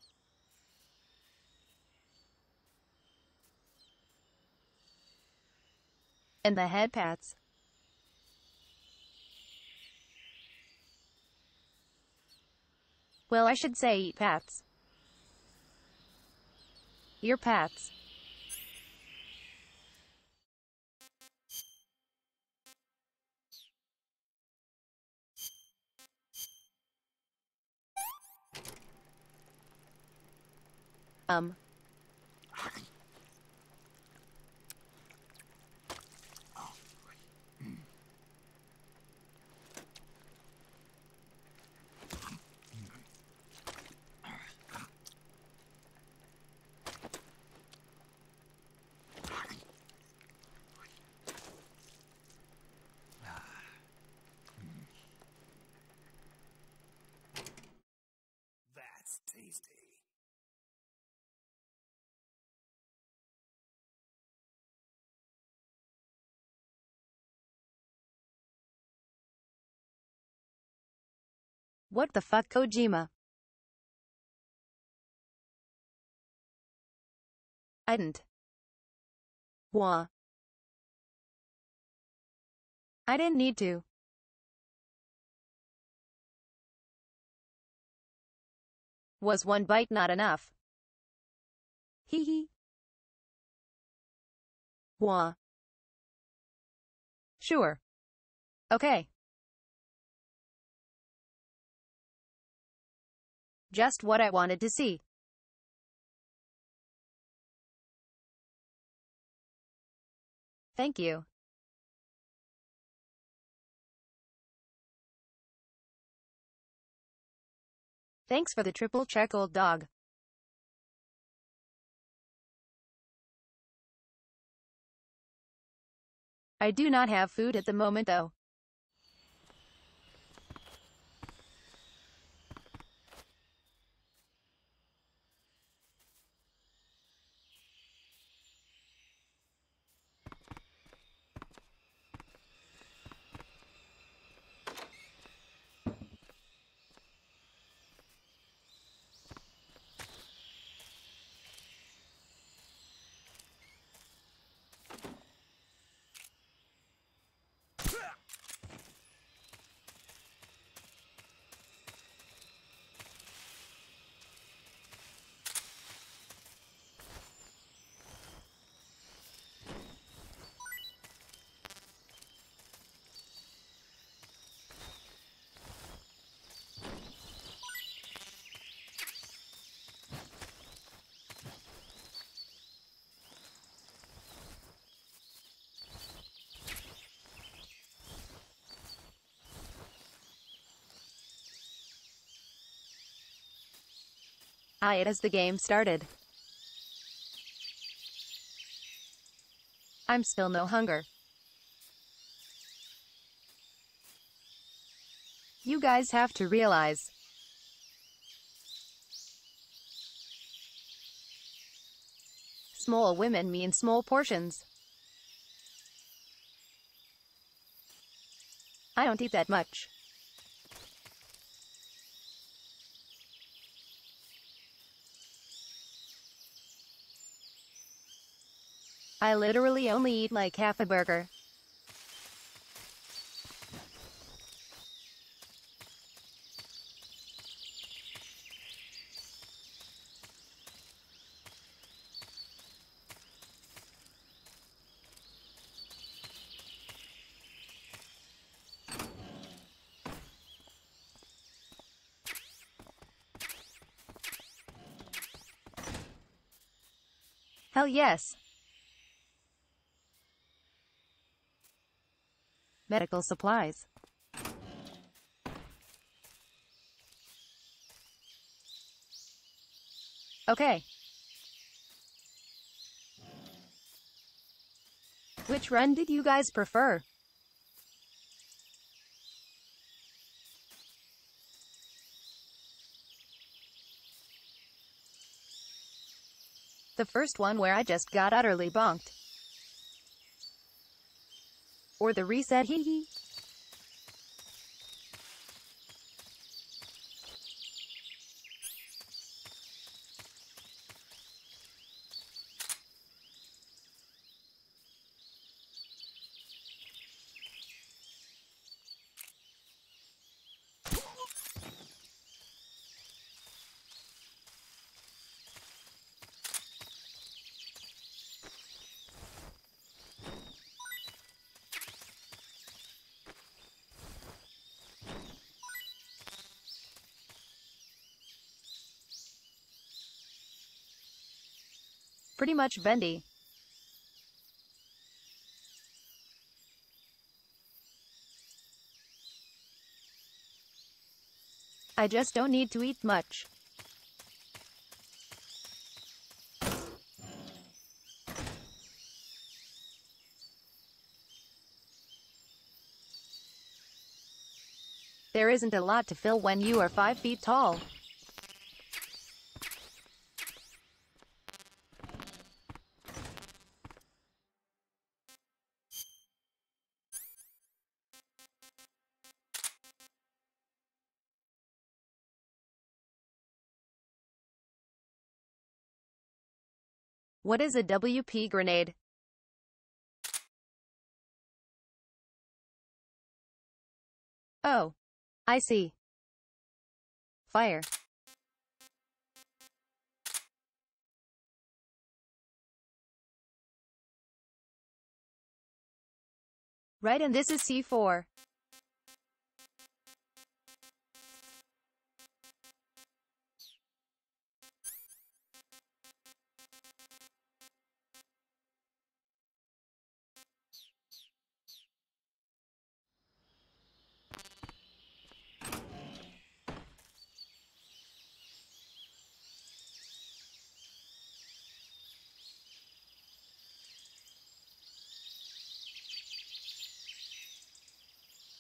And the head pats. Well, I should say pats. Your pats. That's tasty. What the fuck, Kojima? I didn't. Wah. I didn't need to. Was one bite not enough? Hee hee. Wah. Sure. Okay. Just what I wanted to see. Thank you. Thanks for the triple check, old dog. I do not have food at the moment though. I ate as the game started. I'm still no hunger. You guys have to realize. small women mean small portions. I don't eat that much. I literally only eat like half a burger. Hell yes. Medical supplies. Okay. Which run did you guys prefer? The first one where I just got utterly bonked. Or the reset hee hee. Pretty much bendy. I just don't need to eat much. There isn't a lot to fill when you are 5 feet tall. What is a WP grenade? Oh. I see. Fire. Right, and this is C4.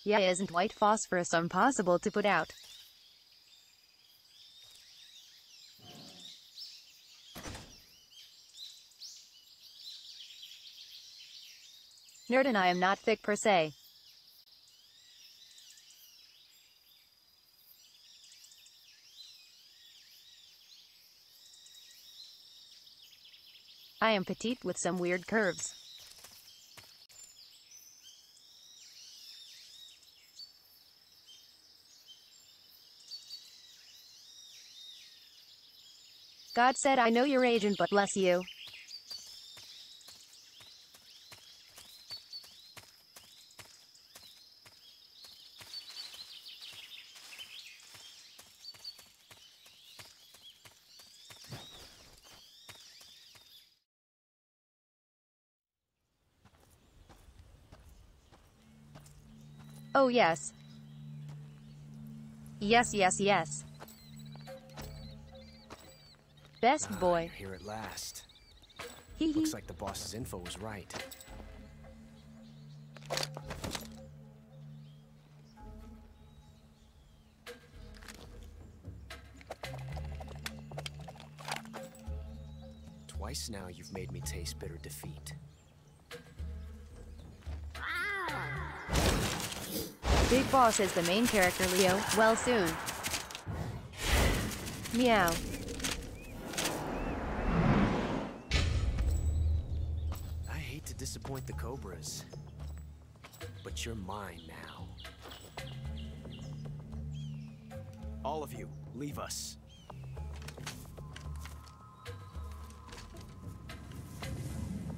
Yeah, isn't white phosphorus impossible to put out? Nerd, and I am not thick per se. I am petite with some weird curves. God said I know your agent, but bless you. Oh yes. Yes, yes, yes. Best boy. You're here at last. Hee hee. Looks like the boss's info was right. Twice now you've made me taste bitter defeat. Big Boss is the main character, Leo. Well, soon. Meow. I hate to disappoint the Cobras, but you're mine now. All of you, leave us.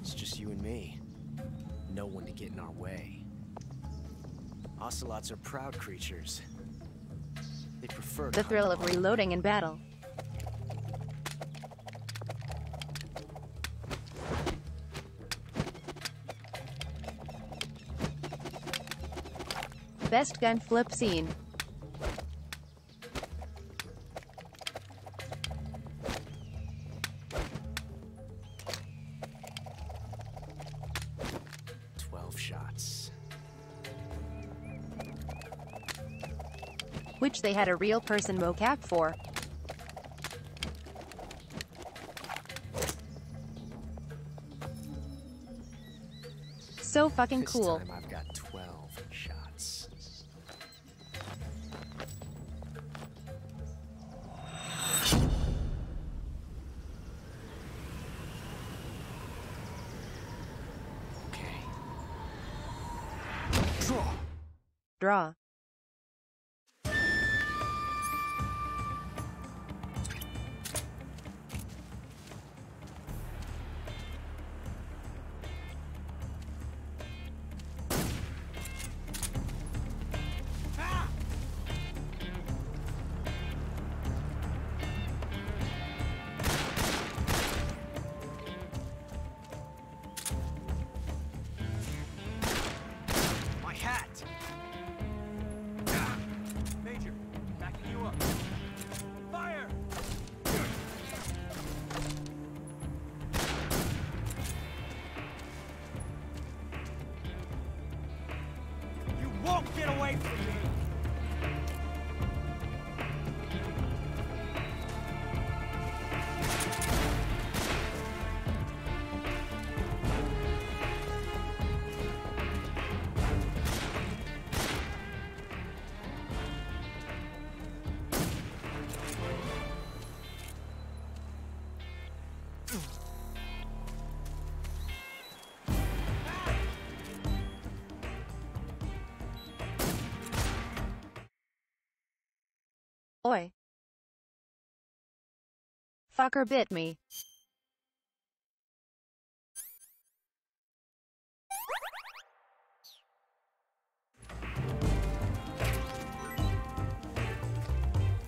It's just you and me. No one to get in our way. Ocelots are proud creatures. They prefer The thrill of reloading in battle. Best gun flip scene. Shots. Which they had a real person mocap for. So fucking cool. This time I've got 12 shots. Draw. Get away from me! Oi. Fucker bit me.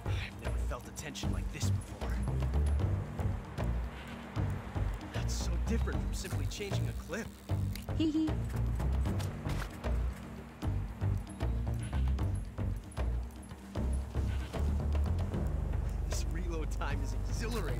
I've never felt a tension like this before. That's so different from simply changing a clip. Hee hee. Time is exhilarating.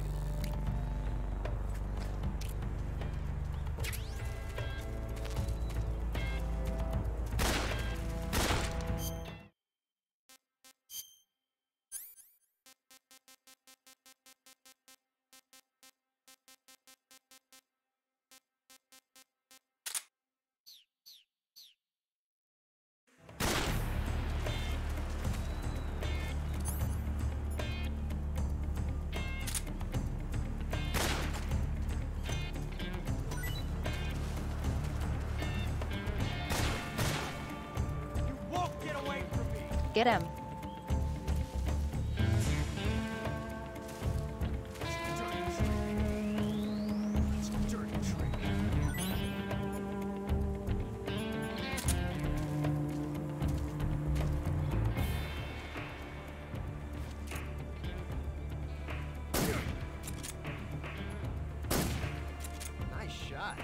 Get him. Nice shot.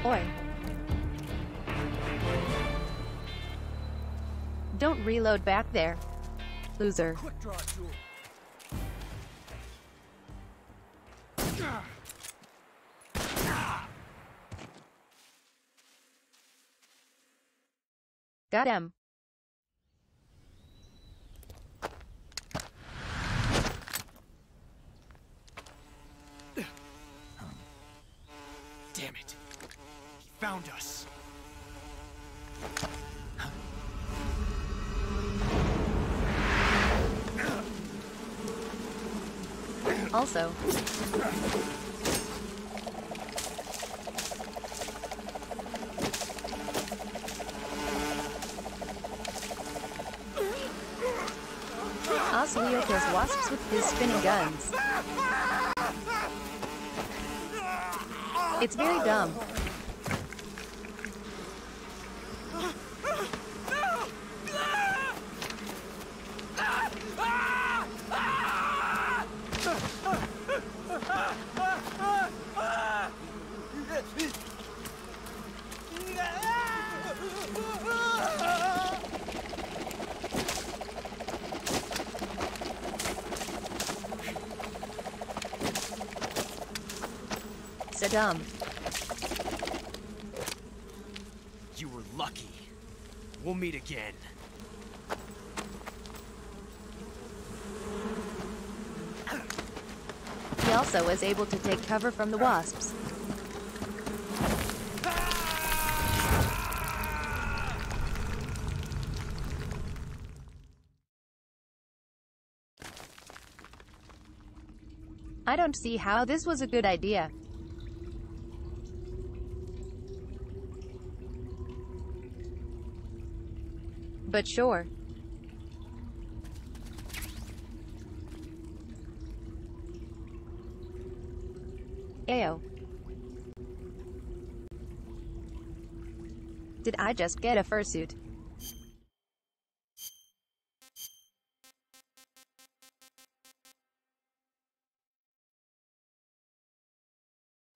Oi. Don't reload back there. Loser. Quick draw tool. Got him. Damn it. He found us. Also. Oswego kills wasps with his spinning guns. It's very dumb. So dumb. You were lucky. We'll meet again. He also was able to take cover from the wasps. I don't see how this was a good idea. But sure. Ayo. Did I just get a fursuit?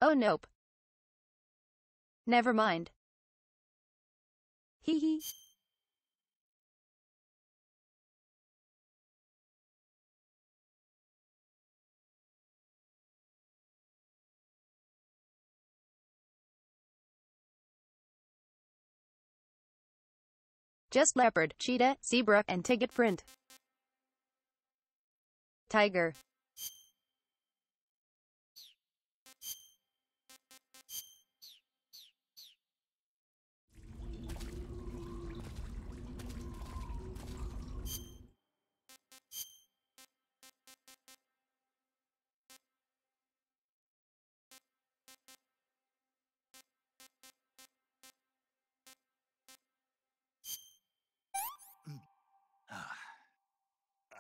Oh nope. Never mind. Hee hee. Just leopard, cheetah, zebra, and ticket print. Tiger.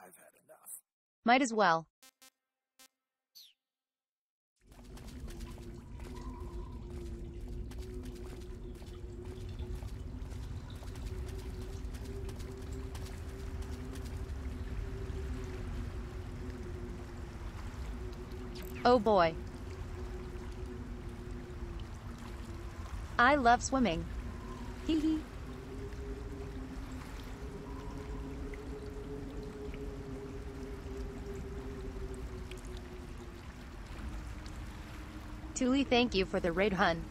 I've had enough. Might as well. Oh boy. I love swimming. Hee hee. Thule, thank you for the raid, hun.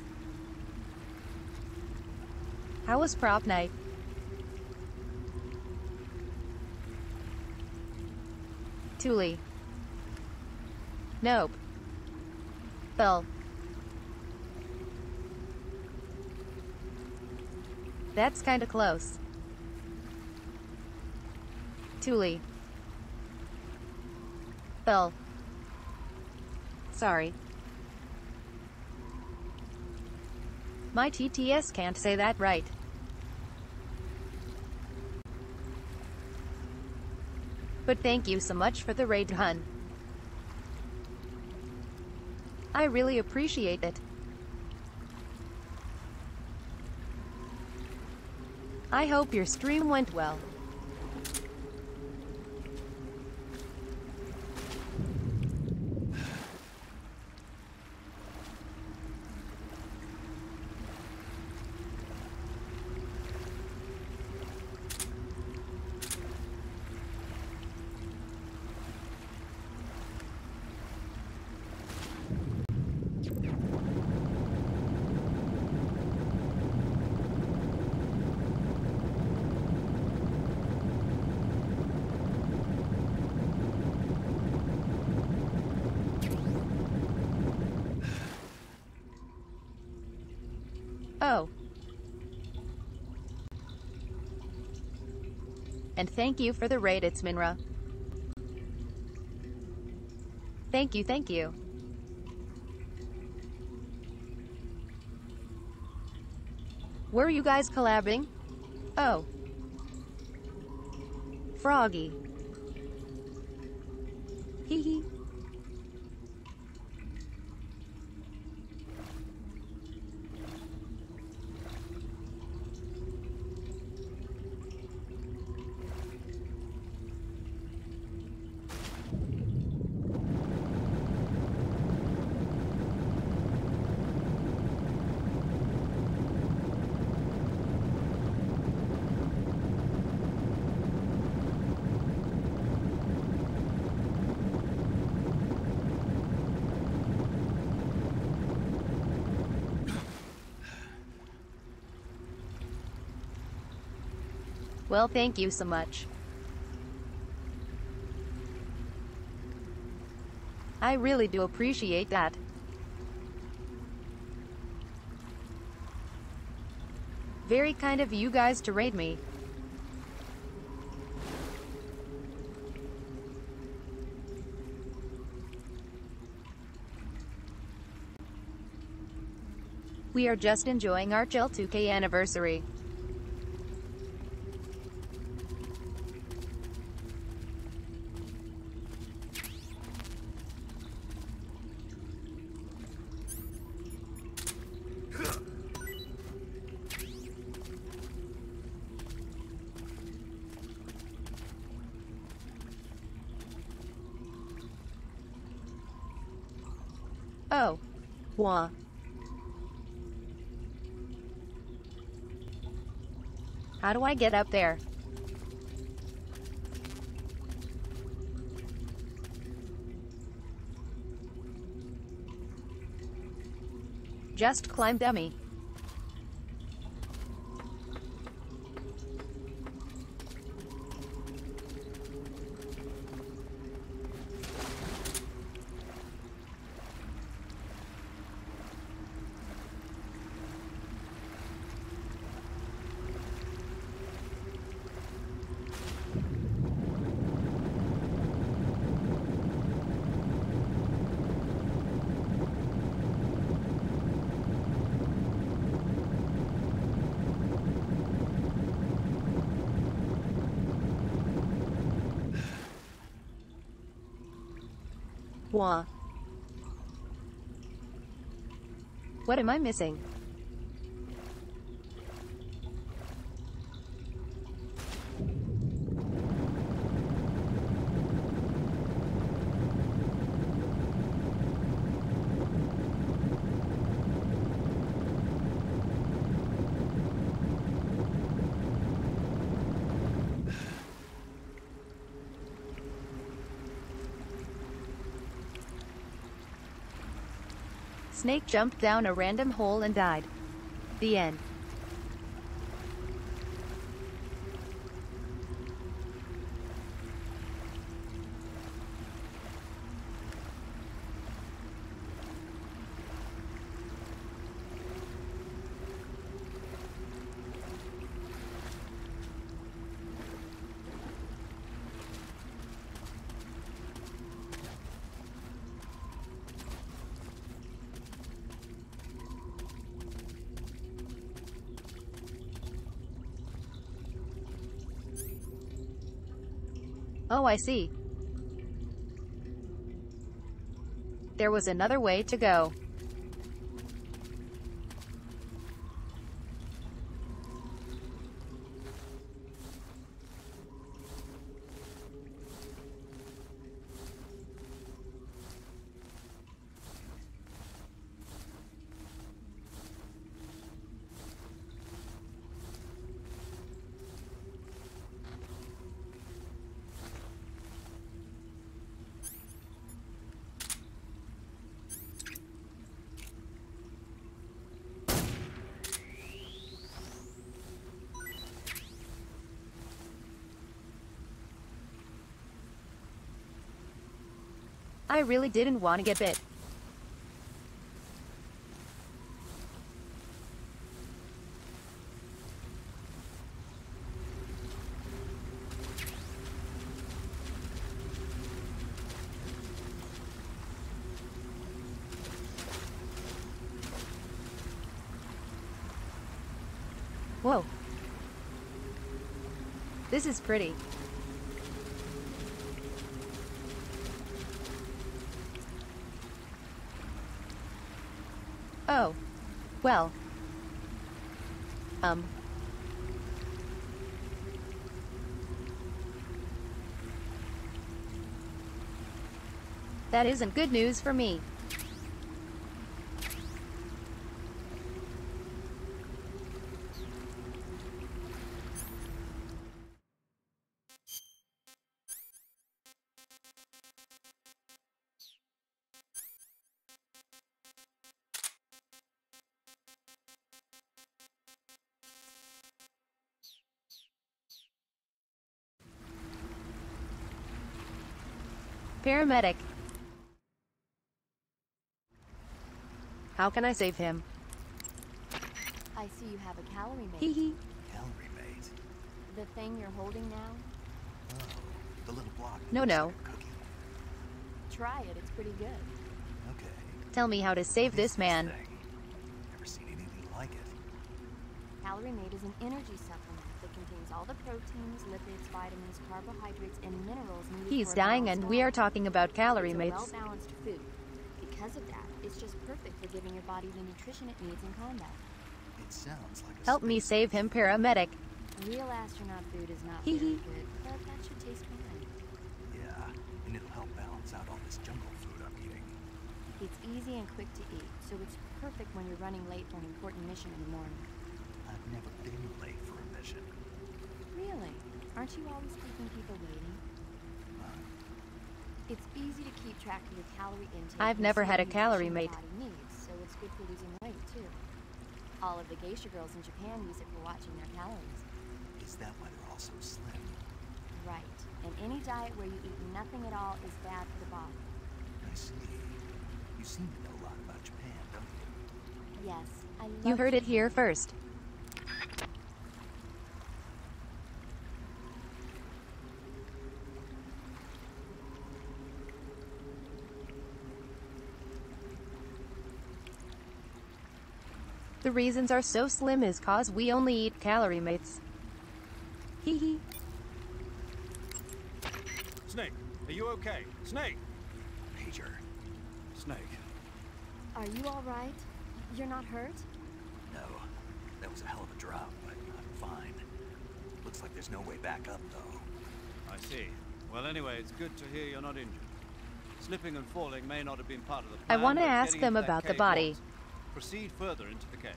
How was prop night? Thule. Nope. Phil. That's kinda close. Thule. Phil. Sorry. My TTS can't say that right. But thank you so much for the raid, hun. I really appreciate it. I hope your stream went well. Oh. And thank you for the raid, it's Minra. Thank you, thank you. Were you guys collabing? Oh. Froggy. Hee hee. Well, thank you so much. I really do appreciate that. Very kind of you guys to raid me. We are just enjoying our chill 2K anniversary. Oh. Wah. How do I get up there? Just climb, dummy. Wah. What am I missing? Snake jumped down a random hole and died. The end. Oh, I see. There was another way to go. I really didn't want to get bit. Whoa. This is pretty. Oh. Well. That isn't good news for me. Paramedic. How can I save him? I see you have a calorie mate. Hee hee. Calorie mate? The thing you're holding now? Oh, the little block. No. Try it, it's pretty good. Okay. Tell me how to save this man. Never seen anything like it. Calorie mate is an energy supplement that contains all the proteins, lipids, vitamins, carbohydrates, and minerals needed He's for a dying balanced and we are diet. talking about calorie It's a mates. well-balanced food. Because of that, it's just perfect for giving your body the nutrition it needs in combat. It sounds like a Help me save him, paramedic. Real astronaut food is not Hee very hee. good, but that should taste fine. Yeah, and it'll help balance out all this jungle food I'm eating. It's easy and quick to eat, so it's perfect when you're running late for an important mission in the morning. I've never been late for a mission. Really? Aren't you always keeping people waiting? It's easy to keep track of your calorie intake. I've and never see had a what calorie nutrition mate. your body needs, so it's good for losing weight too. All of the geisha girls in Japan use it for watching their calories. Is that why they're all so slim? Right. And any diet where you eat nothing at all is bad for the body. I see. You seem to know a lot about Japan, don't you? Yes, I love You heard it Japan. here first. The reasons are so slim is cause we only eat calorie mates. Hee hee. Snake, are you okay? Snake! Pager. Snake. Are you all right? You're not hurt? No. That was a hell of a drop, but I'm fine. Looks like there's no way back up, though. I see. Well, anyway, it's good to hear you're not injured. Slipping and falling may not have been part of the plan. I want to but ask getting them into that about the cave body. was. Proceed further into the cave.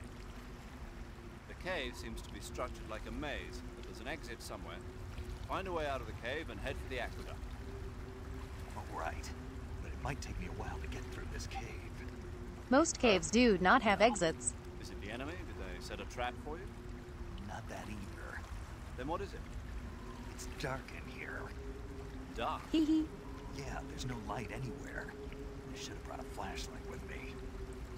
The cave seems to be structured like a maze, but there's an exit somewhere. Find a way out of the cave and head for the aqueduct. All right, but it might take me a while to get through this cave. Most caves do not have exits. Is it the enemy? Did they set a trap for you? Not that either. Then what is it? It's dark in here. Dark? Hee hee. Yeah, there's no light anywhere. I should have brought a flashlight with me.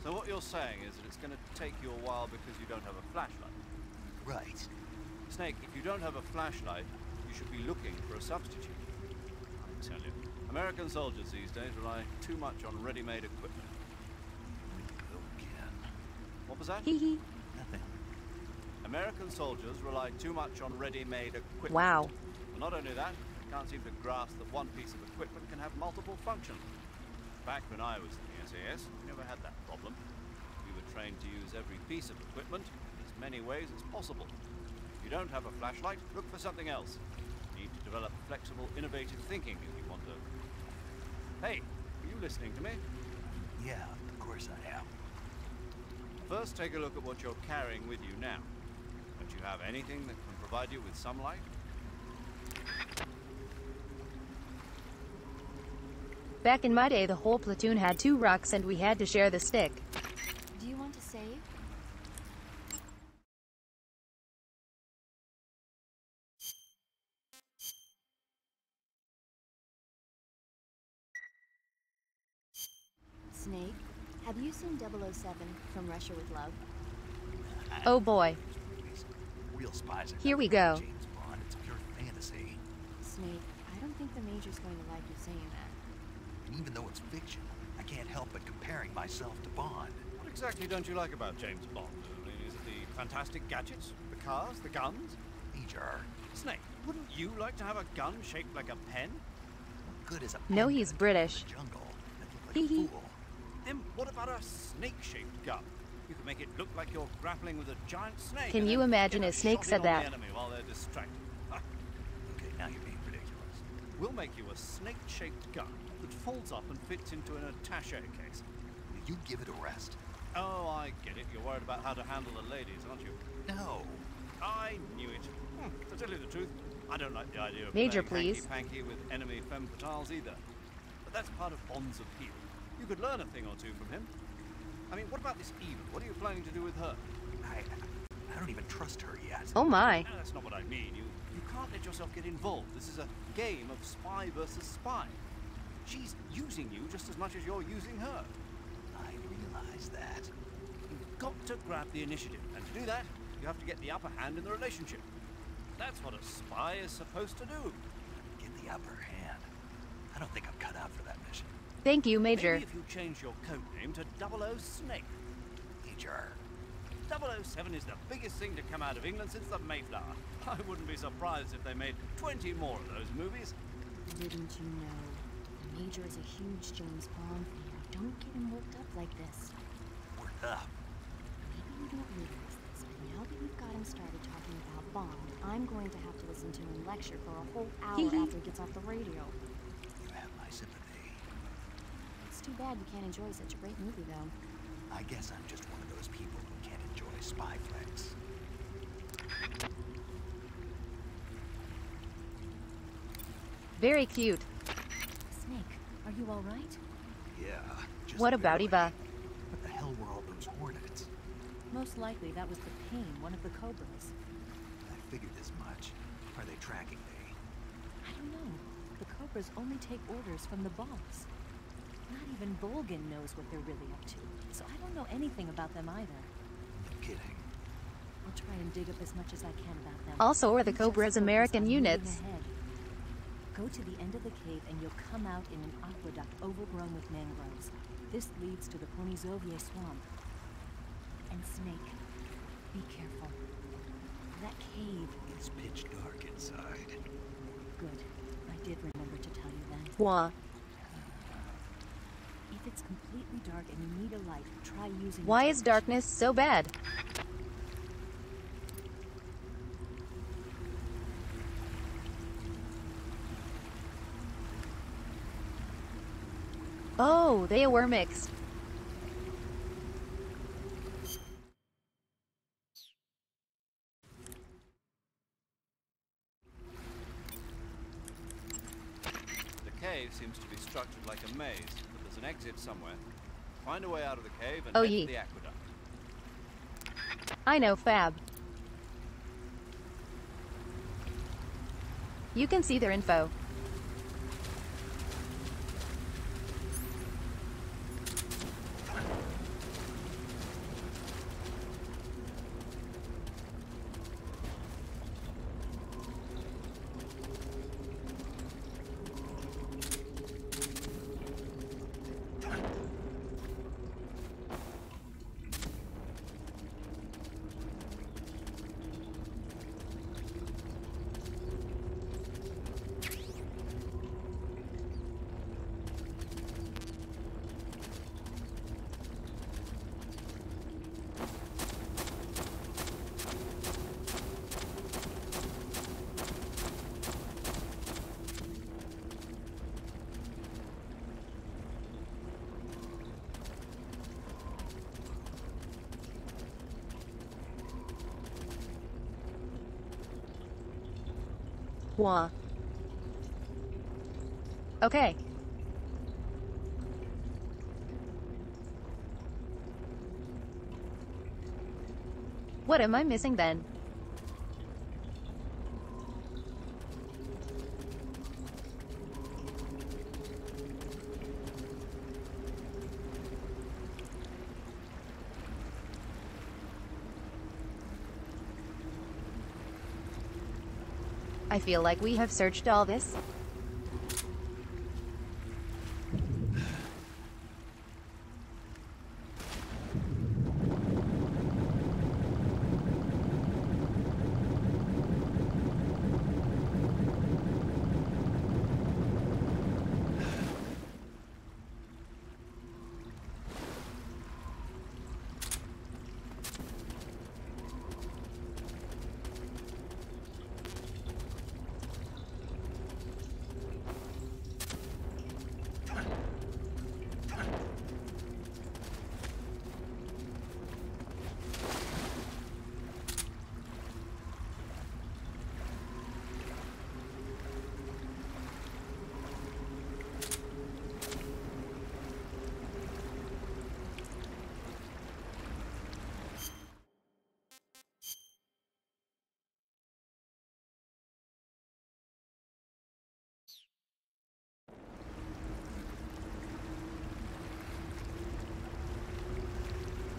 So what you're saying is that it's going to take you a while because you don't have a flashlight? Right. Snake, if you don't have a flashlight, you should be looking for a substitute. I tell you, American soldiers these days rely too much on ready-made equipment. Go again. What was that? Hee hee. Nothing. American soldiers rely too much on ready-made equipment. Wow. Well, not only that, they can't seem to grasp that one piece of equipment can have multiple functions. Back when I was in the SAS, we never had that problem. We were trained to use every piece of equipment in as many ways as possible. If you don't have a flashlight, look for something else. You need to develop flexible, innovative thinking if you want to... Hey, are you listening to me? Yeah, of course I am. First, take a look at what you're carrying with you now. Don't you have anything that can provide you with some light? Back in my day, the whole platoon had 2 rocks and we had to share the stick. Do you want to save? Snake, have you seen 007 from Russia with Love? Oh boy. Real spies. Here we go. James Bond, it's pure fantasy. Snake, I don't think the Major's going to like you saying that. And even though it's fiction, I can't help but comparing myself to Bond. What exactly don't you like about James Bond? I mean, is it the fantastic gadgets? The cars, the guns. Major. Snake, wouldn't you like to have a gun shaped like a pen? What good is a No, pen he's gonna do in British. the jungle? I'd look like a fool. Then what about a snake-shaped gun? You could make it look like you're grappling with a giant snake. Can and you then imagine get a snake shot said in on that? the enemy while they're distracted. Okay, now you're being ridiculous. We'll make you a snake-shaped gun that folds up and fits into an attaché case. Will you give it a rest? Oh, I get it. You're worried about how to handle the ladies, aren't you? No. I knew it. To tell you the truth, I don't like the idea of Major, playing please. hanky-panky with enemy femme fatales either. But that's part of Bond's appeal. You could learn a thing or two from him. I mean, what about this Eva? What are you planning to do with her? I don't even trust her yet. Oh my. No, that's not what I mean. You can't let yourself get involved. This is a game of spy versus spy. She's using you just as much as you're using her. I realize that. You've got to grab the initiative, and to do that, you have to get the upper hand in the relationship. That's what a spy is supposed to do. Get the upper hand. I don't think I'm cut out for that mission. Thank you, Major. Maybe if you change your code name to 00 Snake. Major. 007 is the biggest thing to come out of England since the Mayflower. I wouldn't be surprised if they made 20 more of those movies. Didn't you know? The Major is a huge James Bond fan. Don't get him worked up like this. Worked up? Maybe you don't realize this, but now that you've got him started talking about Bond, I'm going to have to listen to him lecture for a whole hour after he gets off the radio. You have my sympathy. It's too bad you can't enjoy such a great movie, though. I guess I'm just one of those people who can't enjoy spy flicks. Very cute. Snake, are you all right? Yeah. Just What about barely. Eva? What the hell were all those hornets? Most likely that was the Pain, one of the Cobras. I figured as much. Are they tracking me? I don't know. The Cobras only take orders from the boss. Not even Bolgan knows what they're really up to, so I don't know anything about them either. No kidding. I'll try and dig up as much as I can about them. Also, are the You just Cobra's focus American on moving units? ahead. Go to the end of the cave and you'll come out in an aqueduct overgrown with mangroves. This leads to the Ponizovye swamp. And Snake, be careful. That cave... It's pitch dark inside. Good. I did remember to tell you then. Wah. If it's completely dark and you need a light, try using... Why is darkness so bad? Oh, they were mixed. The cave seems to be structured like a maze, but there's an exit somewhere. Find a way out of the cave and Oh, head ye. to the aqueduct. I know, Fab. You can see their info. Wah. Okay. What am I missing then? I feel like we have searched all this.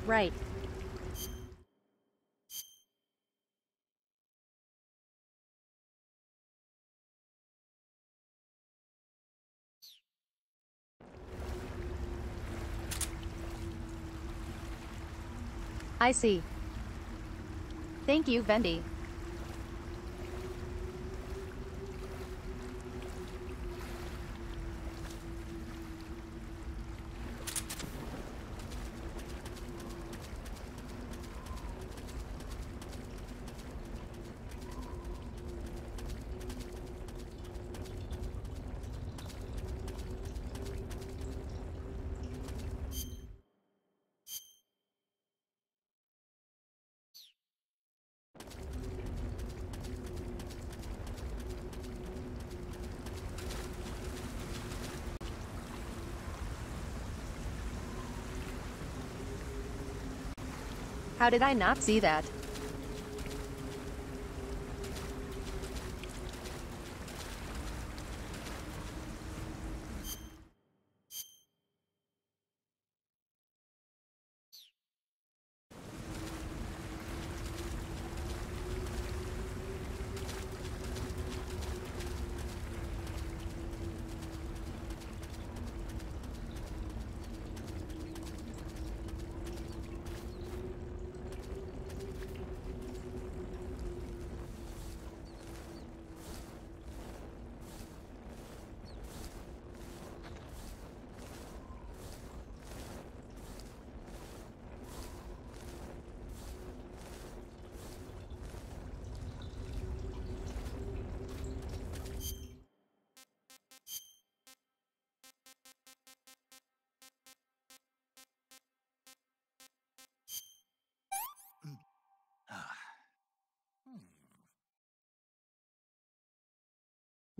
Right. I see. Thank you, Vendi. How did I not see that?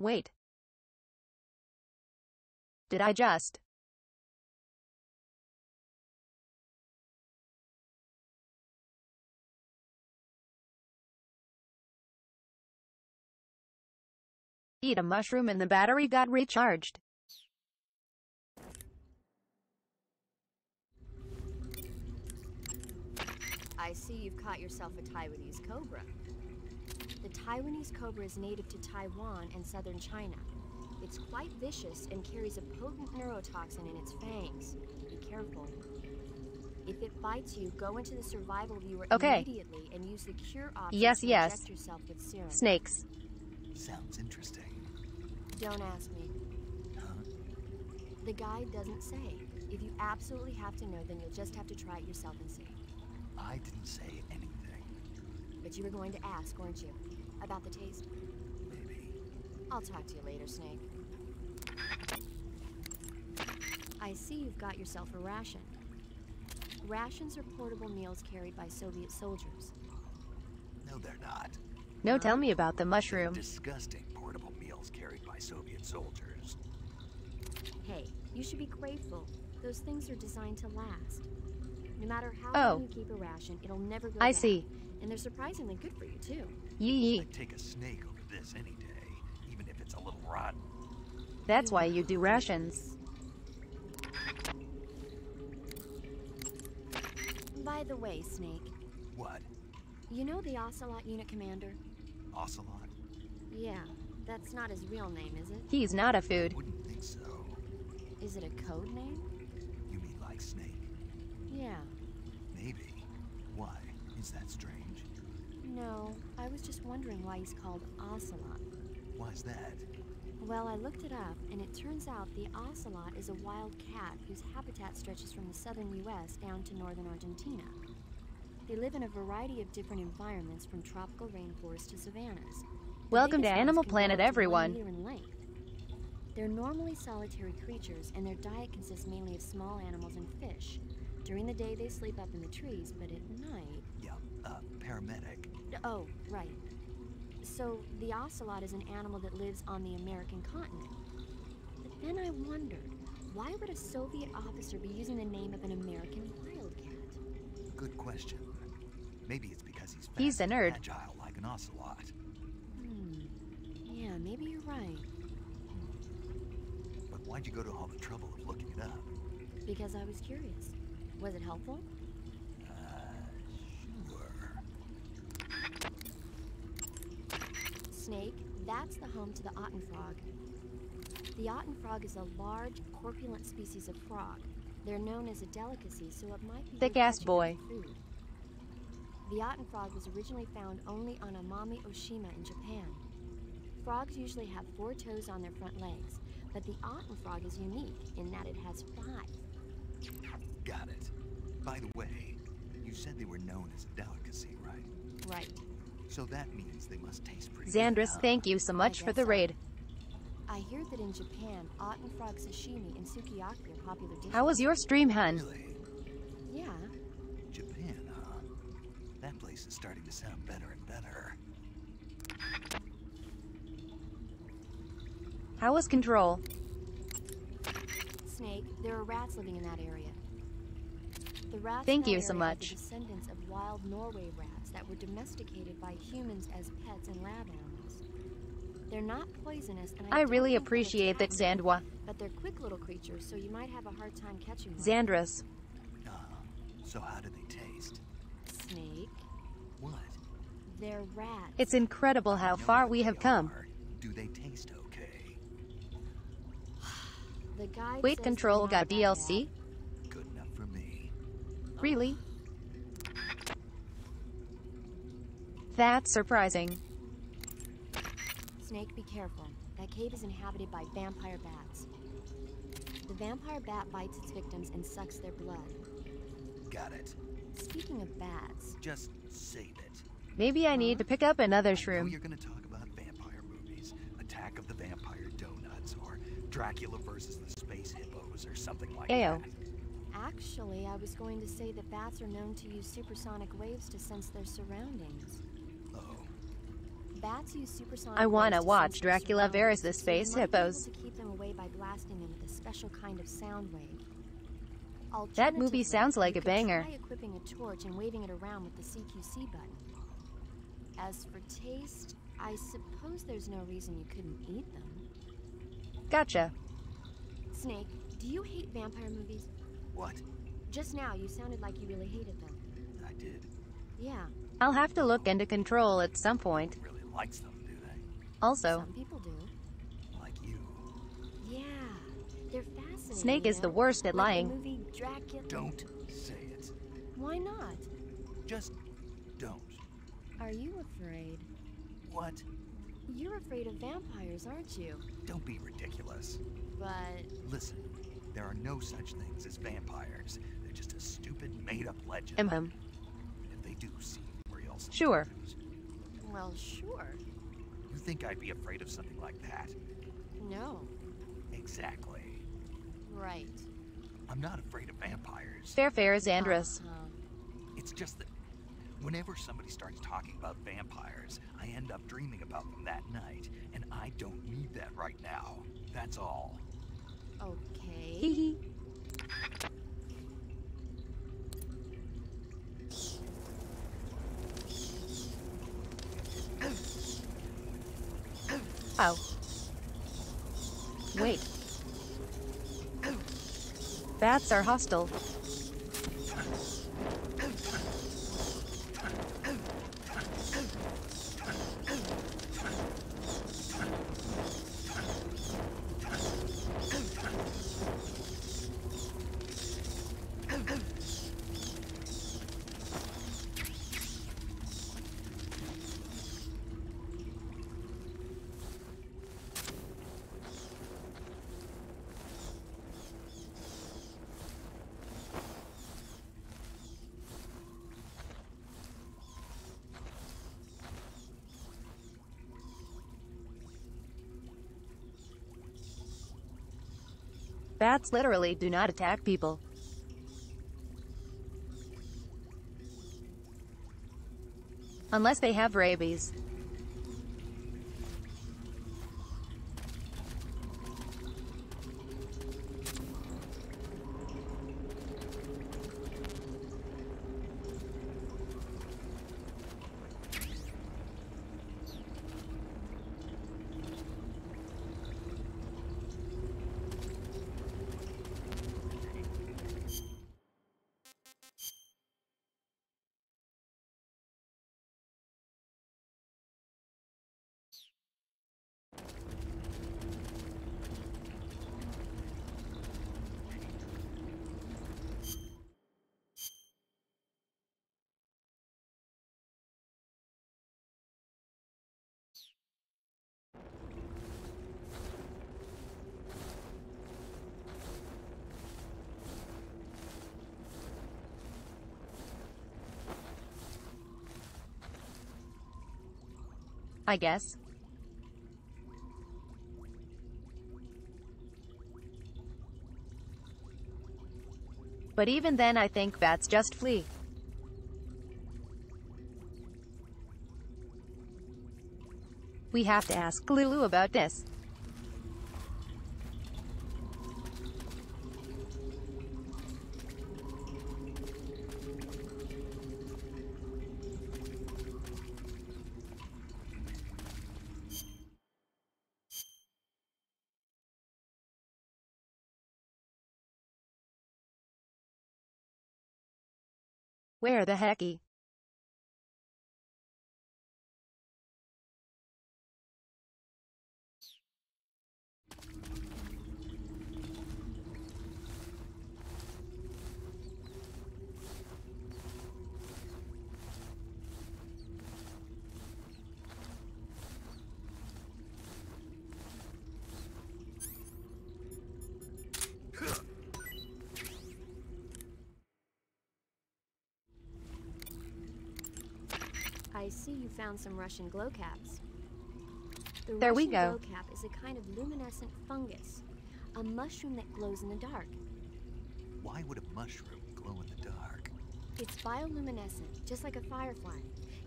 Wait. Did I just... eat a mushroom and the battery got recharged? I see you've caught yourself a Taiwanese cobra. The Taiwanese cobra is native to Taiwan and southern China. It's quite vicious and carries a potent neurotoxin in its fangs. Be careful. If it bites you, go into the survival viewer immediately and use the cure option to inject yourself with serum. Snakes. Sounds interesting. Don't ask me. Huh? The guide doesn't say. If you absolutely have to know, then you'll just have to try it yourself and see. I didn't say anything. But you were going to ask, weren't you? About the taste? Maybe. I'll talk to you later, Snake. I see you've got yourself a ration. Rations are portable meals carried by Soviet soldiers. No, they're not. No, tell me about the mushroom. They're disgusting portable meals carried by Soviet soldiers. Hey, you should be grateful. Those things are designed to last. No matter how long you keep a ration, it'll never go bad. I see. And they're surprisingly good for you, too. Yee. I'd take a snake over this any day, even if it's a little rotten. That's why you do rations. By the way, Snake. What? You know the Ocelot unit commander? Ocelot? Yeah, that's not his real name, is it? He's not a food. Wouldn't think so. Is it a code name? You mean like Snake? Yeah. Maybe. Why? Is that strange? No, I was just wondering why he's called Ocelot. Why's that? Well, I looked it up, and it turns out the ocelot is a wild cat whose habitat stretches from the southern U.S. down to northern Argentina. They live in a variety of different environments, from tropical rainforests to savannas. Welcome to Animal Planet, everyone. In length. They're normally solitary creatures, and their diet consists mainly of small animals and fish. During the day, they sleep up in the trees, but at night... Yeah, paramedic. Oh, right. So, the ocelot is an animal that lives on the American continent. But then I wondered, why would a Soviet officer be using the name of an American wildcat? Good question. Maybe it's because he's fast He's a nerd. and agile like an ocelot. Yeah, maybe you're right. But why'd you go to all the trouble of looking it up? Because I was curious. Was it helpful? That's the home to the Otten frog. The Otten frog is a large, corpulent species of frog. They're known as a delicacy, so it might be Thick-ass boy. food. The Otten frog was originally found only on Amami Oshima in Japan. Frogs usually have 4 toes on their front legs, but the Otten frog is unique in that it has 5. Got it. By the way, you said they were known as a delicacy, right? Right. So that means they must taste pretty Xandris, good, huh? thank you so much for the raid. I hear that in Japan, Otten frog sashimi and sukiyaki are popular dishes. How was your stream, hun? Yeah. Japan, huh? That place is starting to sound better and better. How was Control? Snake, there are rats living in that area. The rats Thank in you that so area are much. the descendants of wild Norway rats that were domesticated by humans as pets and lab animals. They're not poisonous, and I don't really think they'll appreciate that, attack you, Zandwa. but they're quick little creatures, so you might have a hard time catching one. Xandris. So how do they taste? Snake, What? they're rats. It's incredible how far we have come. Do they taste okay? The guide Wait, says Control they're not got that DLC? Good enough for me. Really? That's surprising. bad. Snake, be careful. That cave is inhabited by vampire bats. The vampire bat bites its victims and sucks their blood. Got it. Speaking of bats, Just save it. Maybe I need to pick up another I know shroom. you're gonna talk about vampire movies, Attack of the Vampire Donuts, or Dracula versus the Space Hippos, or something like Ayo. that. actually, I was going to say that bats are known to use supersonic waves to sense their surroundings. Oh. Bats use supersonic I wanna waves to watch sense their Dracula versus the surroundings, Space so you might be able Hippos. to keep them away by blasting them with a special kind of sound wave. That movie Alternatively, sounds like you a could banger. Try equipping a torch and waving it around with the CQC button. As for taste, I suppose there's no reason you couldn't eat them. Gotcha. Snake, do you hate vampire movies? What? Just now, you sounded like you really hated them. I did. Yeah, I'll have to look into Control at some point. Really likes them, do they? Also, some people do. Like you. Yeah, they're fascinating. Snake is you the know? worst at Like lying. The movie Dracula. Don't say it. Why not? Just don't. Are you afraid? What? You're afraid of vampires, aren't you? Don't be ridiculous. But Listen, there are no such things as vampires. They're just a stupid, made-up legend. If they do seem real. Sure. well, sure. You think I'd be afraid of something like that? No. Exactly. Right. I'm not afraid of vampires. Fair, Xandris. It's just that whenever somebody starts talking about vampires, I end up dreaming about them that night, and I don't need that right now. That's all. Okay. Oh. Wait. Bats are hostile. Bats literally do not attack people. Unless they have rabies. I guess. But even then I think bats just flee. We have to ask Lulu about this. Where the hecky? I see you found some Russian glow caps. The There we Russian go. glow cap is a kind of luminescent fungus, a mushroom that glows in the dark. Why would a mushroom glow in the dark? It's bioluminescent, just like a firefly.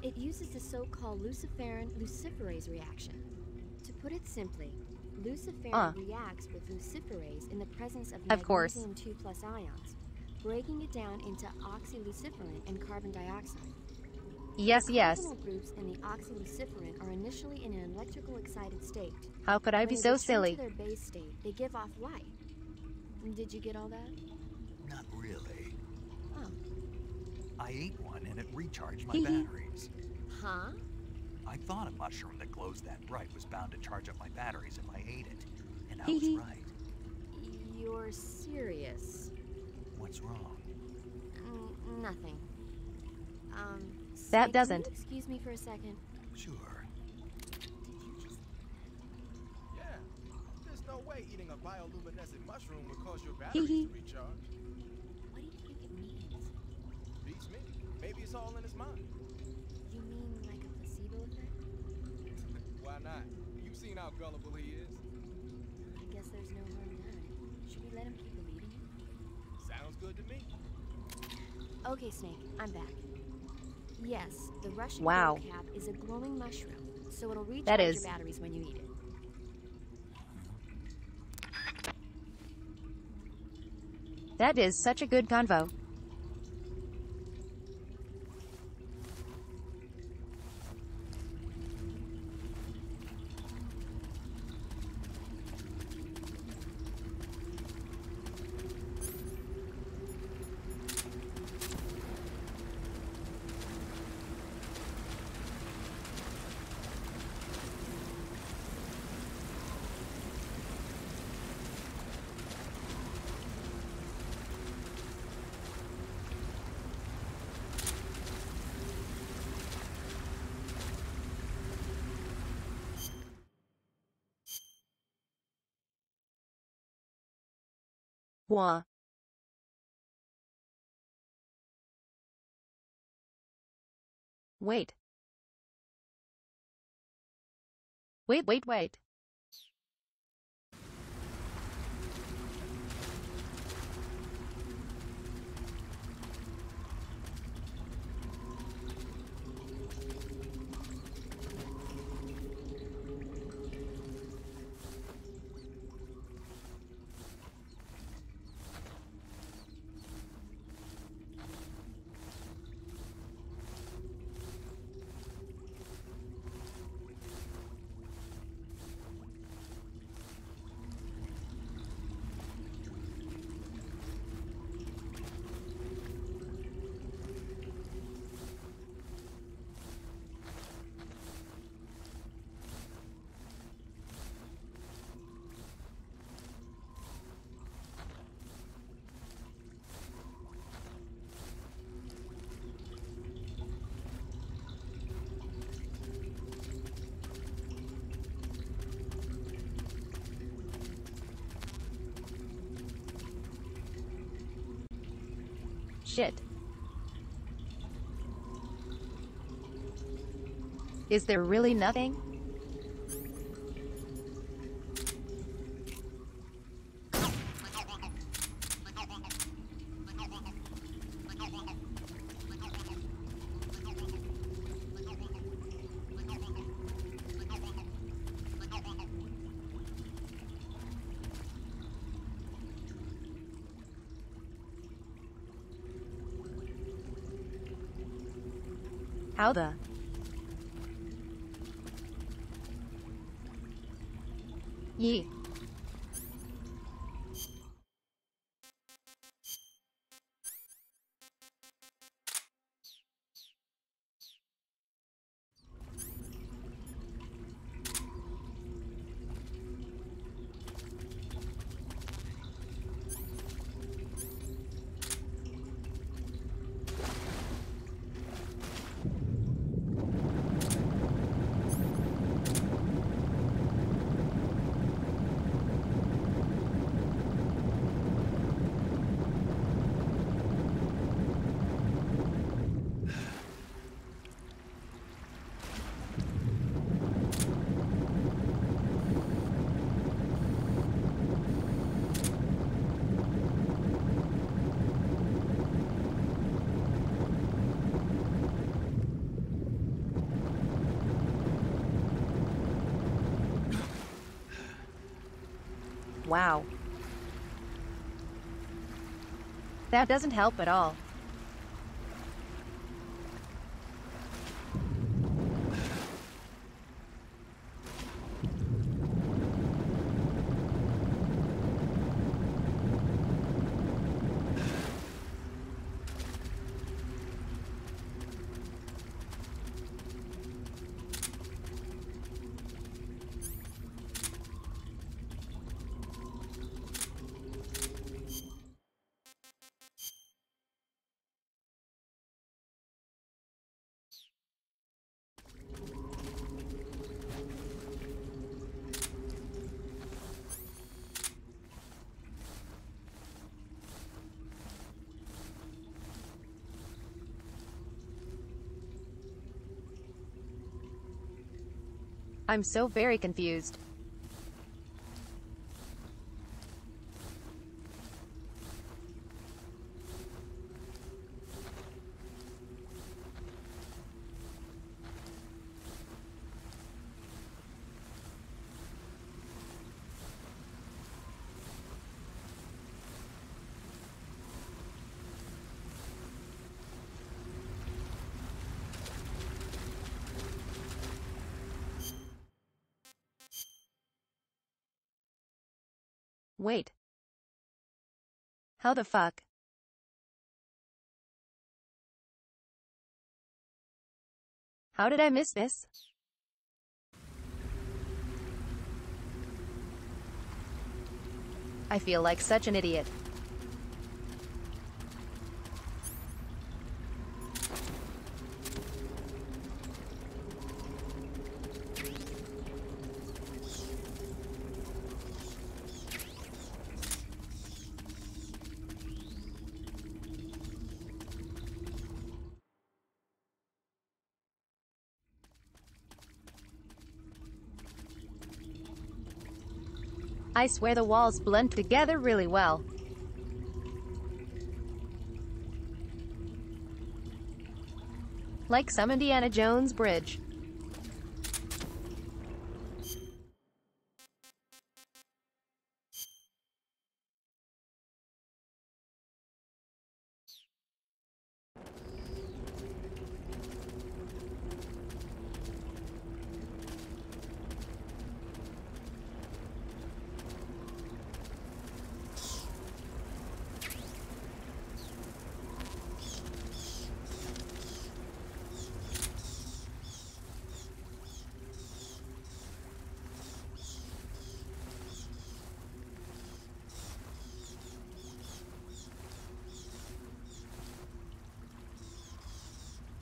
It uses the so-called luciferin-luciferase reaction. To put it simply, luciferin reacts with luciferase in the presence of magnesium 2+ ions, breaking it down into oxyluciferin and carbon dioxide. Yes, yes. The carbonyl groups in the oxyluciferin are initially in an electrical excited state. How could I be so silly? When they return to their base state, they give off light. Did you get all that? Not really. Oh. I ate one and it recharged my batteries. Huh? I thought a mushroom that glows that bright was bound to charge up my batteries if I ate it. And I was right. You're serious? What's wrong? Nothing. That Snake, doesn't. Can you excuse me for a second? Sure. Yeah. There's no way eating a bioluminescent mushroom would cause your batteries to recharge. What do you think it means? Beats me. Maybe it's all in his mind. You mean like a placebo effect? Why not? You've seen how gullible he is. I guess there's no harm done. Should we let him keep believing it? Sounds good to me. Okay, Snake, I'm back. Yes, the Russian Wow. glow cap is a glowing mushroom, so it'll recharge That your is. batteries when you eat it. That is such a good convo. Wah. Wait. Wait. Shit. Is there really nothing? How the? Yee. Wow. That doesn't help at all. I'm so very confused. Wait. How the fuck? How did I miss this? I feel like such an idiot. I swear the walls blend together really well. Like some Indiana Jones bridge.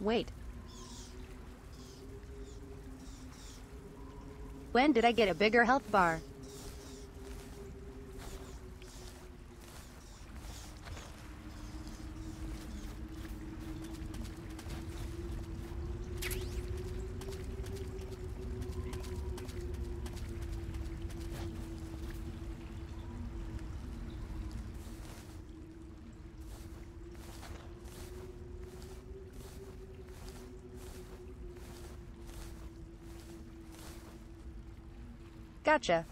Wait. When did I get a bigger health bar? Gotcha.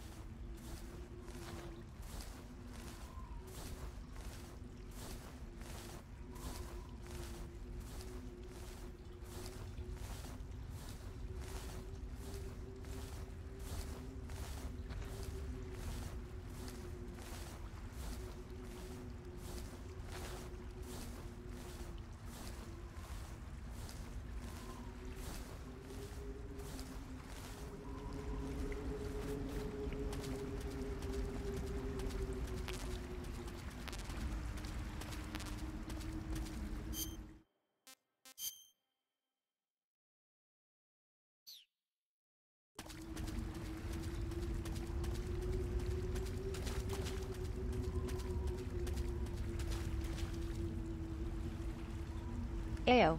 Ayo.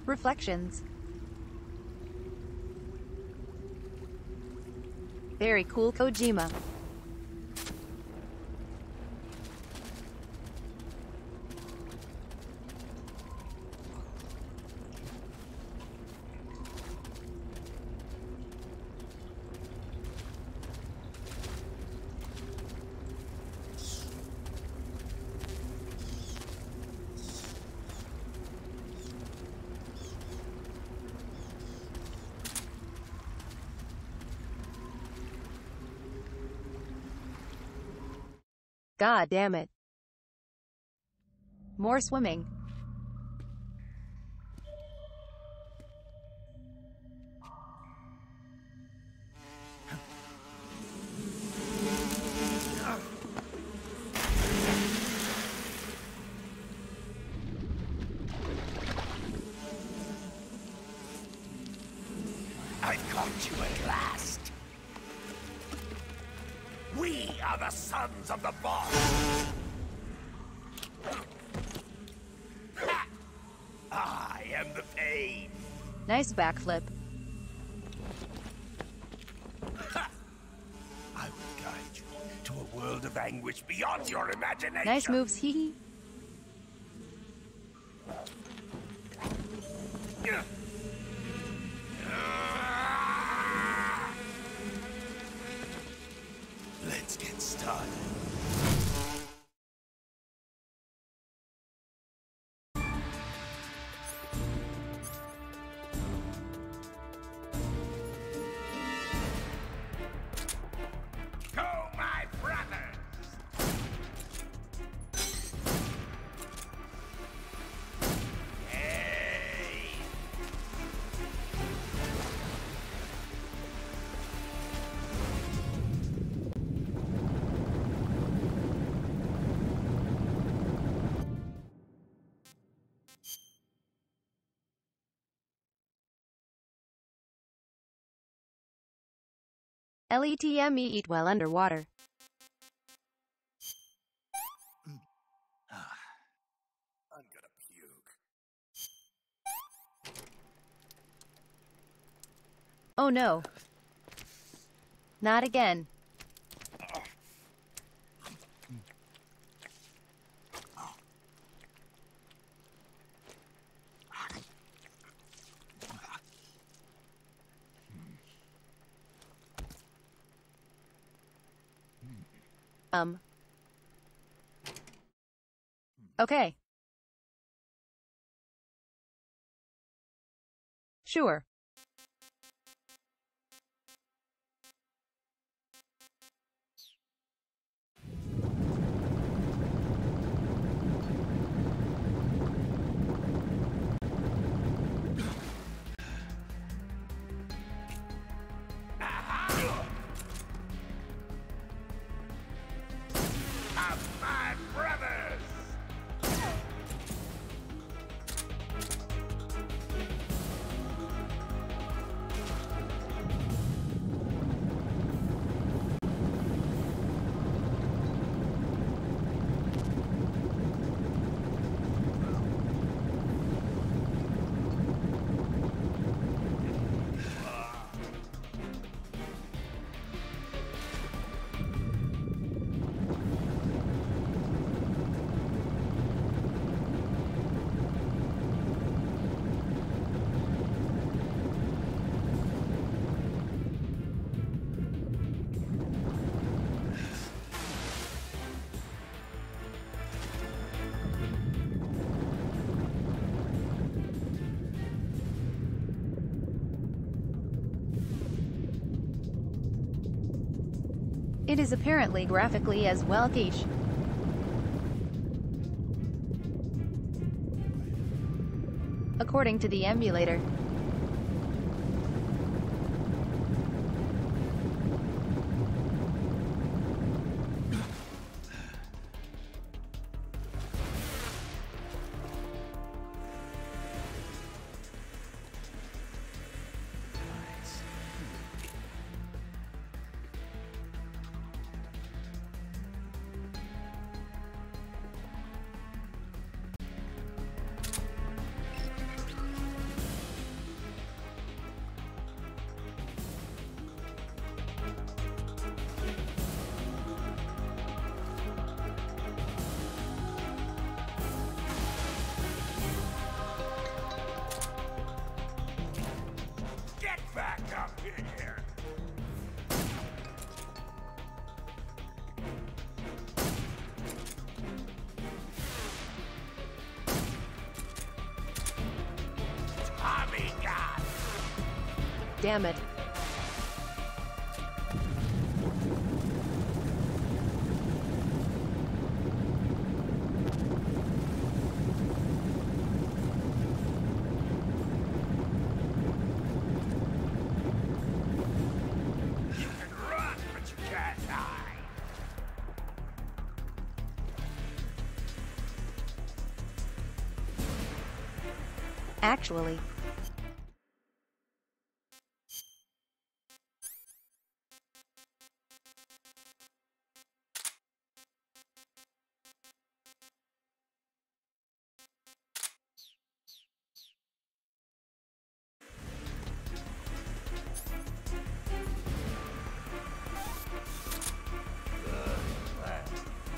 Reflections. Very cool, Kojima. God damn it. More swimming. I've caught you at last. We are the sons of the boss. I am the pain. Nice backflip. I will guide you to a world of anguish beyond your imagination. Nice moves, hee hee. Let's get started. Go, my brothers! Hey! LETME eat well underwater. I'm gonna puke. Oh no. Not again. Okay. Sure. Of my brothers! It is apparently graphically as well quiche. According to the emulator. Back up here! Tommy God! Damn it. Actually.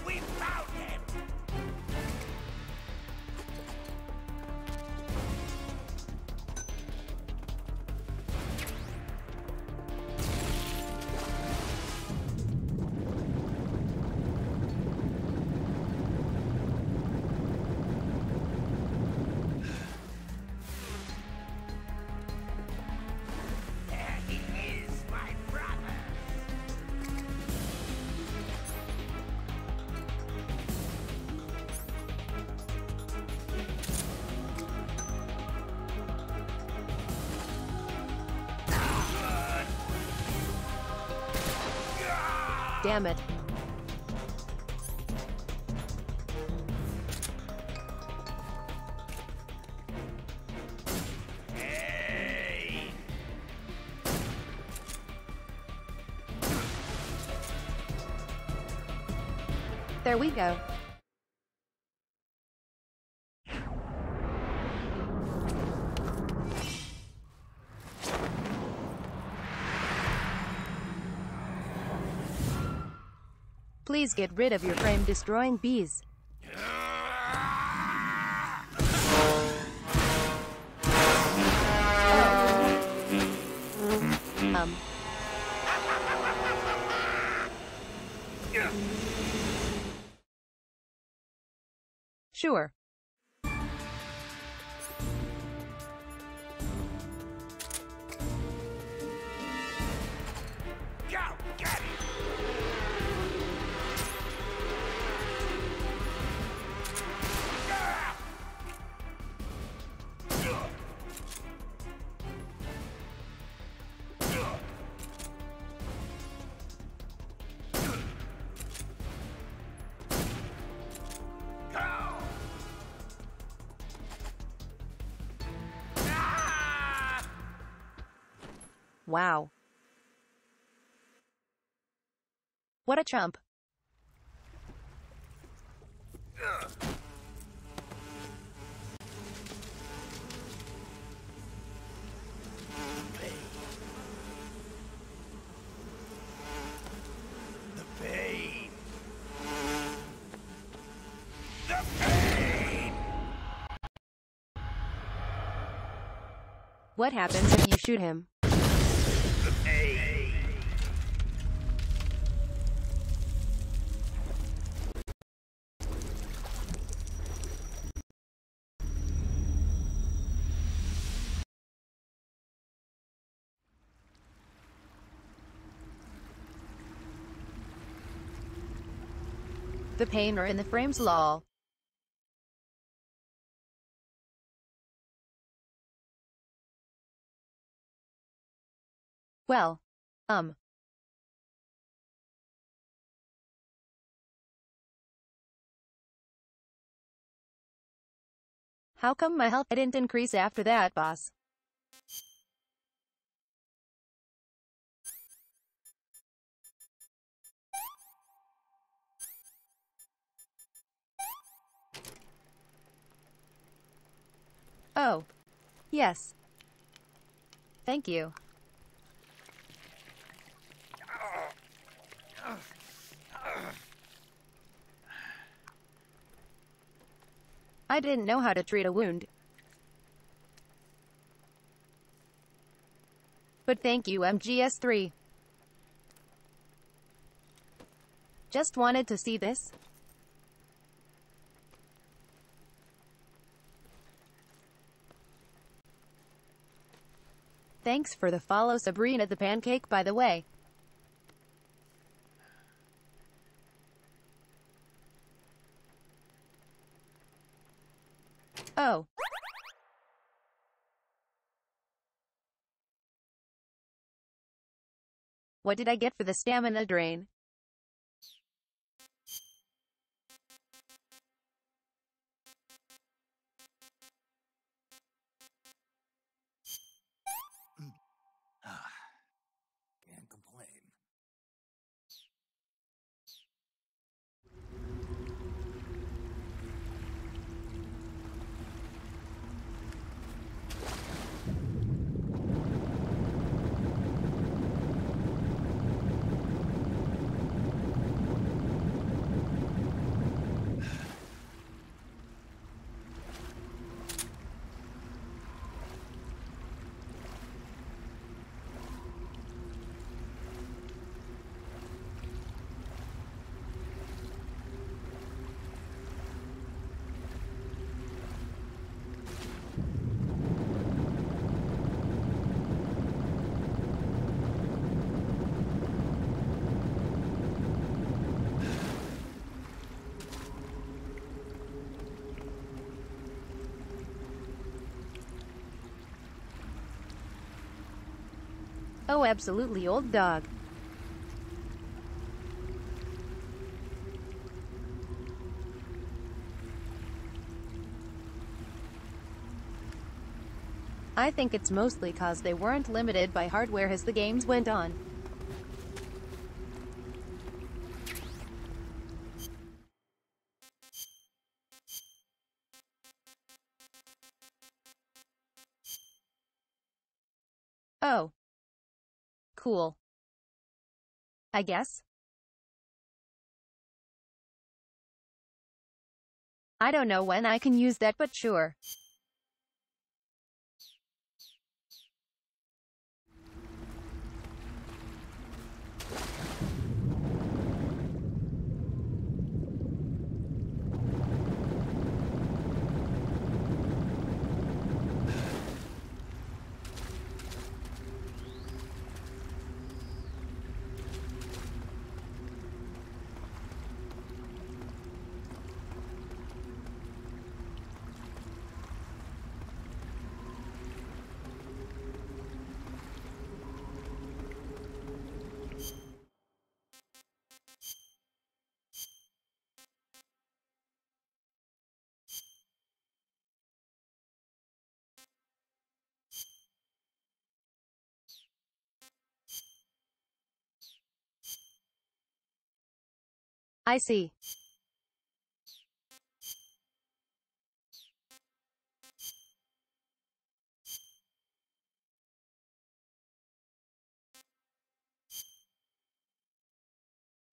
We found him! There he is, my brother! Damn it. Hey! There we go. Please get rid of your frame-destroying bees. Sure. Go, get him! Wow. What a chump. The pain! The pain! What happens if you shoot him? The pain! The painter in the frames lol. Well. How come my health didn't increase after that, boss? Oh. Yes. Thank you. I didn't know how to treat a wound. But thank you, MGS3. Just wanted to see this. Thanks for the follow, Sabrina the Pancake, by the way. Oh. What did I get for the stamina drain? Can't complain. Oh, absolutely, old dog. I think it's mostly cause they weren't limited by hardware as the games went on. Oh. Cool. I guess. I don't know when I can use that, but sure. I see.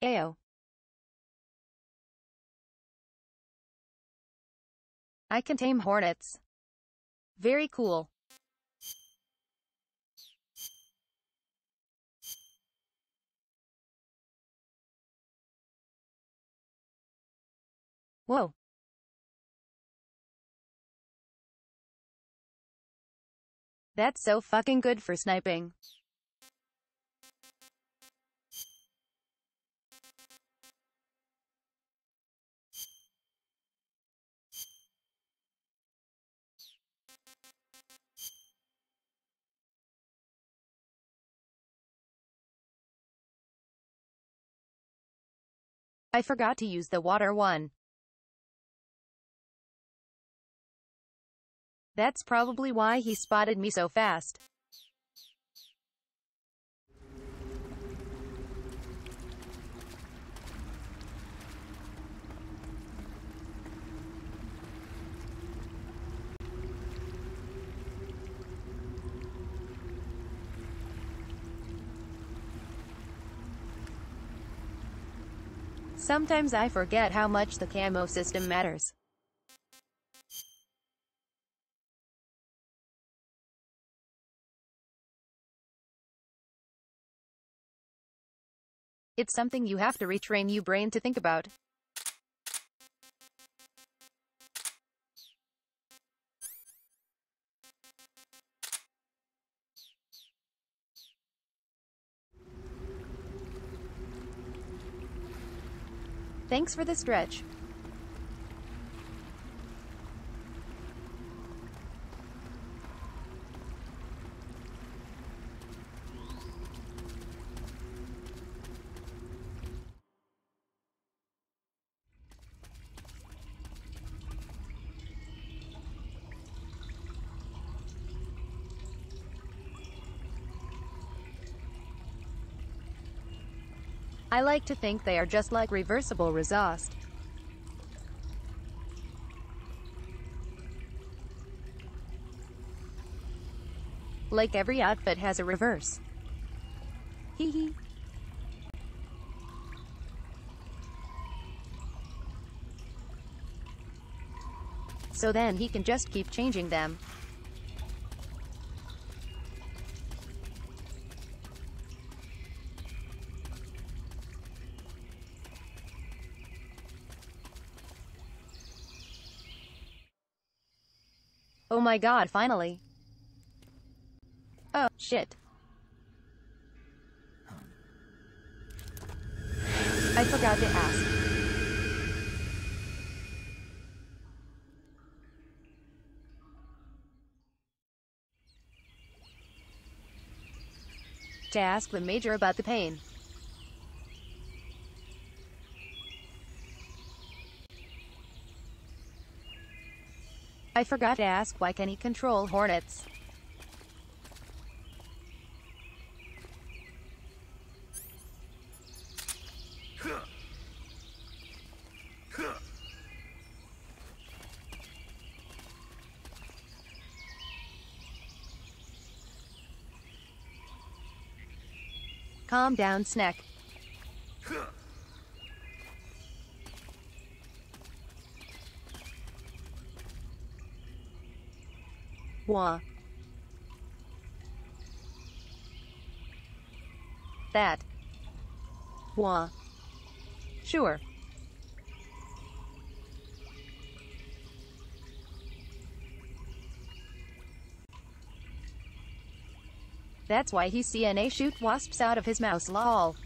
Ayo. I can tame hornets. Very cool. Whoa. That's so fucking good for sniping. I forgot to use the water one. That's probably why he spotted me so fast. Sometimes I forget how much the camo system matters. It's something you have to retrain your brain to think about. Thanks for the stretch. I like to think they are just like reversible exhaust. Like every outfit has a reverse. Hee hee. So then he can just keep changing them. Oh my god, finally. Oh, shit. I forgot to ask. To ask the Major about the pain. I forgot to ask why can he control hornets. Calm down, Snack. Wah. That. Wah. Sure. That's why he CNA shoot wasps out of his mouth, lol.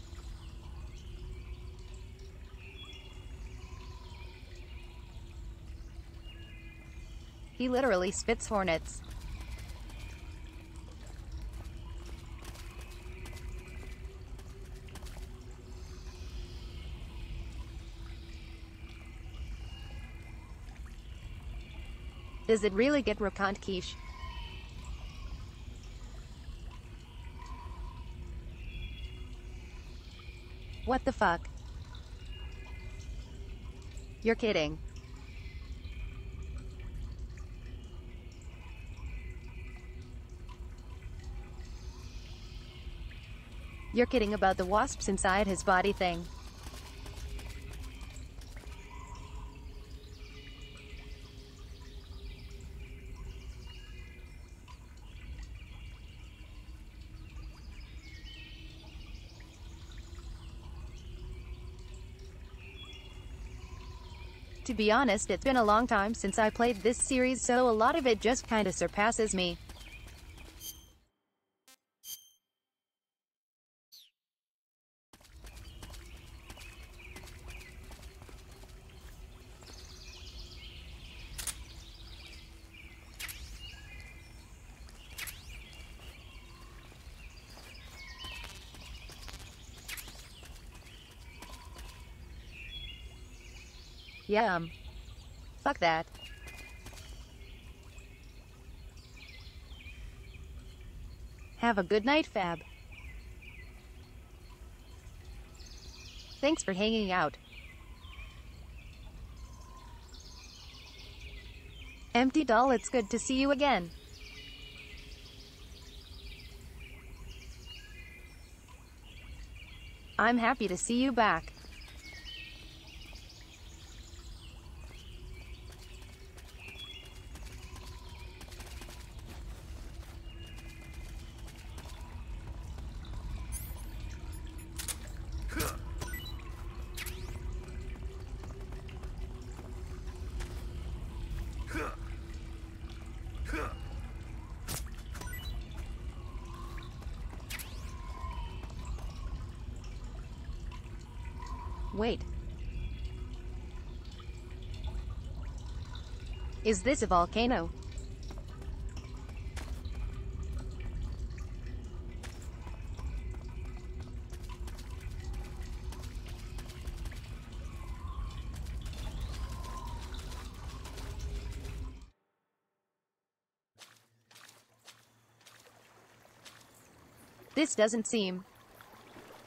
He literally spits hornets. Does it really get Rakant quiche? What the fuck? You're kidding. You're kidding about the wasps inside his body thing. To be honest, it's been a long time since I played this series, so a lot of it just kinda surpasses me. Yum. Fuck that. Have a good night, Fab. Thanks for hanging out. Empty doll, it's good to see you again. I'm happy to see you back. Wait. Is this a volcano? This doesn't seem...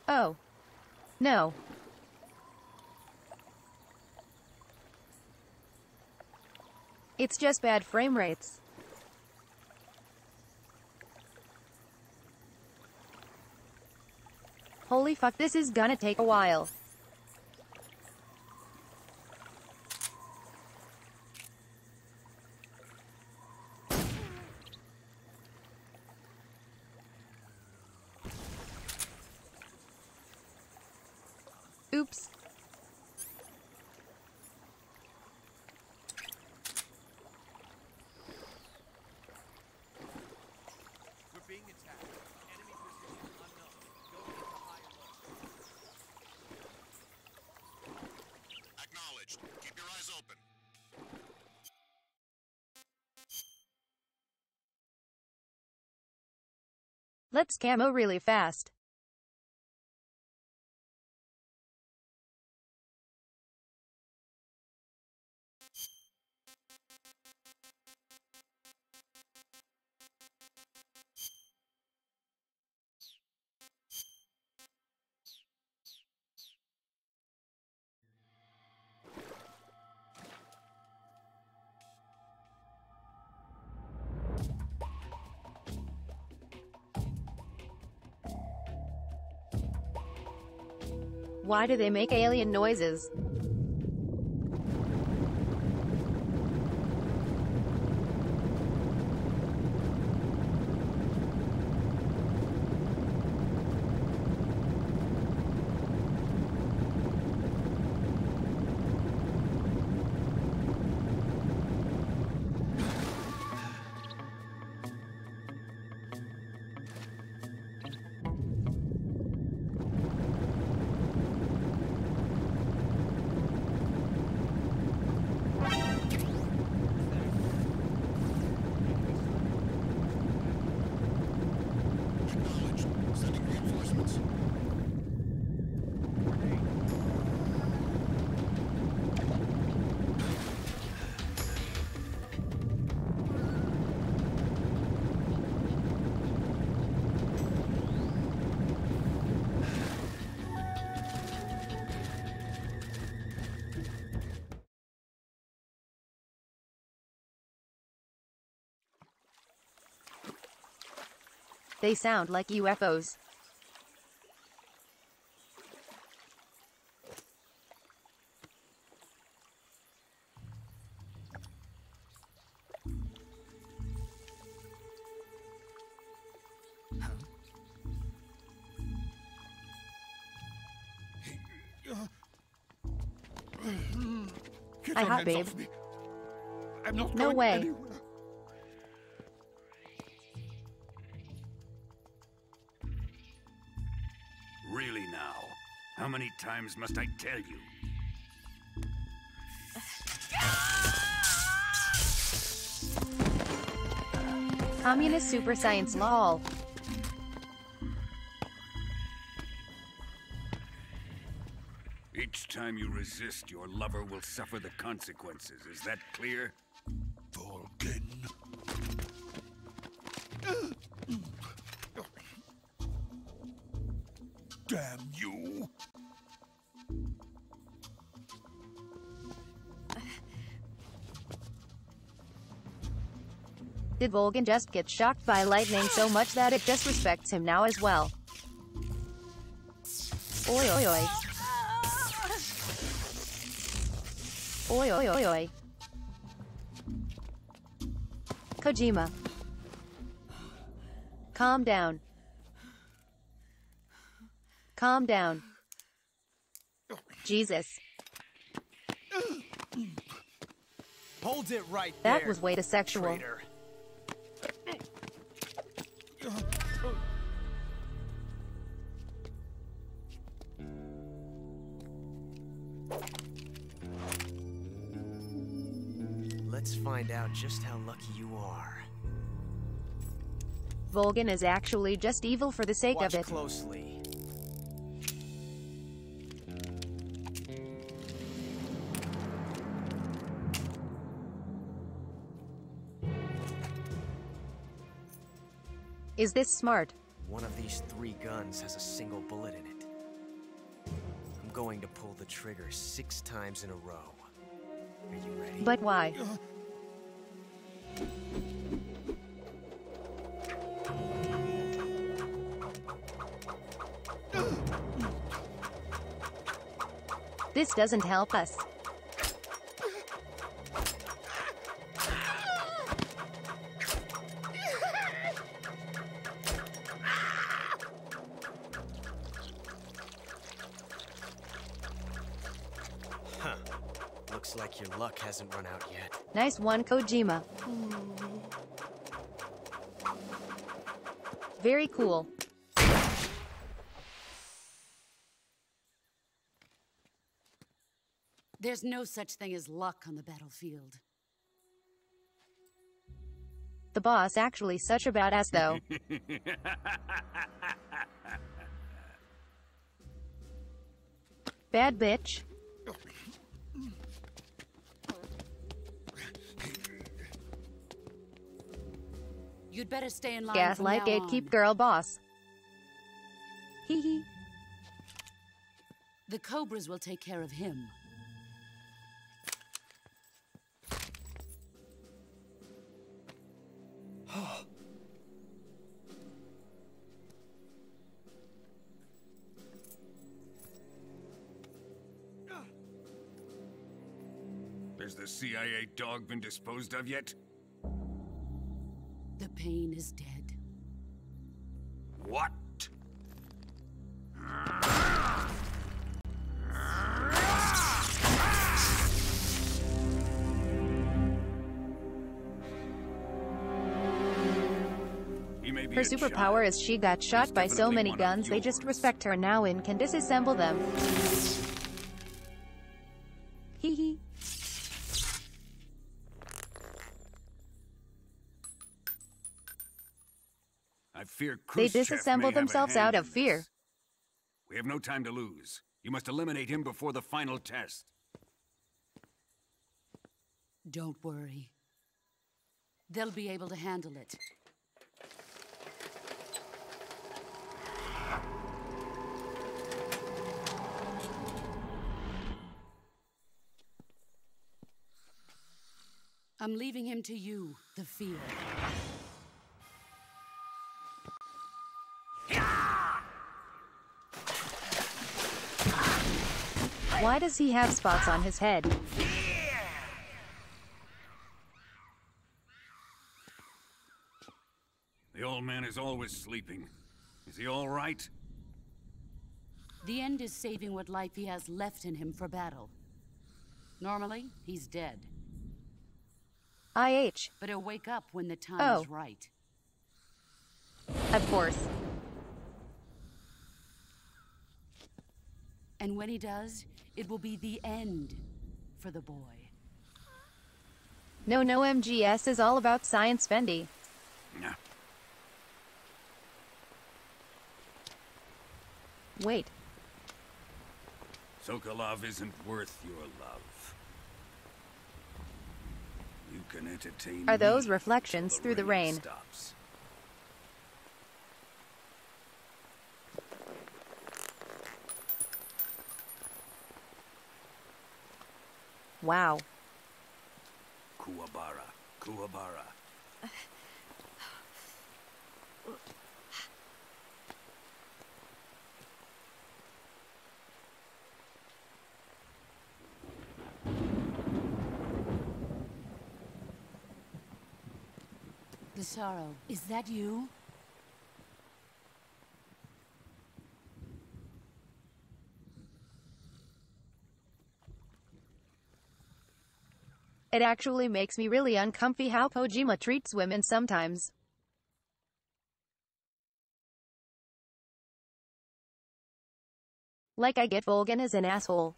Oh. No. It's just bad frame rates. Holy fuck, this is gonna take a while. Oops. Keep your eyes open. Let's camo really fast. Why do they make alien noises? They sound like UFOs. Hi, hot babe. I'm not No going way. anywhere. Really now? How many times must I tell you? Communist super science lol. It's time you resist, your lover will suffer the consequences. Is that clear? Vulcan. Damn you! Did Volgan just get shocked by lightning so much that it just respects him now as well? Oi oi oi. Oi oi oi oi. Kojima. Calm down. Calm down. Jesus. Hold it right there. That was way too sexual. Traitor. Let's find out just how lucky you are. Volgan is actually just evil for the sake Watch of it. Closely. Is this smart? One of these 3 guns has a single bullet in it. I'm going to pull the trigger 6 times in a row. Are you ready? But why? This doesn't help us. Huh. Looks like your luck hasn't run out yet. Nice one, Kojima. Very cool. There's no such thing as luck on the battlefield. The boss actually such a badass though. Bad bitch. You'd better stay in line Gaslight from now gatekeep on. girl boss. Hee hee. The Cobras will take care of him. Has the CIA dog been disposed of yet? The pain is dead. What? Her superpower is she got shot by so many guns they just respect her now and can disassemble them. Hee hee. I fear They Khrushchev disassemble may have a themselves hand out in of this. fear. We have no time to lose. You must eliminate him before the final test. Don't worry. They'll be able to handle it. I'm leaving him to you, the fear. Why does he have spots on his head? The old man is always sleeping. Is he all right? The end is saving what life he has left in him for battle. Normally, he's dead. IH. But he'll wake up when the time is right. Of course. And when he does, it will be the end for the boy. No, MGS is all about science, Fendi. No. Wait. Sokolov isn't worth your love. You can entertain Are those me reflections until through the rain? stops. Wow. Kuwabara. Kuwabara. The sorrow. Is that you? It actually makes me really uncomfy how Kojima treats women sometimes. Like I get Volgin is an asshole.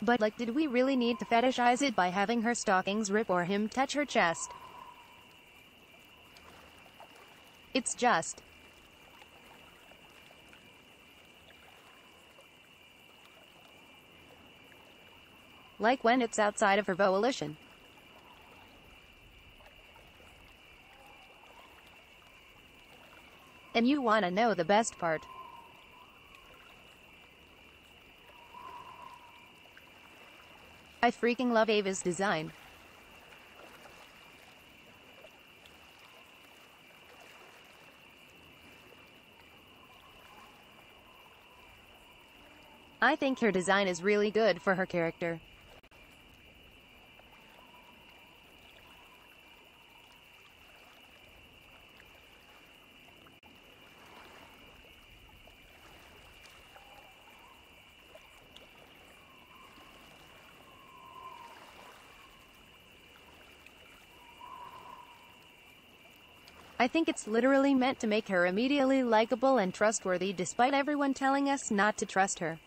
But like, did we really need to fetishize it by having her stockings rip or him touch her chest? It's just... like when it's outside of her volition. And you wanna know the best part? I freaking love Ava's design. I think her design is really good for her character. I think it's literally meant to make her immediately likable and trustworthy despite everyone telling us not to trust her.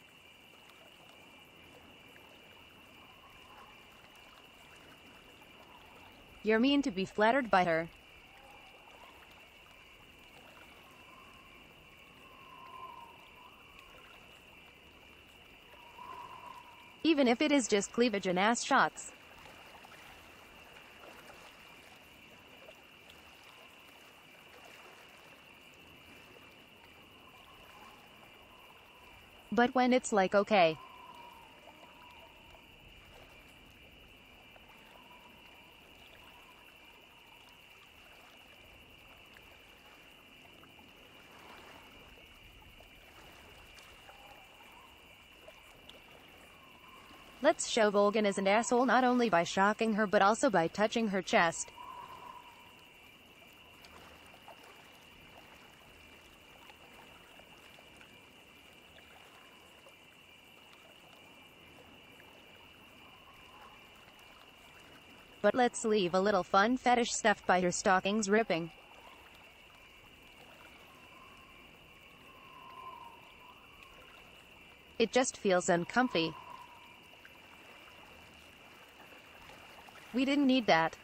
You're mean to be flattered by her. Even if it is just cleavage and ass shots. But when it's like, okay. Let's show Volgin as an asshole not only by shocking her but also by touching her chest. But let's leave a little fun fetish stuff by her stockings ripping. It just feels uncomfy. We didn't need that.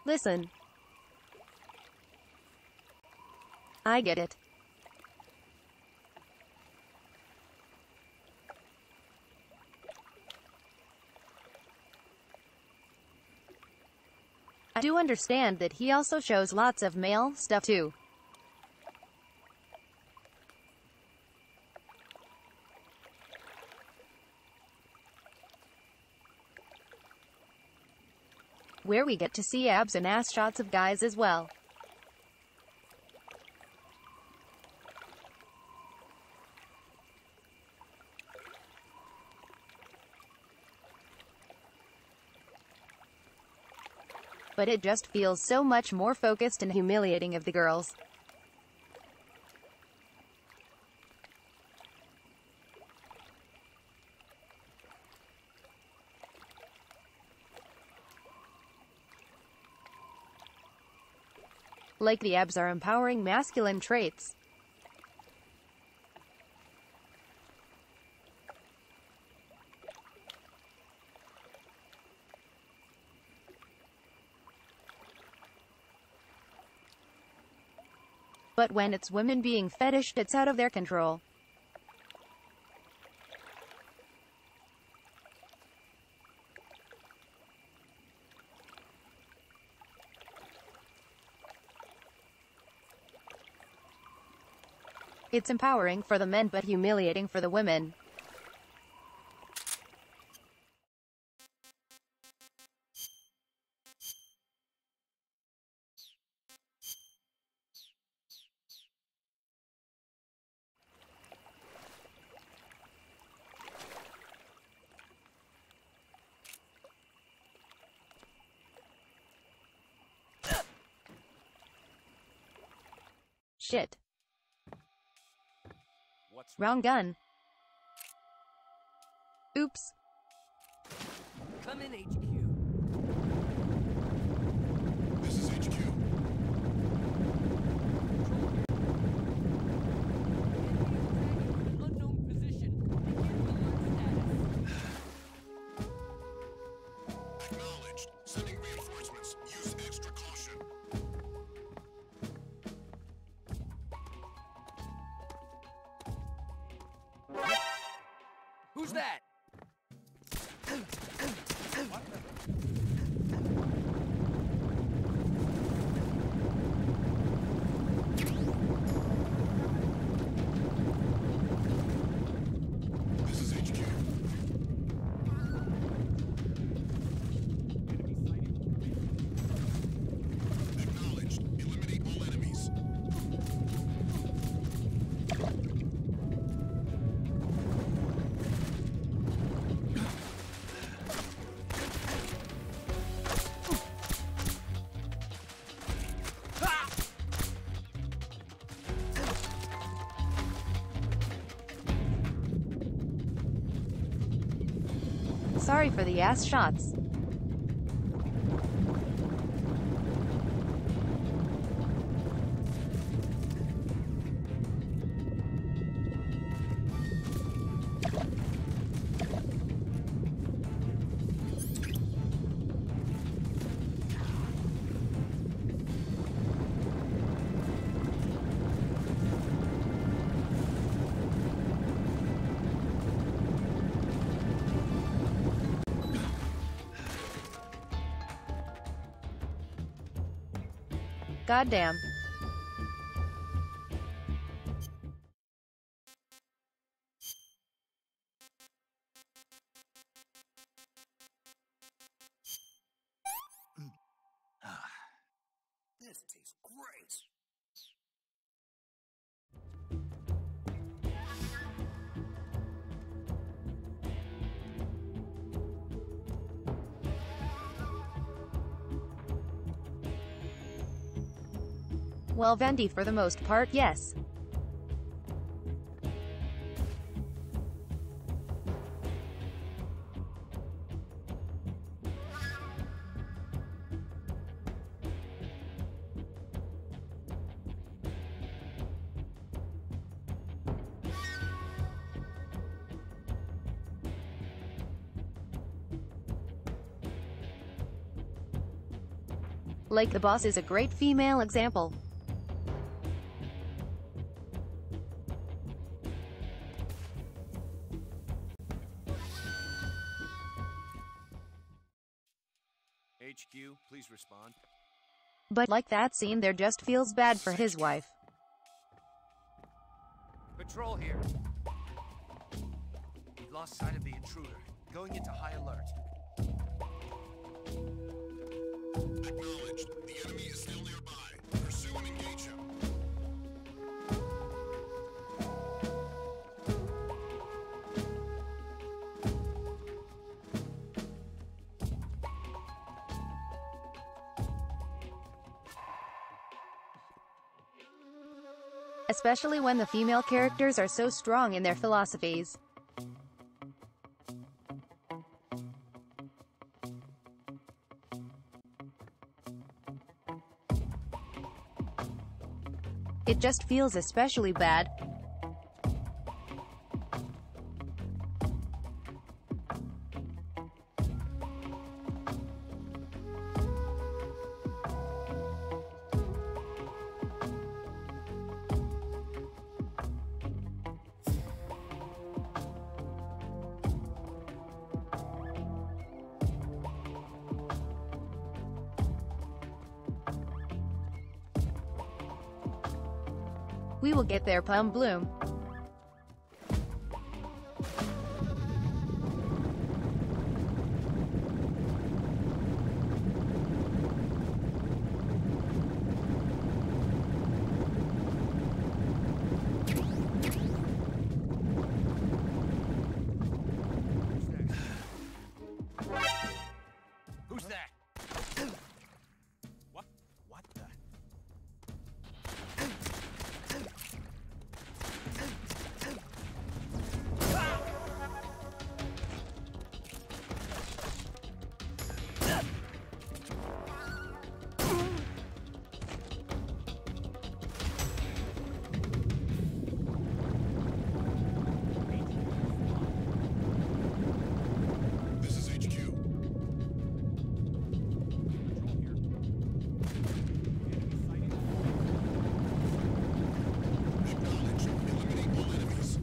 Listen. I get it. do understand that he also shows lots of male stuff too. Where we get to see abs and ass shots of guys as well. But it just feels so much more focused and humiliating of the girls. Like the abs are empowering masculine traits. But when it's women being fetished, it's out of their control. It's empowering for the men but humiliating for the women. Shit. Wrong gun. Oops. Come in, HQ. This is HQ. Unknown position. Alert status. Acknowledged. Sending reinforcements. Use extra caution. Who's that? This is HQ. Acknowledged. Eliminate all enemies. Sorry for the ass shots. Goddamn. This tastes great. Well, Vendi, for the most part, yes. Like the boss is a great female example. HQ, please respond. But like that scene there just feels bad for his wife. Patrol here. We've lost sight of the intruder. Going into high alert. Acknowledged. The enemy is still nearby. Pursue and engage him. Especially when the female characters are so strong in their philosophies. It just feels especially bad. We will get there, Plum Bloom. Who's that? What the? This is HQ. Acknowledge. Eliminate all enemies.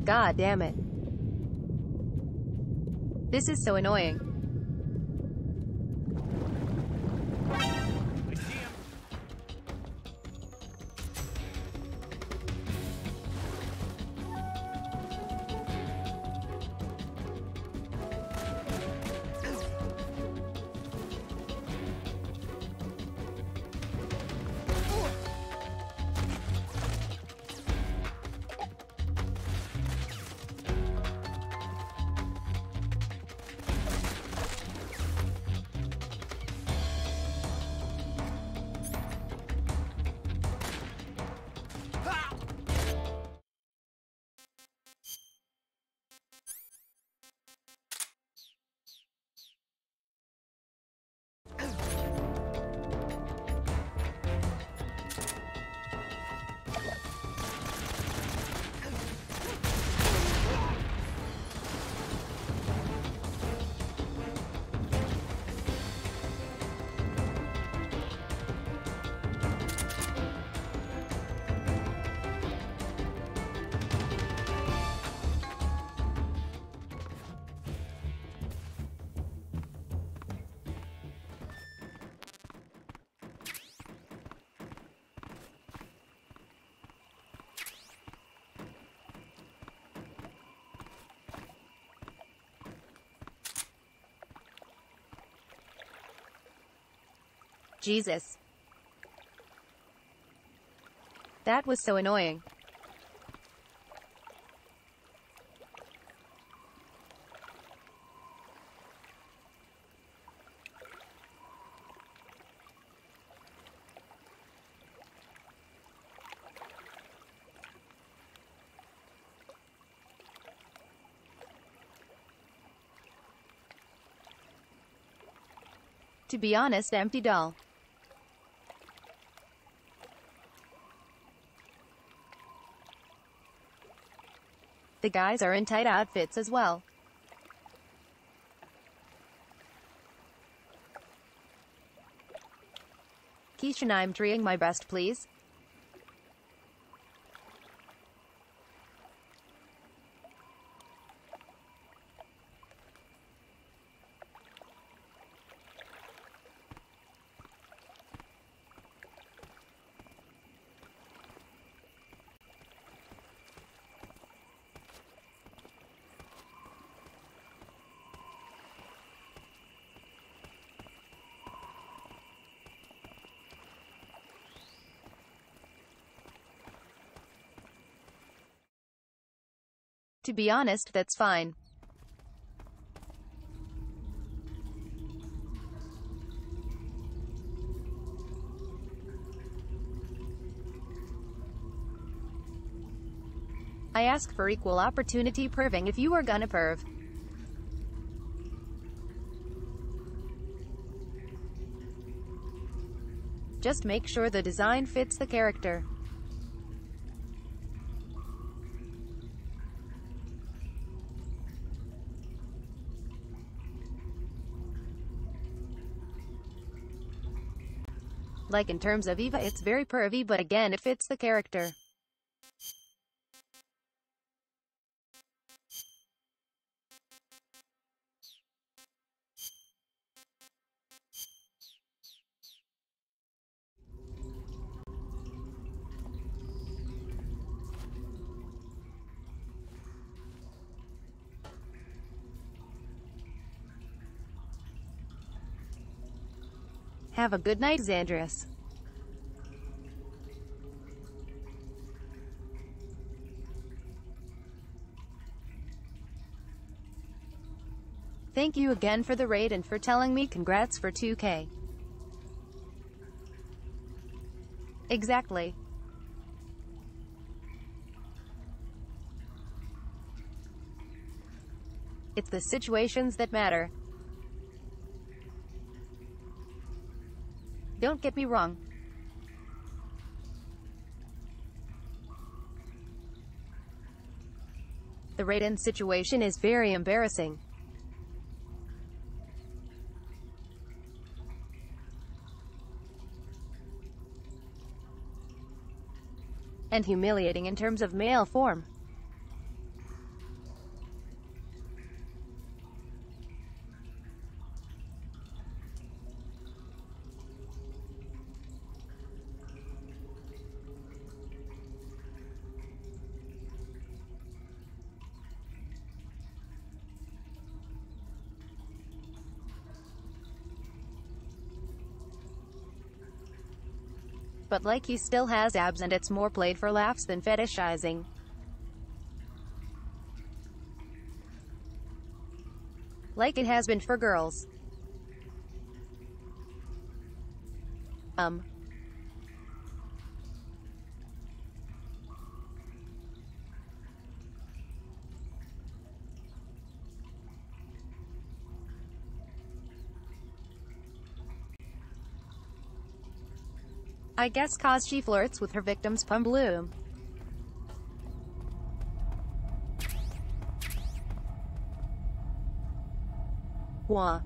God damn it. This is so annoying. Jesus. That was so annoying. To be honest, empty doll. The guys are in tight outfits as well. Keisha, I'm trying my best, please. To be honest, that's fine. I ask for equal opportunity perving if you are gonna perv. Just make sure the design fits the character. Like in terms of Eva, it's very pervy, but again, it fits the character. Have a good night, Xandrius. Thank you again for the raid and for telling me congrats for 2K. Exactly. It's the situations that matter. Don't get me wrong. The Raiden situation is very embarrassing. And humiliating in terms of male form. But like, he still has abs and it's more played for laughs than fetishizing. Like it has been for girls. I guess 'cause she flirts with her victims, Pumbloo. Wah.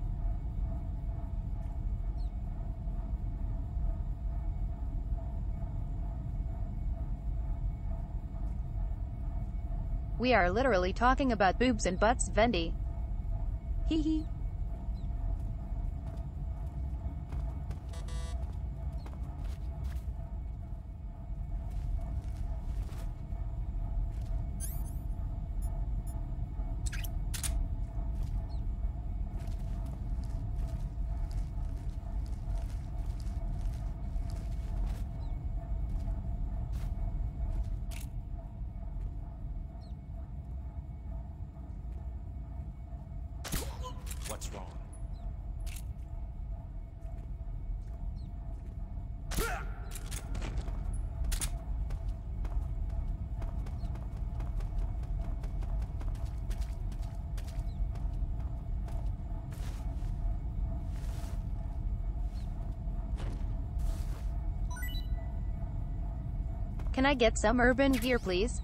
We are literally talking about boobs and butts, Vendi. Hee hee. Can I get some urban gear, please?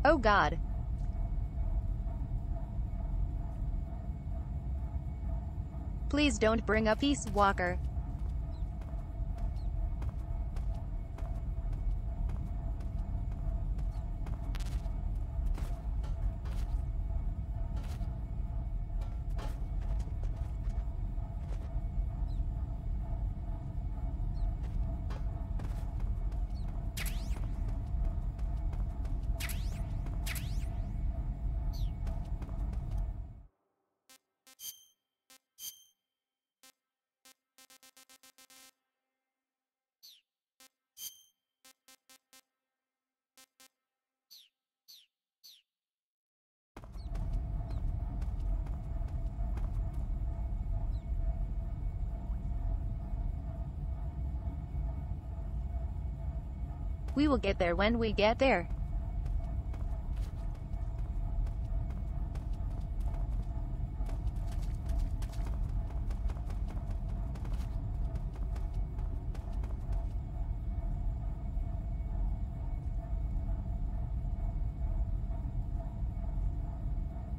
Oh God. Please don't bring up Peace Walker. We will get there when we get there.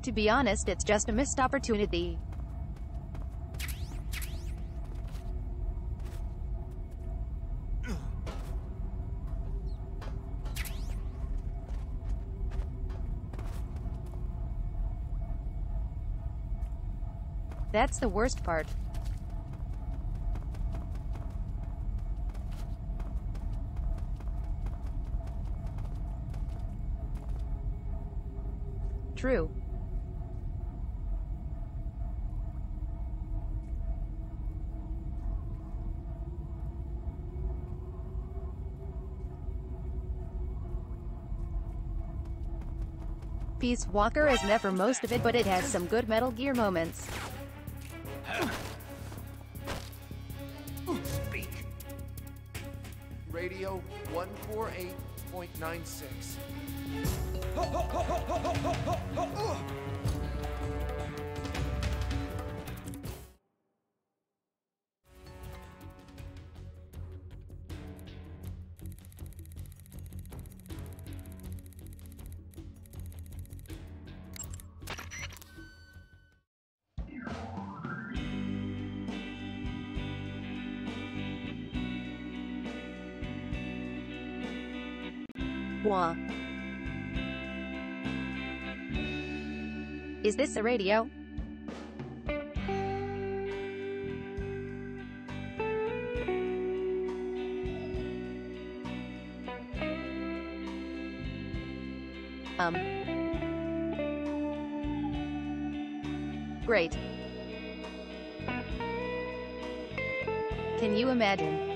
To be honest, it's just a missed opportunity. That's the worst part. True. Peace Walker is never most of it, but it has some good Metal Gear moments. Speak. Radio 148.96. Wah. Is this a radio? Great. Can you imagine?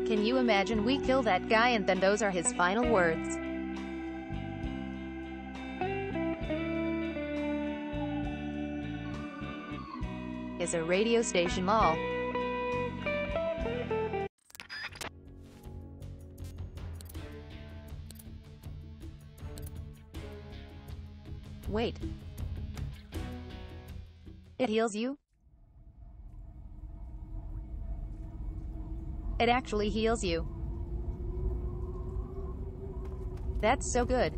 Can you imagine we kill that guy and then those are his final words? Is a radio station lol. Wait. It heals you? It actually heals you. That's so good.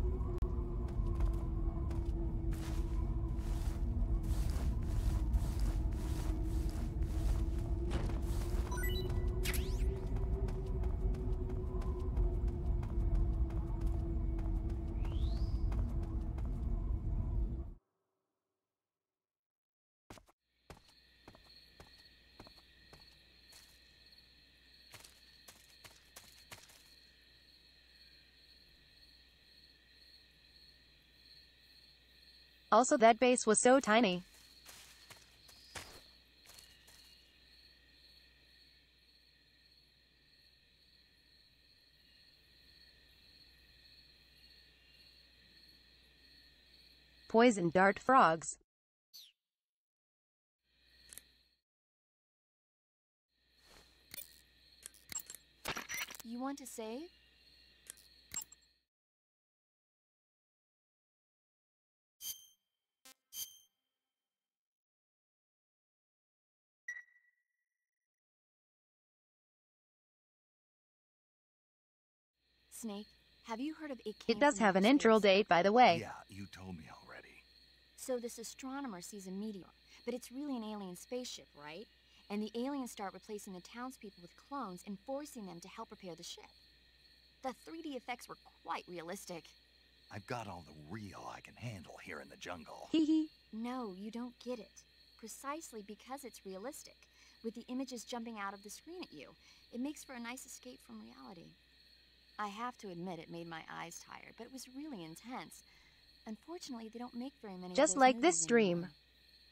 Also, that base was so tiny. Poison dart frogs. You want to save? Snake, have you heard of It Came It does from have an Outer intro Space? date, by the way. Yeah, you told me already. So this astronomer sees a meteor, but it's really an alien spaceship, right? And the aliens start replacing the townspeople with clones and forcing them to help repair the ship. The 3D effects were quite realistic. I've got all the real I can handle here in the jungle. Hee hee. No, you don't get it. Precisely because it's realistic, with the images jumping out of the screen at you, it makes for a nice escape from reality. I have to admit it made my eyes tired, but it was really intense. Unfortunately, they don't make very many Just of those like this movies stream. anymore.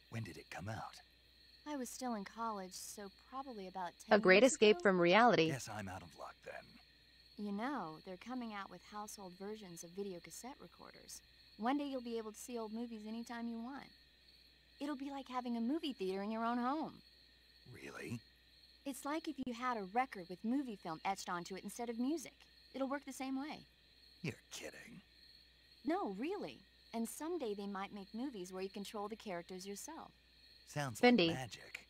When did it come out? I was still in college, so probably about 10 A great years escape ago. from reality. Guess I'm out of luck then. You know, they're coming out with household versions of video cassette recorders. One day you'll be able to see old movies anytime you want. It'll be like having a movie theater in your own home. Really? It's like if you had a record with movie film etched onto it instead of music. It'll work the same way. You're kidding. No, really. And someday they might make movies where you control the characters yourself. Sounds Fendi. like magic.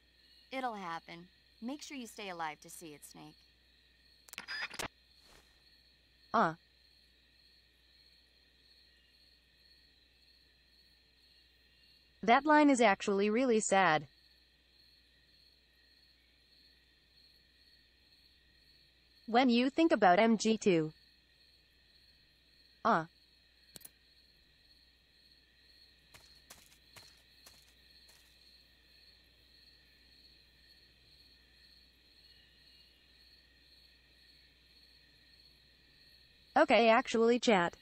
It'll happen. Make sure you stay alive to see it, Snake. That line is actually really sad. When you think about MG2. Okay, actually, chat.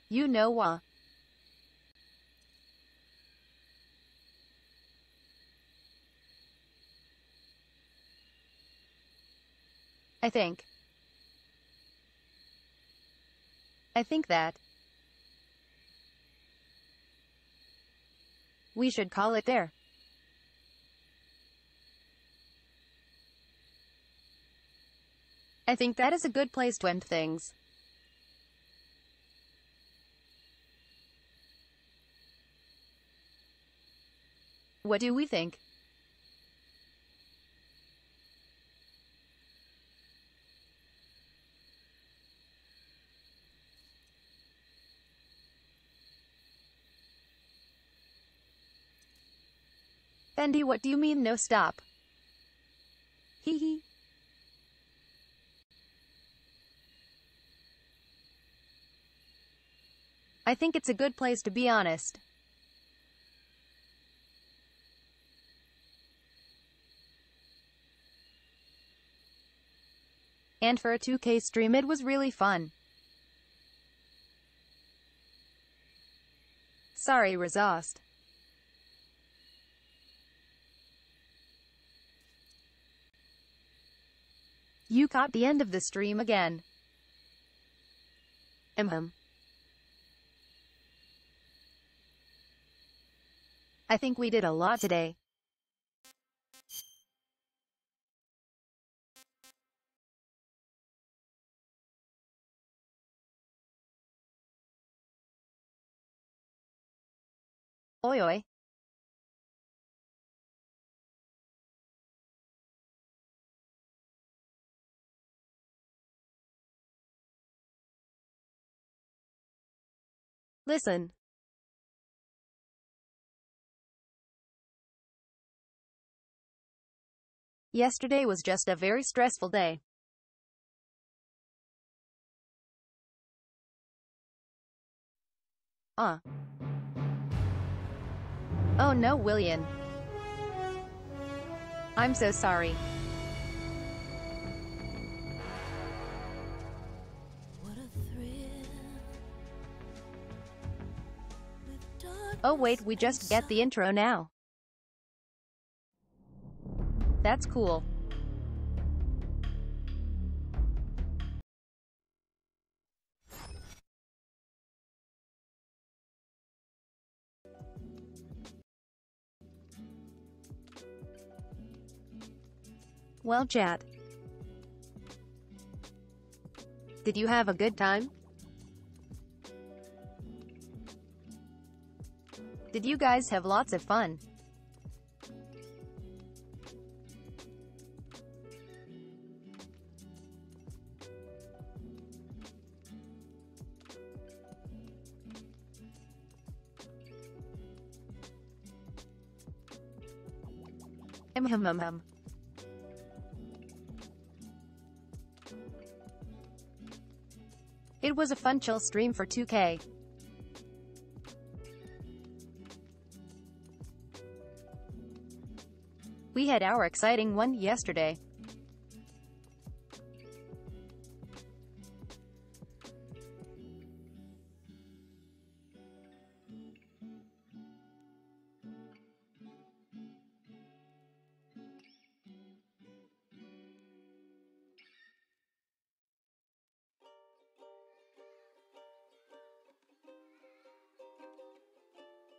You know what? I think that we should call it there. I think that is a good place to end things. What do we think? Fendi, what do you mean no stop? Hee hee. I think it's a good place to be honest. And for a 2K stream it was really fun. Sorry, Razost. You caught the end of the stream again. I think we did a lot today. Oi oi. Listen. Yesterday was just a very stressful day. Oh no, William. I'm so sorry. What a thrill Oh wait, we just get the intro now. That's cool. Well, chat. Did you have a good time? Did you guys have lots of fun? Hum. It was a fun chill stream for 2K. We had our exciting one yesterday.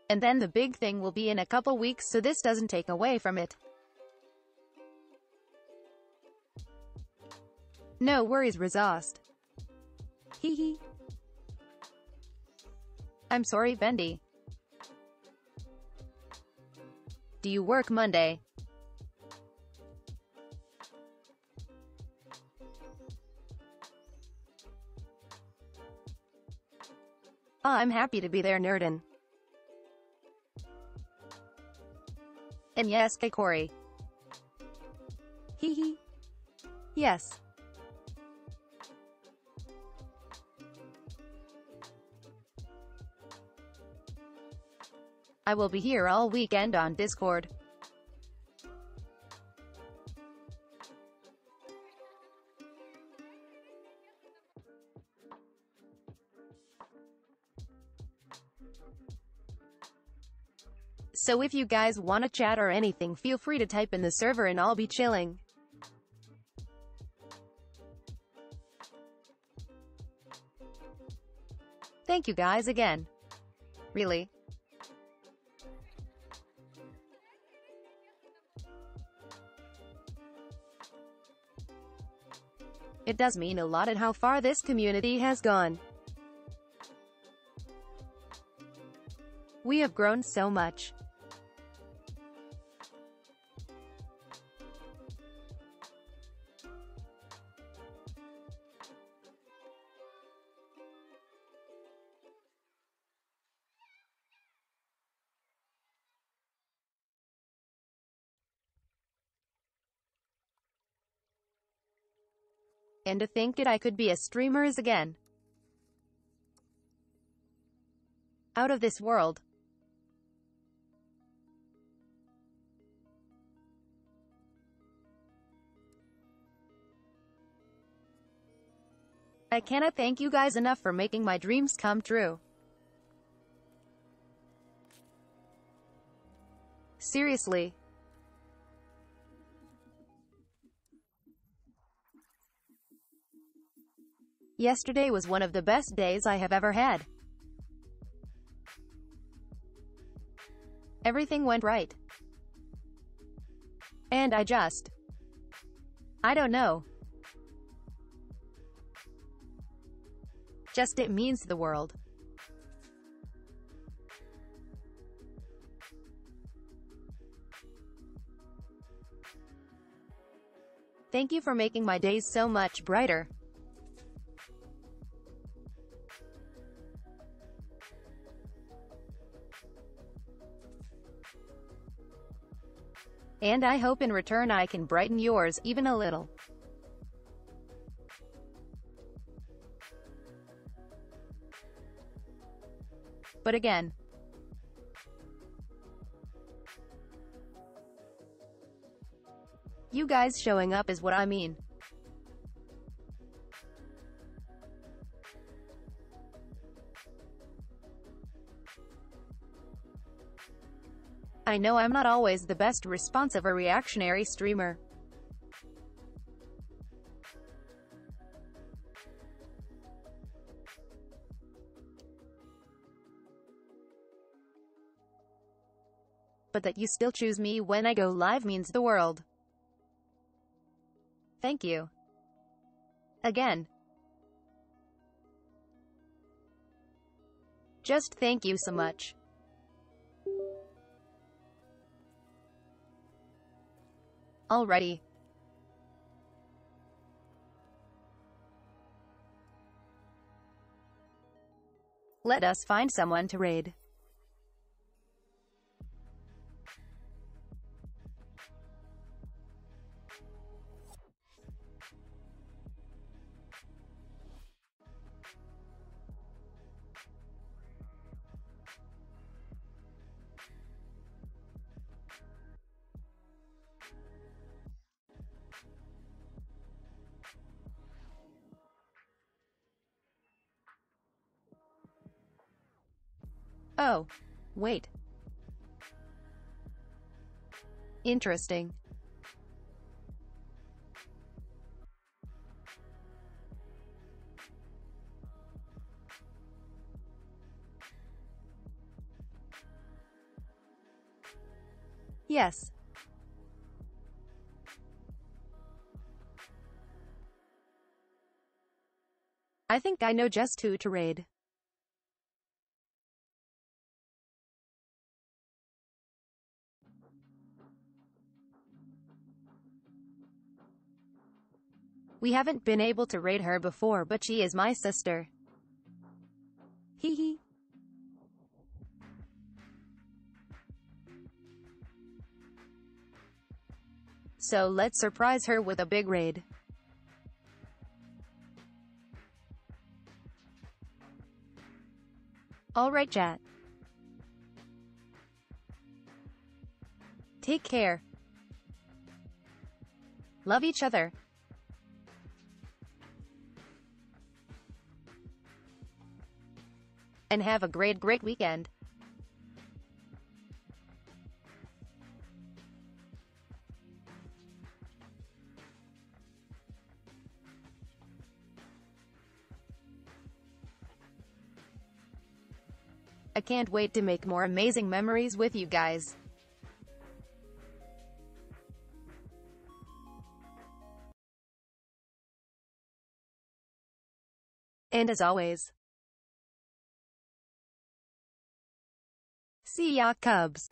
And then the big thing will be in a couple weeks, so this doesn't take away from it. No worries, Razast. Hee hee. I'm sorry, Bendy. Do you work Monday? I'm happy to be there, Nerdin. And yes, Corey. Hee hee. Yes. I will be here all weekend on Discord. So if you guys wanna chat or anything, feel free to type in the server and I'll be chilling. Thank you guys again. Really? It does mean a lot at how far this community has gone. We have grown so much. And to think that I could be a streamer is again out of this world. I cannot thank you guys enough for making my dreams come true. Seriously. Yesterday was one of the best days I have ever had. Everything went right. And I don't know. Just it means the world. Thank you for making my days so much brighter. And I hope in return I can brighten yours even a little. But again, you guys showing up is what I mean. I know I'm not always the best responsive or reactionary streamer. But that you still choose me when I go live means the world. Thank you. Again. Just thank you so much. Alrighty. Let us find someone to raid. Oh. Wait. Interesting. Yes. I think I know just who to raid. We haven't been able to raid her before, but she is my sister. Hee hee. So let's surprise her with a big raid. Alright chat. Take care. Love each other. And have a great weekend. I can't wait to make more amazing memories with you guys. And as always, see ya, Cubs.